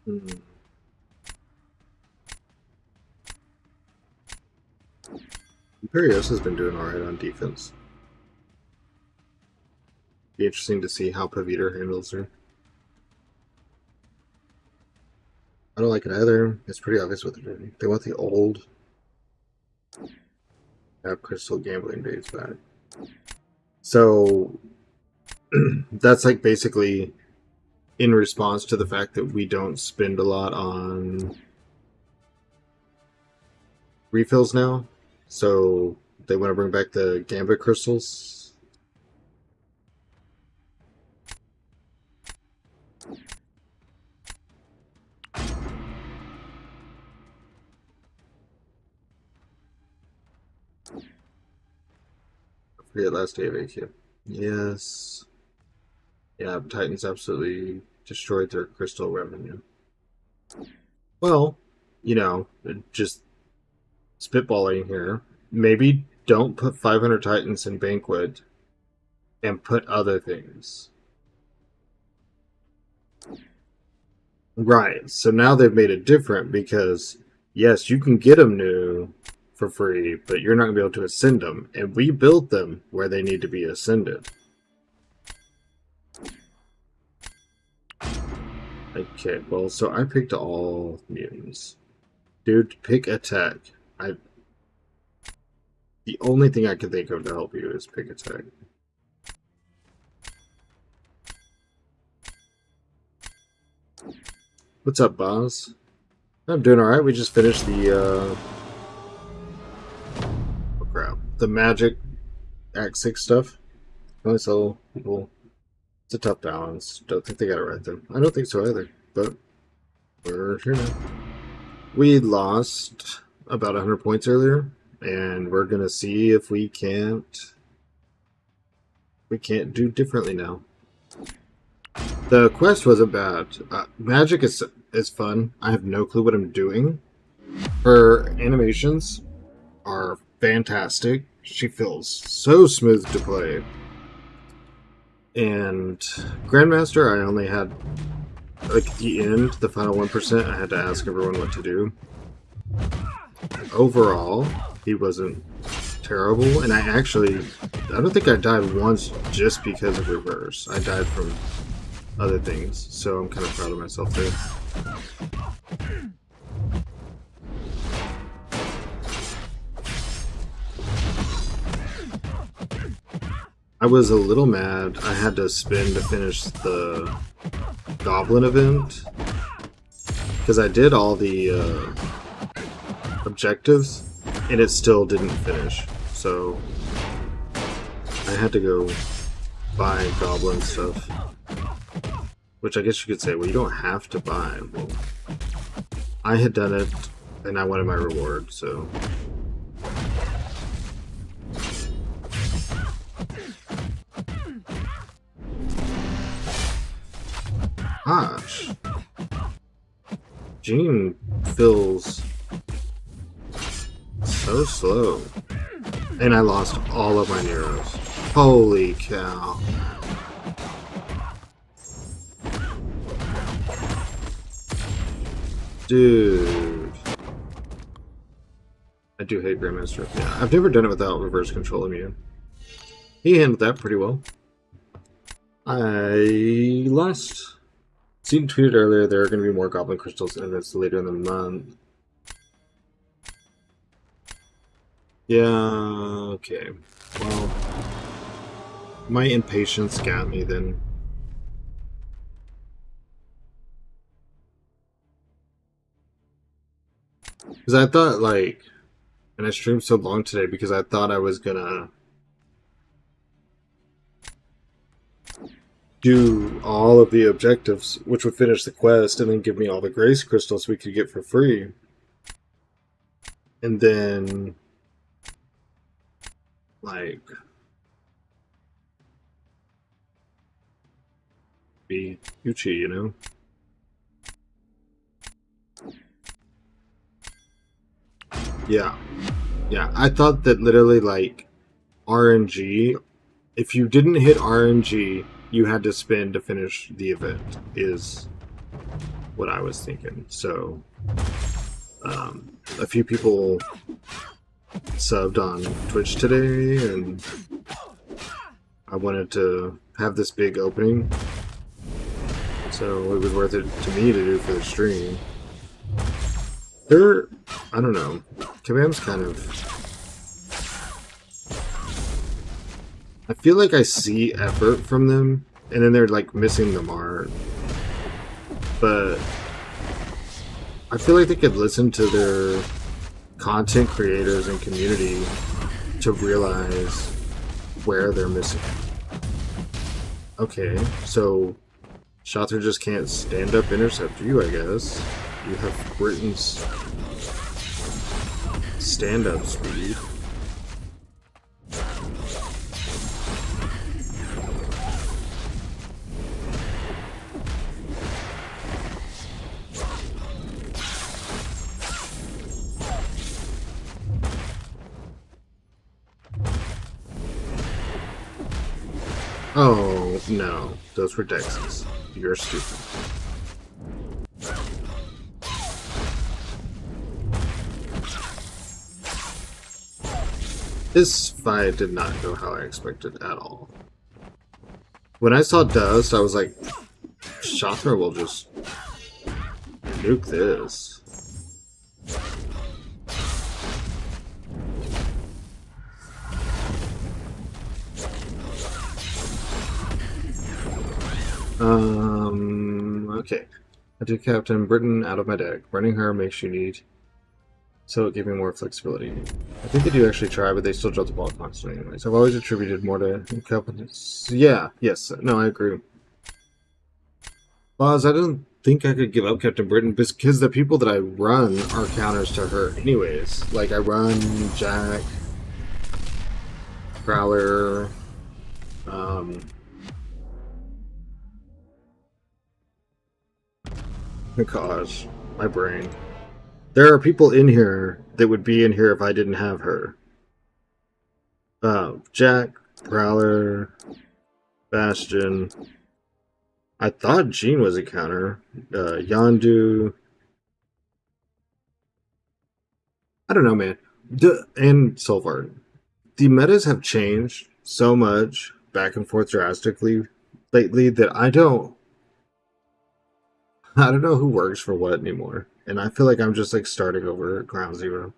Hmm. Imperios has been doing alright on defense. Be interesting to see how Paviter handles her. I don't like it either. It's pretty obvious what they're doing. They want the old have crystal gambling days back. So that's like basically in response to the fact that we don't spend a lot on refills now. So they want to bring back the Gambit crystals. I forget last day of AQ. Yes. Yeah, Titans absolutely destroyed their crystal revenue. Well, just spitballing here. Maybe don't put 500 Titans in Banquet and put other things. Right. So now they've made it different because, yes, you can get them new for free, but you're not going to be able to ascend them. And we built them where they need to be ascended. Okay, well, so I picked all mutants. Dude, pick attack. The only thing I can think of to help you is pick attack. What's up, Boz? I'm doing alright. We just finished the, oh crap. The magic Act 6 stuff. Only sell people. It's a tough balance. Don't think they got it right, though. I don't think so either, but we're here now. We lost about 100 points earlier, and we're gonna see if we can't do differently now. The quest wasn't bad. Magic is fun. I have no clue what I'm doing. Her animations are fantastic. She feels so smooth to play. And Grandmaster, I only had, like, at the end, the final 1%, I had to ask everyone what to do. Overall, he wasn't terrible, and I don't think I died once just because of reverse. I died from other things, so I'm kind of proud of myself there. I was a little mad. I had to spin to finish the Goblin event because I did all the objectives and it still didn't finish. So I had to go buy Goblin stuff, which I guess you could say, well, you don't have to buy. Well, I had done it and I wanted my reward, so. Gosh. Jean feels so slow. And I lost all of my Neros. Holy cow. Dude. I do hate Grandmaster. Yeah, I've never done it without reverse control immune. He handled that pretty well. I last seen tweeted earlier there are going to be more Goblin Crystals in this later in the month. Yeah, okay. Well, my impatience got me then. Because I thought, like, and I streamed so long today because I thought I was gonna do all of the objectives, which would finish the quest and then give me all the grace crystals we could get for free. And then, like, be Uchi, you know? Yeah. Yeah. I thought that literally, like, RNG, if you didn't hit RNG, you had to spin to finish the event, is what I was thinking. So, a few people subbed on Twitch today, and I wanted to have this big opening, so it was worth it to me to do for the stream. I don't know, Kabam's kind of... I feel like I see effort from them, and then they're like missing the mark. But I feel like they could listen to their content creators and community to realize where they're missing. Okay, so Shother just can't stand up intercept you, I guess. You have Britain's stand-up speed. Oh, no. Those were Dexes. You're stupid. This fight did not go how I expected at all. When I saw Dust, I was like, Shother will just nuke this. Okay. I took Captain Britain out of my deck. Burning her makes you need, so it gave me more flexibility. I think they do actually try, but they still drop the ball constantly anyways. I've always attributed more to incompetence. Yeah, yes, no, I agree. Boz, I don't think I could give up Captain Britain because the people that I run are counters to her anyways. Like, I run Jack, Prowler, gosh, my brain. There are people in here that would be in here if I didn't have her. Jack, Prowler, Bastion. I thought Jean was a counter. Yondu. I don't know, man. And Solvart. The metas have changed so much back and forth drastically lately that I don't know who works for what anymore. And I feel like I'm just like starting over at ground zero.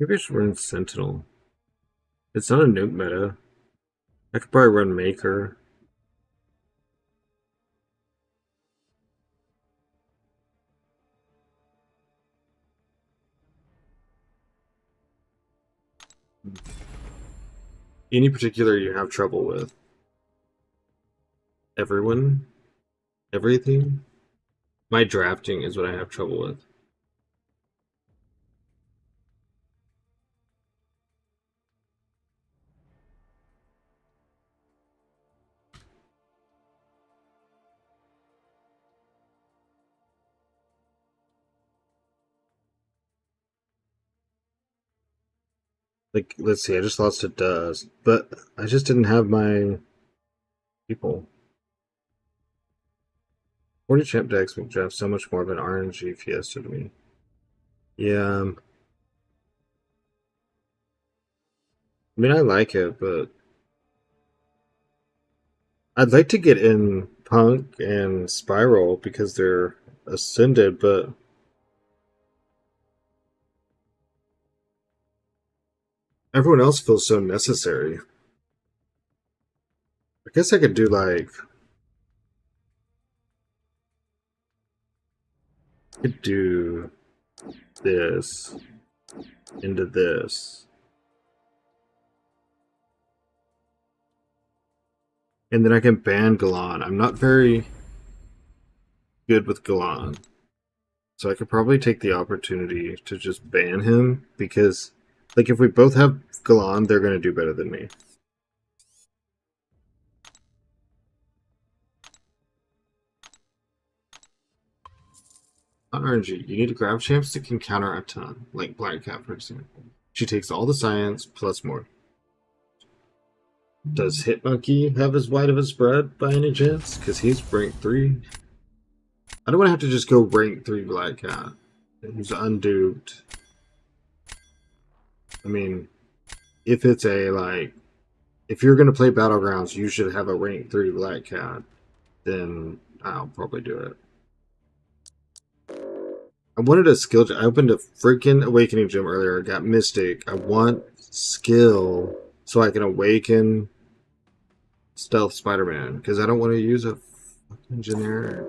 Maybe I should run Sentinel. It's not a nuke meta. I could probably run Maker. Any particular you have trouble with? Everyone? Everything? My drafting is what I have trouble with. Like, let's see, I just lost to Dust, but I just didn't have my people. 40 champ decks make draft so much more of an RNG fiesta to me. Yeah, I mean, I like it, but I'd like to get in Punk and Spiral because they're ascended, but everyone else feels so necessary. guess I could do like... I could do this into this. And then I can ban Galan. I'm not very good with Galan. So I could probably take the opportunity to just ban him, because like if we both have Galan, they're going to do better than me. On RNG, you need to grab champs that can counter a ton, like Black Cat for example. She takes all the science plus more. Does Hitmonkey have as wide of a spread by any chance? Because he's rank 3. I don't want to have to just go rank 3 Black Cat. Who's unduped. I mean, if it's a, like, if you're going to play Battlegrounds, you should have a rank 3 Black Cat. Then I'll probably do it. I wanted a skill. I opened a freaking Awakening Gym earlier. I got Mystic. I want skill so I can awaken Stealth Spider-Man, because I don't want to use a fucking generic.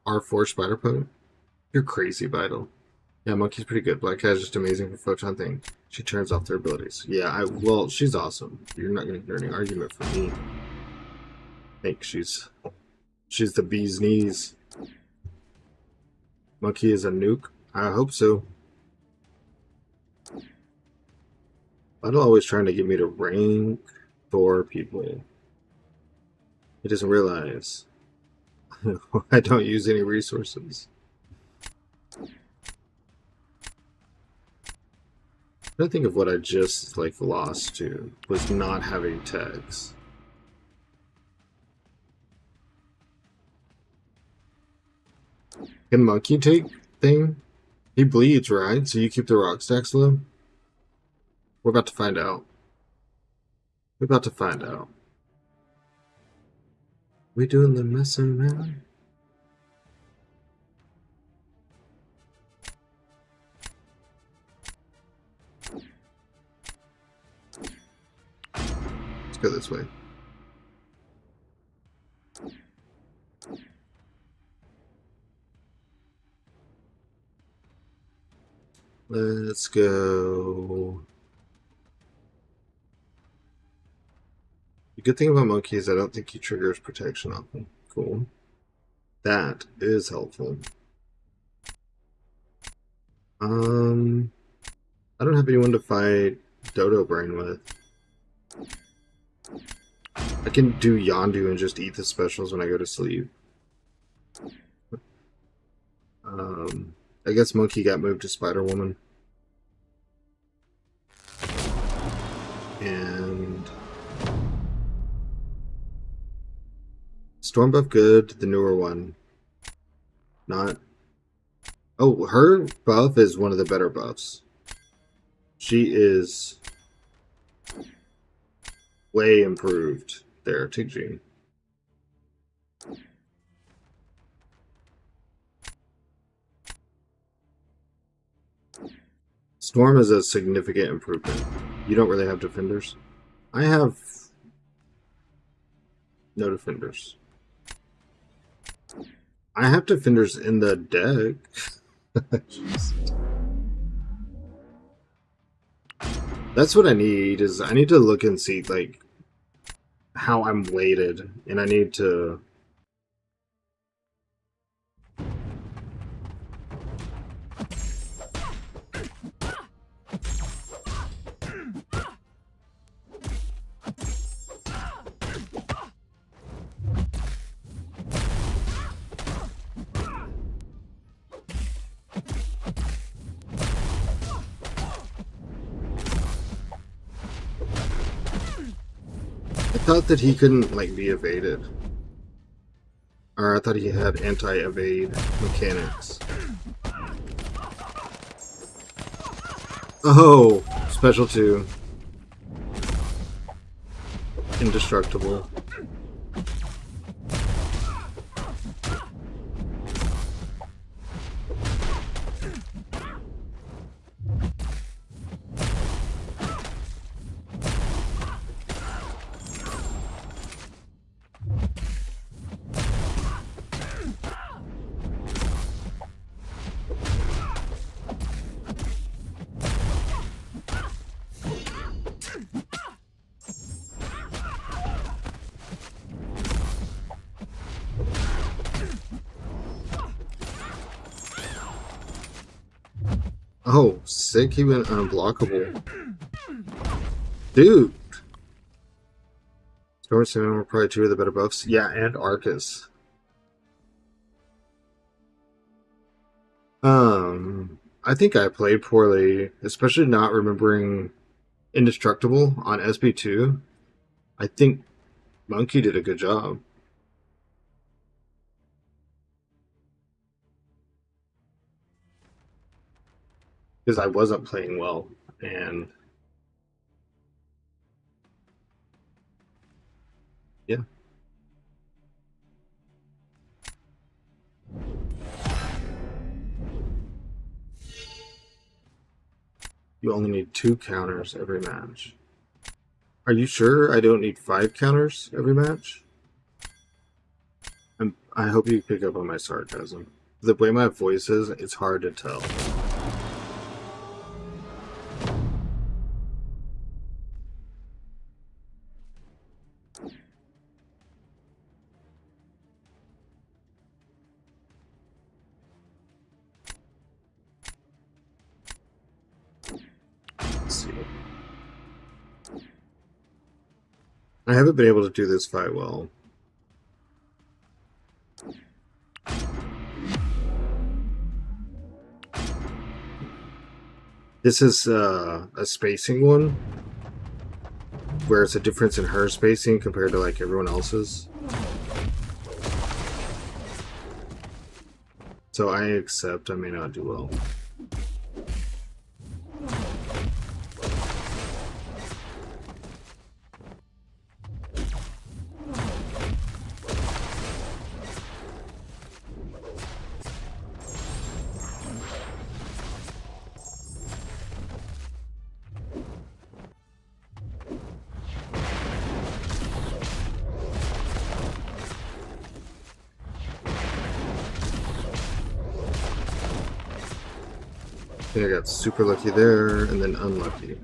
R4 Spider-Potent? You're crazy, Vital. Yeah, Monkey's pretty good. Black Cat's just amazing for Photon thing. She turns off their abilities. Yeah, well, she's awesome. You're not going to hear any argument from me. I think she's the bee's knees. Monkey is a nuke? I hope so. Vital always trying to get me to rank for people. He doesn't realize I don't use any resources. I think of what I just like lost to was not having tags. Can Monkey take thing? He bleeds, right? So you keep the rock stacks low? We're about to find out. We're about to find out. We doing the messing around? Let's go this way. Let's go. The good thing about Monkey is I don't think he triggers protection on them. Cool. That is helpful. I don't have anyone to fight Dodo Brain with. I can do Yondu and just eat the specials when I go to sleep. I guess Monkey got moved to Spider-Woman. And Storm buff good, the newer one. Not. Oh, her buff is one of the better buffs. She is way improved there, Tiggy. Storm is a significant improvement. You don't really have defenders. I have no defenders. I have defenders in the deck. That's what I need, is I need to look and see like how I'm weighted, and I need to I thought that he couldn't like be evaded. Or I thought he had anti-evade mechanics. Oh, special 2. Indestructible. Oh, sick, he went unblockable. Dude! Storm Cinnamon were probably two of the better buffs. Yeah, and Arcus. I think I played poorly, especially not remembering Indestructible on SB2. I think Monkey did a good job. Because I wasn't playing well, and yeah. You only need 2 counters every match. Are you sure I don't need 5 counters every match? I hope you pick up on my sarcasm. The way my voice is, it's hard to tell. Let's see. I haven't been able to do this fight well. This is a spacing one, where it's a difference in her spacing compared to like everyone else's. So I accept I may not do well. I think I got super lucky there, and then unlucky.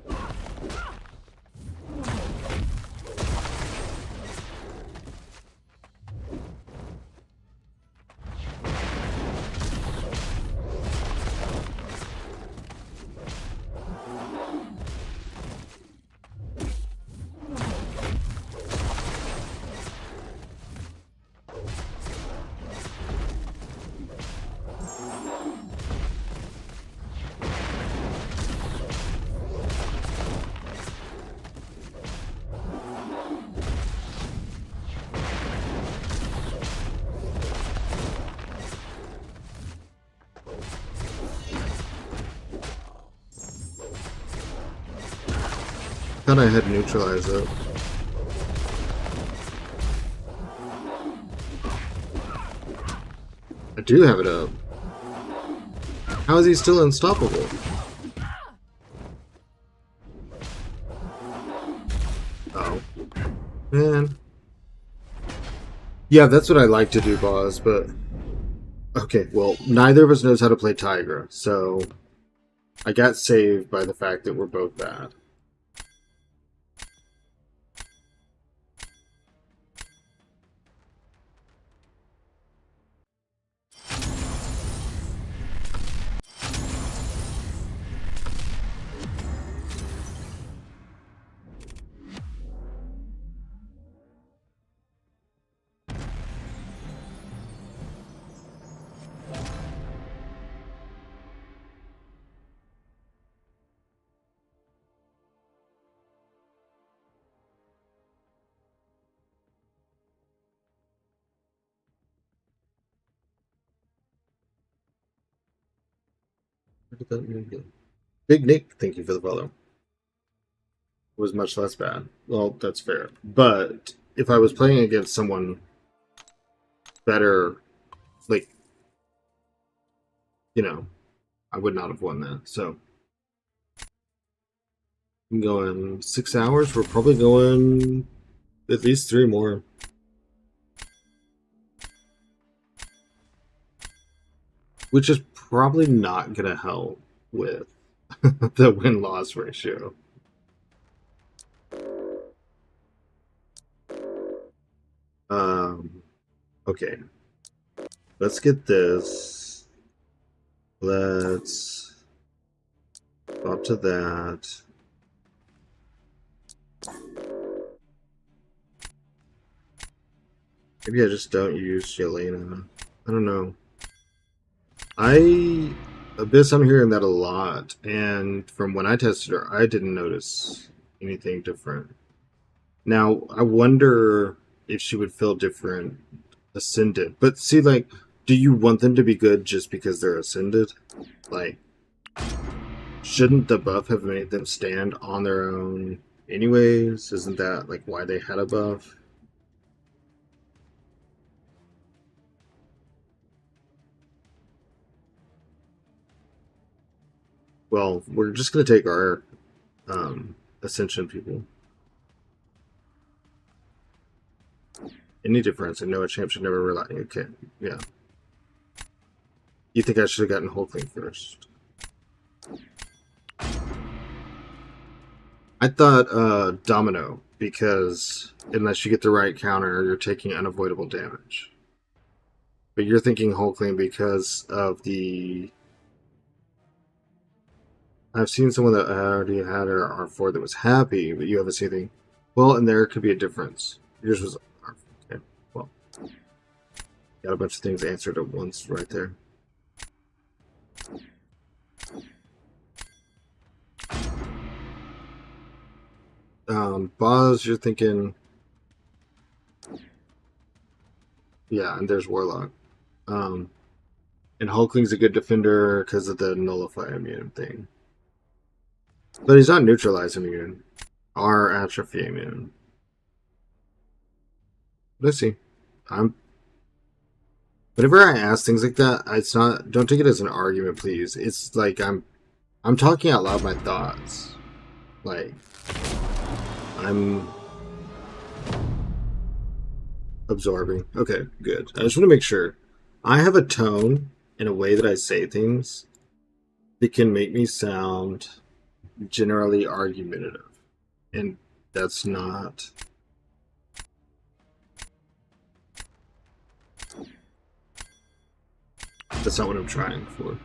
Thought I had neutralized it. I do have it up. How is he still unstoppable? Oh. Man. Yeah, that's what I like to do, boss, but... Okay, well, neither of us knows how to play Tigra, so... I got saved by the fact that we're both bad. Where did that even go? Big Nick, thank you for the follow. Was much less bad. Well, that's fair. But if I was playing against someone better, like, you know, I would not have won that. So I'm going 6 hours. We're probably going at least 3 more. Which is probably not going to help with the win-loss ratio. Okay. Let's get this. Let's Up to that. Maybe I just don't use Yelena. I don't know. Abyss, I'm hearing that a lot, and from when I tested her, I didn't notice anything different. Now, I wonder if she would feel different Ascended. But see, like, do you want them to be good just because they're Ascended? Like, shouldn't the buff have made them stand on their own anyways? Isn't that, like, why they had a buff? Well, we're just going to take our Ascension people. Any difference? I know a champ should never rely. Okay, yeah. You think I should have gotten Hulkling first? I thought Domino, because unless you get the right counter, you're taking unavoidable damage. But you're thinking Hulkling because of the... I've seen someone that already had her R4 that was happy, but you haven't seen anything. Well, and there could be a difference. Yours was R4. Okay, well. Got a bunch of things answered at once right there. Boz, you're thinking... Yeah, and there's Warlock. And Hulkling's a good defender because of the Nullify immune thing. But he's not Neutralize immune. Or Atrophy immune. Let's see. Whenever I ask things like that, it's not... Don't take it as an argument, please. It's like I'm talking out loud my thoughts. Like... I'm absorbing. Okay, good. I just want to make sure. I have a tone in a way that I say things that can make me sound generally argumentative. And that's not... That's not what I'm trying for.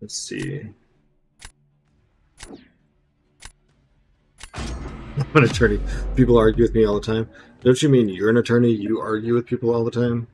Let's see. I'm an attorney. People argue with me all the time. Don't you mean you're an attorney? You argue with people all the time?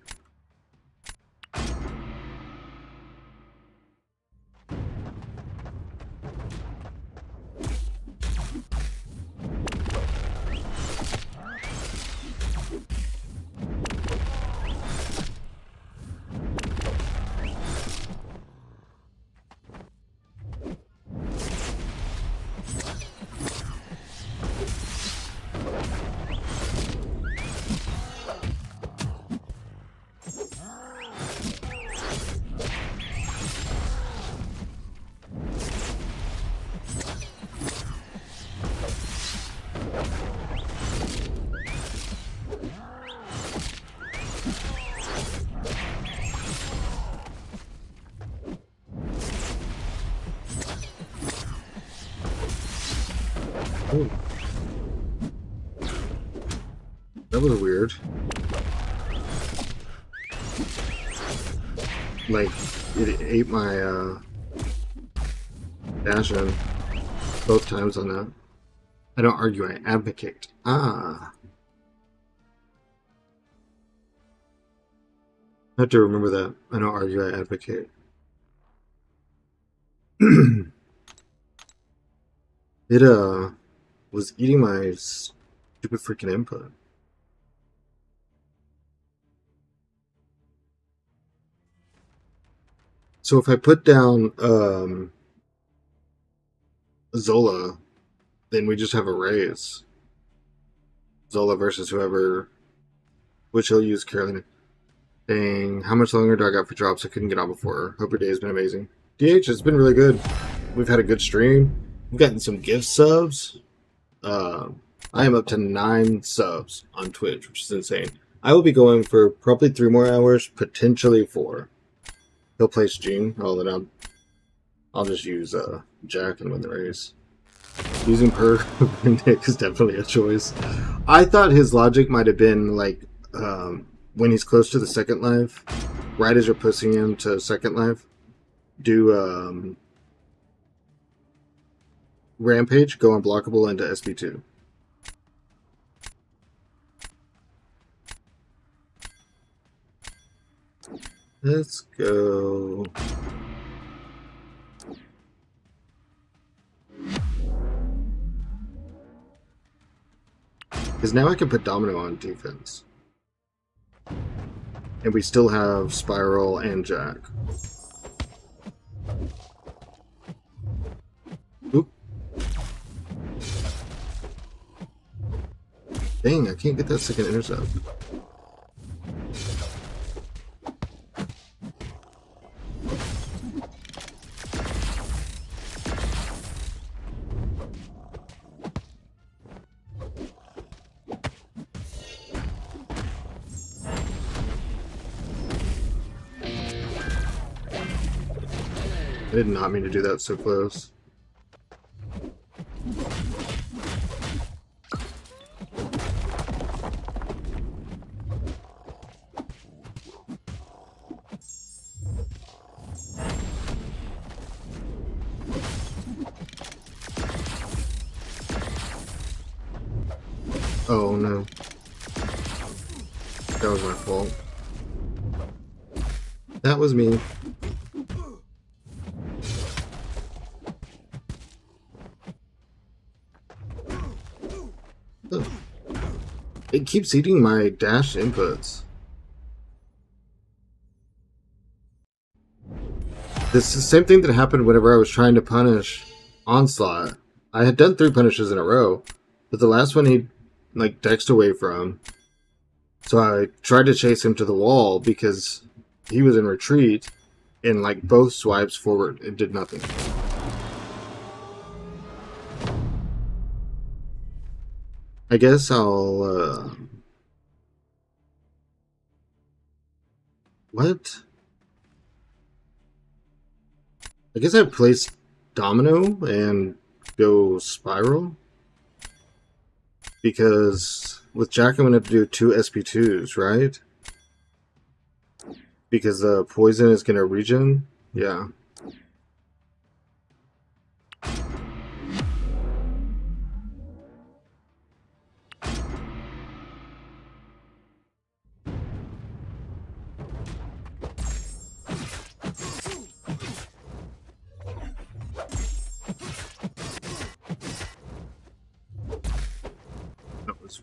Ooh. That was weird. Like, it ate my dash in both times on that. I don't argue, I advocate. Ah. I have to remember that. I don't argue, I advocate. It was eating my stupid freaking input. So if I put down Zola, then we just have a raise. Zola versus whoever, which he'll use Carolina. Dang, how much longer do I got for drops? I couldn't get on before. Hope your day has been amazing. DH, it's been really good. We've had a good stream. We've gotten some gift subs. I am up to 9 subs on Twitch, which is insane. I will be going for probably 3 more hours, potentially 4. He'll place Gene. Oh, then I'll just use Jack and win the race. Using per Nick is definitely a choice. I thought his logic might have been like when he's close to the second life, right as you're pushing him to second life, do rampage, go unblockable into SP2. Let's go. Because now I can put Domino on defense. And we still have Spiral and Jack. Oop. Dang, I can't get that second intercept. I did not mean to do that so close. Oh no. That was my fault. That was me. Oh. It keeps eating my dash inputs. This is the same thing that happened whenever I was trying to punish Onslaught. I had done 3 punishes in a row, but the last one he like dexed away from. So I tried to chase him to the wall because he was in retreat, and like both swipes forward, it did nothing. I guess I'll what? I guess I'd place Domino and go Spiral. Because with Jack I'm going to do 2 SP2s, right? Because the poison is going to regen? Yeah. That was...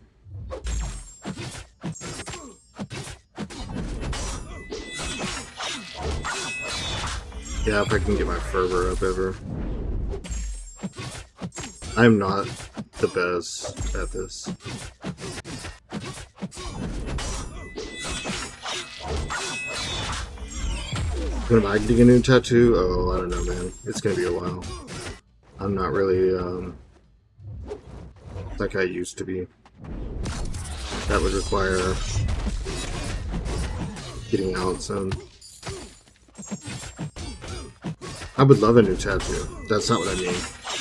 Yeah, if I can get my fervor up ever. I'm not the best at this. When am I getting a new tattoo? Oh, I don't know, man. It's gonna be a while. I'm not really, like I used to be. That would require getting out some. I would love a new tattoo. That's not what I mean.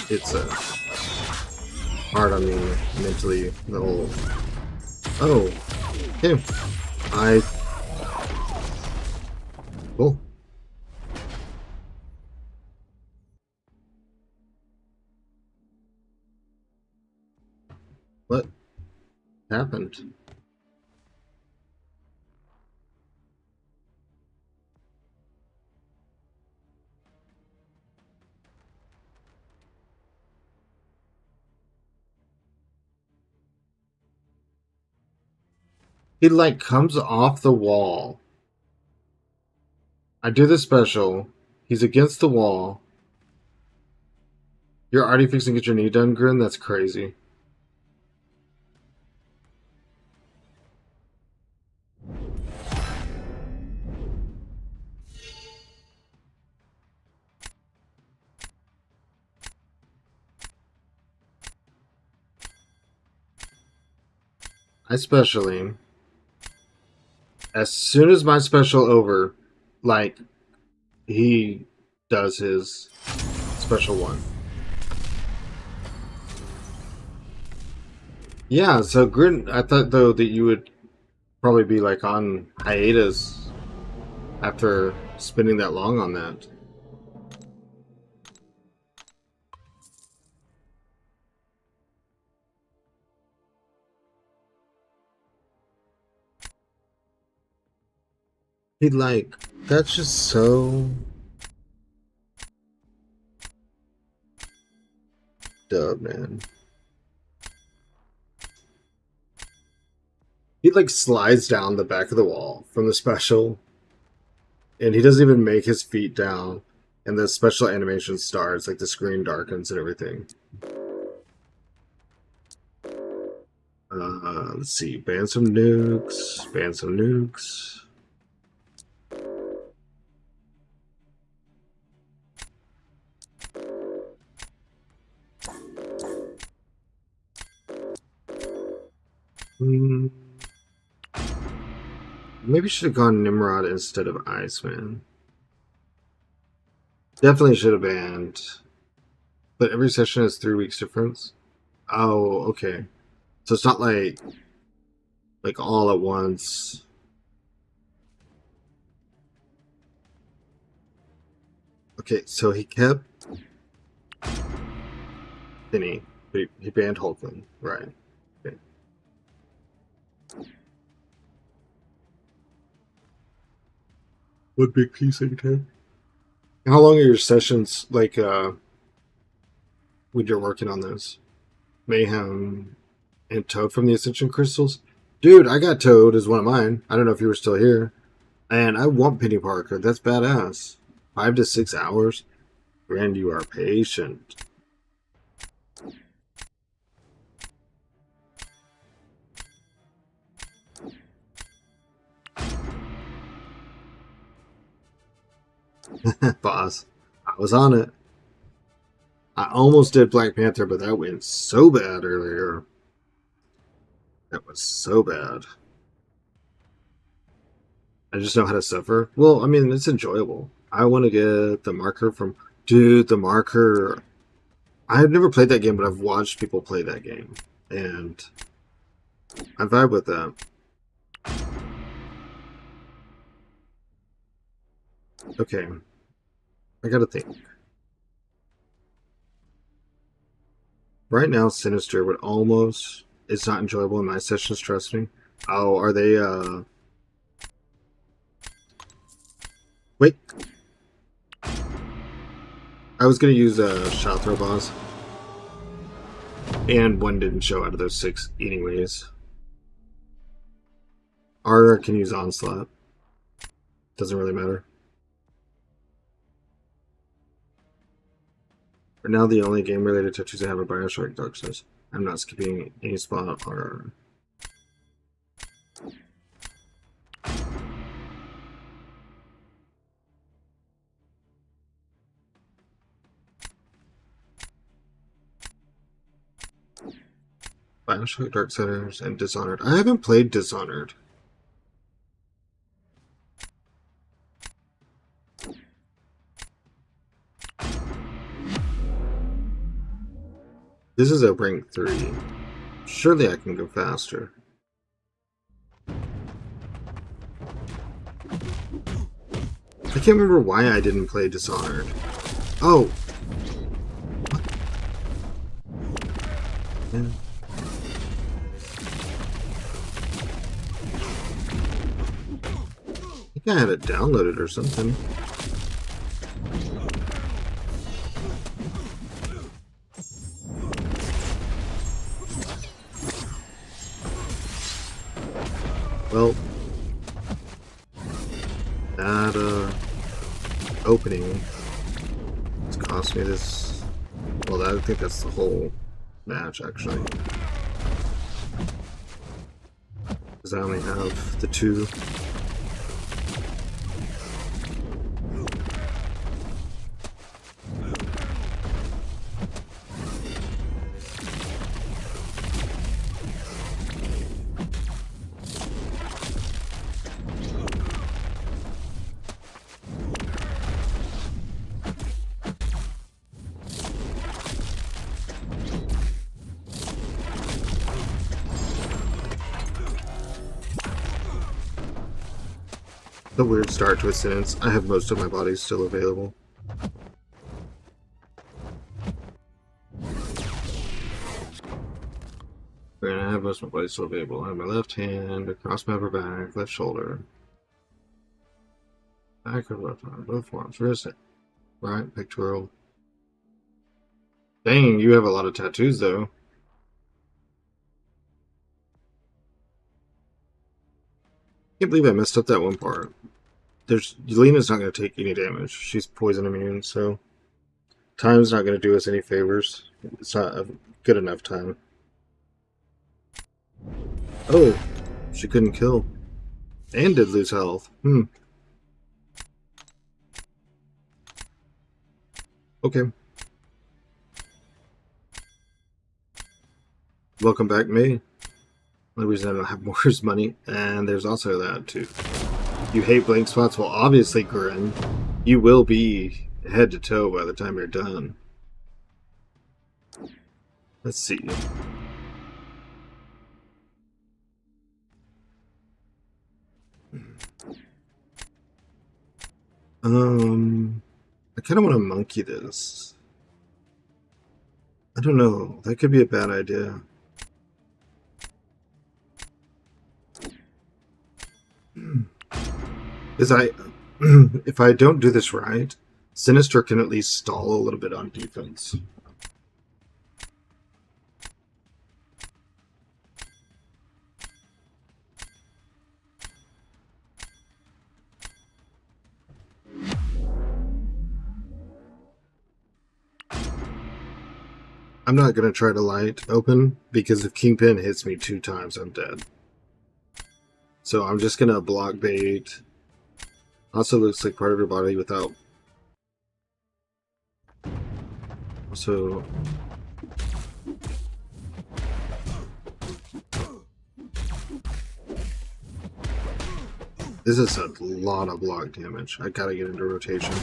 It's hard on me mentally. The whole. Oh, okay. Cool. What happened? He like comes off the wall. I do the special. He's against the wall. You're already fixing to get your knee done, Grin? That's crazy. I specially. As soon as my special over, like, he does his special one. Yeah, so Grin, I thought though that you would probably be like on hiatus after spending that long on that. He like that's just so dub, man. He like slides down the back of the wall from the special, and he doesn't even make his feet down. And the special animation starts, like the screen darkens and everything. Let's see, ban some nukes, ban some nukes. Hmm. Maybe should have gone Nimrod instead of Iceman. Definitely should have banned. But every session has 3 weeks difference. Oh, okay. So it's not like all at once. Okay, so he kept Finney, but he banned Hulkling, right? Okay. What big piece of time? How long are your sessions like when you're working on this? Mayhem and Toad from the Ascension crystals? Dude, I got Toad as one of mine. I don't know if you were still here. And I want Penny Parker. That's badass. 5 to 6 hours. Grand, you are patient. Boss, I was on it. I almost did Black Panther, but that went so bad earlier. That was so bad. I just know how to suffer. Well, I mean, it's enjoyable. I want to get the marker from. Dude, the marker. I've never played that game, but I've watched people play that game. And I vibe with that. Okay. I gotta think. Right now, Sinister would almost. It's not enjoyable in my sessions, trust me. Oh, are they, Wait. I was gonna use a shot throw boss. And one didn't show out of those 6 anyways. Or can use Onslaught. Doesn't really matter. For now, the only game-related touches I have are Bioshock Dark Souls. I'm not skipping any spot or... Bioshock Dark Souls and Dishonored. I haven't played Dishonored. This is a rank 3. Surely I can go faster. I can't remember why I didn't play Dishonored. Oh! Yeah. I think I had it downloaded or something. Well, that opening has cost me this. Well, I think that's the whole match actually, because I only have the 2. The weird start to a sentence. I have most of my body still available. And I have most of my body still available. I have my left hand across my upper back, left shoulder. Back of left arm, both forearms, wrist, right, pectoral. Dang, you have a lot of tattoos though. Can't believe I messed up that one part. Yelena's not going to take any damage. She's poison immune, so time's not going to do us any favors. It's not a good enough time. Oh, she couldn't kill. And did lose health. Okay. Welcome back, May. The reason I don't have more is money. And there's also that, too. You hate blank spots? Well, obviously, Grin. You will be head to toe by the time you're done. Let's see. I kind of want to monkey this. I don't know. That could be a bad idea. If I don't do this right, Sinister can at least stall a little bit on defense. I'm not going to try to light open, because if Kingpin hits me 2 times, I'm dead. So I'm just going to block bait. Also looks like part of your body without... Also... This is a lot of block damage. I gotta get into rotation.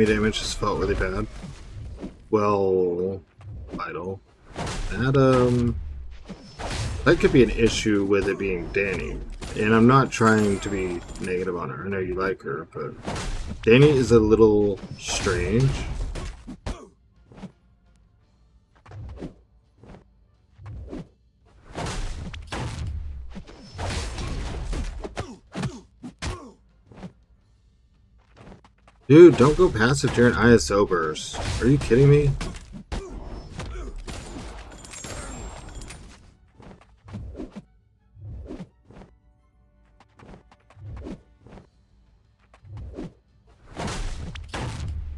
Damage just felt really bad. Well, Vital. That could be an issue with it being Danny. And I'm not trying to be negative on her. I know you like her, but Danny is a little strange. Dude, don't go passive during ISO burst. Are you kidding me?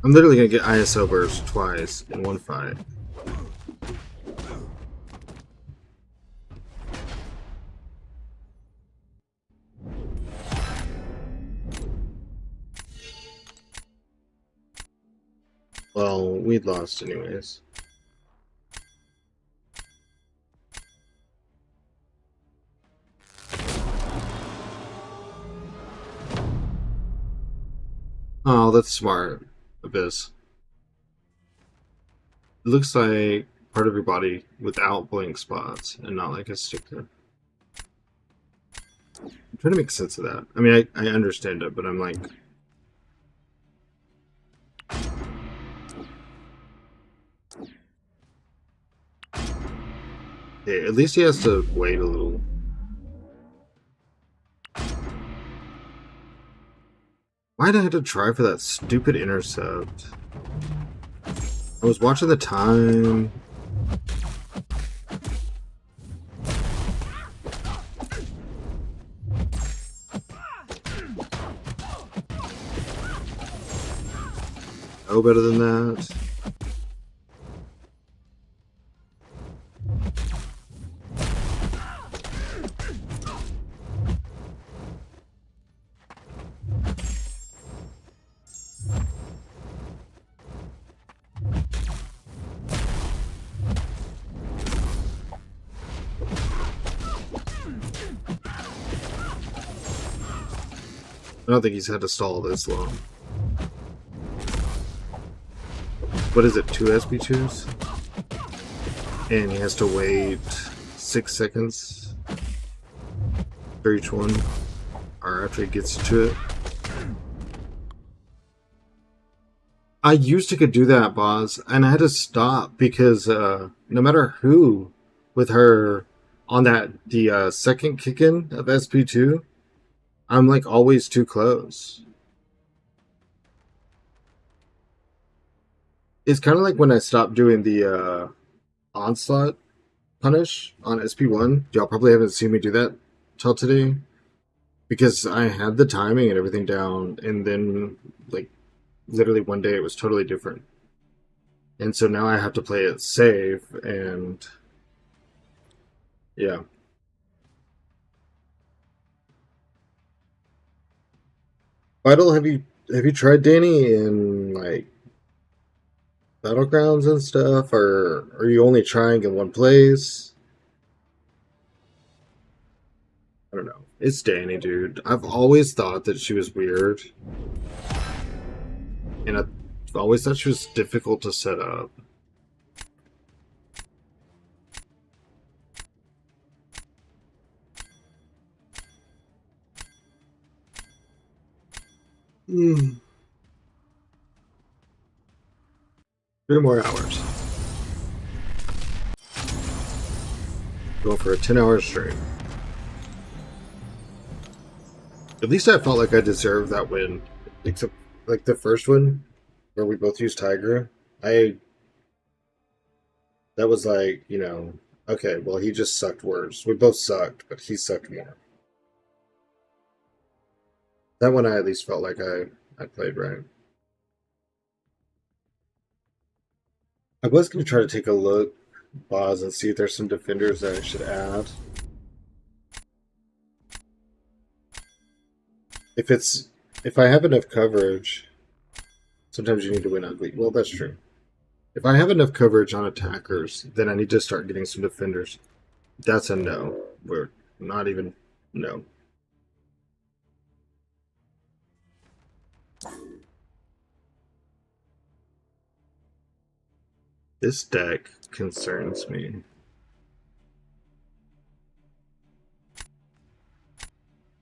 I'm literally gonna get ISO burst twice in one fight. Well, we'd lost anyways. Oh, that's smart, Abyss. It looks like part of your body without blank spots and not like a sticker. I'm trying to make sense of that. I mean, I understand it, but I'm like... Okay, at least he has to wait a little. Why'd I have to try for that stupid intercept? I was watching the time. No better than that. I don't think he's had to stall this long. What is it, 2 SB2s? And he has to wait 6 seconds for each one, or after he gets to it. I used to could do that, boss, and I had to stop because no matter who with her on the second kick-in of SP2, I'm like always too close. It's kind of like when I stopped doing the onslaught punish on SP1. Y'all probably haven't seen me do that till today because I had the timing and everything down, and then like literally one day it was totally different. And so now I have to play it safe, and yeah. Vital, have you tried Danny in like Battlegrounds and stuff, or are you only trying in one place? I don't know. It's Danny, dude. I've always thought that she was weird, and I've always thought she was difficult to set up. Mm. 3 more hours. Go for a 10-hour stream. At least I felt like I deserved that win. Except, like, the first one, where we both used Tiger, that was like, okay, well, he just sucked worse. We both sucked, but he sucked more. That one I at least felt like I played right. I was going to try to take a look, Boz, and see if there's some defenders that I should add. If I have enough coverage, sometimes you need to win ugly. Well, that's true. If I have enough coverage on attackers, then I need to start getting some defenders. That's a no. We're not even no. This deck concerns me.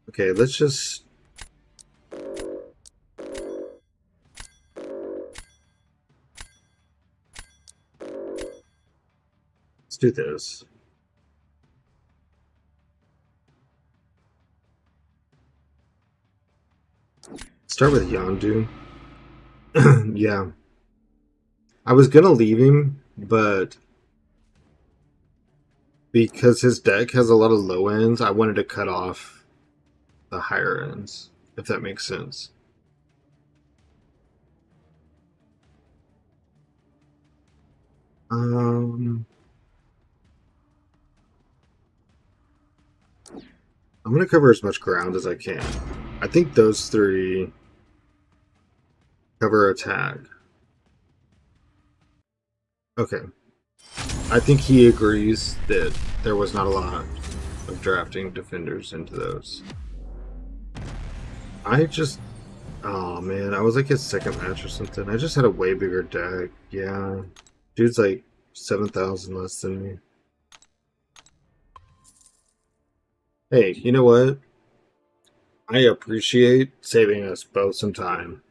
Okay, let's just... Let's do this. Start with Yondu. Yeah. I was gonna leave him, but because his deck has a lot of low ends, I wanted to cut off the higher ends, if that makes sense. I'm gonna cover as much ground as I can. I think those 3 cover attack. Okay. I think he agrees that there was not a lot of drafting defenders into those. Oh man, I was like his second match or something. I just had a way bigger deck. Yeah. Dude's like 7,000 less than me. Hey, you know what? I appreciate saving us both some time.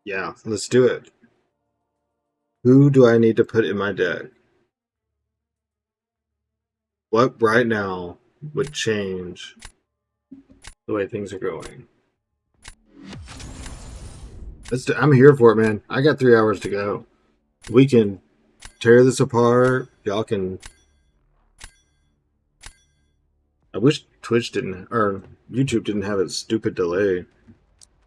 Yeah, let's do it. Who do I need to put in my deck? What right now would change the way things are going? I'm here for it, man. I got 3 hours to go. We can tear this apart. Y'all can... I wish Twitch didn't, or YouTube didn't have a stupid delay.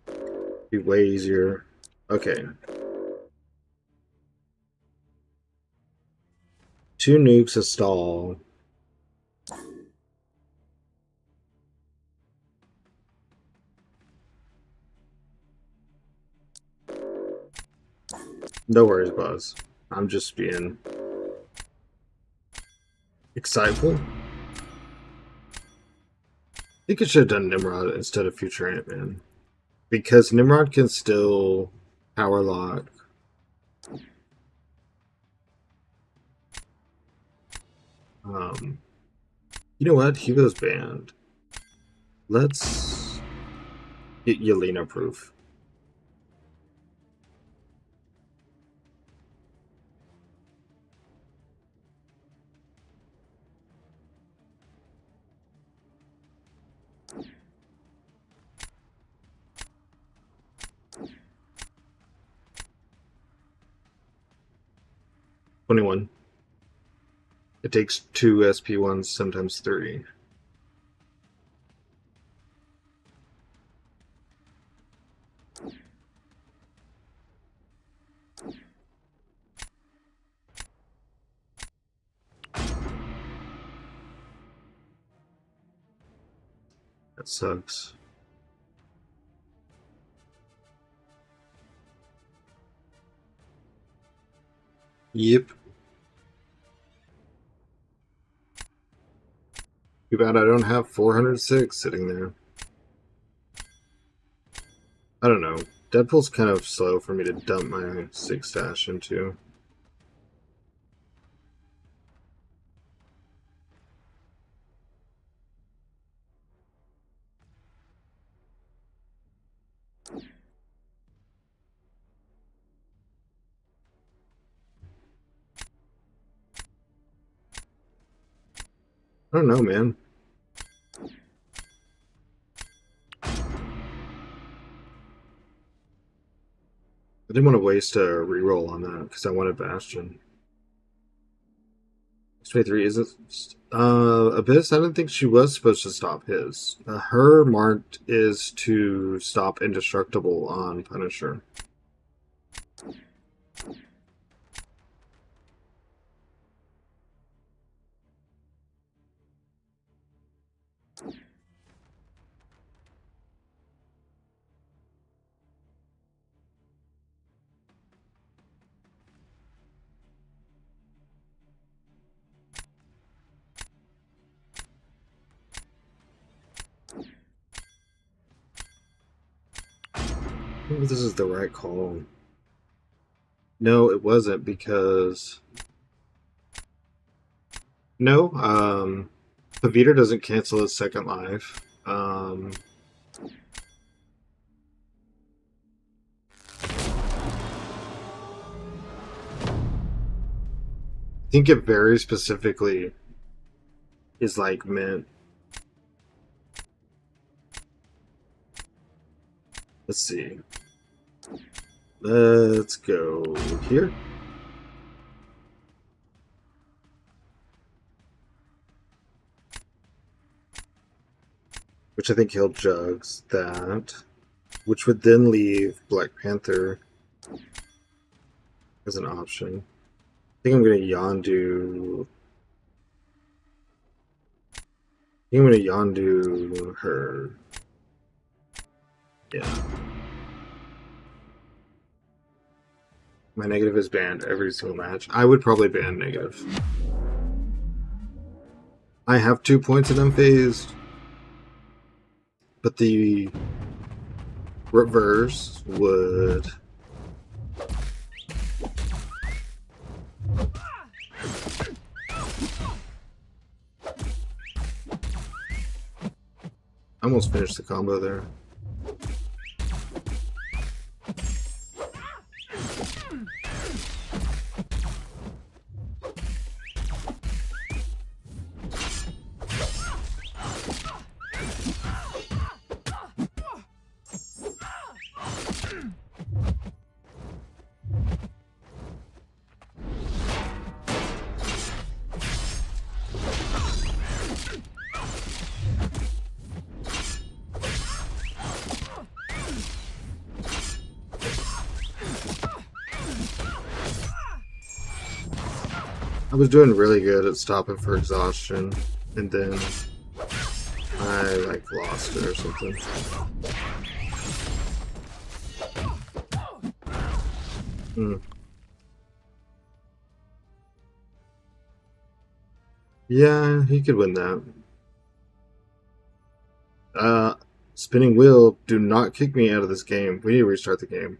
It'd be way easier. Okay. 2 nukes a stall. No worries, Buzz. I'm just being exciteful. I think I should have done Nimrod instead of Future Ant-Man. Because Nimrod can still power lock. You know what? Hugo's banned. Let's get Yelena proof. $21. It takes 2 SP1s, sometimes 3. That sucks. Yep. Too bad I don't have 406 sitting there. I don't know. Deadpool's kind of slow for me to dump my 6 stash into. I don't know, man. I didn't want to waste a reroll on that because I wanted Bastion. 23 is it? Abyss, I didn't think she was supposed to stop his. Her marked is to stop Indestructible on Punisher. I think this is the right call. No, it wasn't because... No, Pavita doesn't cancel his second life. I think it very specifically is like meant... Let's see. Let's go here. Which I think he'll jugs that. Which would then leave Black Panther as an option. I think I'm going to Yondu. I think I'm going to Yondu her. Yeah. My negative is banned every single match. I would probably ban negative. I have 2 points in unfazed. But the reverse would... I almost finished the combo there. I was doing really good at stopping for exhaustion, and then I like lost it or something. Yeah, he could win that. Uh, spinning wheel, do not kick me out of this game. We need to restart the game.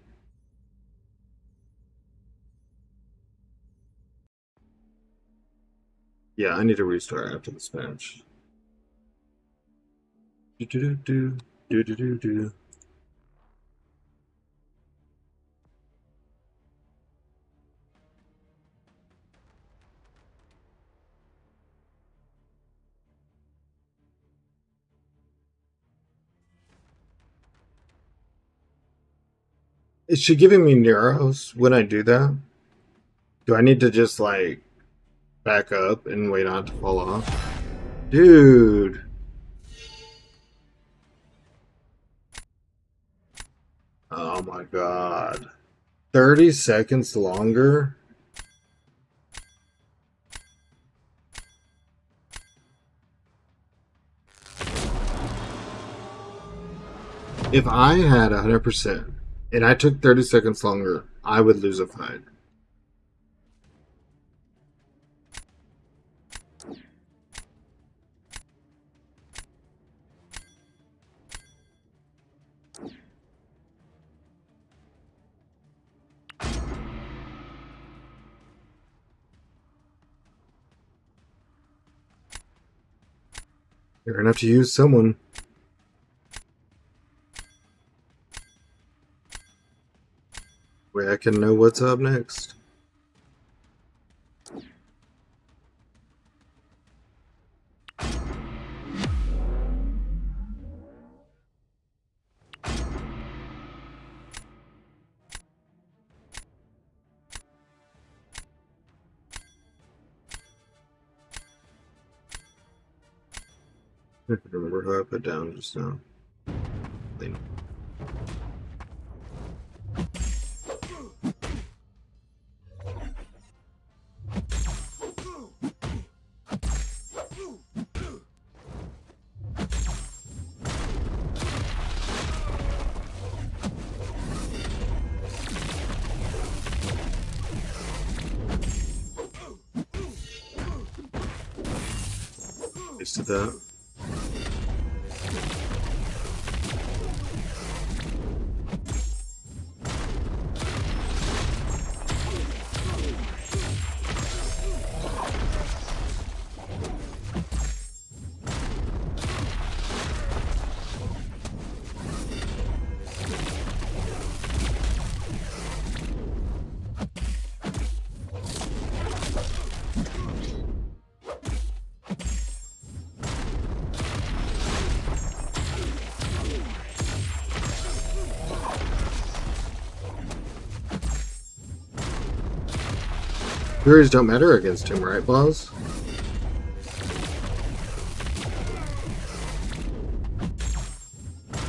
Yeah, I need to restart after this match. Do do do do do do do. Is she giving me Neuros when I do that? Do I need to just like back up and wait on it to fall off? Dude. Oh my god. 30 seconds longer? If I had 100% and I took 30 seconds longer, I would lose a fight. You're gonna have to use someone. Way I can know what's up next. I can remember who I put down just now. Used to that. Furies don't matter against him, right, Boz?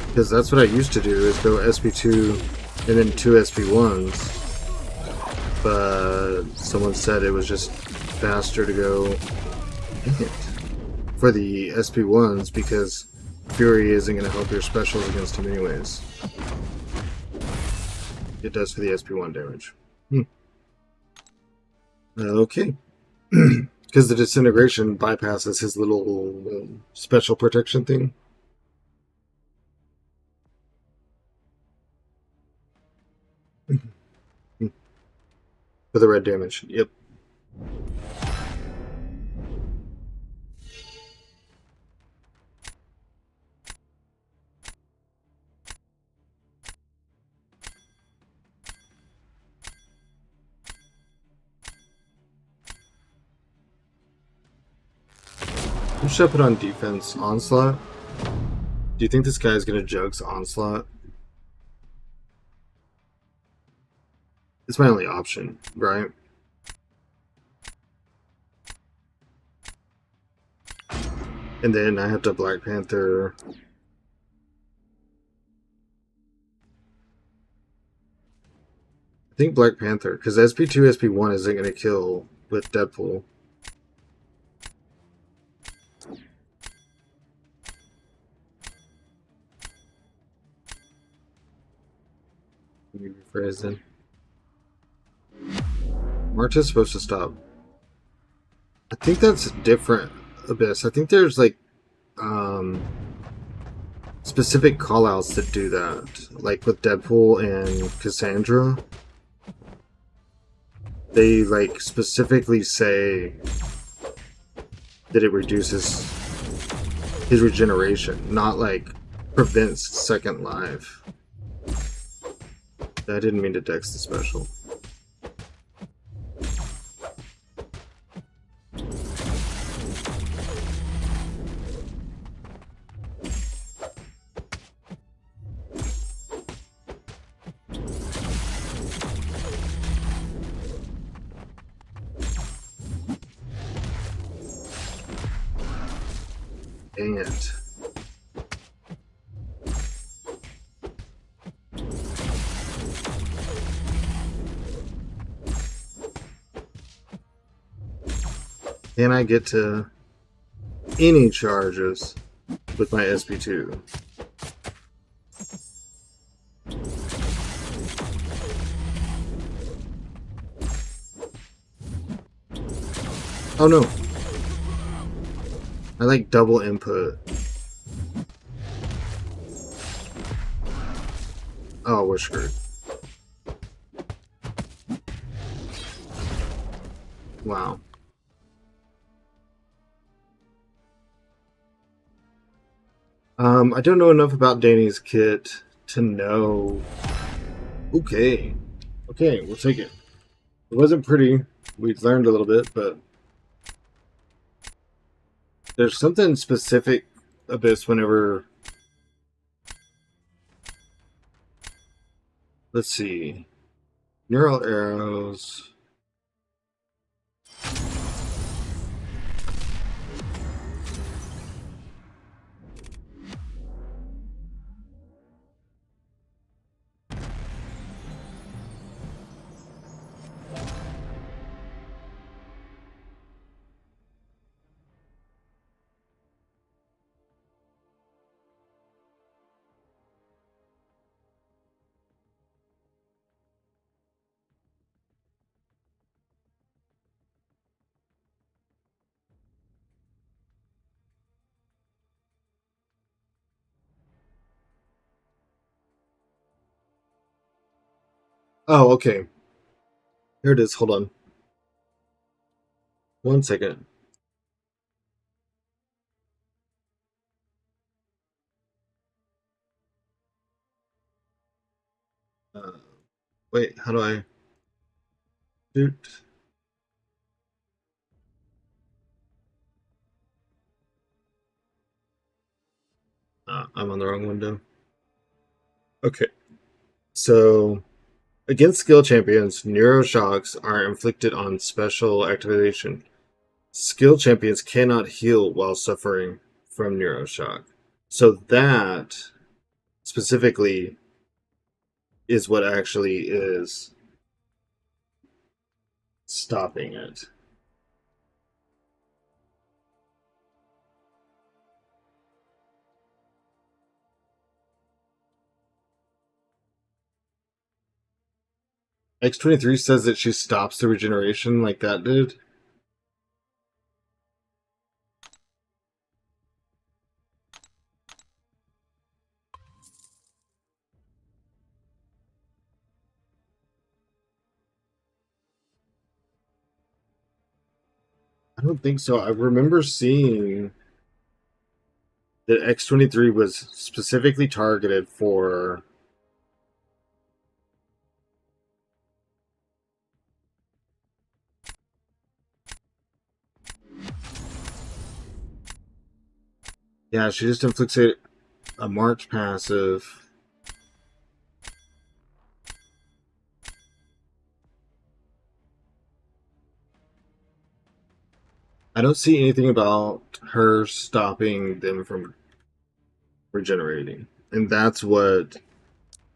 Because that's what I used to do, is go SP2 and then 2 SP1s. But someone said it was just faster to go for the SP1s because Fury isn't going to help your specials against him anyways. It does for the SP1 damage. Okay. Because the disintegration bypasses his little special protection thing. For the red damage. Yep. Who should I put on defense? Onslaught? Do you think this guy's gonna jugs Onslaught? It's my only option, right? And then I have to Black Panther. I think Black Panther, because SP2, SP1 isn't going to kill with Deadpool. Let me rephrase then. Marta's supposed to stop. I think that's different, Abyss. I think there's like specific callouts that do that. Like with Deadpool and Cassandra. They like specifically say that it reduces his regeneration, not like prevents second life. I didn't mean to dex the special. Dang it. Can I get to any charges with my SP2? Oh no. I like double input. Oh, we're screwed. Wow. I don't know enough about Danny's kit to know. Okay. Okay, we'll take it. It wasn't pretty. We learned a little bit, but there's something specific, Abyss, whenever... Let's see. Neural arrows... Oh, okay. Here it is. Hold on. 1 second. Wait, how do I... Shoot. I'm on the wrong window. Okay. So, against skill champions, neuroshocks are inflicted on special activation. Skill champions cannot heal while suffering from neuroshock. So that specifically is what actually is stopping it. X23 says that she stops the regeneration like that did. I don't think so. I remember seeing that X23 was specifically targeted for... Yeah, she just inflicts a March passive. I don't see anything about her stopping them from regenerating. And that's what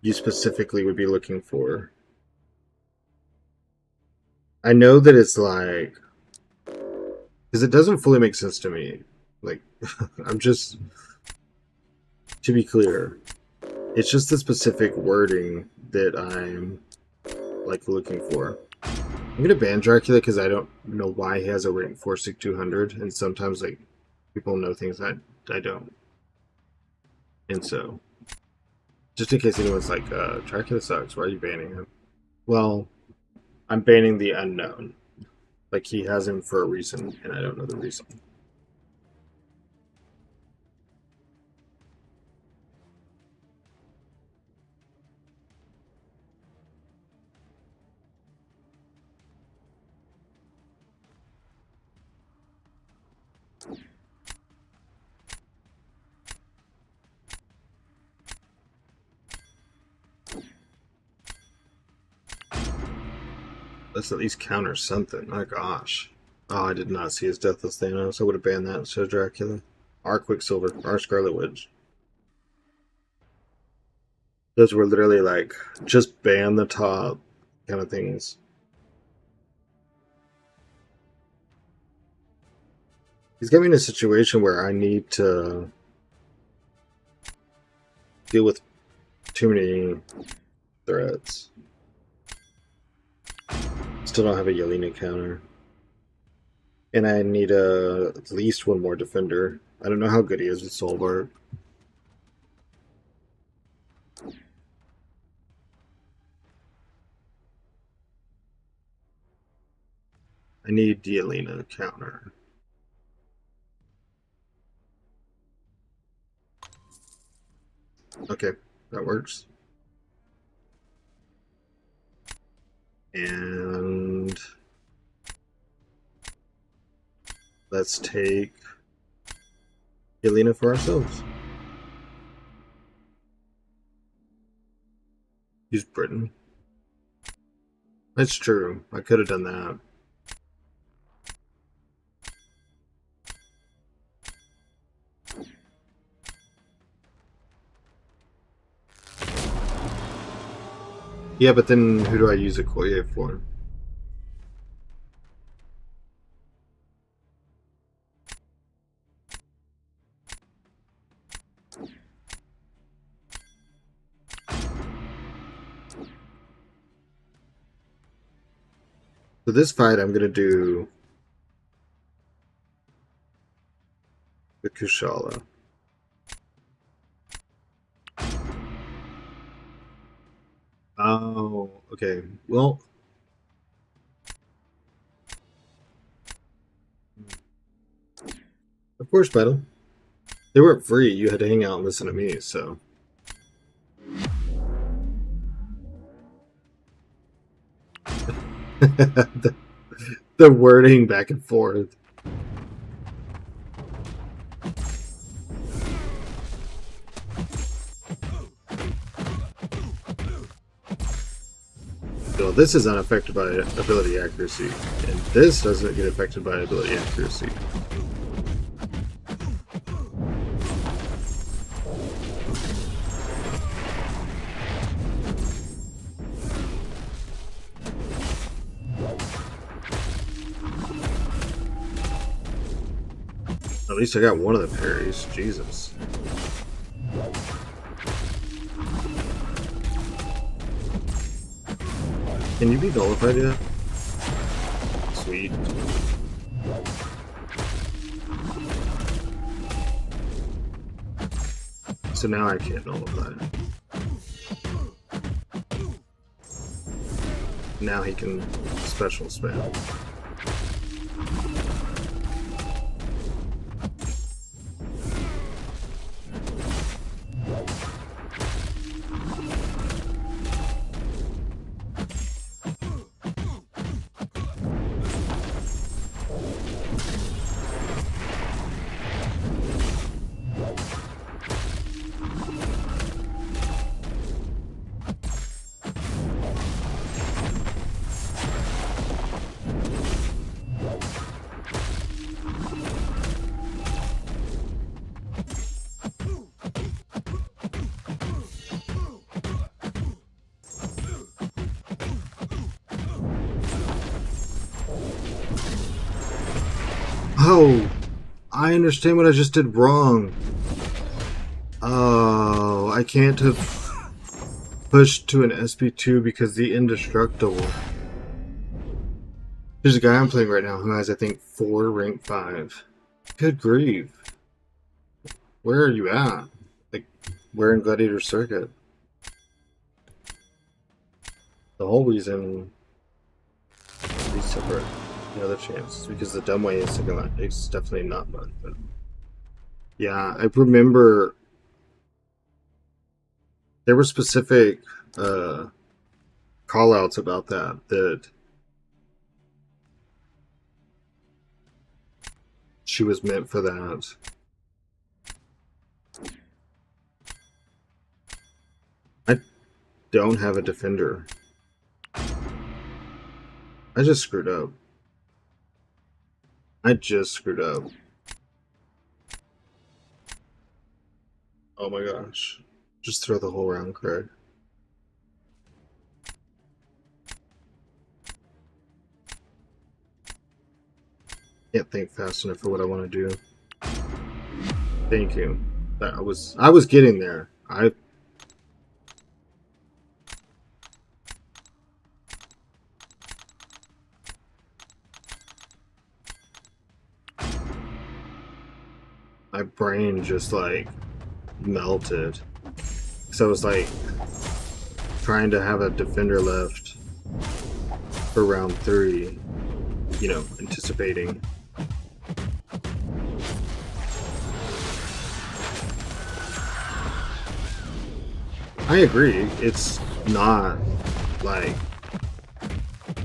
you specifically would be looking for. I know that it's like... Because it doesn't fully make sense to me. Like, I'm just... To be clear, it's just the specific wording that I'm, like, looking for. I'm gonna ban Dracula because I don't know why he has a reinforcing 200, and sometimes like people know things that I don't, and so just in case anyone's like, Dracula sucks, why are you banning him? Well, I'm banning the unknown. Like he has him for a reason, and I don't know the reason. Let's at least counter something. My gosh. Oh, I did not see his Deathless Thanos. I would have banned that instead of Dracula. Our Quicksilver. Our Scarlet Witch. Those were literally like, just ban the top kind of things. He's got me in a situation where I need to deal with too many threats. Still don't have a Yelena counter. And I need at least one more defender. I don't know how good he is with Solbart. I need Yelena counter. Okay, that works. And let's take Yelena for ourselves. Use Britain. That's true. I could have done that. Yeah, but then who do I use Okoye for? So this fight, I'm gonna do the Kushala. Oh, okay. Well, of course, Battle. They weren't free. You had to hang out and listen to me, so. the wording back and forth. So this is unaffected by ability accuracy, and this doesn't get affected by ability accuracy. At least I got one of the parries. Jesus. Can you be nullified yet? Sweet. So now I can't nullify. Now he can special spam. Oh, I understand what I just did wrong. Oh, I can't have pushed to an SP2 because the indestructible. There's a guy I'm playing right now who has, I think, 4 rank 5. Good grief. Where are you at? Like, we're in Gladiator Circuit. The whole reason these separate the other chance because the dumb way is it's definitely not much. But yeah, I remember there were specific call outs about that she was meant for that. I don't have a defender. I just screwed up. Oh my gosh. Just throw the whole round, Craig. Can't think fast enough for what I want to do. Thank you. I was getting there. My brain just like melted. So I was like trying to have a defender left for round 3, you know, anticipating. I agree. It's not like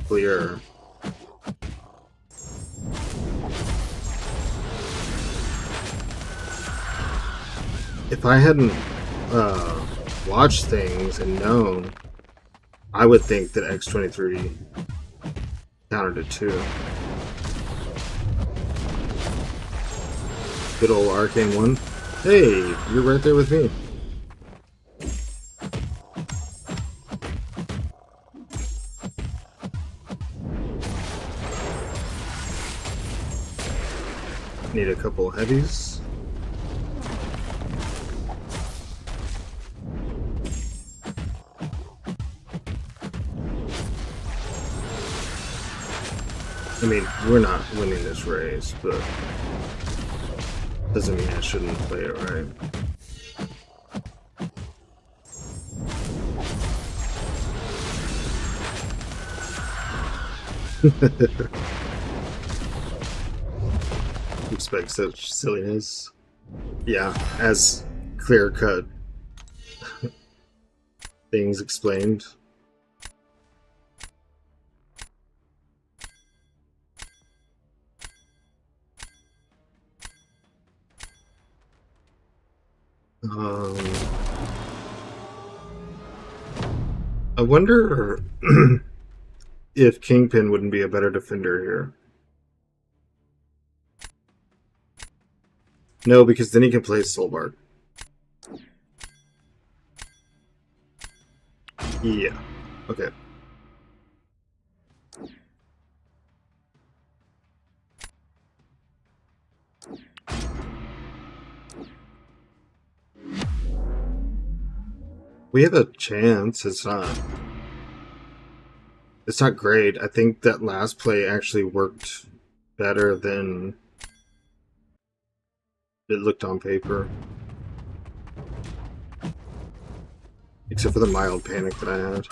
clear. If I hadn't watched things and known, I would think that X23 countered it too. Good old Arcane 1. Hey, you're right there with me. Need a couple heavies. I mean, we're not winning this race, but doesn't mean I shouldn't play it right. Expect such silliness. Yeah, as clear-cut things explained. I wonder if Kingpin wouldn't be a better defender here. No, because then he can play Soulbark. Yeah. Okay. We have a chance. It's not great. I think that last play actually worked better than it looked on paper. Except for the mild panic that I had.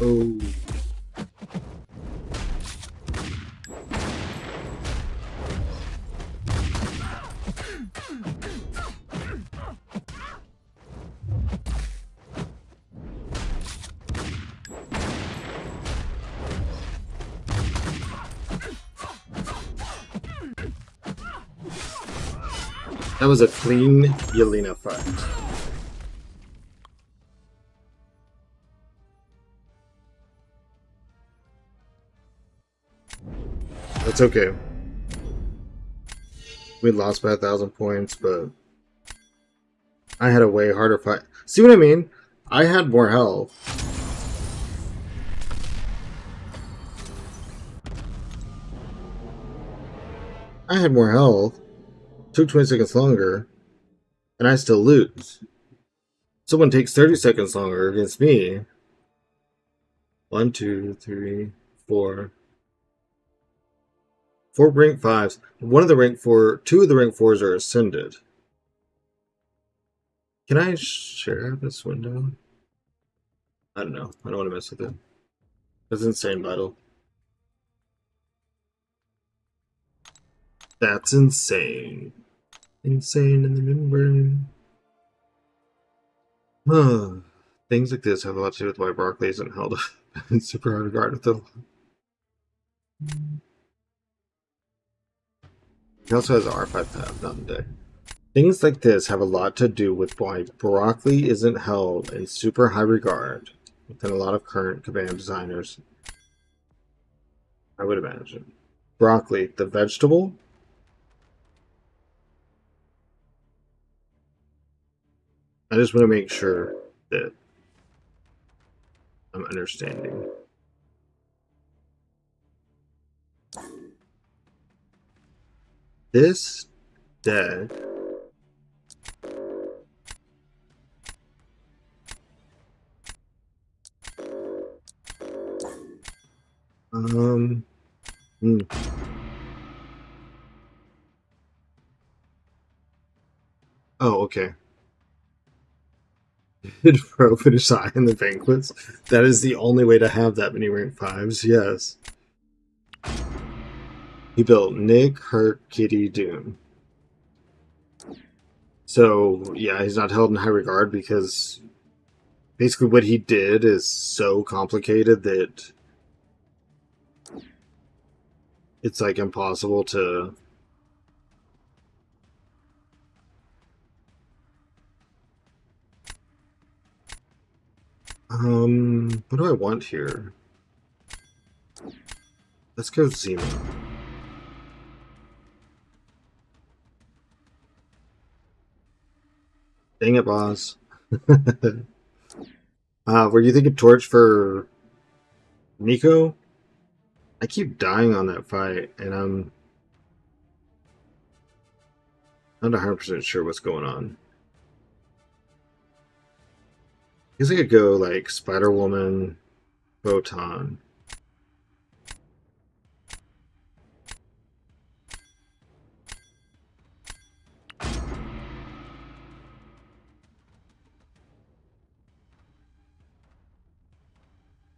Oh. That was a clean Yelena fight. That's okay. We lost by 1,000 points, but I had a way harder fight. See what I mean? I had more health. I had more health. Took 20 seconds longer, and I still lose. Someone takes 30 seconds longer against me. 1, 2, 3, 4. 4 rank 5s. One of the rank 4, 2 of the rank 4s are ascended. Can I share this window? I don't know. I don't want to mess with it. That's insane battle. That's insane. Insane in the membrane. Huh. Things like this have a lot to do with why broccoli isn't held in super hard regard with the. He also has an R5 tab, not in deck. Things like this have a lot to do with why broccoli isn't held in super high regard within a lot of current command designers. I would imagine. Broccoli, the vegetable. I just want to make sure that I'm understanding. This deck Oh, okay. Pro finish high in the banquets. That is the only way to have that many rank 5s, yes. He built Nick, Hurt, Kitty, Doom. So, yeah, he's not held in high regard because basically what he did is so complicated that it's like impossible to. What do I want here? Let's go Zemo. Dang it, boss. Were you thinking Torch for Nico? I keep dying on that fight, and I'm not 100% sure what's going on. I guess I could go like Spider-Woman, Photon.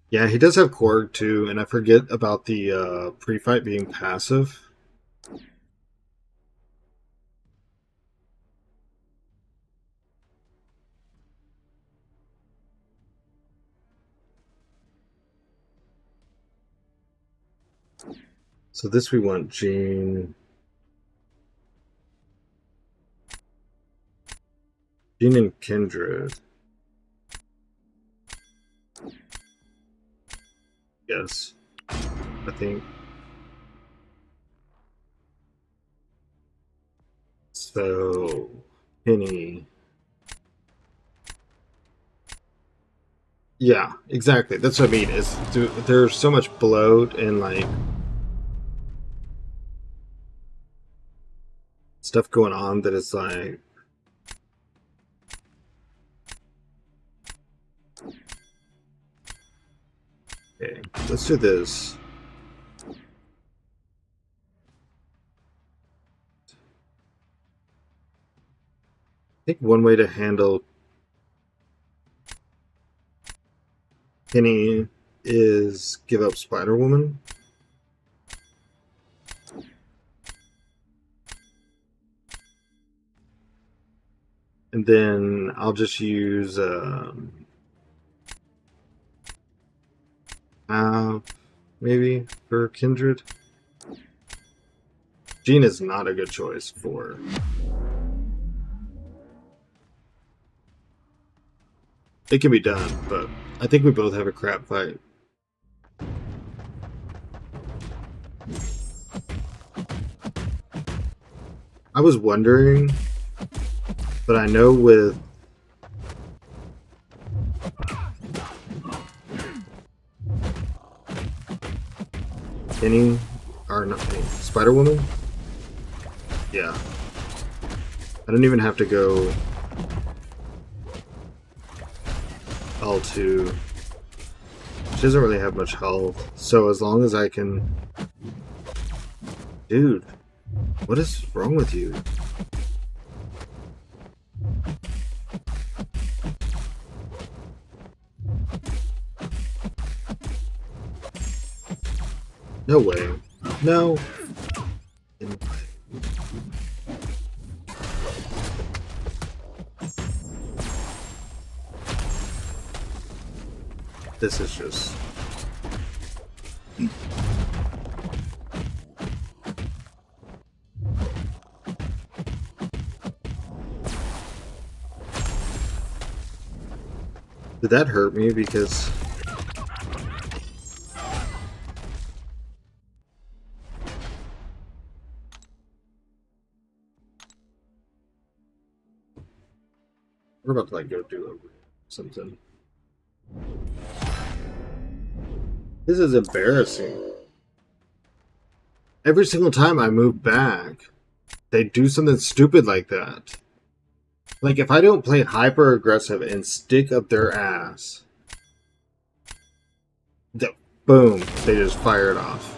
Yeah, he does have Korg too, and I forget about the pre-fight being passive. So this we want Jean. Jean and Kindred. Yes. I think. So, Penny. Yeah, exactly. That's what I mean. Is there's so much bloat and like stuff going on that it's like. Okay, let's do this. I think one way to handle Penny is give up Spider-Woman. And then I'll just use maybe for Kindred. Jean is not a good choice for it can be done, but I think we both have a crap fight. I was wondering, but I know with Penny, or not Penny, Spider-Woman? Yeah. I don't even have to go L2. She doesn't really have much health, so as long as I can... Dude, what is wrong with you? No way. No. This is just... Did that hurt me? Because... We're about to like go do something. This is embarrassing. Every single time I move back, they do something stupid like that. Like, if I don't play hyper aggressive and stick up their ass, boom, they just fire it off.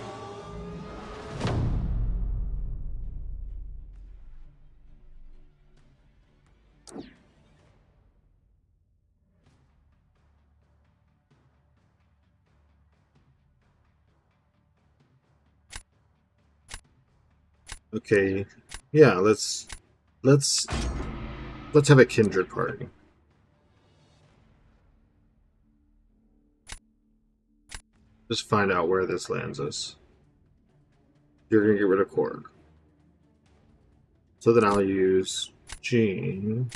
Okay, yeah, let's have a kindred party. Just find out where this lands us. You're gonna get rid of Korg. So then I'll use Jean.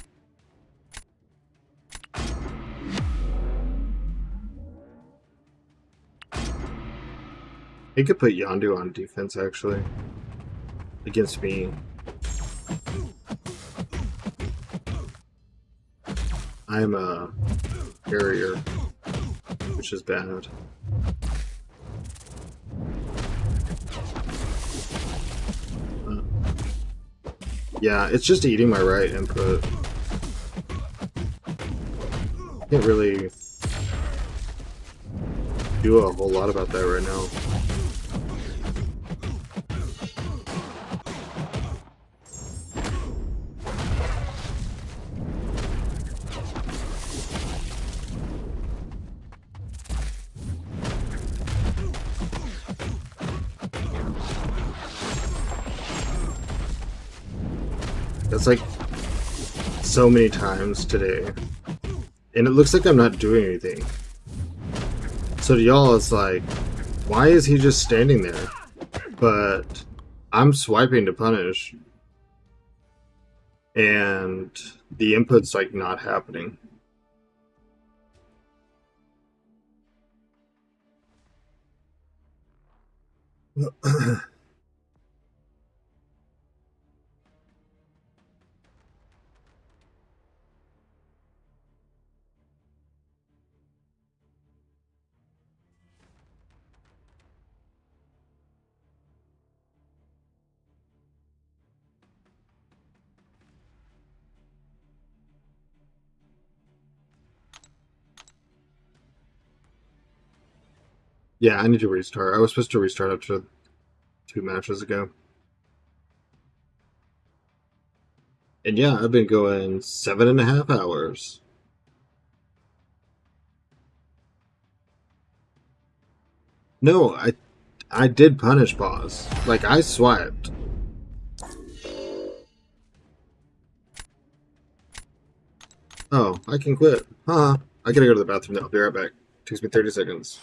He could put Yondu on defense, actually. Against me. I'm a barrier, which is bad. Yeah, it's just eating my right input. Can't really do a whole lot about that right now. That's like so many times today. And it looks like I'm not doing anything. So to y'all, it's like, why is he just standing there? But I'm swiping to punish. And the input's like not happening. Yeah, I need to restart. I was supposed to restart after 2 matches ago. And yeah, I've been going 7.5 hours. No, I did punish pause. Like, I swiped. Oh, I can quit. Huh. I gotta go to the bathroom now. I'll be right back. Takes me 30 seconds.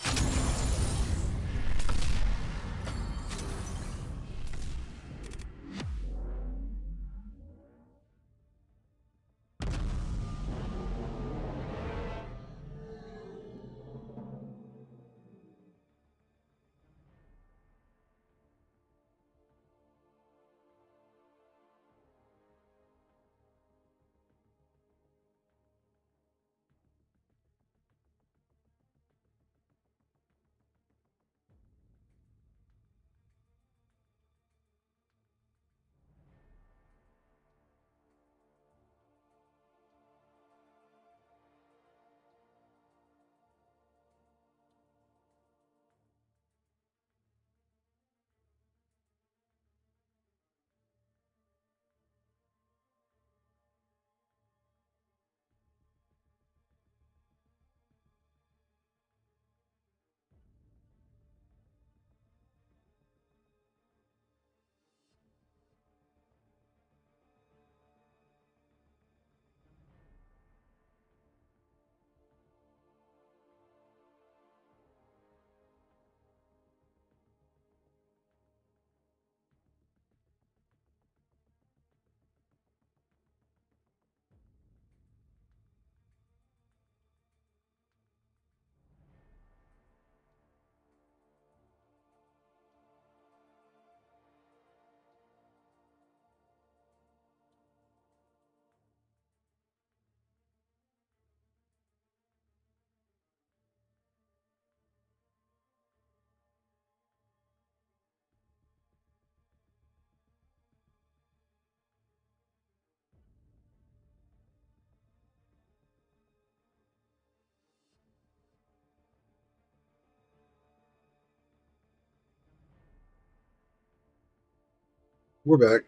We're back,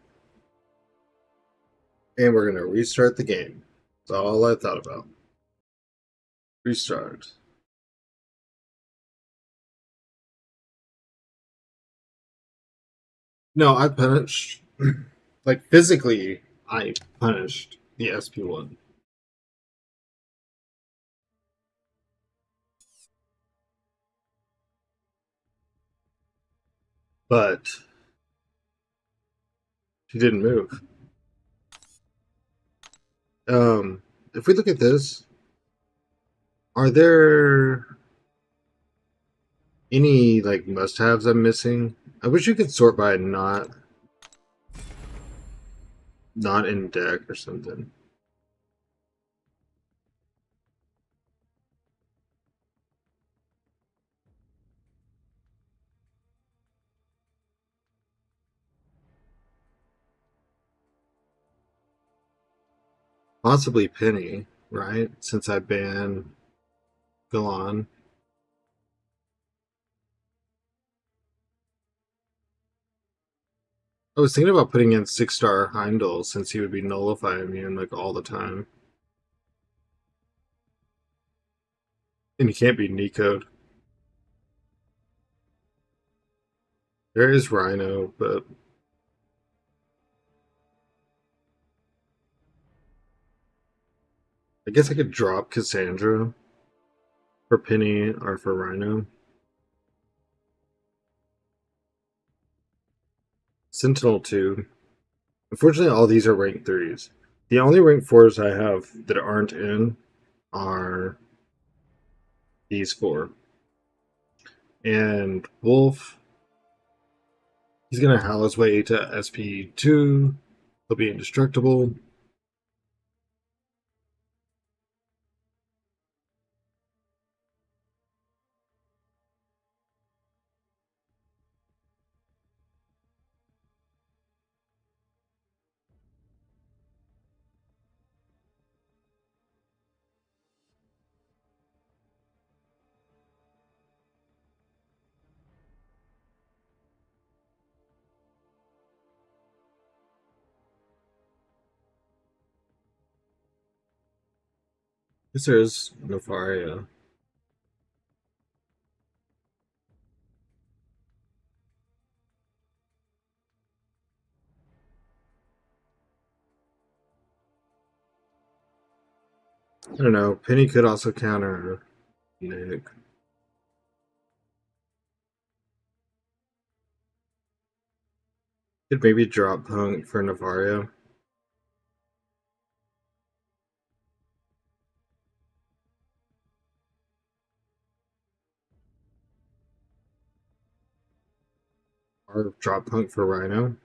and we're gonna restart the game. That's all I thought about. Restart. No, I punished. Like, physically, I punished the SP1. But she didn't move. If we look at this, are there any like must-haves I'm missing? I wish you could sort by not in deck or something. Possibly Penny, right? Since I banned Galan. I was thinking about putting in 6-star Heimdall since he would be nullify immune like all the time. And he can't be Nico'd. There is Rhino, but I guess I could drop Cassandra for Penny or for Rhino. Sentinel 2. Unfortunately, all these are rank 3s. The only rank 4s I have that aren't in are these 4. And Wolf, he's going to howl his way to SP2. He'll be indestructible. This is Nefaria. I don't know. Penny could also counter Nick. Could maybe drop Punk for Nefaria. Or drop Punk for Rhino.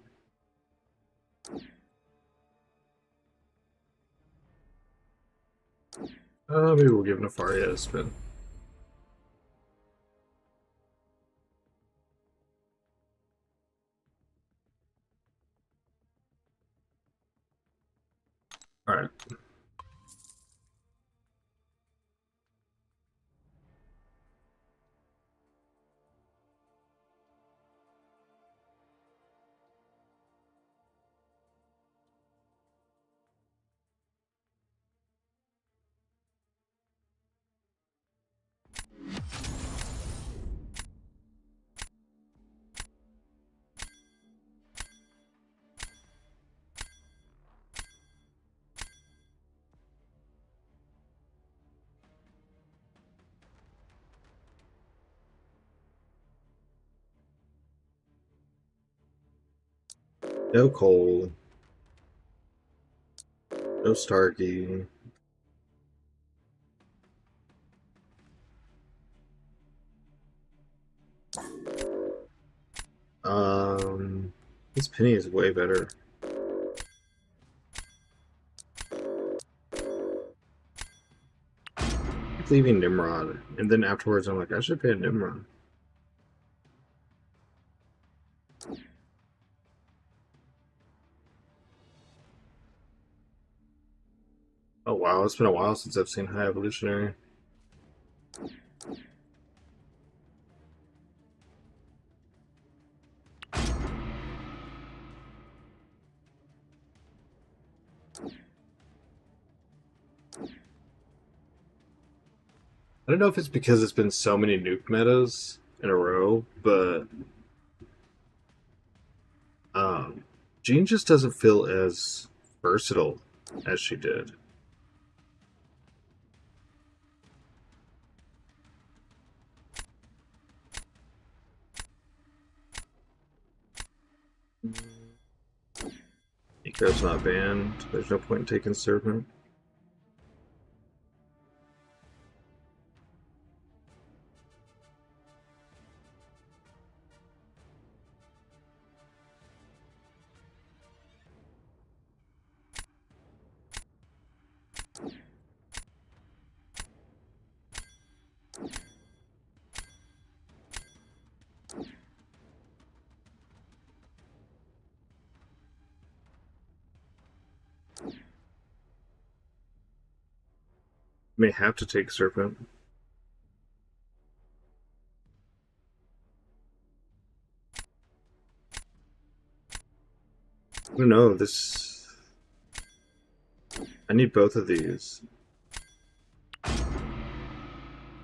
Maybe we'll give Nefaria a spin. Alright. No Cole. No Starkey. This Penny is way better. Keep leaving Nimrod, and then afterwards I'm like, I should pay Nimrod. Oh wow, it's been a while since I've seen High Evolutionary. I don't know if it's because it's been so many nuke metas in a row, but Jean just doesn't feel as versatile as she did. Eco's not banned. There's no point in taking Serpent. May have to take Serpent. I don't know, this... I need both of these.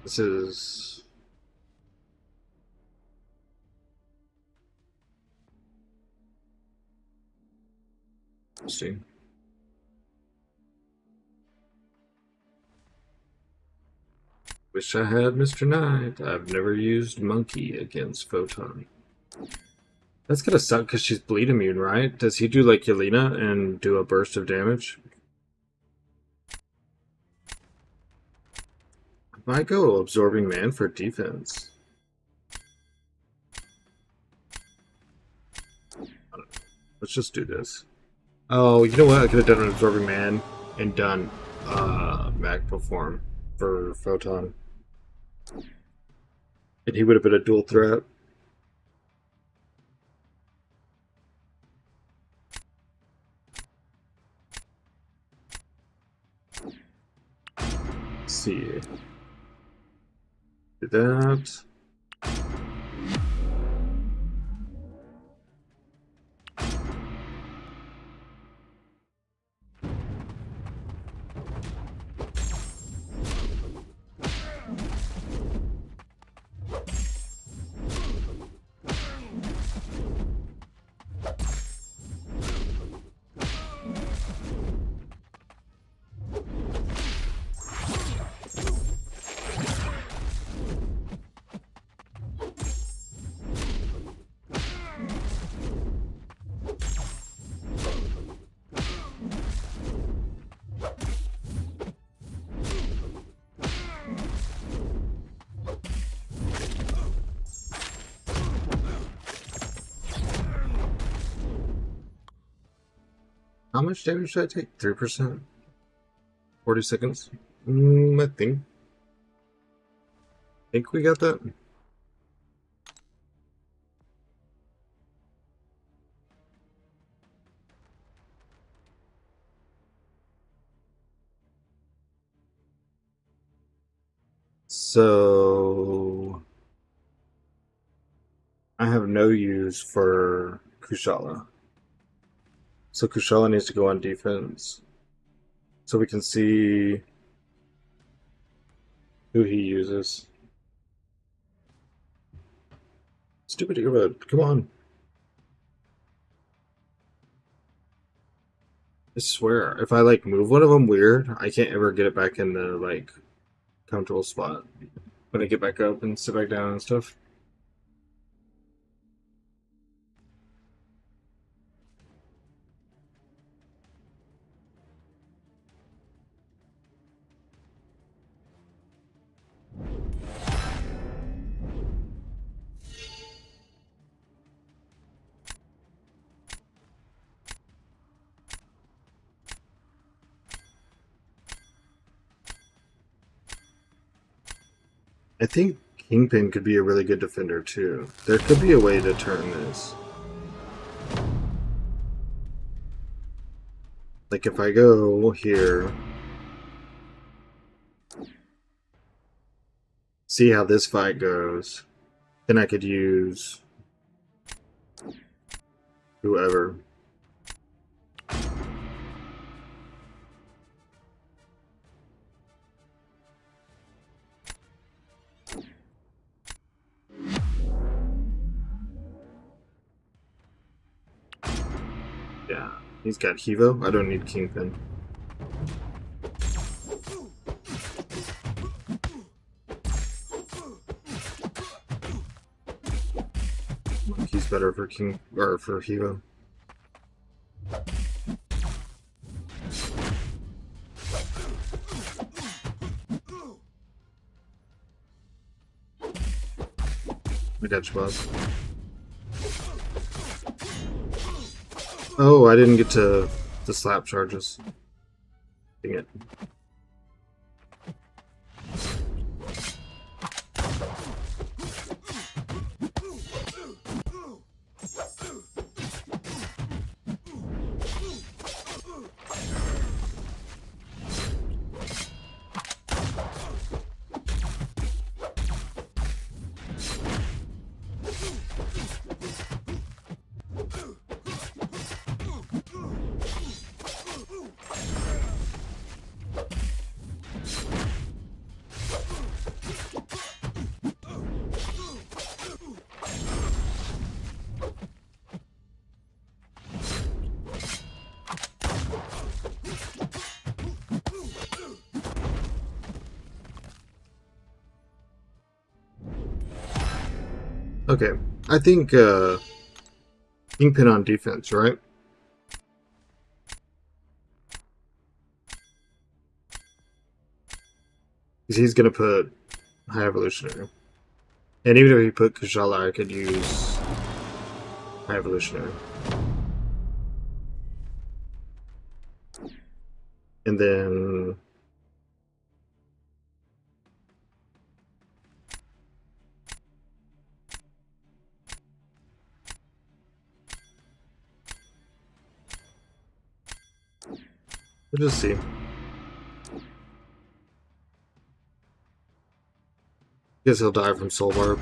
This is... Interesting. Wish I had Mr. Knight. I've never used Monkey against Photon. That's gonna suck because she's bleed immune, right? Does he do like Yelena and do a burst of damage? I might go Absorbing Man for defense. Let's just do this. Oh, you know what? I could have done an Absorbing Man and done Magpul form for Photon. And he would have been a dual threat. Let's see. Do that. How much damage should I take? 3%? 40 seconds? I think we got that. So I have no use for Kushala. So Kushala needs to go on defense. So we can see who he uses. Stupid earbud, come on. I swear, if I like move one of them weird, I can't ever get it back in the like comfortable spot when I get back up and sit back down and stuff. I think Kingpin could be a really good defender too. There could be a way to turn this. Like if I go here, see how this fight goes, then I could use whoever. Yeah, he's got Hevo. I don't need Kingpin. He's better for King or for Hevo. I got you, boss. Oh, I didn't get to the slap charges. Dang it. Okay, I think Kingpin on defense, right? Because he's gonna put High Evolutionary. And even if he put Kushala, I could use High Evolutionary. And then... we'll just see. Guess he'll die from Soul Barb.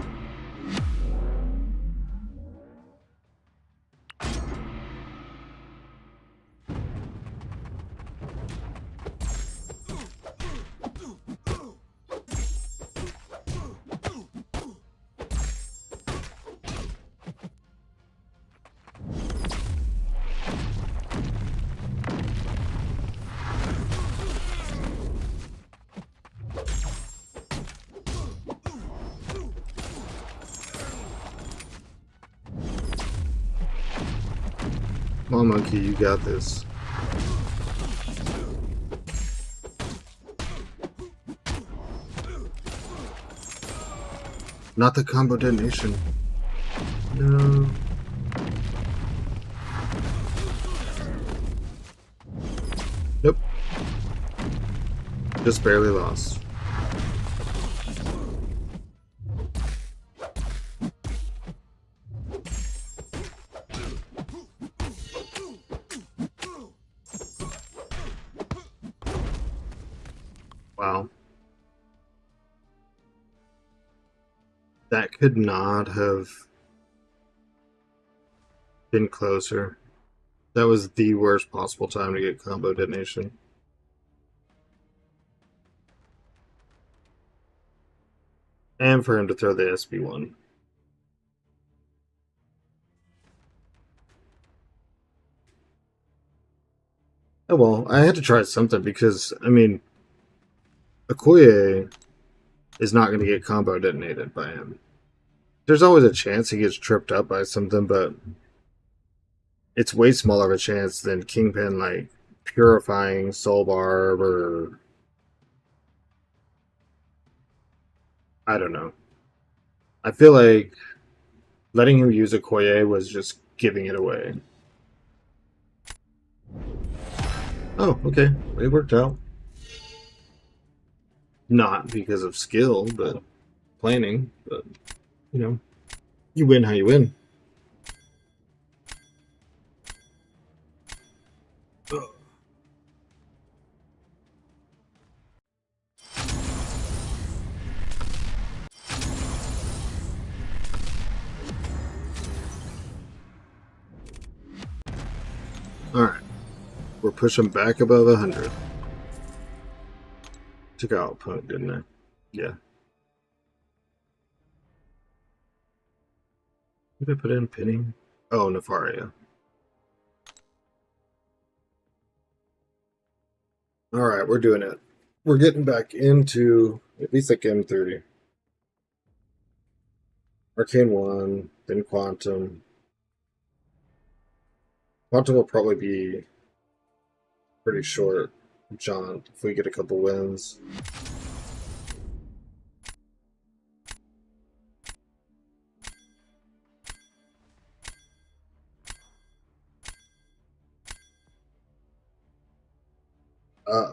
Come on, Monkey, you got this. Not the combo detonation. No. Nope. Just barely lost. Wow. That could not have been closer. That was the worst possible time to get combo detonation. And for him to throw the SB1. Oh well, I had to try something because, I mean, Okoye is not going to get combo detonated by him. There's always a chance he gets tripped up by something, but it's way smaller of a chance than Kingpin, like, purifying Soul Barb or... I don't know. I feel like letting him use Okoye was just giving it away. Oh, okay. It worked out. Not because of skill, but planning. But, you know, you win how you win. Alright. We're pushing back above 100. Took out a punt, didn't I? Yeah. What did I put in? Pinning? Oh, Nefaria. All right, we're doing it. We're getting back into at least like M30. Arcane 1, then Quantum. Quantum will probably be pretty short jaunt if we get a couple wins. Uh,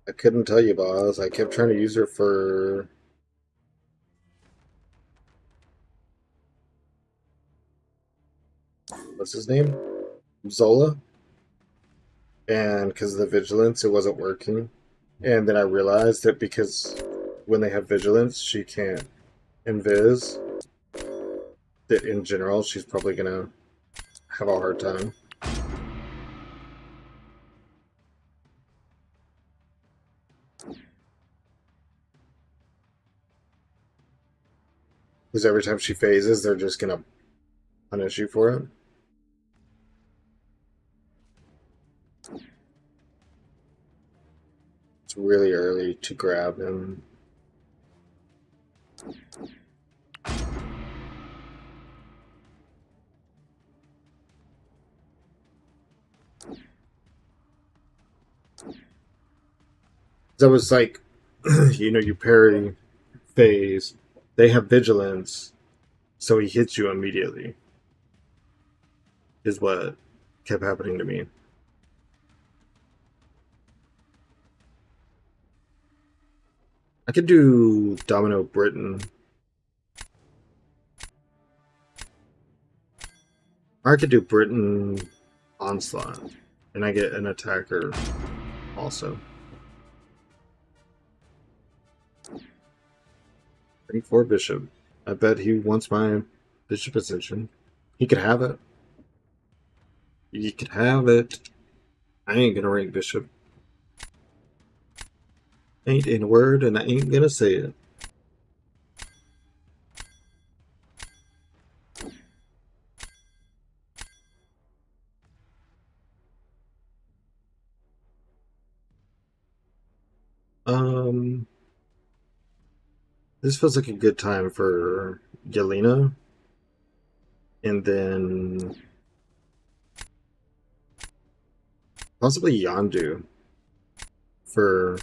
I couldn't tell you, boss. I kept trying to use her for... What's his name? Zola? And because of the vigilance, it wasn't working. And then I realized that because when they have vigilance, she can't invis, that in general, she's probably gonna have a hard time. Because every time she phases, they're just gonna punish you for it. It's really early to grab him. That was like, you parry phase. They have vigilance, so he hits you immediately. Is what kept happening to me. I could do Domino Britain. Or I could do Britain Onslaught. And I get an attacker also. 34 Bishop. I bet he wants my Bishop Ascension. He could have it. He could have it. I ain't gonna rank Bishop. Ain't in a word, and I ain't gonna say it. This feels like a good time for Yelena. And then possibly Yondu for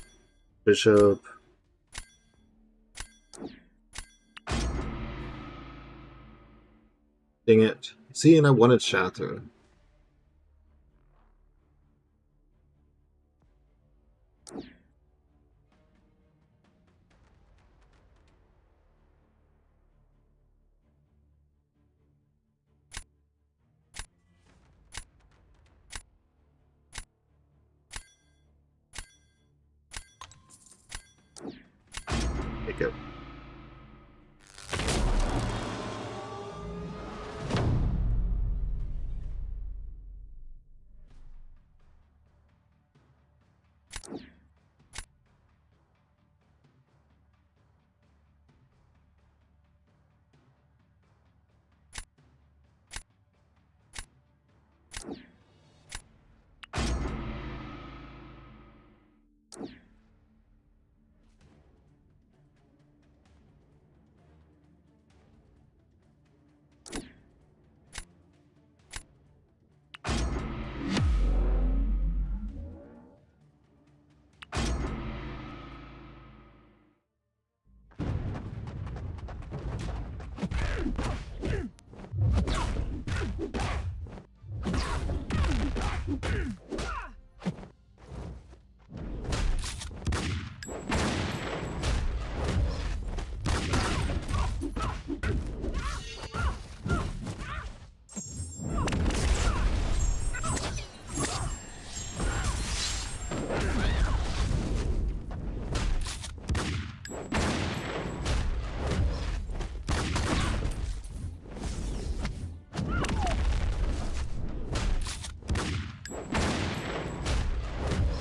Bishop. Dang it. See, and I wanted Shatha. Take it.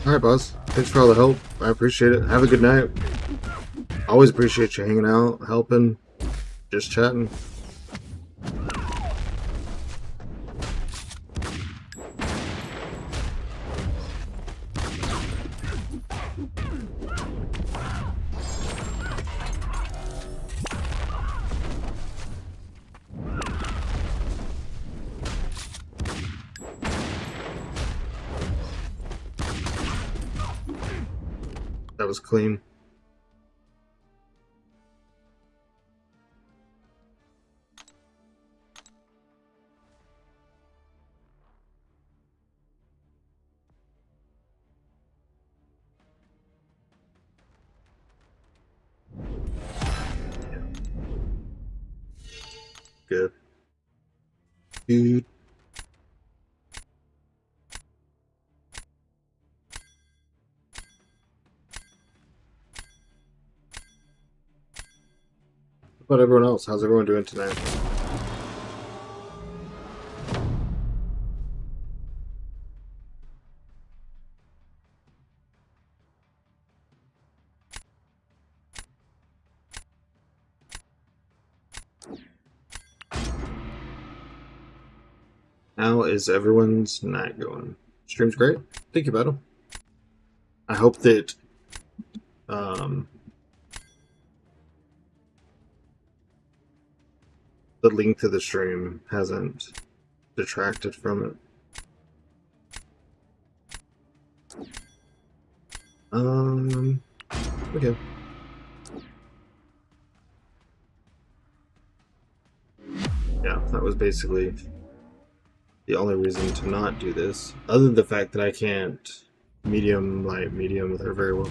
Alright, Buzz. Thanks for all the help. I appreciate it. Have a good night. Always appreciate you hanging out, helping, just chatting. That was clean. Good. Dude. What about everyone else? How's everyone doing tonight? How is everyone's night going? Stream's great. Thank you, Battle. I hope that the length of the stream hasn't detracted from it. Okay. Yeah, that was basically the only reason to not do this, other than the fact that I can't medium, light, medium with her very well.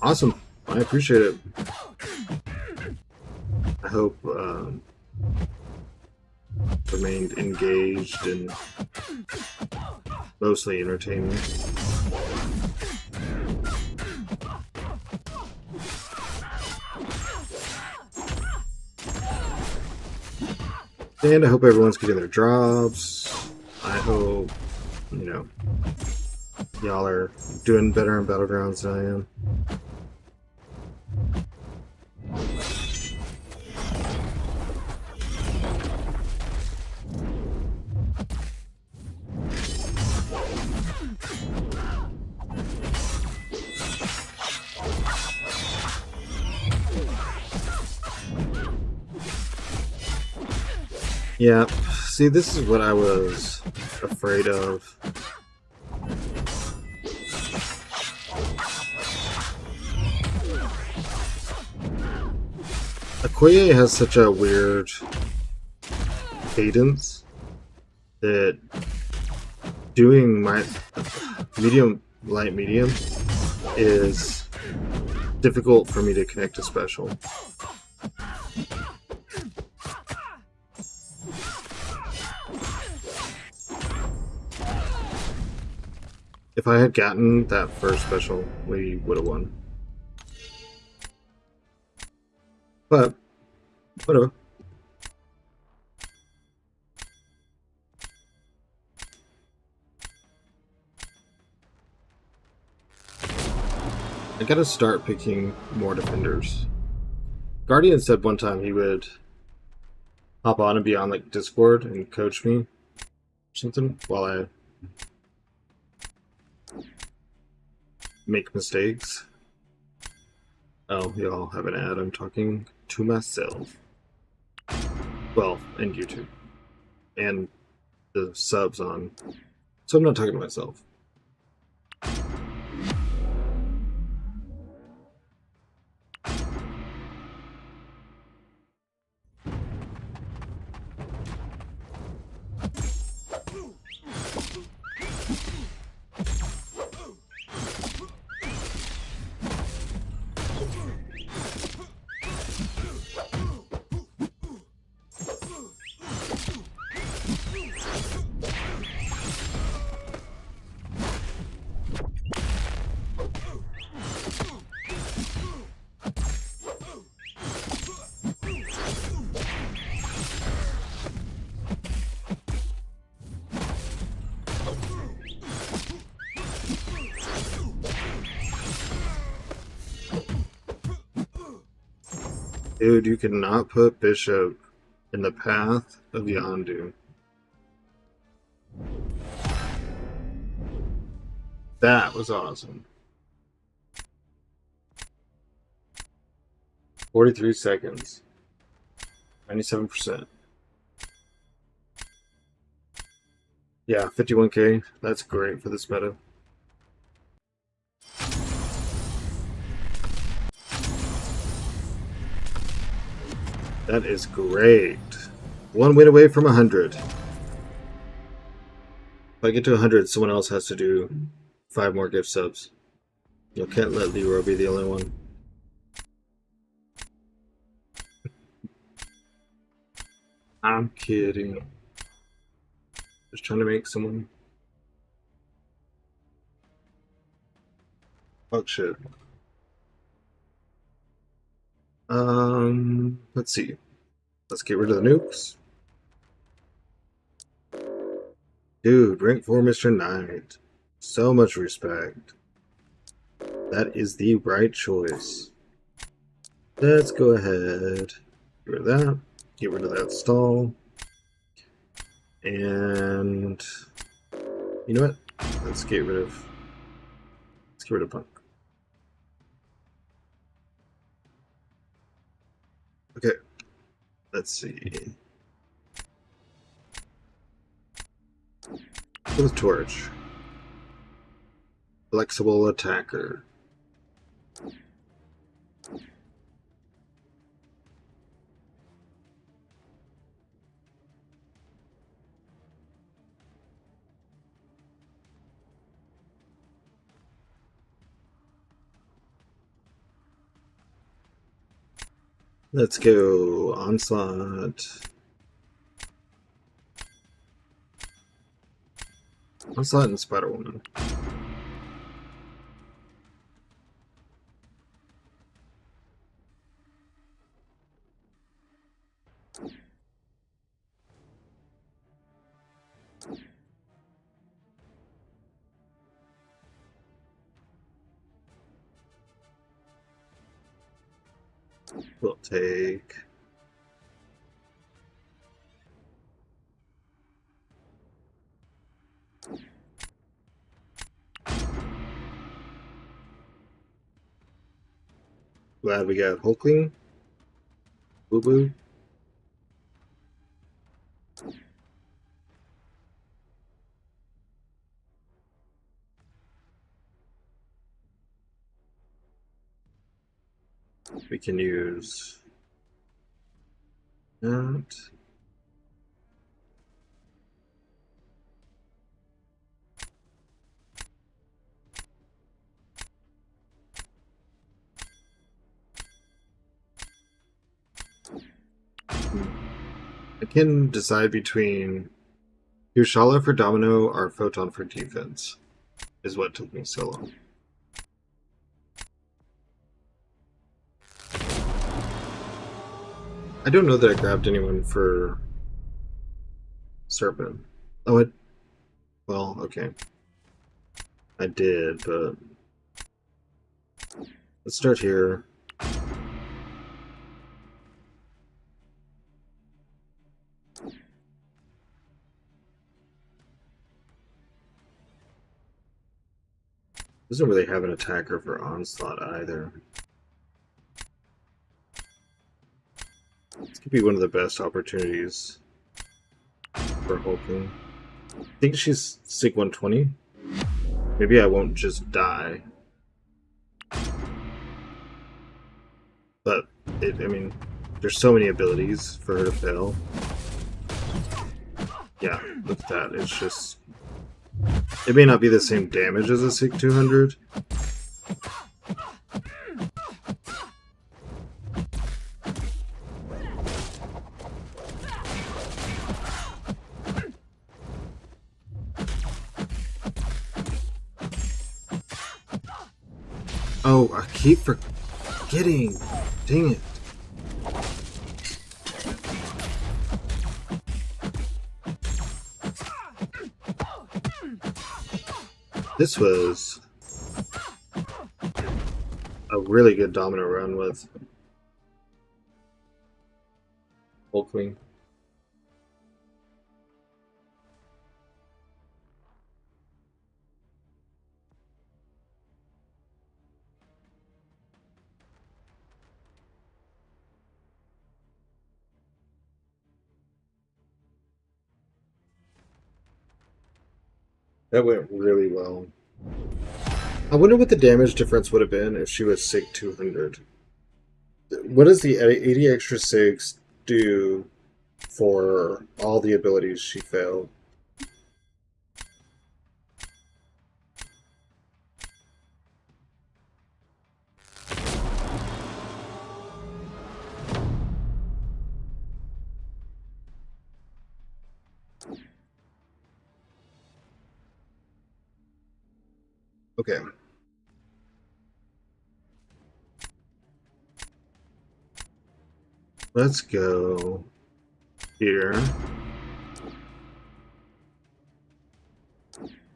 Awesome. I appreciate it. I hope remained engaged and mostly entertaining. And I hope everyone's getting their drops. I hope, you know, y'all are doing better in Battlegrounds than I am. Yeah, see, this is what I was afraid of. Okoye has such a weird cadence that doing my medium, light, medium is difficult for me to connect to special. If I had gotten that first special, we would have won. But, whatever. I gotta start picking more defenders. Guardian said one time he would hop on and be on like Discord and coach me or something while I make mistakes. Oh, y'all have an ad. I'm talking to myself. Well, and YouTube. And the subs on. So I'm not talking to myself. Dude, you cannot put Bishop in the path of Yondu. That was awesome. 43 seconds. 97%. Yeah, 51k. That's great for this meta. That is great. 1 win away from 100. If I get to 100, someone else has to do 5 more gift subs. You can't let Leroy be the only one. I'm kidding. Just trying to make someone. Fuck shit. Let's see. Let's get rid of the nukes. Dude, rank 4 Mr. Knight. So much respect. That is the right choice. Let's go ahead. Get rid of that. Get rid of that stall. And you know what? Let's get rid of Punk. Okay. Let's see. With Torch. Flexible attacker. Let's go Onslaught. Onslaught and Spider-Woman. We'll take glad we got Hulkling. Boo boo. We can use that. I can decide between Ushala for Domino or Photon for defense, is what took me so long. I don't know that I grabbed anyone for Serpent. Oh, well, okay. I did, but let's start here. Doesn't really have an attacker for Onslaught either. This could be one of the best opportunities for Hulking. I think she's Sig 120. Maybe I won't just die. But, I mean, there's so many abilities for her to fail. Yeah, look at that. It's just... It may not be the same damage as a Sig 200. Oh, I keep forgetting. Dang it. This was a really good domino run with Hulkling. That went really well. I wonder what the damage difference would have been if she was Sig 200. What is the 80 extra Sigs do for all the abilities she failed. Okay. Let's go here.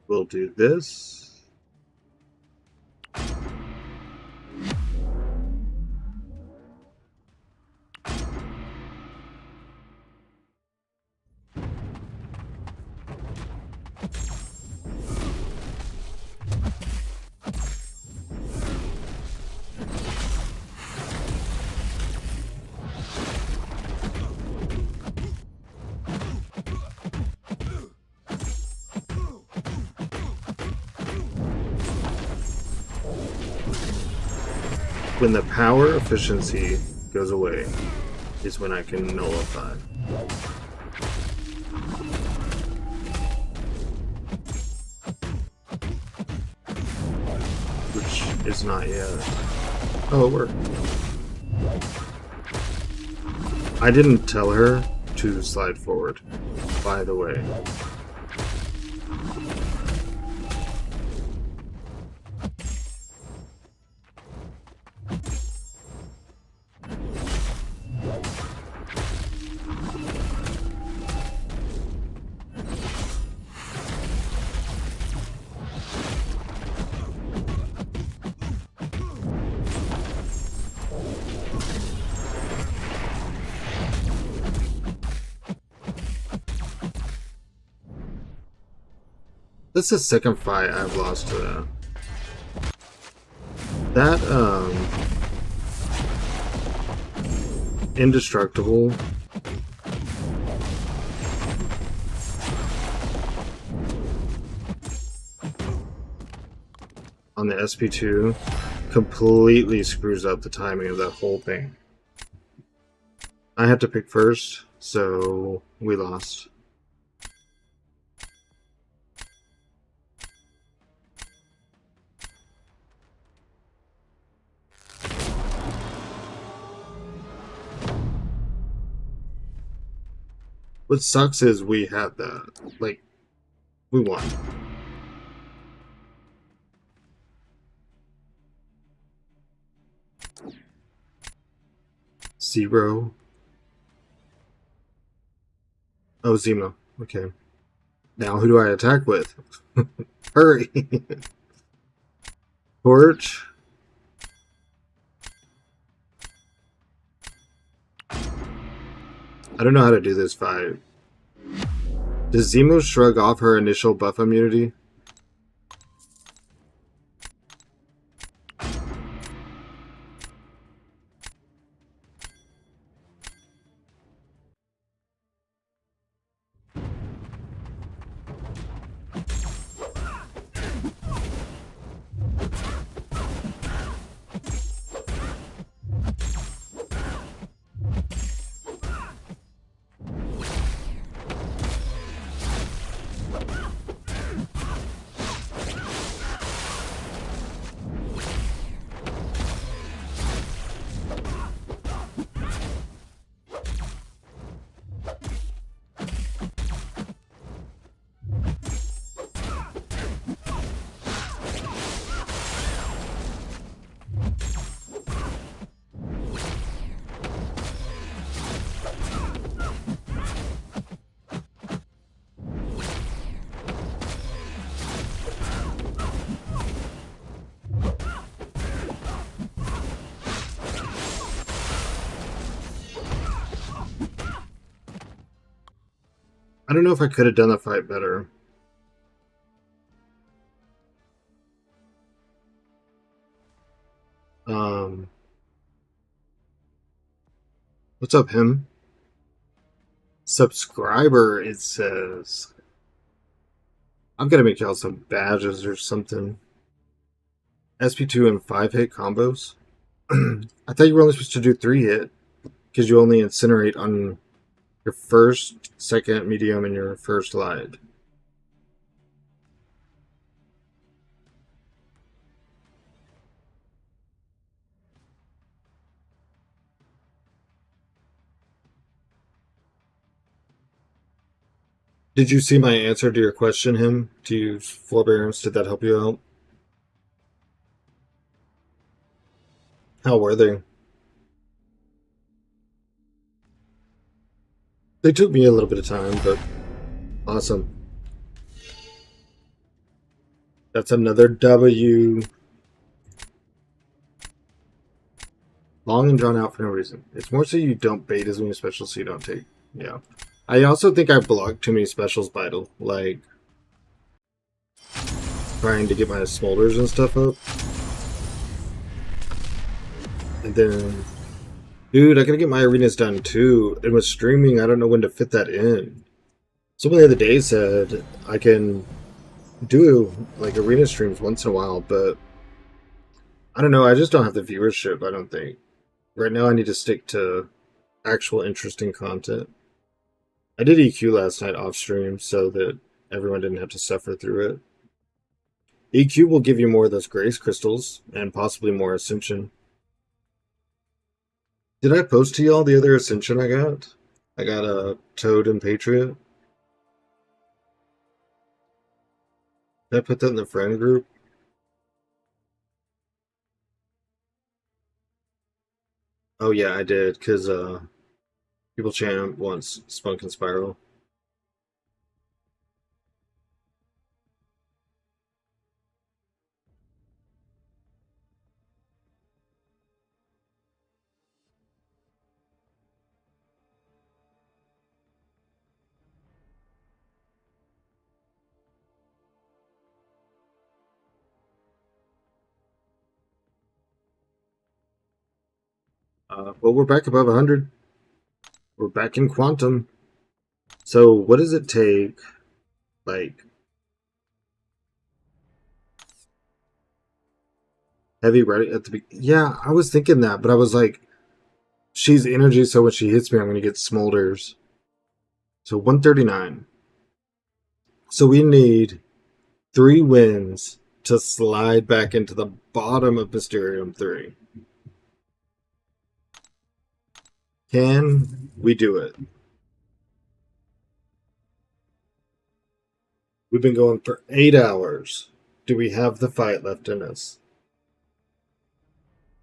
We'll do this. When the power efficiency goes away is when I can nullify. Which is not yet. Oh, it worked. I didn't tell her to slide forward, by the way. This is the second fight I've lost to that. That, indestructible. On the SP2 completely screws up the timing of that whole thing. I had to pick first, so we lost. What sucks is we had that. Like, we won. Zero. Oh, Zemo. Okay. Now who do I attack with? Hurry! Torch. I don't know how to do this fight. Does Zemo shrug off her initial buff immunity? I don't know if I could have done the fight better. What's up, him? Subscriber, it says. I'm gonna make y'all some badges or something. SP2 and 5-hit combos. I thought you were only supposed to do 3-hit. because you only incinerate on your first, second, medium, and your first light. Did you see my answer to your question, him? To use forbearance? Did that help you out? How were they? They took me a little bit of time, but awesome. That's another W. Long and drawn out for no reason. It's more so you don't bait as many specials so you don't take. Yeah. I also think I blocked too many specials vital. Like, trying to get my smolders and stuff up. And then, dude, I gotta get my arenas done too. And with streaming, I don't know when to fit that in. Someone the other day said I can do like arena streams once in a while, but I don't know. I just don't have the viewership, I don't think. Right now, I need to stick to actual interesting content. I did EQ last night off stream so that everyone didn't have to suffer through it. EQ will give you more of those grace crystals and possibly more Ascension. Did I post to y'all the other Ascension I got? I got a Toad and Patriot. Did I put that in the friend group? Oh yeah, I did, because People Champ wants Spunk and Spiral. Well, we're back above 100. We're back in Quantum. So what does it take, like, heavy right at the beginning? Yeah, I was thinking that, but I was like, she's energy, so when she hits me, I'm going to get smolders. So 139. So we need 3 wins to slide back into the bottom of Mysterium 3. Can we do it? We've been going for 8 hours. Do we have the fight left in us?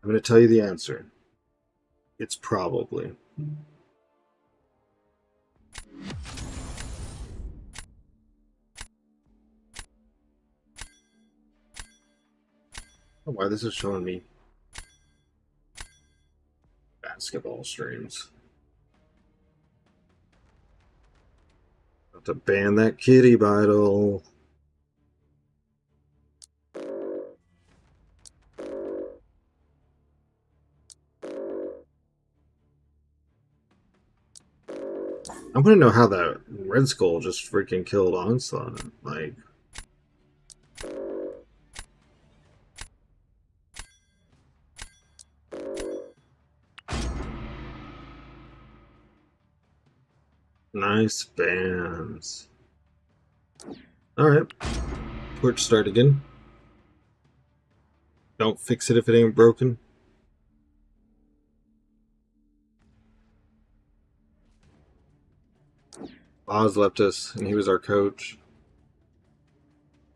I'm going to tell you the answer. It's probably. I don't know why this is showing me basketball streams. Have to ban that kitty vital. I want to know how that Red Skull just freaking killed Onslaught. Like, nice bans. Alright. Torch start again. Don't fix it if it ain't broken. Oz left us, and he was our coach.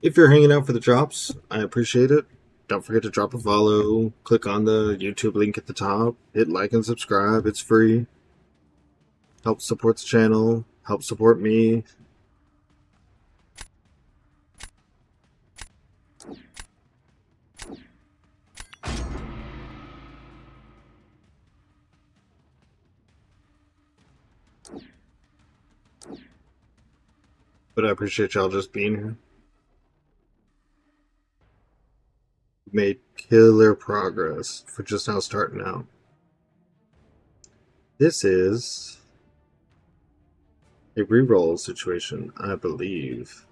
If you're hanging out for the drops, I appreciate it. Don't forget to drop a follow. Click on the YouTube link at the top. Hit like and subscribe. It's free. Help support the channel. Help support me. But I appreciate y'all just being here. Made killer progress for just now starting out. This is a reroll situation, I believe.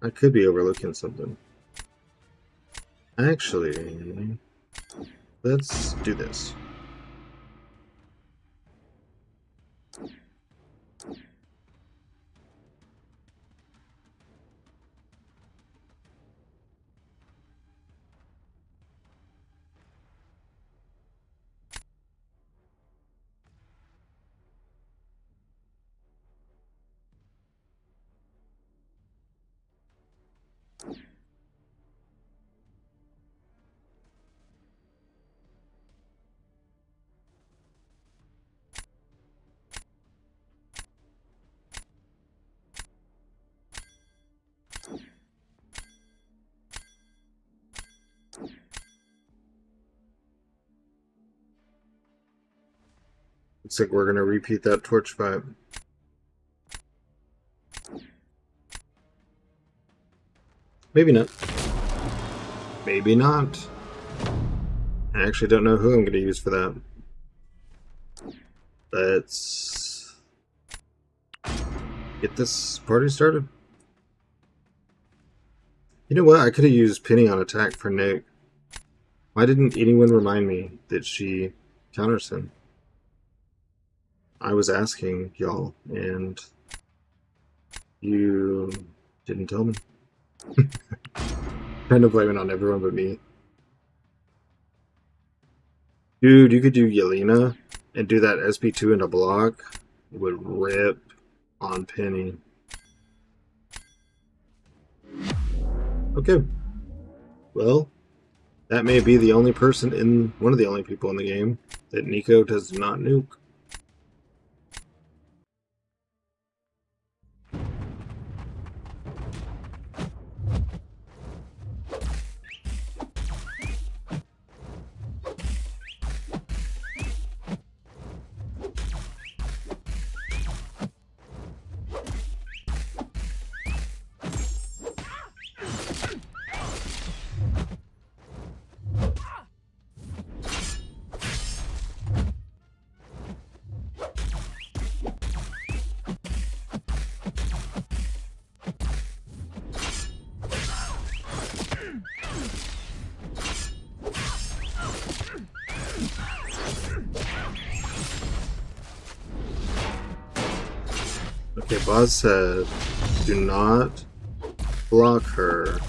I could be overlooking something. Actually, let's do this. Looks like we're gonna repeat that torch fight. Maybe not. Maybe not. I actually don't know who I'm gonna use for that. Let's get this party started. You know what? I could have used Penny on attack for Nick. Why didn't anyone remind me that she counters him? I was asking y'all, and you didn't tell me. Trying to blame it on everyone but me. Dude, you could do Yelena and do that SP2 into block. It would rip on Penny. Okay. Well, that may be the only person in one of the only people in the game that Nico does not nuke. Okay, Boz said, do not block her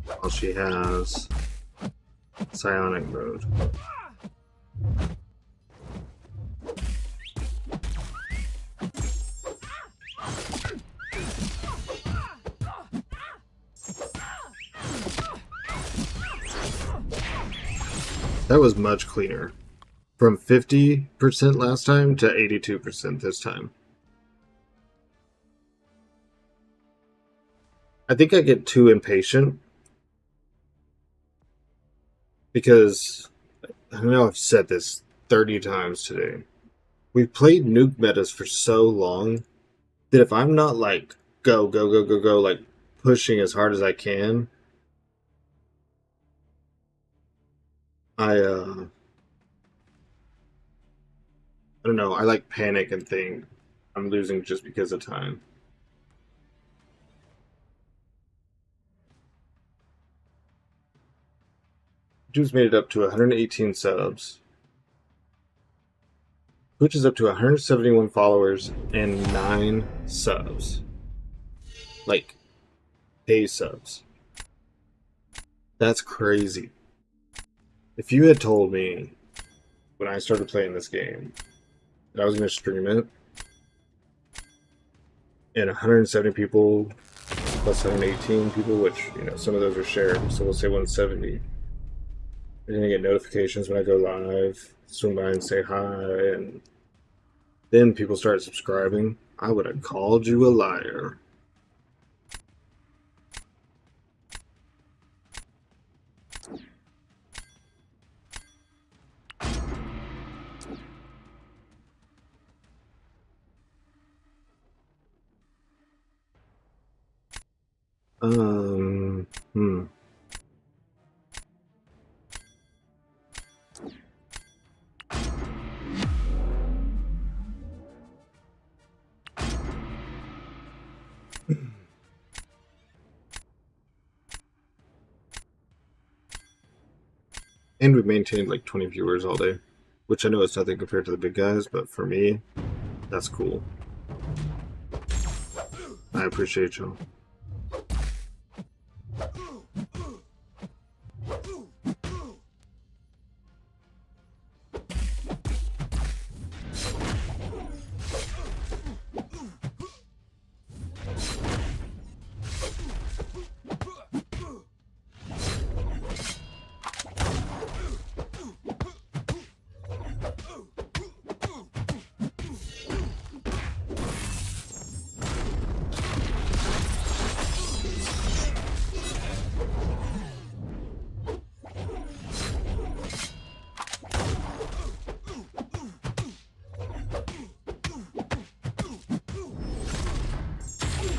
while she has psionic mode. That was much cleaner. From 50% last time to 82% this time. I think I get too impatient because I know I've said this 30 times today. We've played nuke metas for so long that if I'm not like go, like pushing as hard as I can, I don't know, I like panic and think I'm losing just because of time. Dude's made it up to 118 subs. Twitch is up to 171 followers and 9 subs. Like, pay subs. That's crazy. If you had told me when I started playing this game that I was going to stream it and 170 people plus 118 people, which, you know, some of those are shared, so we'll say 170. You're going to get notifications when I go live, swing by and say hi, and then people start subscribing. I would have called you a liar. Hmm. And we've maintained like 20 viewers all day. which I know is nothing compared to the big guys, but for me, that's cool. I appreciate y'all.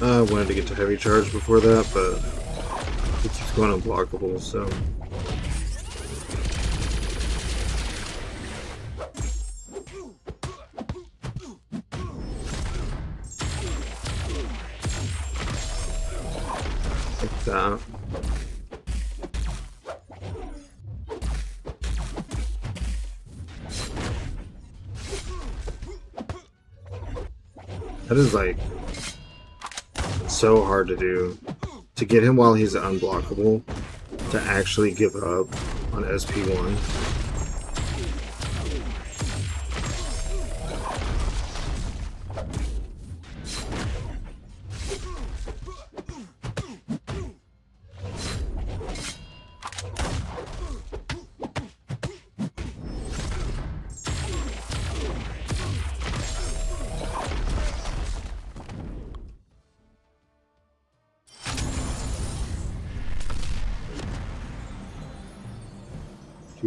I wanted to get to heavy charge before that, but it keeps going unblockable, so. Like that. That is like so hard to do. To get him while he's unblockable, to actually give up on SP1.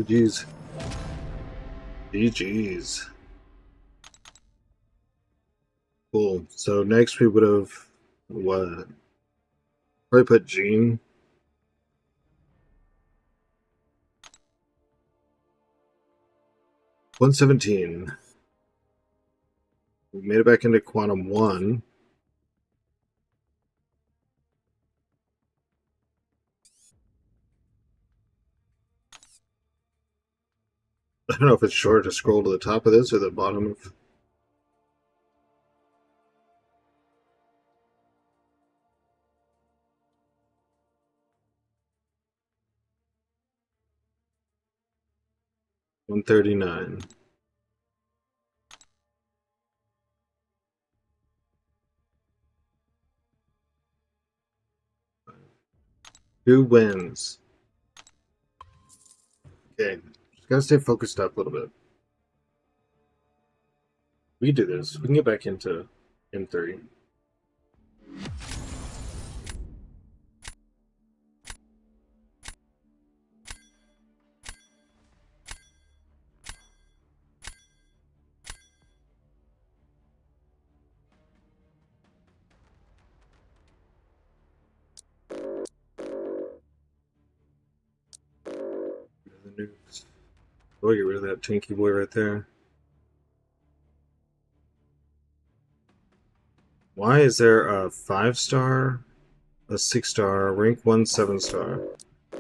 GG's. GG's. Cool. So next we would have what? Probably put Gene. $117. We made it back into Quantum 1. I don't know if it's shorter to scroll to the top of this or the bottom of. $139. Who wins? Okay, just gotta stay focused up a little bit. We can do this. We can get back into M3. The nukes. Oh, get rid of that tanky boy right there. Why is there a 5-star, a 6-star, rank 1 7-star?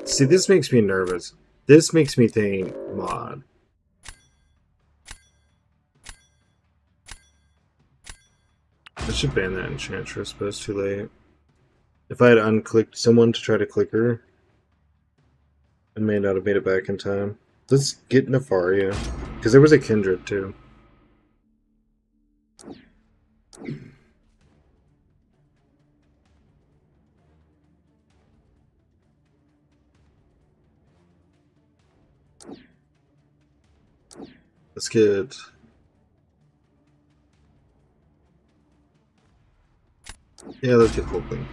See, this makes me nervous. This makes me think mod. I should ban that enchantress, but it's too late. If I had unclicked someone to try to click her, I may not have made it back in time. Let's get Nefaria, because there was a Kindred too. Let's get. Yeah, let's get Hulkling.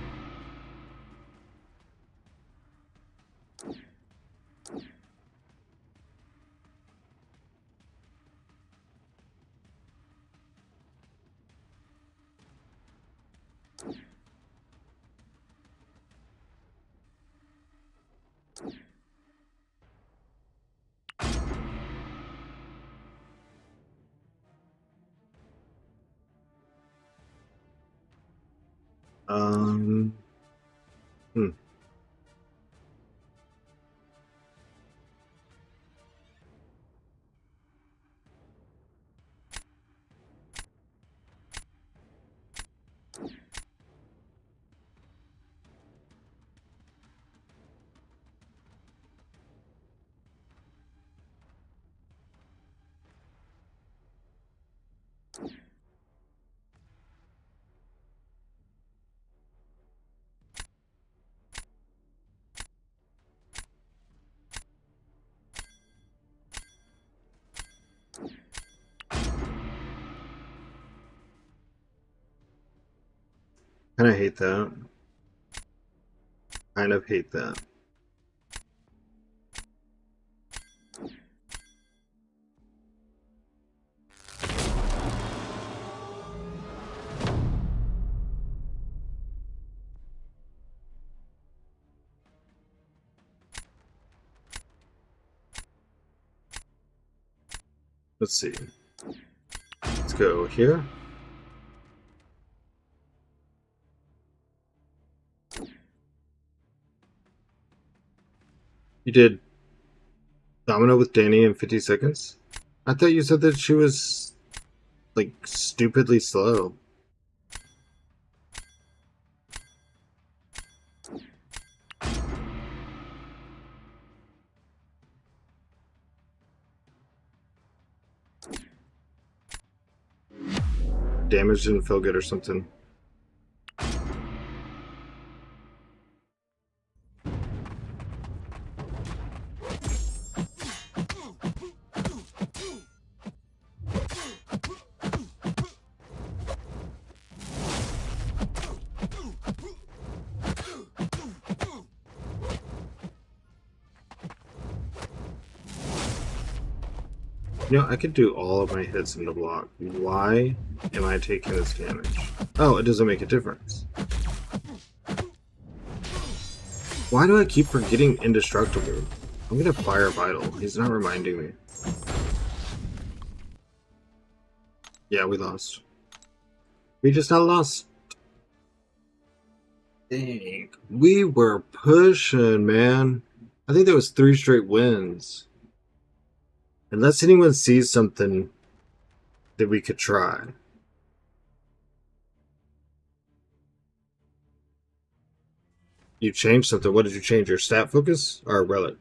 Hmm. Kind of hate that. Kind of hate that. Let's see. Let's go here. You did Domino with Danny in 50 seconds? I thought you said that she was, like, stupidly slow. Damage didn't feel good or something. You know, I could do all of my hits in the block. Why am I taking this damage? Oh, it doesn't make a difference. Why do I keep forgetting Indestructible? I'm gonna fire Vital. He's not reminding me. Yeah, we lost. We just not lost. Dang. We were pushing, man. I think that was 3 straight wins. Unless anyone sees something that we could try. You changed something. What did you change? Your stat focus or relic?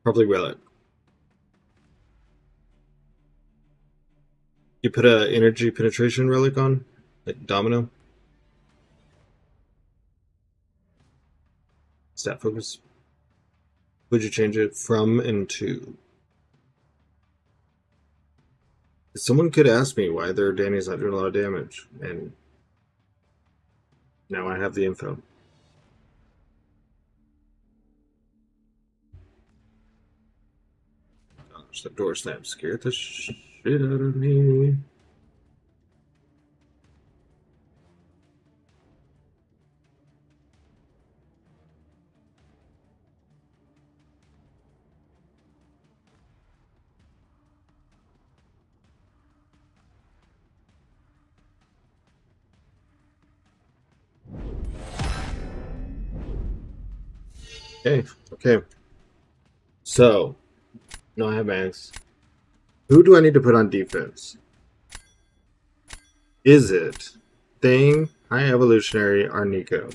Probably relic. You put a energy penetration relic on? Like Domino? Stat focus? Would you change it from and to? Someone could ask me why their Danny's not doing a lot of damage, and now I have the info. Gosh, that door slam scared the shit out of me. Okay. So, no, I have Max. Who do I need to put on defense? Is it Thing, High Evolutionary, or Nico?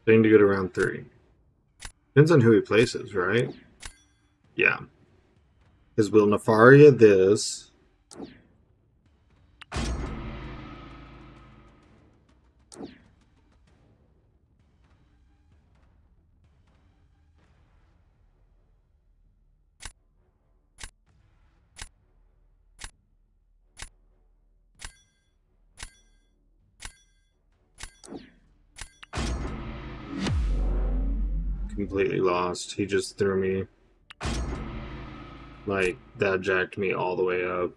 Thing to go to round 3. Depends on who he places, right? Yeah. Because will Nefaria this? Completely lost. He just threw me. Like, that jacked me all the way up.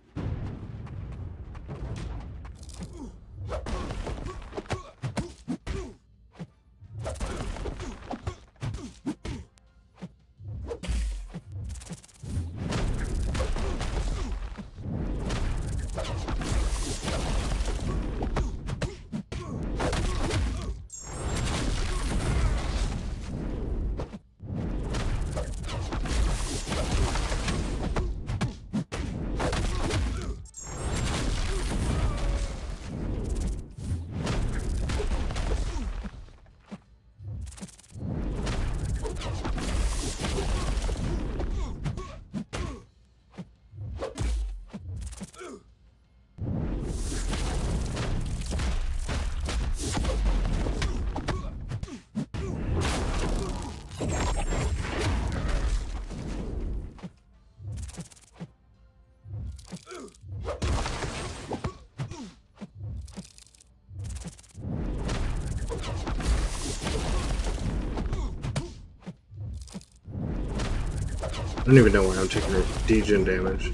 I don't even know why I'm taking a degen damage.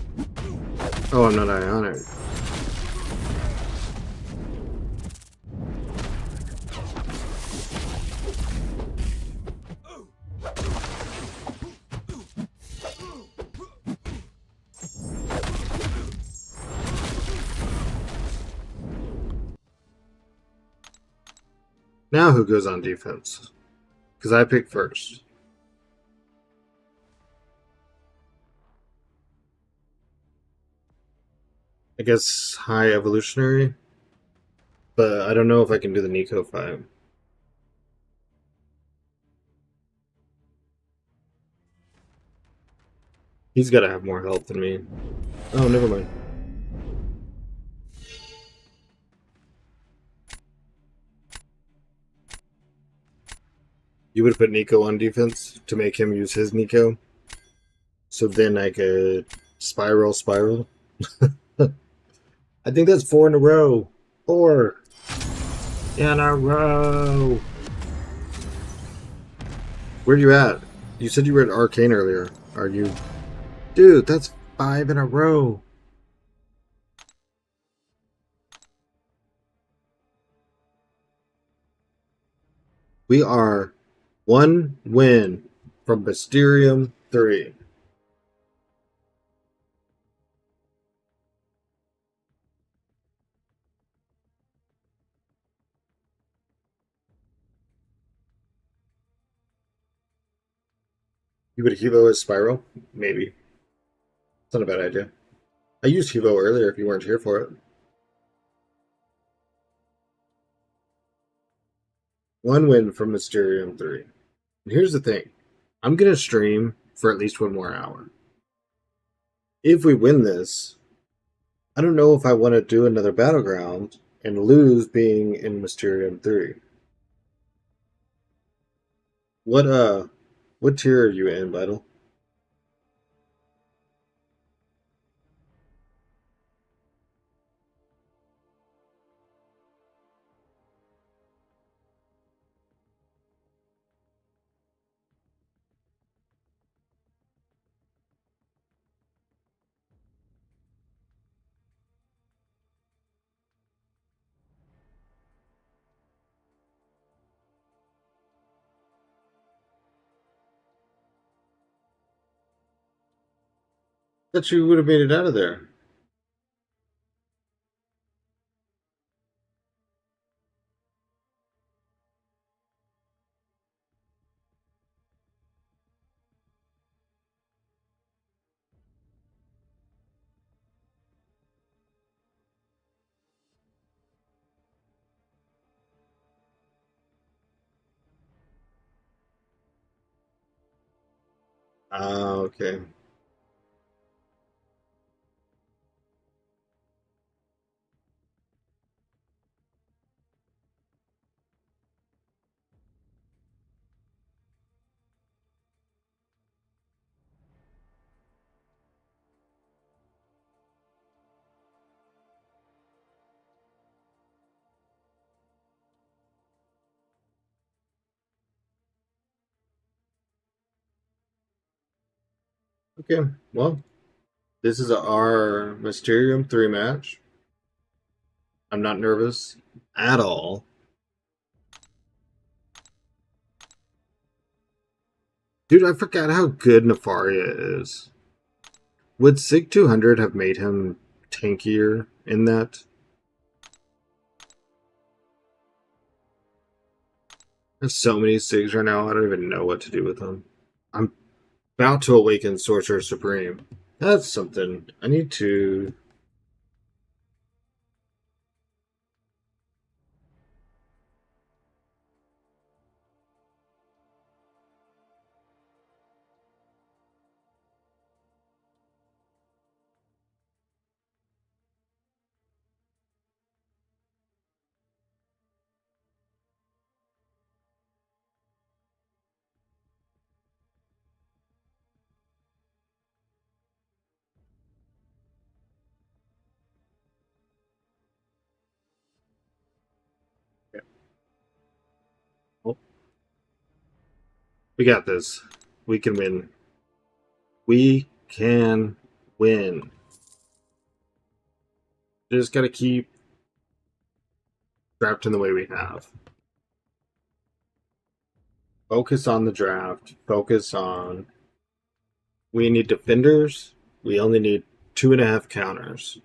Oh, I'm not ionic. Now who goes on defense? Because I pick first. I guess high evolutionary, but I don't know if I can do the Nico 5. He's got to have more health than me. Oh, never mind. You would put Nico on defense to make him use his Nico, so then I could spiral. I think that's 4 in a row. 4 in a row. Where are you at? You said you were at Arcane earlier. Are you? Dude, that's 5 in a row. We are 1 win from Mysterium 3. You would Hilo as Spiral? Maybe. It's not a bad idea. I used Hilo earlier if you weren't here for it. 1 win from Mysterium 3. And here's the thing. I'm going to stream for at least 1 more hour. If we win this, I don't know if I want to do another Battleground and lose being in Mysterium 3. What tier are you in, Vital? Thought you would have made it out of there. Ah, okay. Okay, well, this is our Mysterium 3 match. I'm not nervous at all. Dude, I forgot how good Nefaria is. Would Sig 200 have made him tankier in that? There's so many Sigs right now, I don't even know what to do with them. I'm about to awaken Sorcerer Supreme. That's something. I need to... Oh, we got this. We can win. We can win. Just gotta keep drafting the way we have. Focus on the draft. Focus on. We need defenders. We only need 2.5 counters.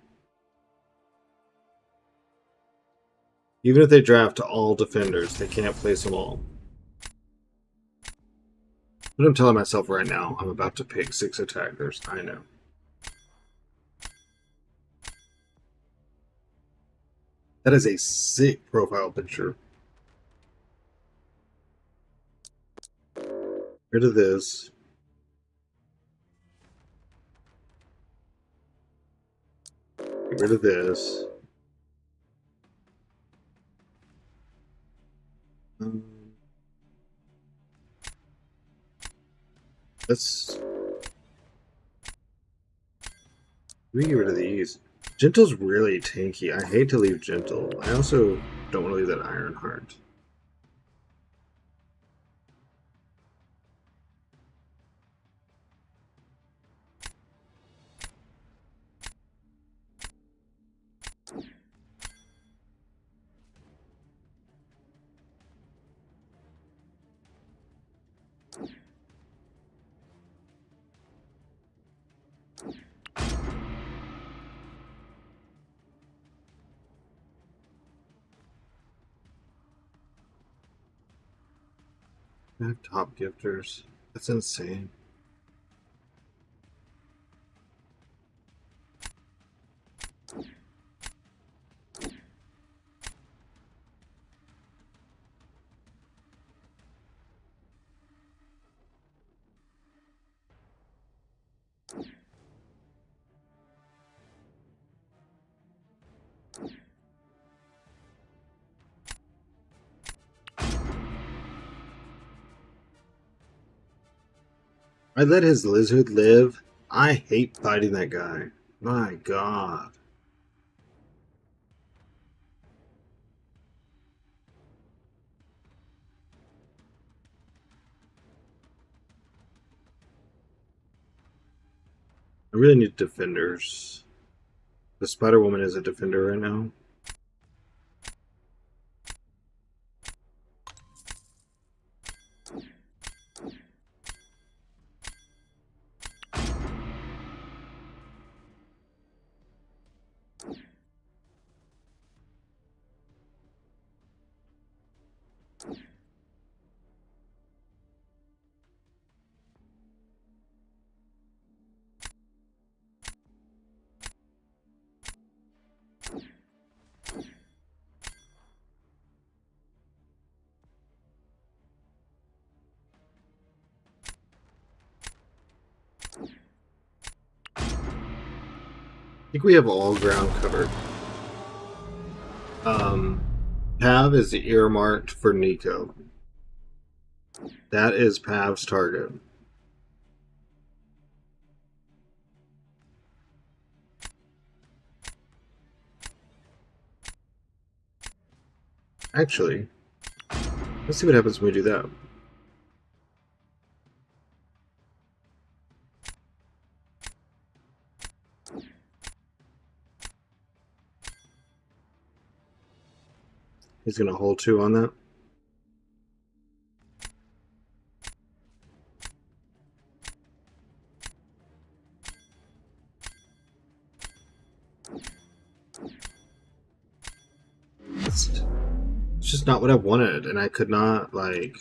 Even if they draft all defenders, they can't place them all. But I'm telling myself right now, I'm about to pick 6 attackers. I know. That is a sick profile picture. Rid of this. Get rid of this. Let's get rid of these. Gentle's really tanky. I hate to leave Gentle. I also don't want to leave that Iron Heart. I have top gifters. That's insane. I let his lizard live. I hate fighting that guy. My god. I really need defenders. The Spider Woman is a defender right now. I think we have all ground covered. Pav is earmarked for Nico. That is Pav's target. Actually, let's see what happens when we do that. He's going to hold 2 on that. It's just not what I wanted, and I could not, like...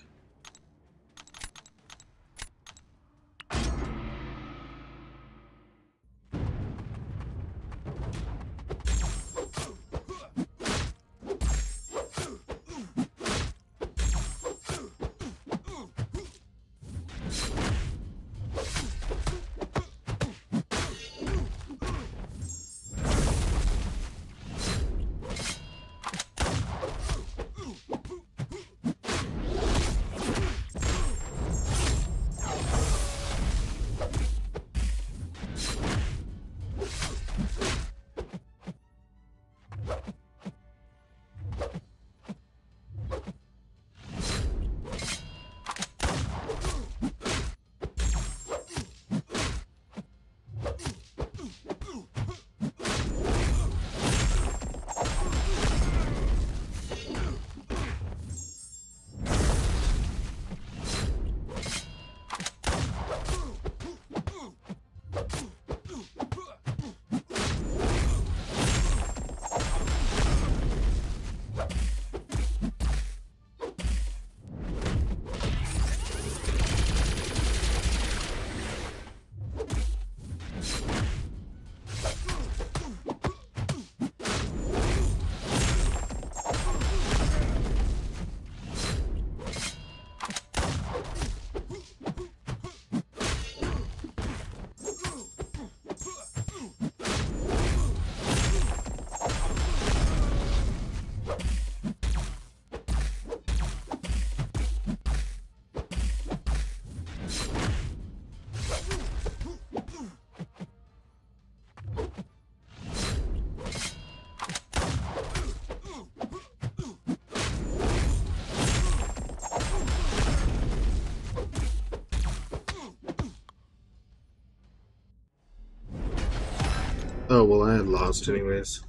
Oh, well, I had lost anyways.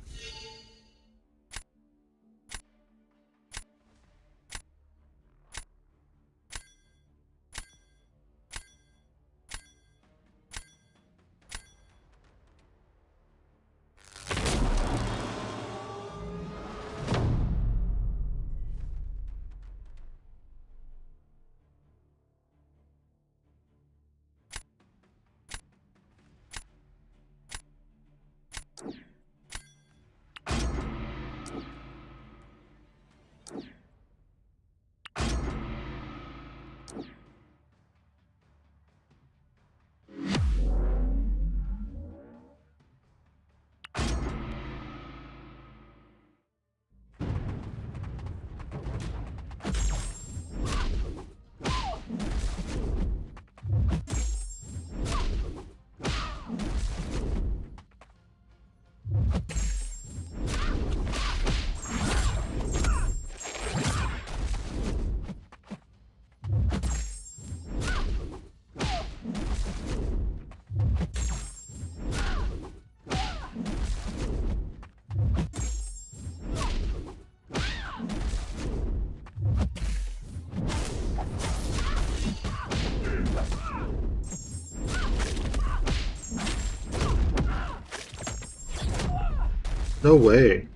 No way.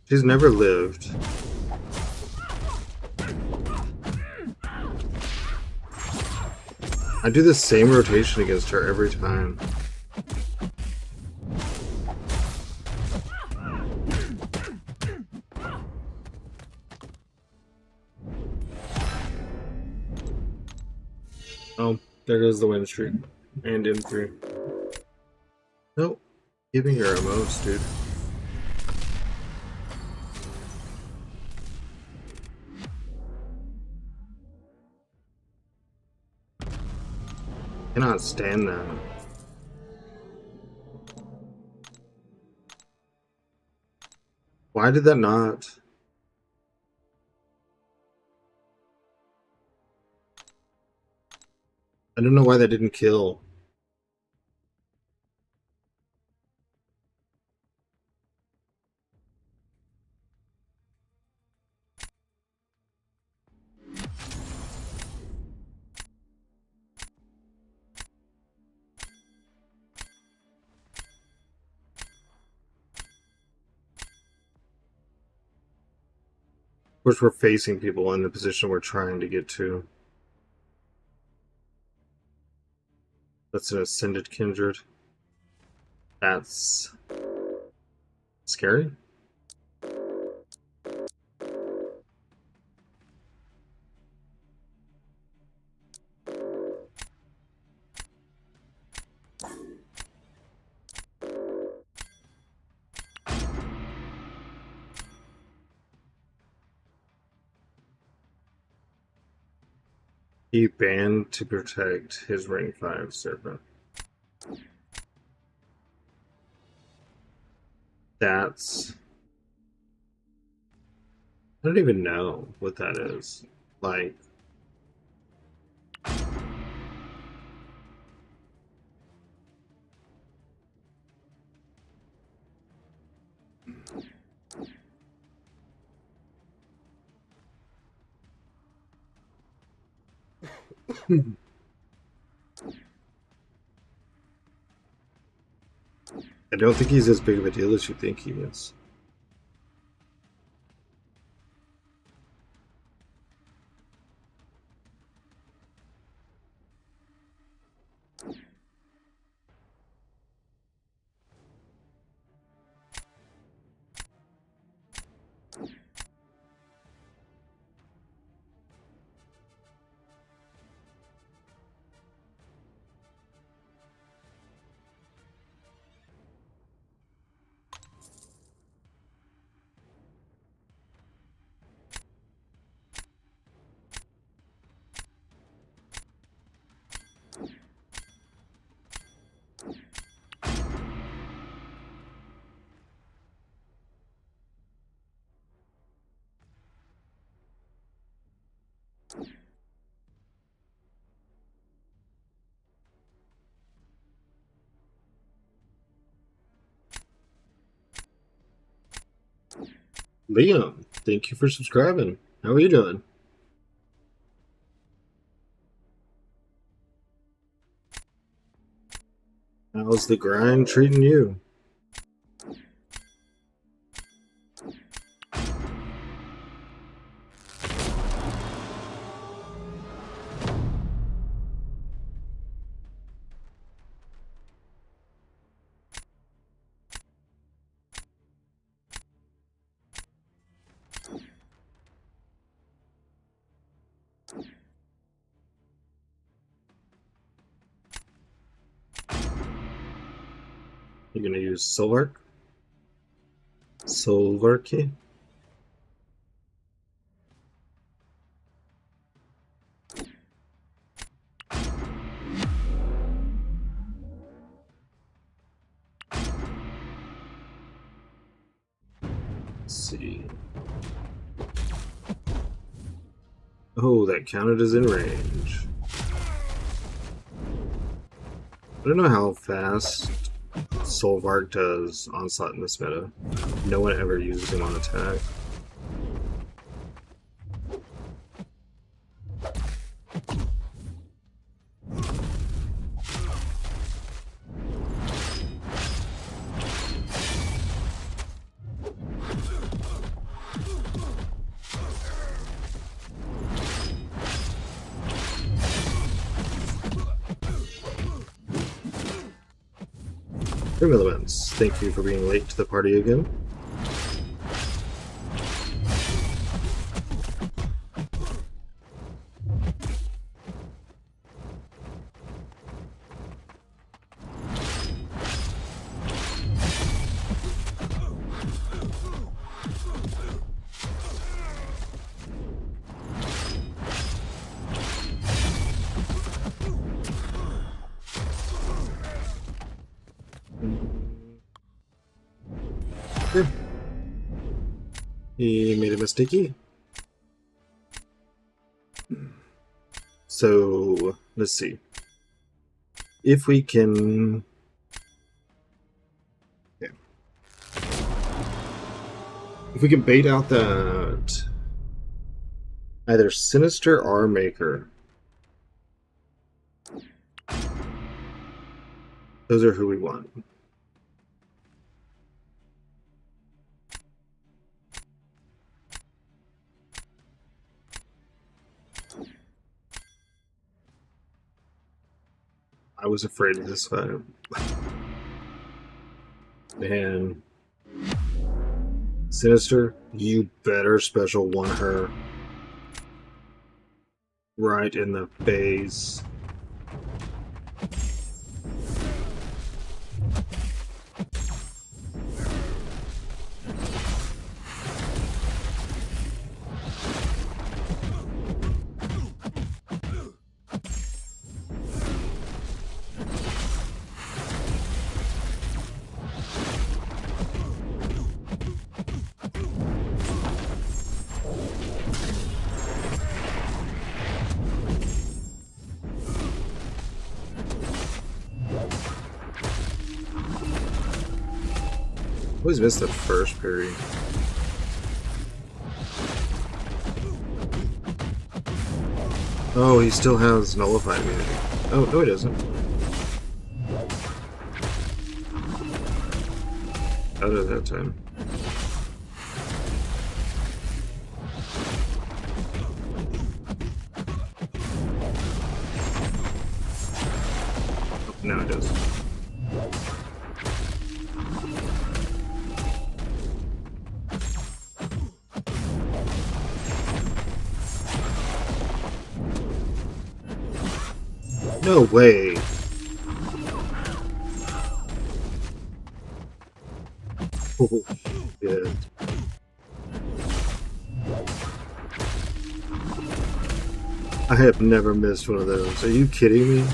She's never lived. I do the same rotation against her every time. Oh, there goes the win streak. And in 3. Nope. Giving her a most, dude. Cannot stand that. Why did that not? I don't know why that didn't kill. Of course, we're facing people in the position we're trying to get to. That's an Ascended Kindred. That's scary. He banned to protect his Ring 5 servant. That's... I don't even know what that is. Like... I don't think he's as big of a deal as you think he is. Liam, thank you for subscribing. How are you doing? How's the grind treating you? You're gonna use Solvark? Solvarky? Let's see. Oh, that counted as in range. I don't know how fast Solvark does onslaught in this meta. No one ever uses him on attack. Room Elements, thank you for being late to the party again. Okay. He made a mistakey. So, let's see. If we can... Yeah. If we can bait out that... either Sinister or Maker. Those are who we want. I was afraid of this fight. And Sinister, you better special one her right in the face. Always missed the first parry. Oh, he still has nullified immunity. Oh, no he doesn't. Out of that time. Oh, now it does. No way. Oh, shit. I have never missed one of those. Are you kidding me?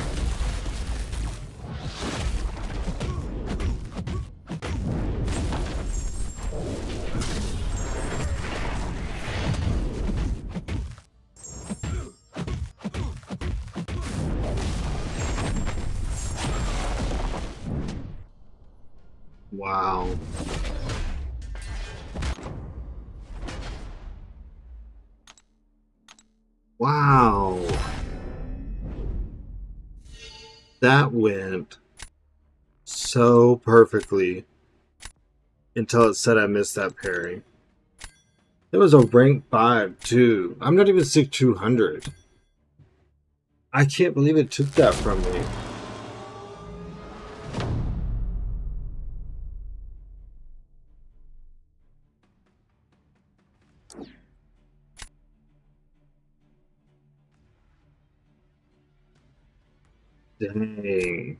Wow. That went so perfectly until it said I missed that parry. It was a rank 5 too. I'm not even sick 200. I can't believe it took that from me. Dang.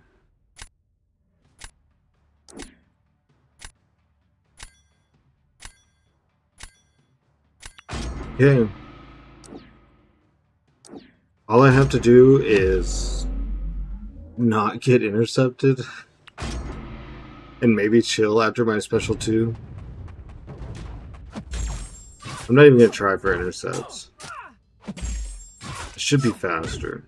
Okay. All I have to do is not get intercepted and maybe chill after my special 2. I'm not even going to try for intercepts. It should be faster.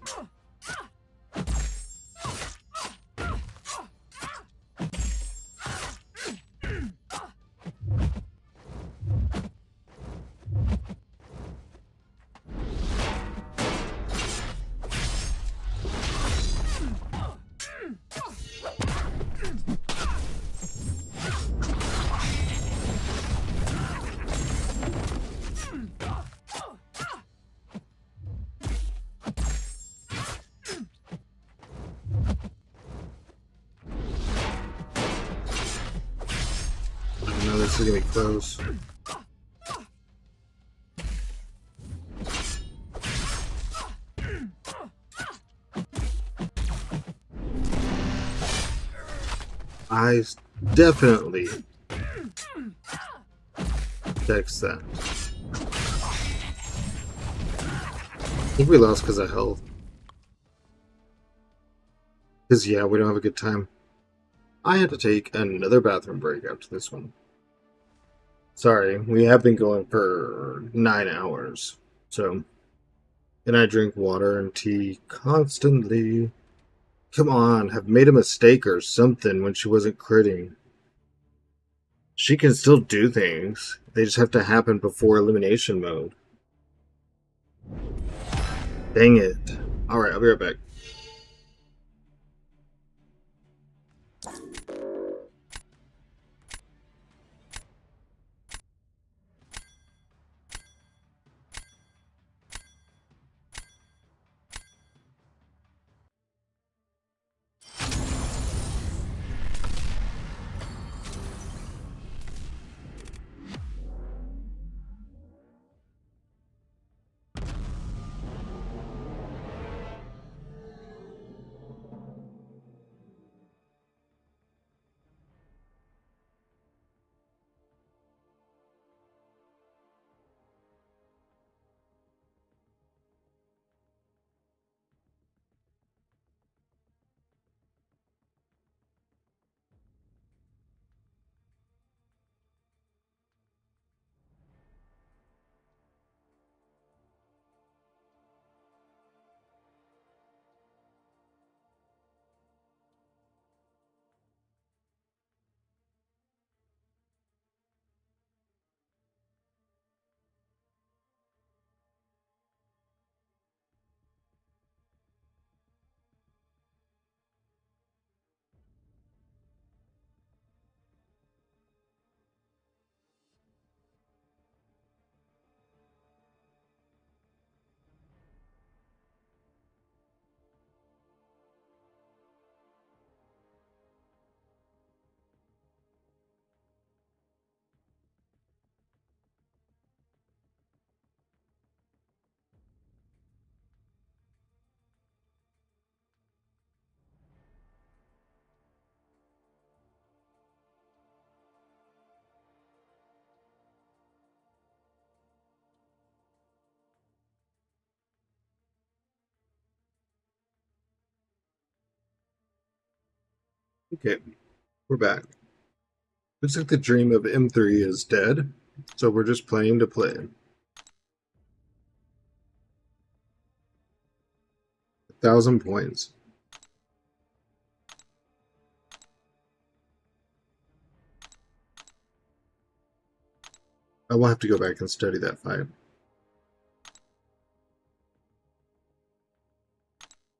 I know this is going to be close. I definitely text that. I think we lost because of health. Because, yeah, we don't have a good time. I had to take another bathroom break after this one. Sorry, we have been going for 9 hours. So, and I drink water and tea constantly. Come on, have made a mistake or something when she wasn't critting. She can still do things. They just have to happen before elimination mode. Dang it. Alright, I'll be right back. Okay, we're back. Looks like the dream of M3 is dead, so we're just playing to play. 1,000 points. I will have to go back and study that fight.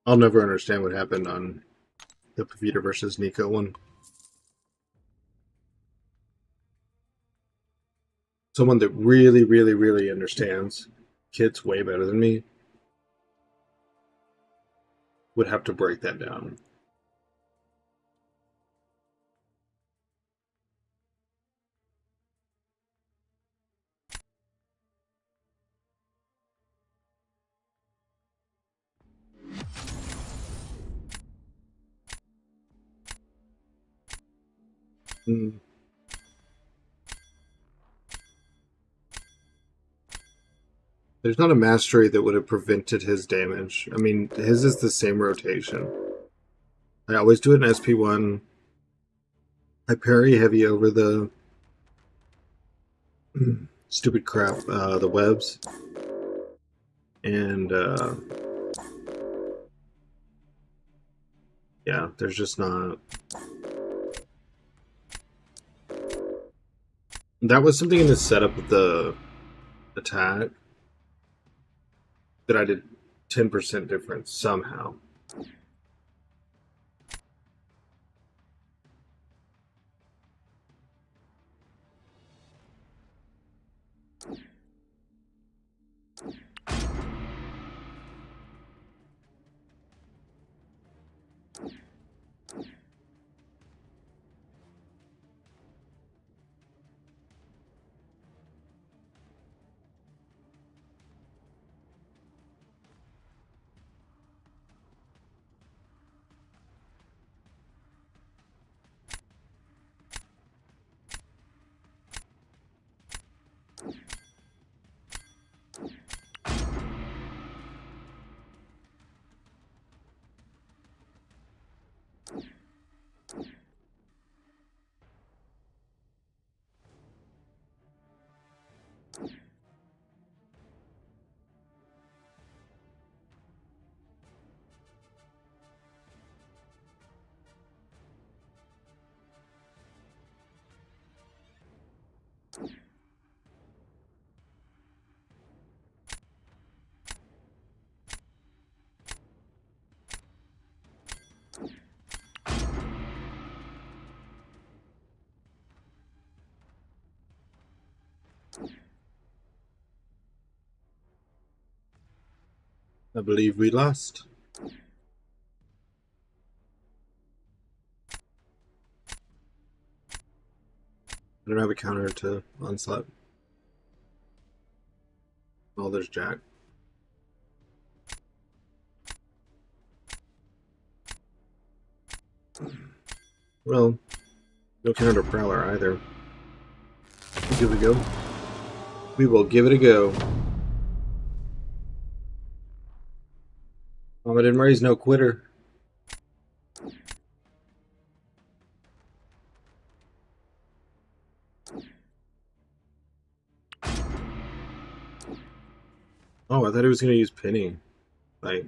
I'll never understand what happened on the Pavita versus Nico one. Someone that really, really, really understands kits way better than me would have to break that down. There's not a mastery that would have prevented his damage. I mean, his is the same rotation. I always do it in SP1. I parry heavy over the stupid crap, the webs. And, yeah, there's just not... That was something in the setup of the attack that I did 10% difference somehow. I believe we lost. I don't have a counter to Onslaught. Oh, there's Jack. Well, no counter to Prowler either. We'll give it a go. We will give it a go. Mohamed and Murray's no quitter. Oh, I thought he was going to use Penny. Like,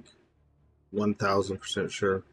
1000% sure.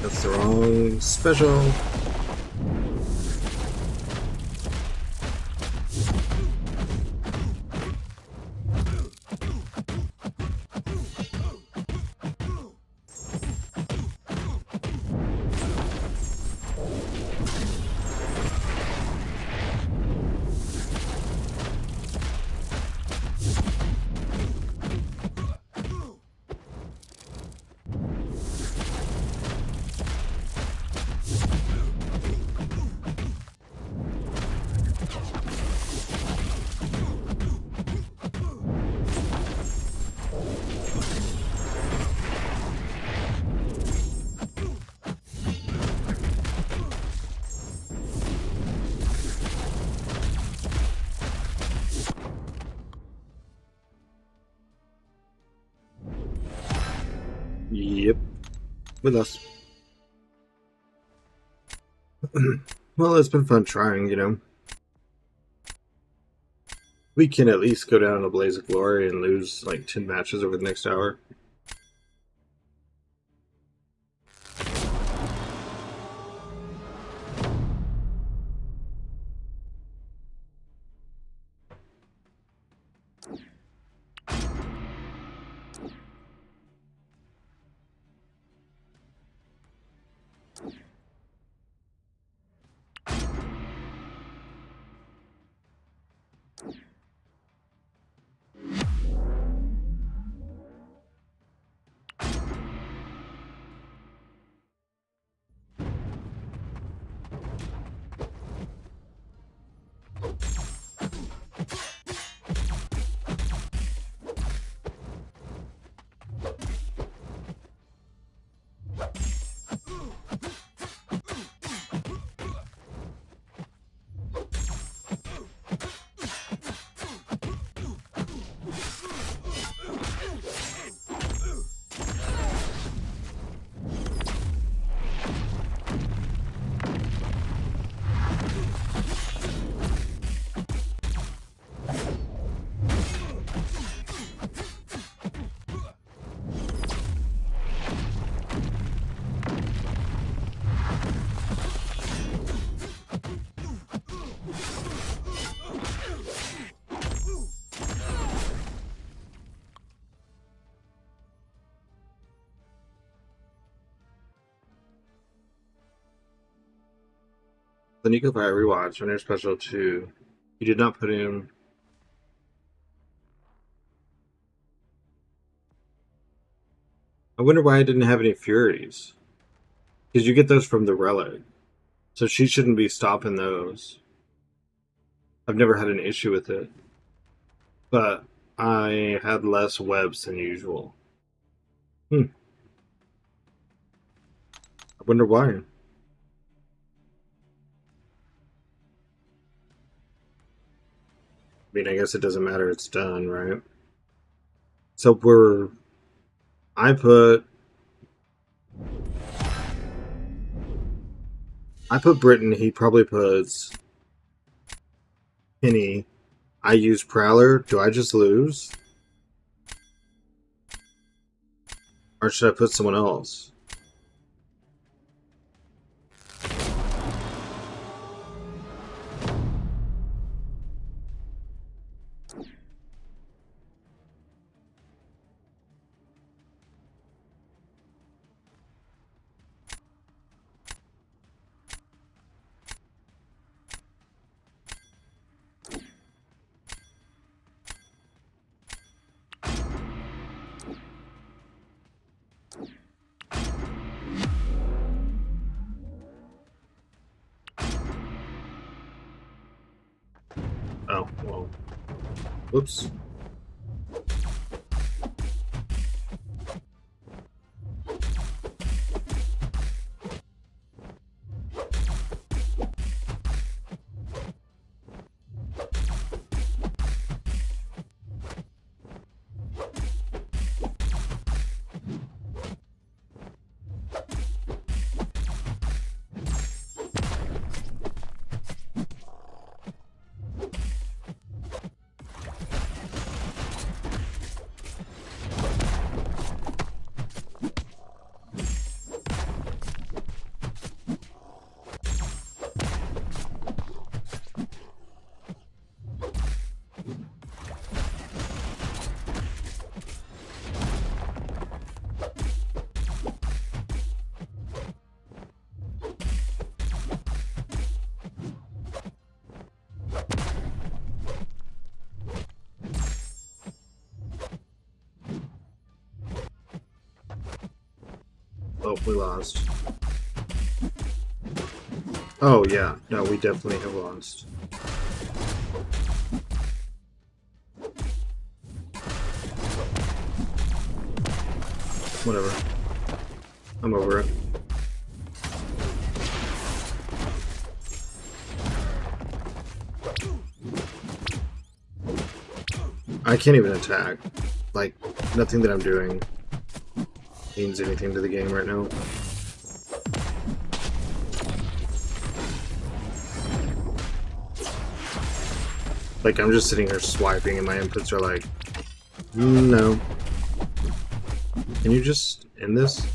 That's the wrong special. Yep. With us. Well, it's been fun trying, you know. We can at least go down in a blaze of glory and lose like 10 matches over the next hour. The Nico Pie rewatch, Winter Special 2. You did not put in. I wonder why I didn't have any Furies. Because you get those from the Relic. So she shouldn't be stopping those. I've never had an issue with it. But I had less webs than usual. I wonder why. I mean, I guess it doesn't matter. It's done, right? So I put Britain. He probably puts Penny. I use Prowler. Do I just lose? Or should I put someone else? Oh, well. Whoops. Oh, we lost. Oh, yeah. No, we definitely have lost. Whatever. I'm over it. I can't even attack. Like, nothing that I'm doing means anything to the game right now. Like, I'm just sitting here swiping and my inputs are like, no. Can you just end this?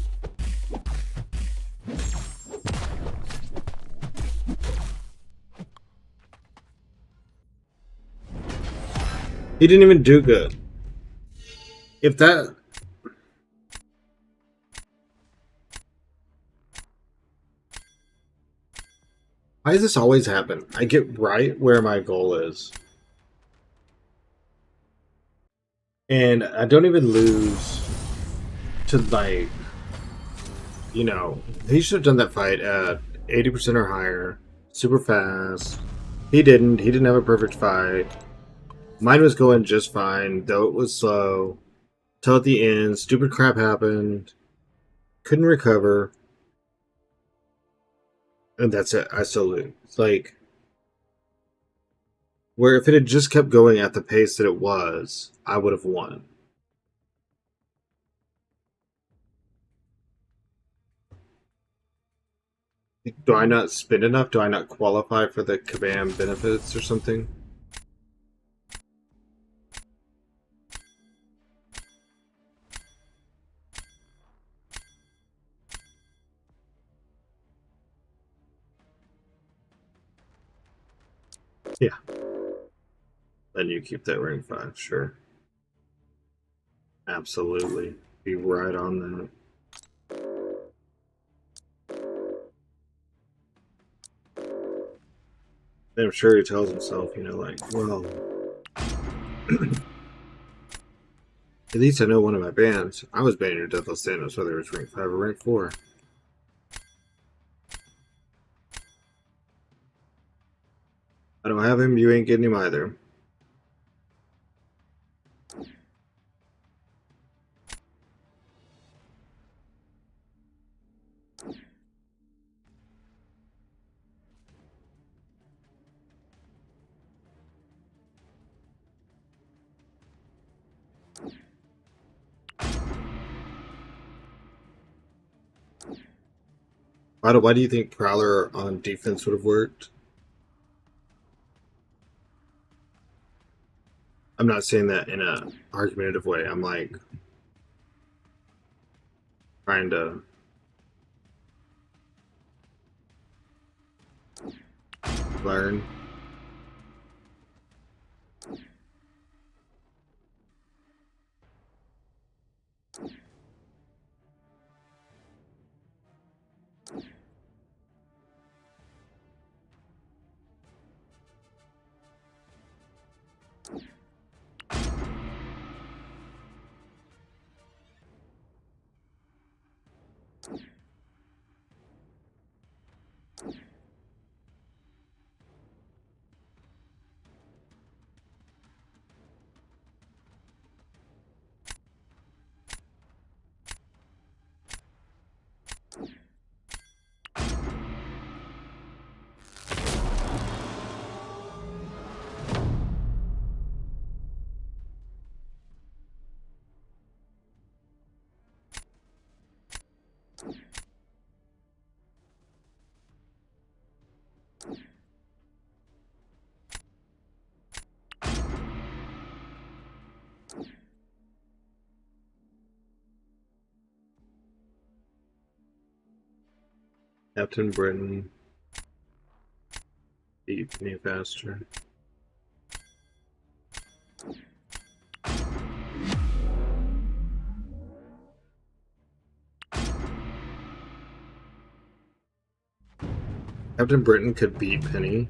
He didn't even do good. If that... Why does this always happen? I get right where my goal is. And I don't even lose to, like, you know, he should have done that fight at 80% or higher, super fast. He didn't. He didn't have a perfect fight. Mine was going just fine, though it was slow. Till at the end, stupid crap happened. Couldn't recover. And that's it. I still lose. Like, where if it had just kept going at the pace that it was, I would have won. Do I not spend enough? Do I not qualify for the Kabam benefits or something? Yeah. Then you keep that rank 5, sure. Absolutely. Be right on that. I'm sure he tells himself, you know, like, well, at least I know one of my bands. I was banning your Deathless Thanos, whether it was rank 5 or rank 4. I don't have him, you ain't getting him either. Why do you think Prowler on defense would have worked? I'm not saying that in a argumentative way. I'm like trying to learn. Captain Britain beat me faster. Captain Britain could beat Penny.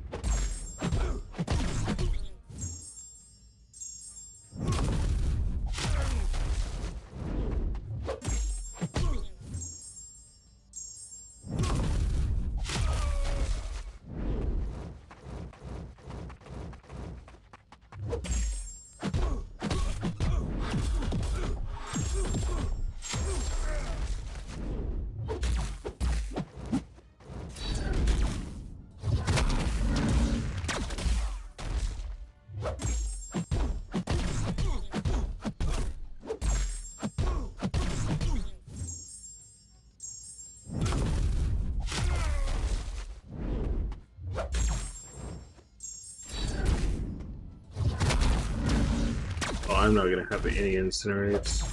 I'm not gonna have any incinerates.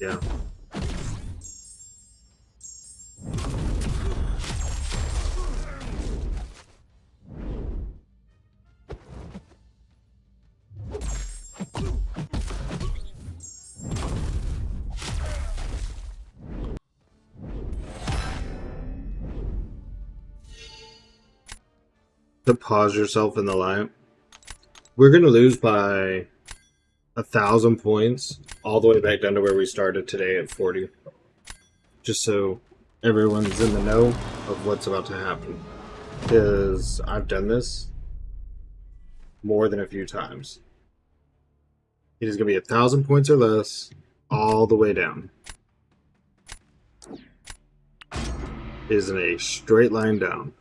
Yeah. To pause yourself in the light. We're gonna lose by 1,000 points all the way back down to where we started today at 40. Just so everyone's in the know of what's about to happen. Because I've done this more than a few times. It is going to be 1,000 points or less all the way down. It is in a straight line down.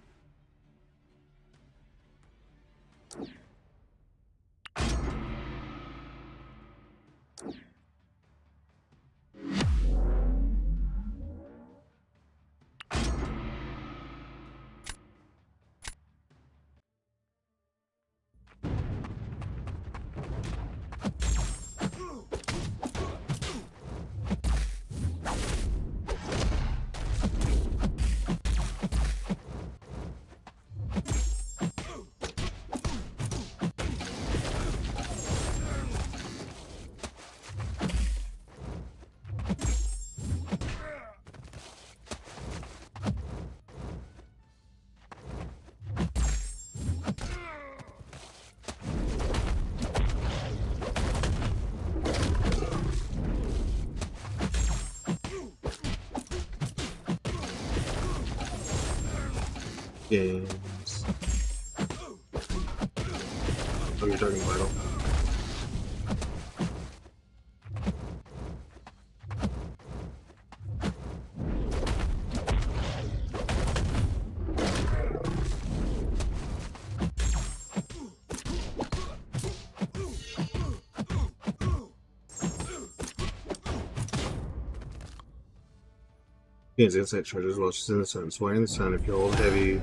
Games. Oh, you're talking Vital. Gains insight charges while she's in the sun. So while in the sun, if you hold heavy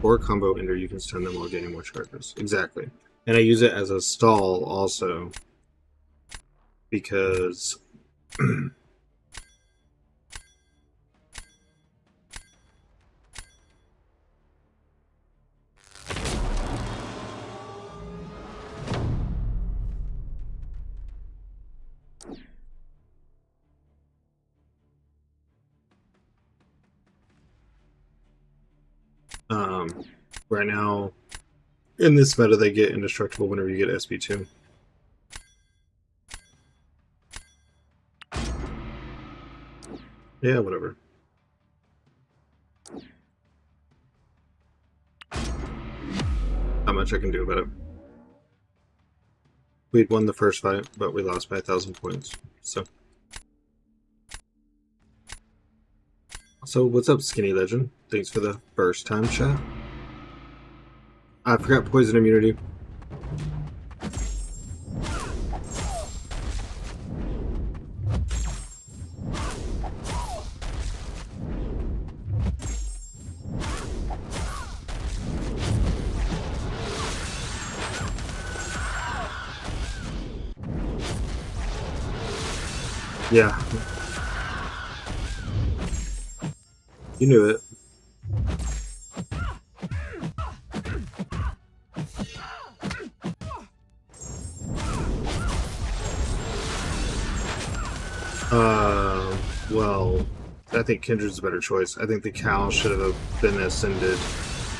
or combo ender, you can stun them while gaining more charges. Exactly. And I use it as a stall also because right now in this meta they get indestructible whenever you get SP2. Yeah, whatever. Not much I can do about it. We'd won the first fight, but we lost by 1,000 points. So what's up, Skinny Legend? Thanks for the first time chat. I forgot poison immunity. Yeah. You knew it. Well, I think Kindred's a better choice. I think the cow should have been ascended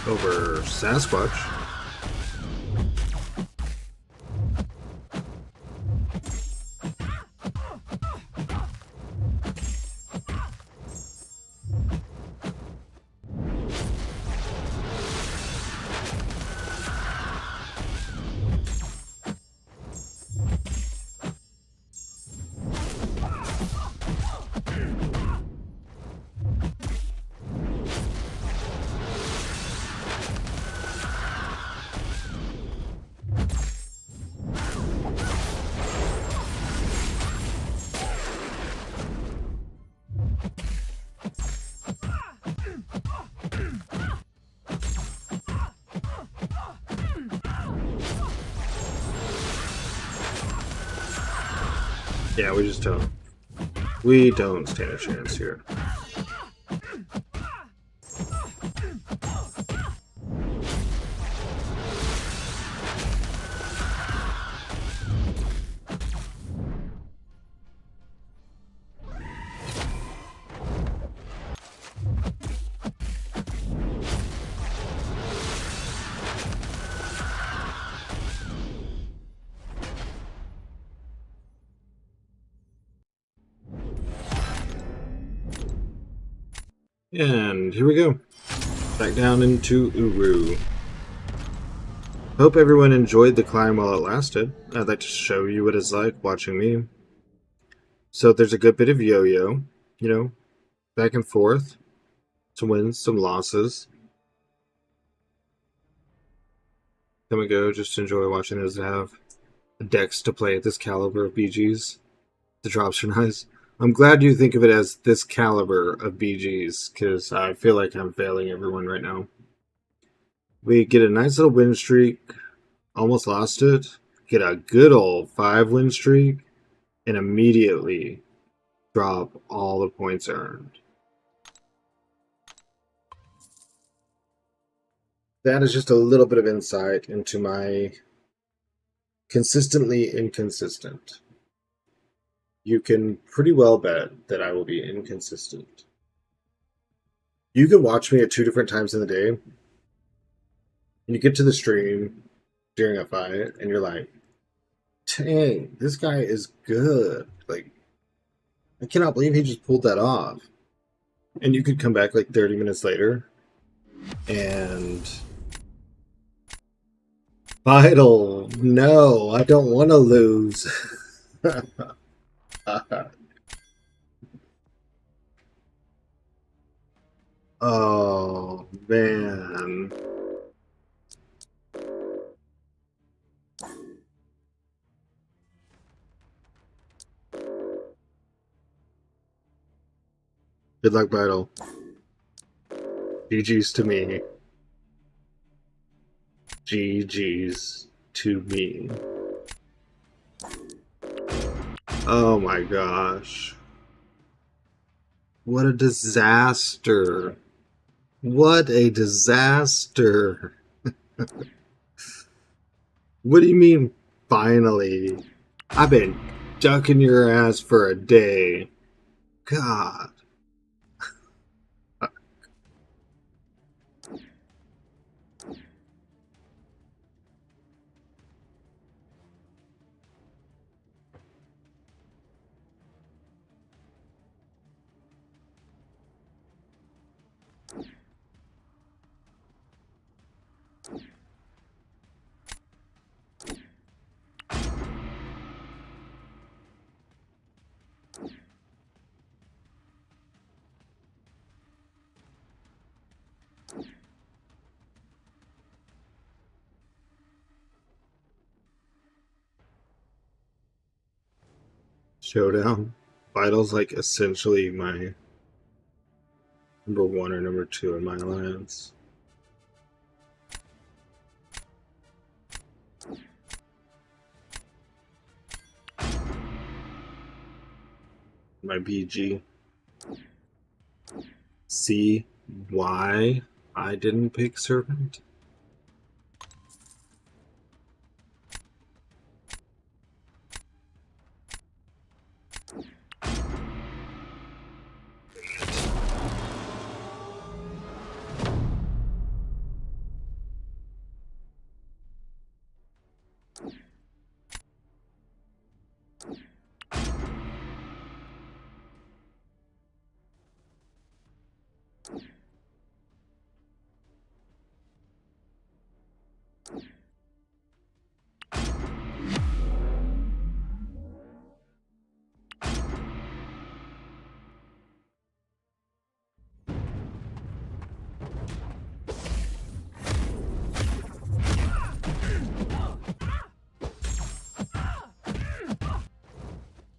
over Sasquatch. Yeah, we just don't. We don't stand a chance here. And here we go. Back down into Uru. Hope everyone enjoyed the climb while it lasted. I'd like to show you what it's like watching me. So there's a good bit of yo-yo, you know, back and forth. Some wins, some losses. Then we go, just enjoy watching those that have decks to play at this caliber of BGs. The drops are nice. I'm glad you think of it as this caliber of BGs, because I feel like I'm failing everyone right now. We get a nice little win streak, almost lost it, get a good old 5-win streak, and immediately drop all the points earned. That is just a little bit of insight into my consistently inconsistent. You can pretty well bet that I will be inconsistent. You can watch me at 2 different times in the day, and you get to the stream during a fight, and you're like, dang, this guy is good. Like, I cannot believe he just pulled that off. And you could come back like 30 minutes later, and Vital, no, I don't want to lose. Oh, man. Good luck, Vital. GG's to me. GG's to me. Oh my gosh. What a disaster. What a disaster. What do you mean, finally? I've been ducking your ass for a day. God. Showdown. Vital's like essentially my number 1 or number 2 in my alliance. My BG. See why I didn't pick Servant?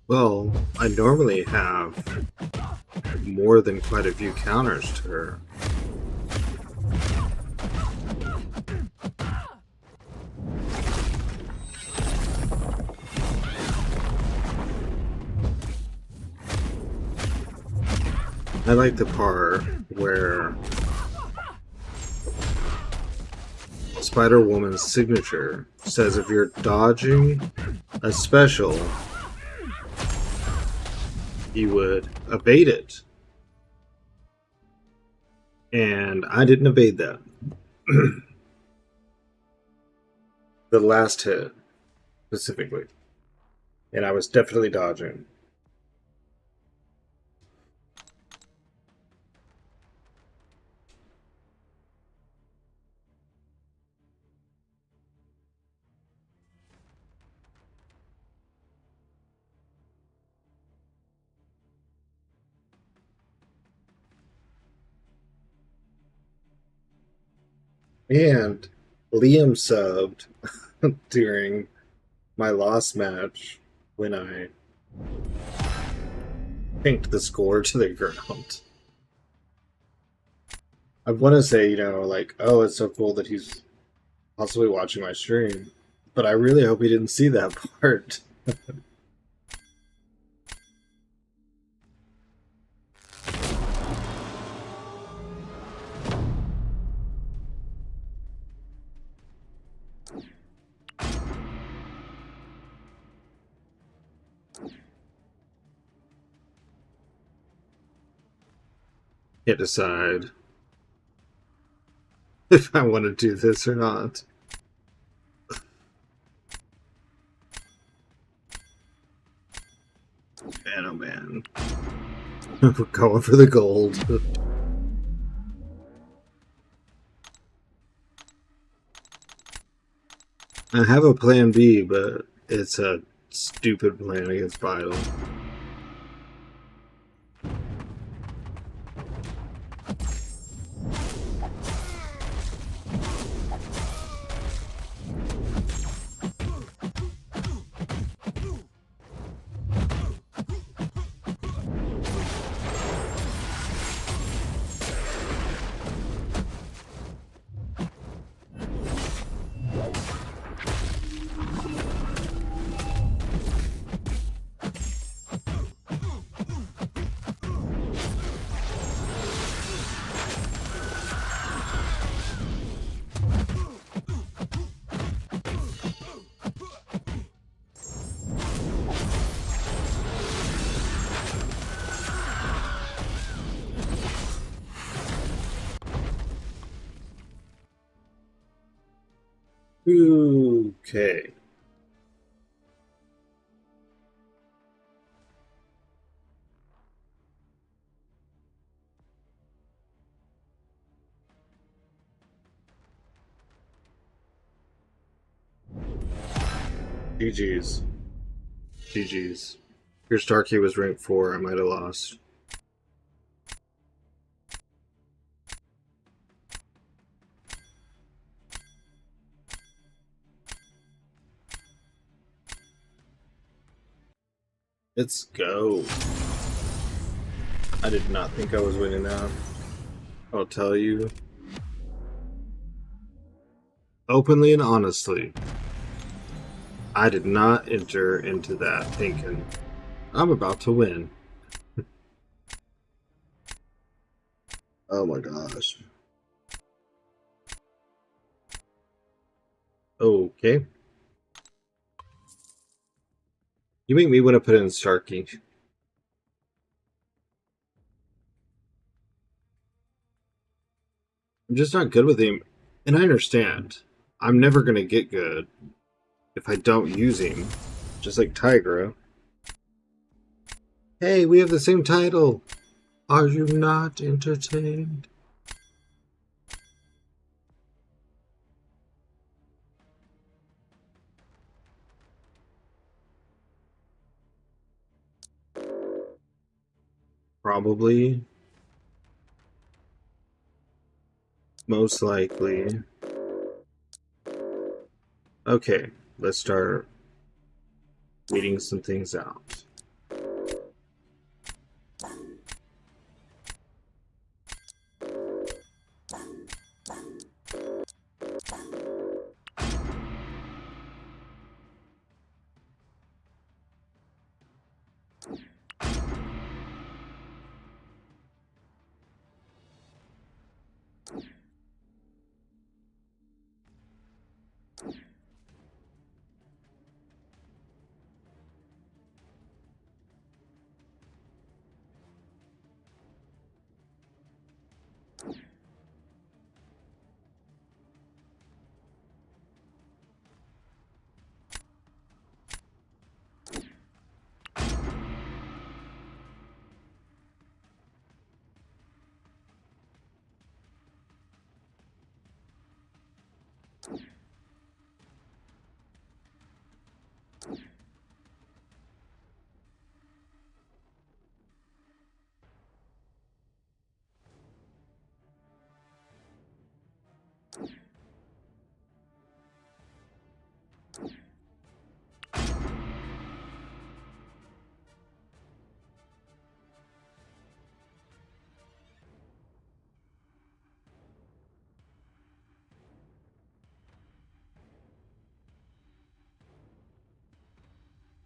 Well, I normally have more than quite a few counters to her. I like the part where Spider-Woman's signature says if you're dodging a special, you would evade it. And I didn't evade that. The last hit, specifically. And I was definitely dodging. And Liam subbed during my lost match when I pinked the score to the ground. I want to say, like, oh, it's so cool that he's possibly watching my stream, but I really hope he didn't see that part. Can't decide if I want to do this or not. Man, oh man. We're going for the gold. I have a plan B, but it's a stupid plan against Bile. Okay. GG's. GG's. Your Starkey was ranked 4, I might have lost. Let's go. I did not think I was winning that. I'll tell you. Openly and honestly, I did not enter into that thinking, I'm about to win. Oh my gosh. Okay. You make me want to put in Starkey. I'm just not good with him. And I understand. I'm never going to get good if I don't use him. Just like Tigra. Hey, we have the same title. Are you not entertained? Probably. Most likely. Okay, let's start weeding some things out.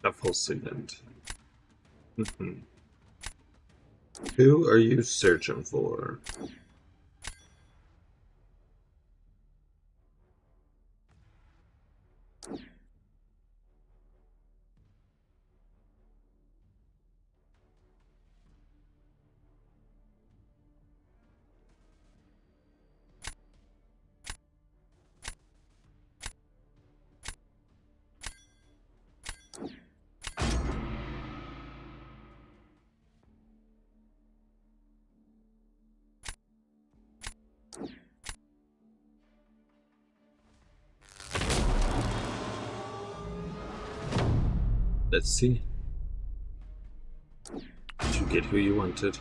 A full segment. Mhm. Who are you searching for? Let's see. Did you get who you wanted?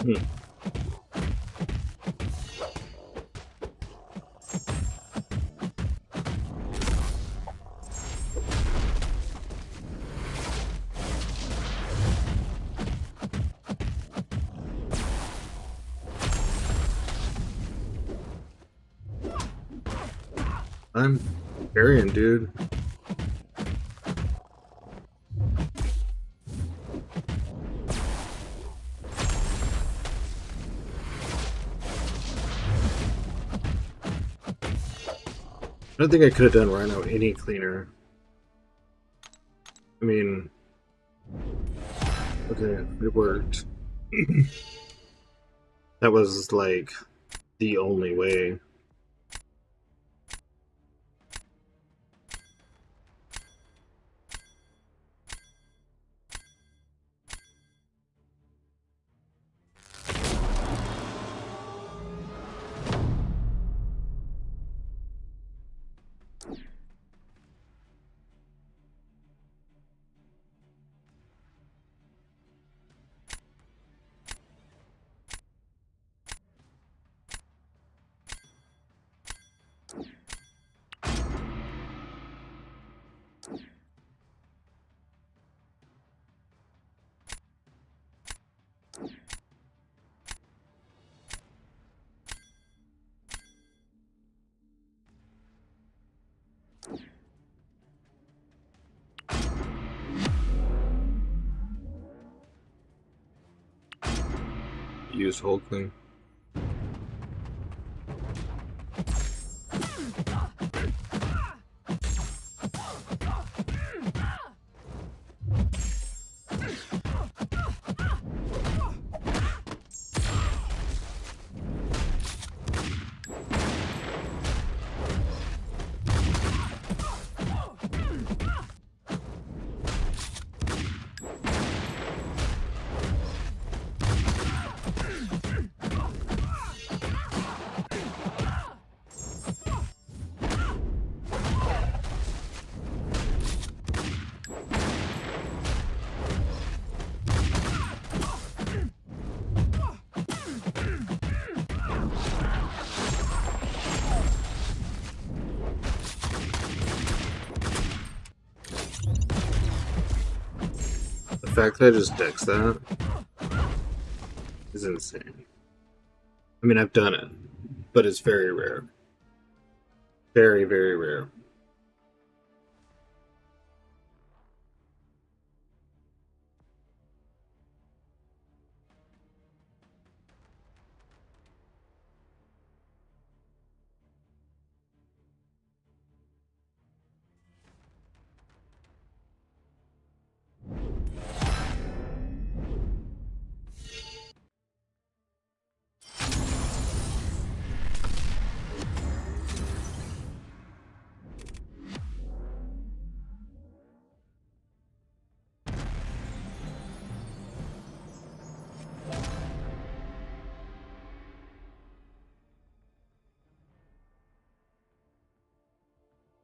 Hmm. I'm Arian, dude. I don't think I could have done Rhino any cleaner. I mean, okay, it worked. That was like the only way. Use whole clean. The fact that I just dex that is insane. I mean, I've done it, but it's very rare. Very, very rare.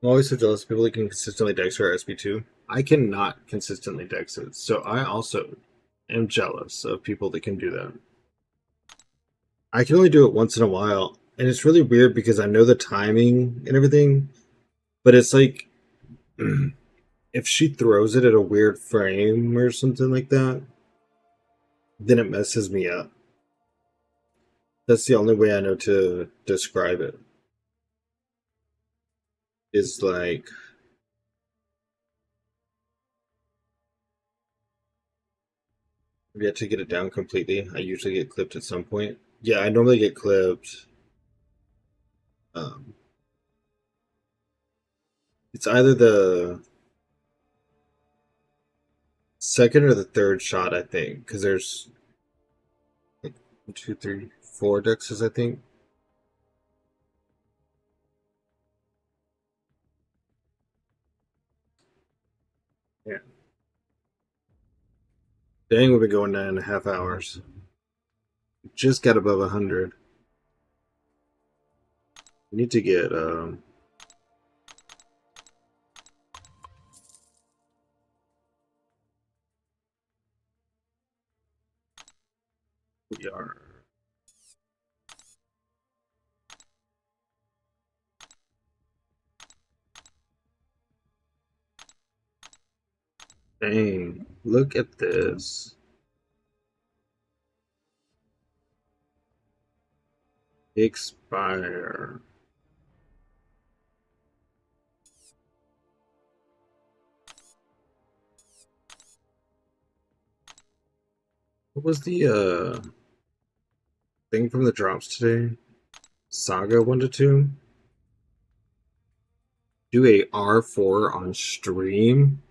I'm always so jealous of people that can consistently dex or SP2. I cannot consistently dex it, so I also am jealous of people that can do that. I can only do it once in a while, and it's really weird because I know the timing and everything, but it's like if she throws it at a weird frame or something like that, then it messes me up. That's the only way I know to describe it. Is like I've yet to get it down completely. I usually get clipped at some point. Yeah, I normally get clipped. Um, it's either the second or the third shot, I think, because there's like 1, 2, 3, 4 dexes, I think. Yeah. Dang, we've been going 9.5 hours. Just got above 100. We need to get we are. Dang, look at this. Expire. What was the thing from the drops today? Saga 1 to 2? Do a R4 on stream?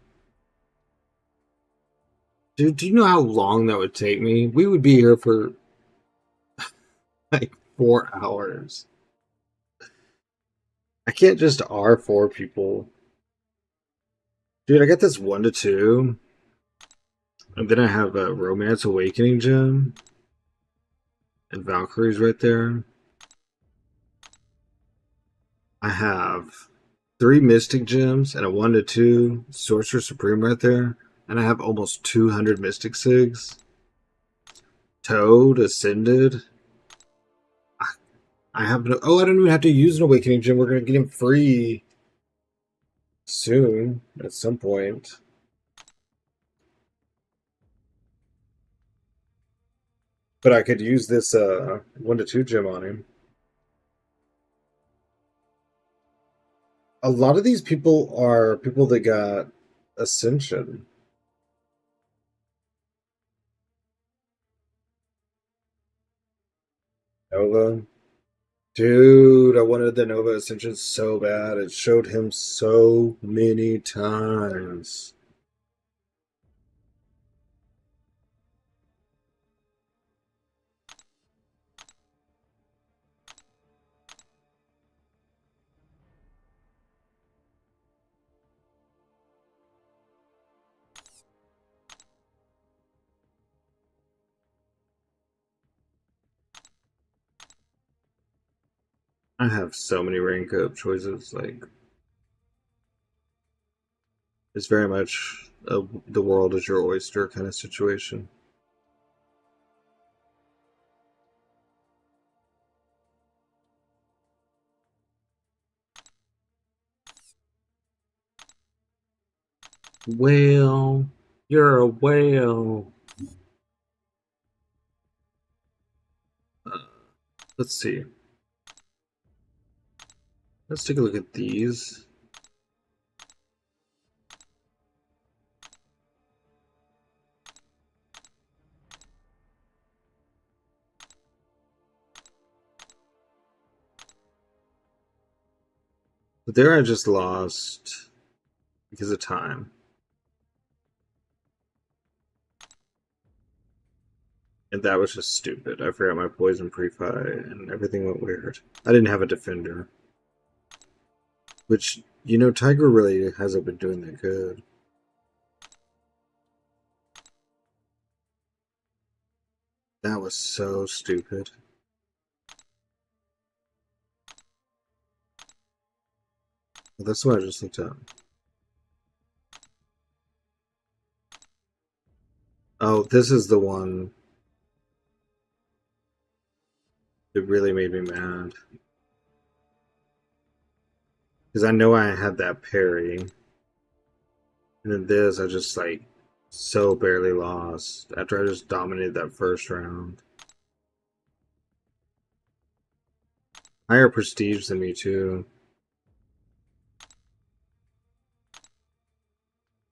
Dude, do you know how long that would take me? We would be here for like 4 hours. I can't just R4 people. Dude, I got this 1 to 2. And then I have a Romance Awakening gem. And Valkyrie's right there. I have 3 Mystic gems and a 1 to 2 Sorcerer Supreme right there. And I have almost 200 Mystic Sigs. Toad Ascended. I have no. Oh, I don't even have to use an Awakening gem. We're gonna get him free soon at some point. But I could use this 1 to 2 gem on him. A lot of these people are people that got Ascension. Nova. Dude, I wanted the Nova Ascension so bad. It showed him so many times. I have so many rank up choices. Like, it's very much the world is your oyster kind of situation. Whale, you're a whale. Uh, let's see. Let's take a look at these. But there I just lost because of time. And that was just stupid. I forgot my poison pre-fight and everything went weird. I didn't have a defender. Which, you know, Tiger really hasn't been doing that good. That was so stupid. That's what I just looked at. Oh, this is the one that really made me mad. Because I know I had that parry. And then this, I just like so barely lost after I just dominated that first round. Higher prestige than me, too.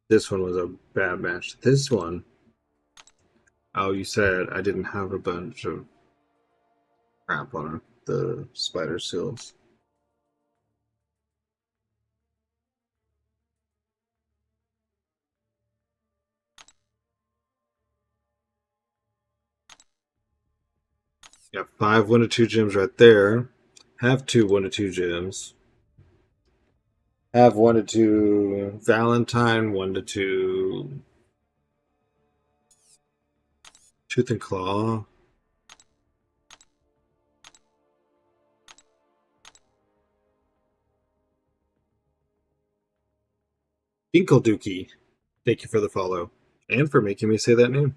This one was a bad match. This one, oh, you said I didn't have a bunch of crap on the spider seals. Got 5 1 to 2 gems right there. Have 2 1 to 2 gems. Have 1 to 2 Valentine, 1 to 2 Tooth and Claw. Dinkle Dookie. Thank you for the follow. And for making me say that name.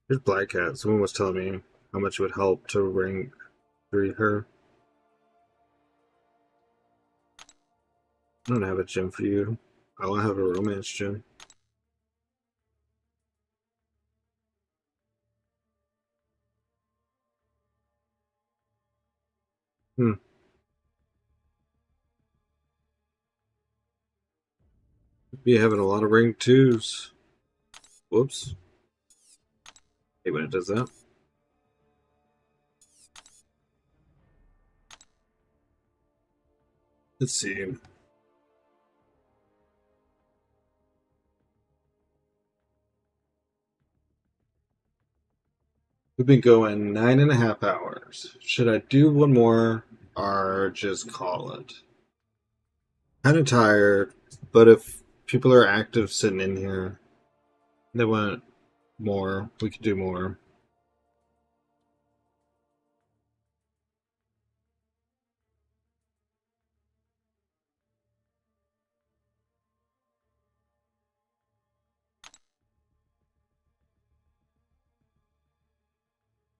Here's Black Cat. Someone was telling me how much it would help to rank 3 her. I don't have a gem for you. I'll have a romance gem. Hmm. Be having a lot of rank 2s. Whoops. Hate when it does that. Let's see. We've been going 9.5 hours. Should I do one more or just call it? Kind of tired, but if people are active sitting in here, they want more, we could do more.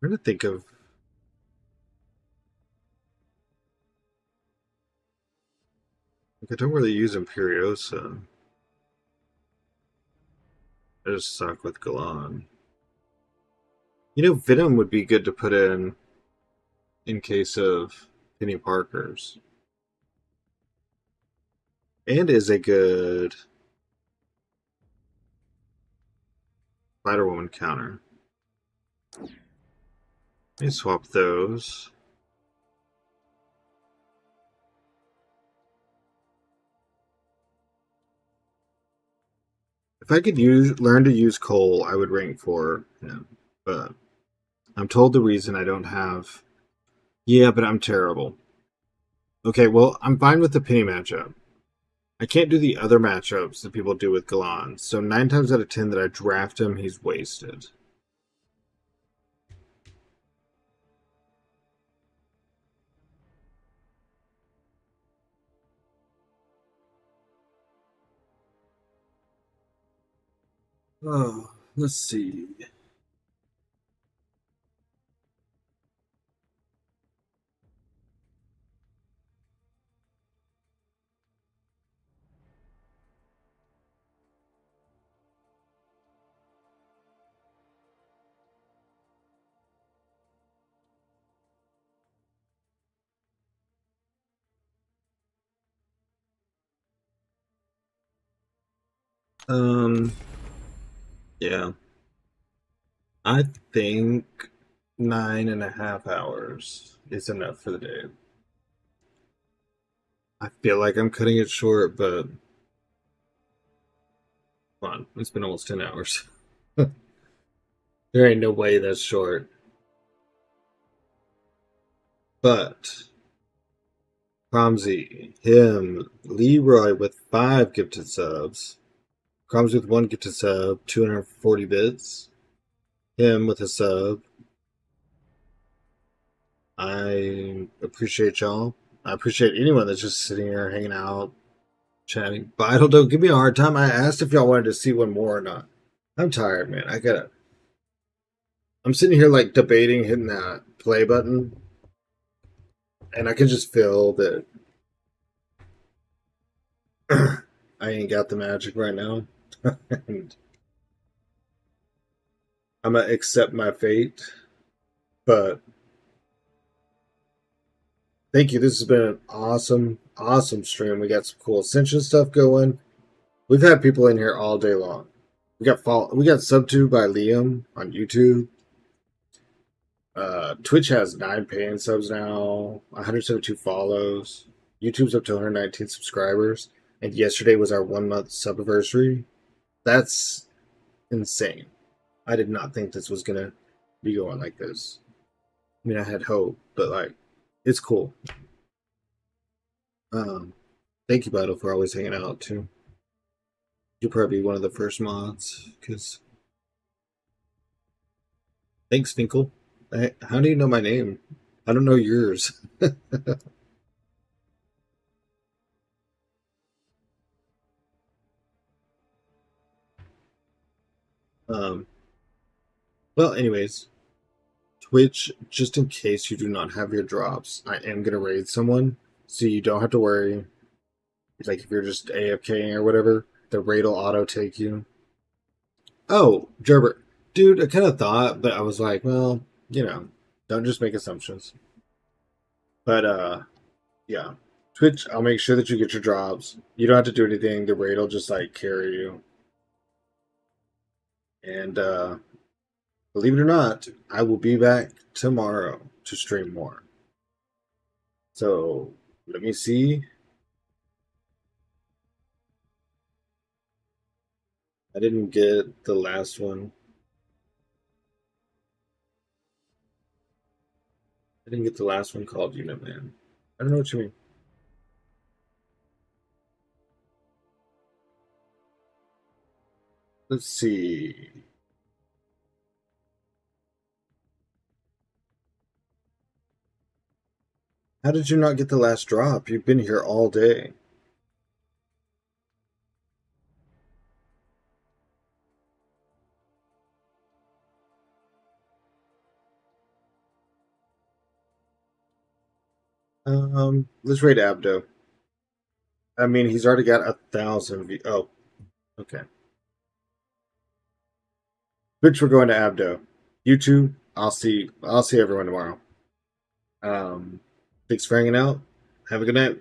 I'm trying to think of. Like, I don't really use Imperiosa. I just suck with Galan. You know, Venom would be good to put in case of Penny Parker's. And is a good Spider Woman counter. Let me swap those. If I could learn to use Cole, I would rank for him. But I'm told the reason I don't have. Yeah, but I'm terrible. Okay, well, I'm fine with the Penny matchup. I can't do the other matchups that people do with Galan. So 9 times out of 10 that I draft him, he's wasted. Oh, let's see. Um, yeah. I think 9.5 hours is enough for the day. I feel like I'm cutting it short, but come on, it's been almost 10 hours. There ain't no way that's short. But Promzy, him, Leroy with 5 gifted subs. Promzy with 1 gifted sub, 240 bits. Him with a sub. I appreciate y'all. I appreciate anyone that's just sitting here hanging out, chatting. But don't give me a hard time. I asked if y'all wanted to see one more or not. I'm tired, man. I'm sitting here like debating hitting that play button, and I can just feel that I ain't got the magic right now. And I'm gonna accept my fate. But thank you. This has been an awesome stream. We got some cool Ascension stuff going. We've had people in here all day long. We got sub to by Liam on YouTube. Twitch has 9 paying subs now, 172 follows. YouTube's up to 119 subscribers, and yesterday was our 1 month subiversary. That's insane. I did not think this was gonna be going like this. I mean, I had hope, but like, it's cool. Thank you, Battle, for always hanging out too. You'll probably be one of the first mods, because thanks, Finkel. How do you know my name? I don't know yours. Well, anyways, Twitch, just in case you do not have your drops, I am gonna raid someone, so you don't have to worry. Like if you're just AFKing or whatever, the raid will auto take you. Oh, Gerbert, dude, I kind of thought, but I was like, well, don't just make assumptions. But yeah, Twitch, I'll make sure that you get your drops. You don't have to do anything. The raid will just like carry you. And believe it or not, I will be back tomorrow to stream more. So let me see. I didn't get the last one. I didn't get the last one called Unit Man. I don't know what you mean. Let's see. How did you not get the last drop? You've been here all day. Let's rate Abdo. I mean, he's already got 1,000 views. Oh, okay. Which we're going to Abdo. YouTube, I'll see everyone tomorrow. Thanks for hanging out. Have a good night.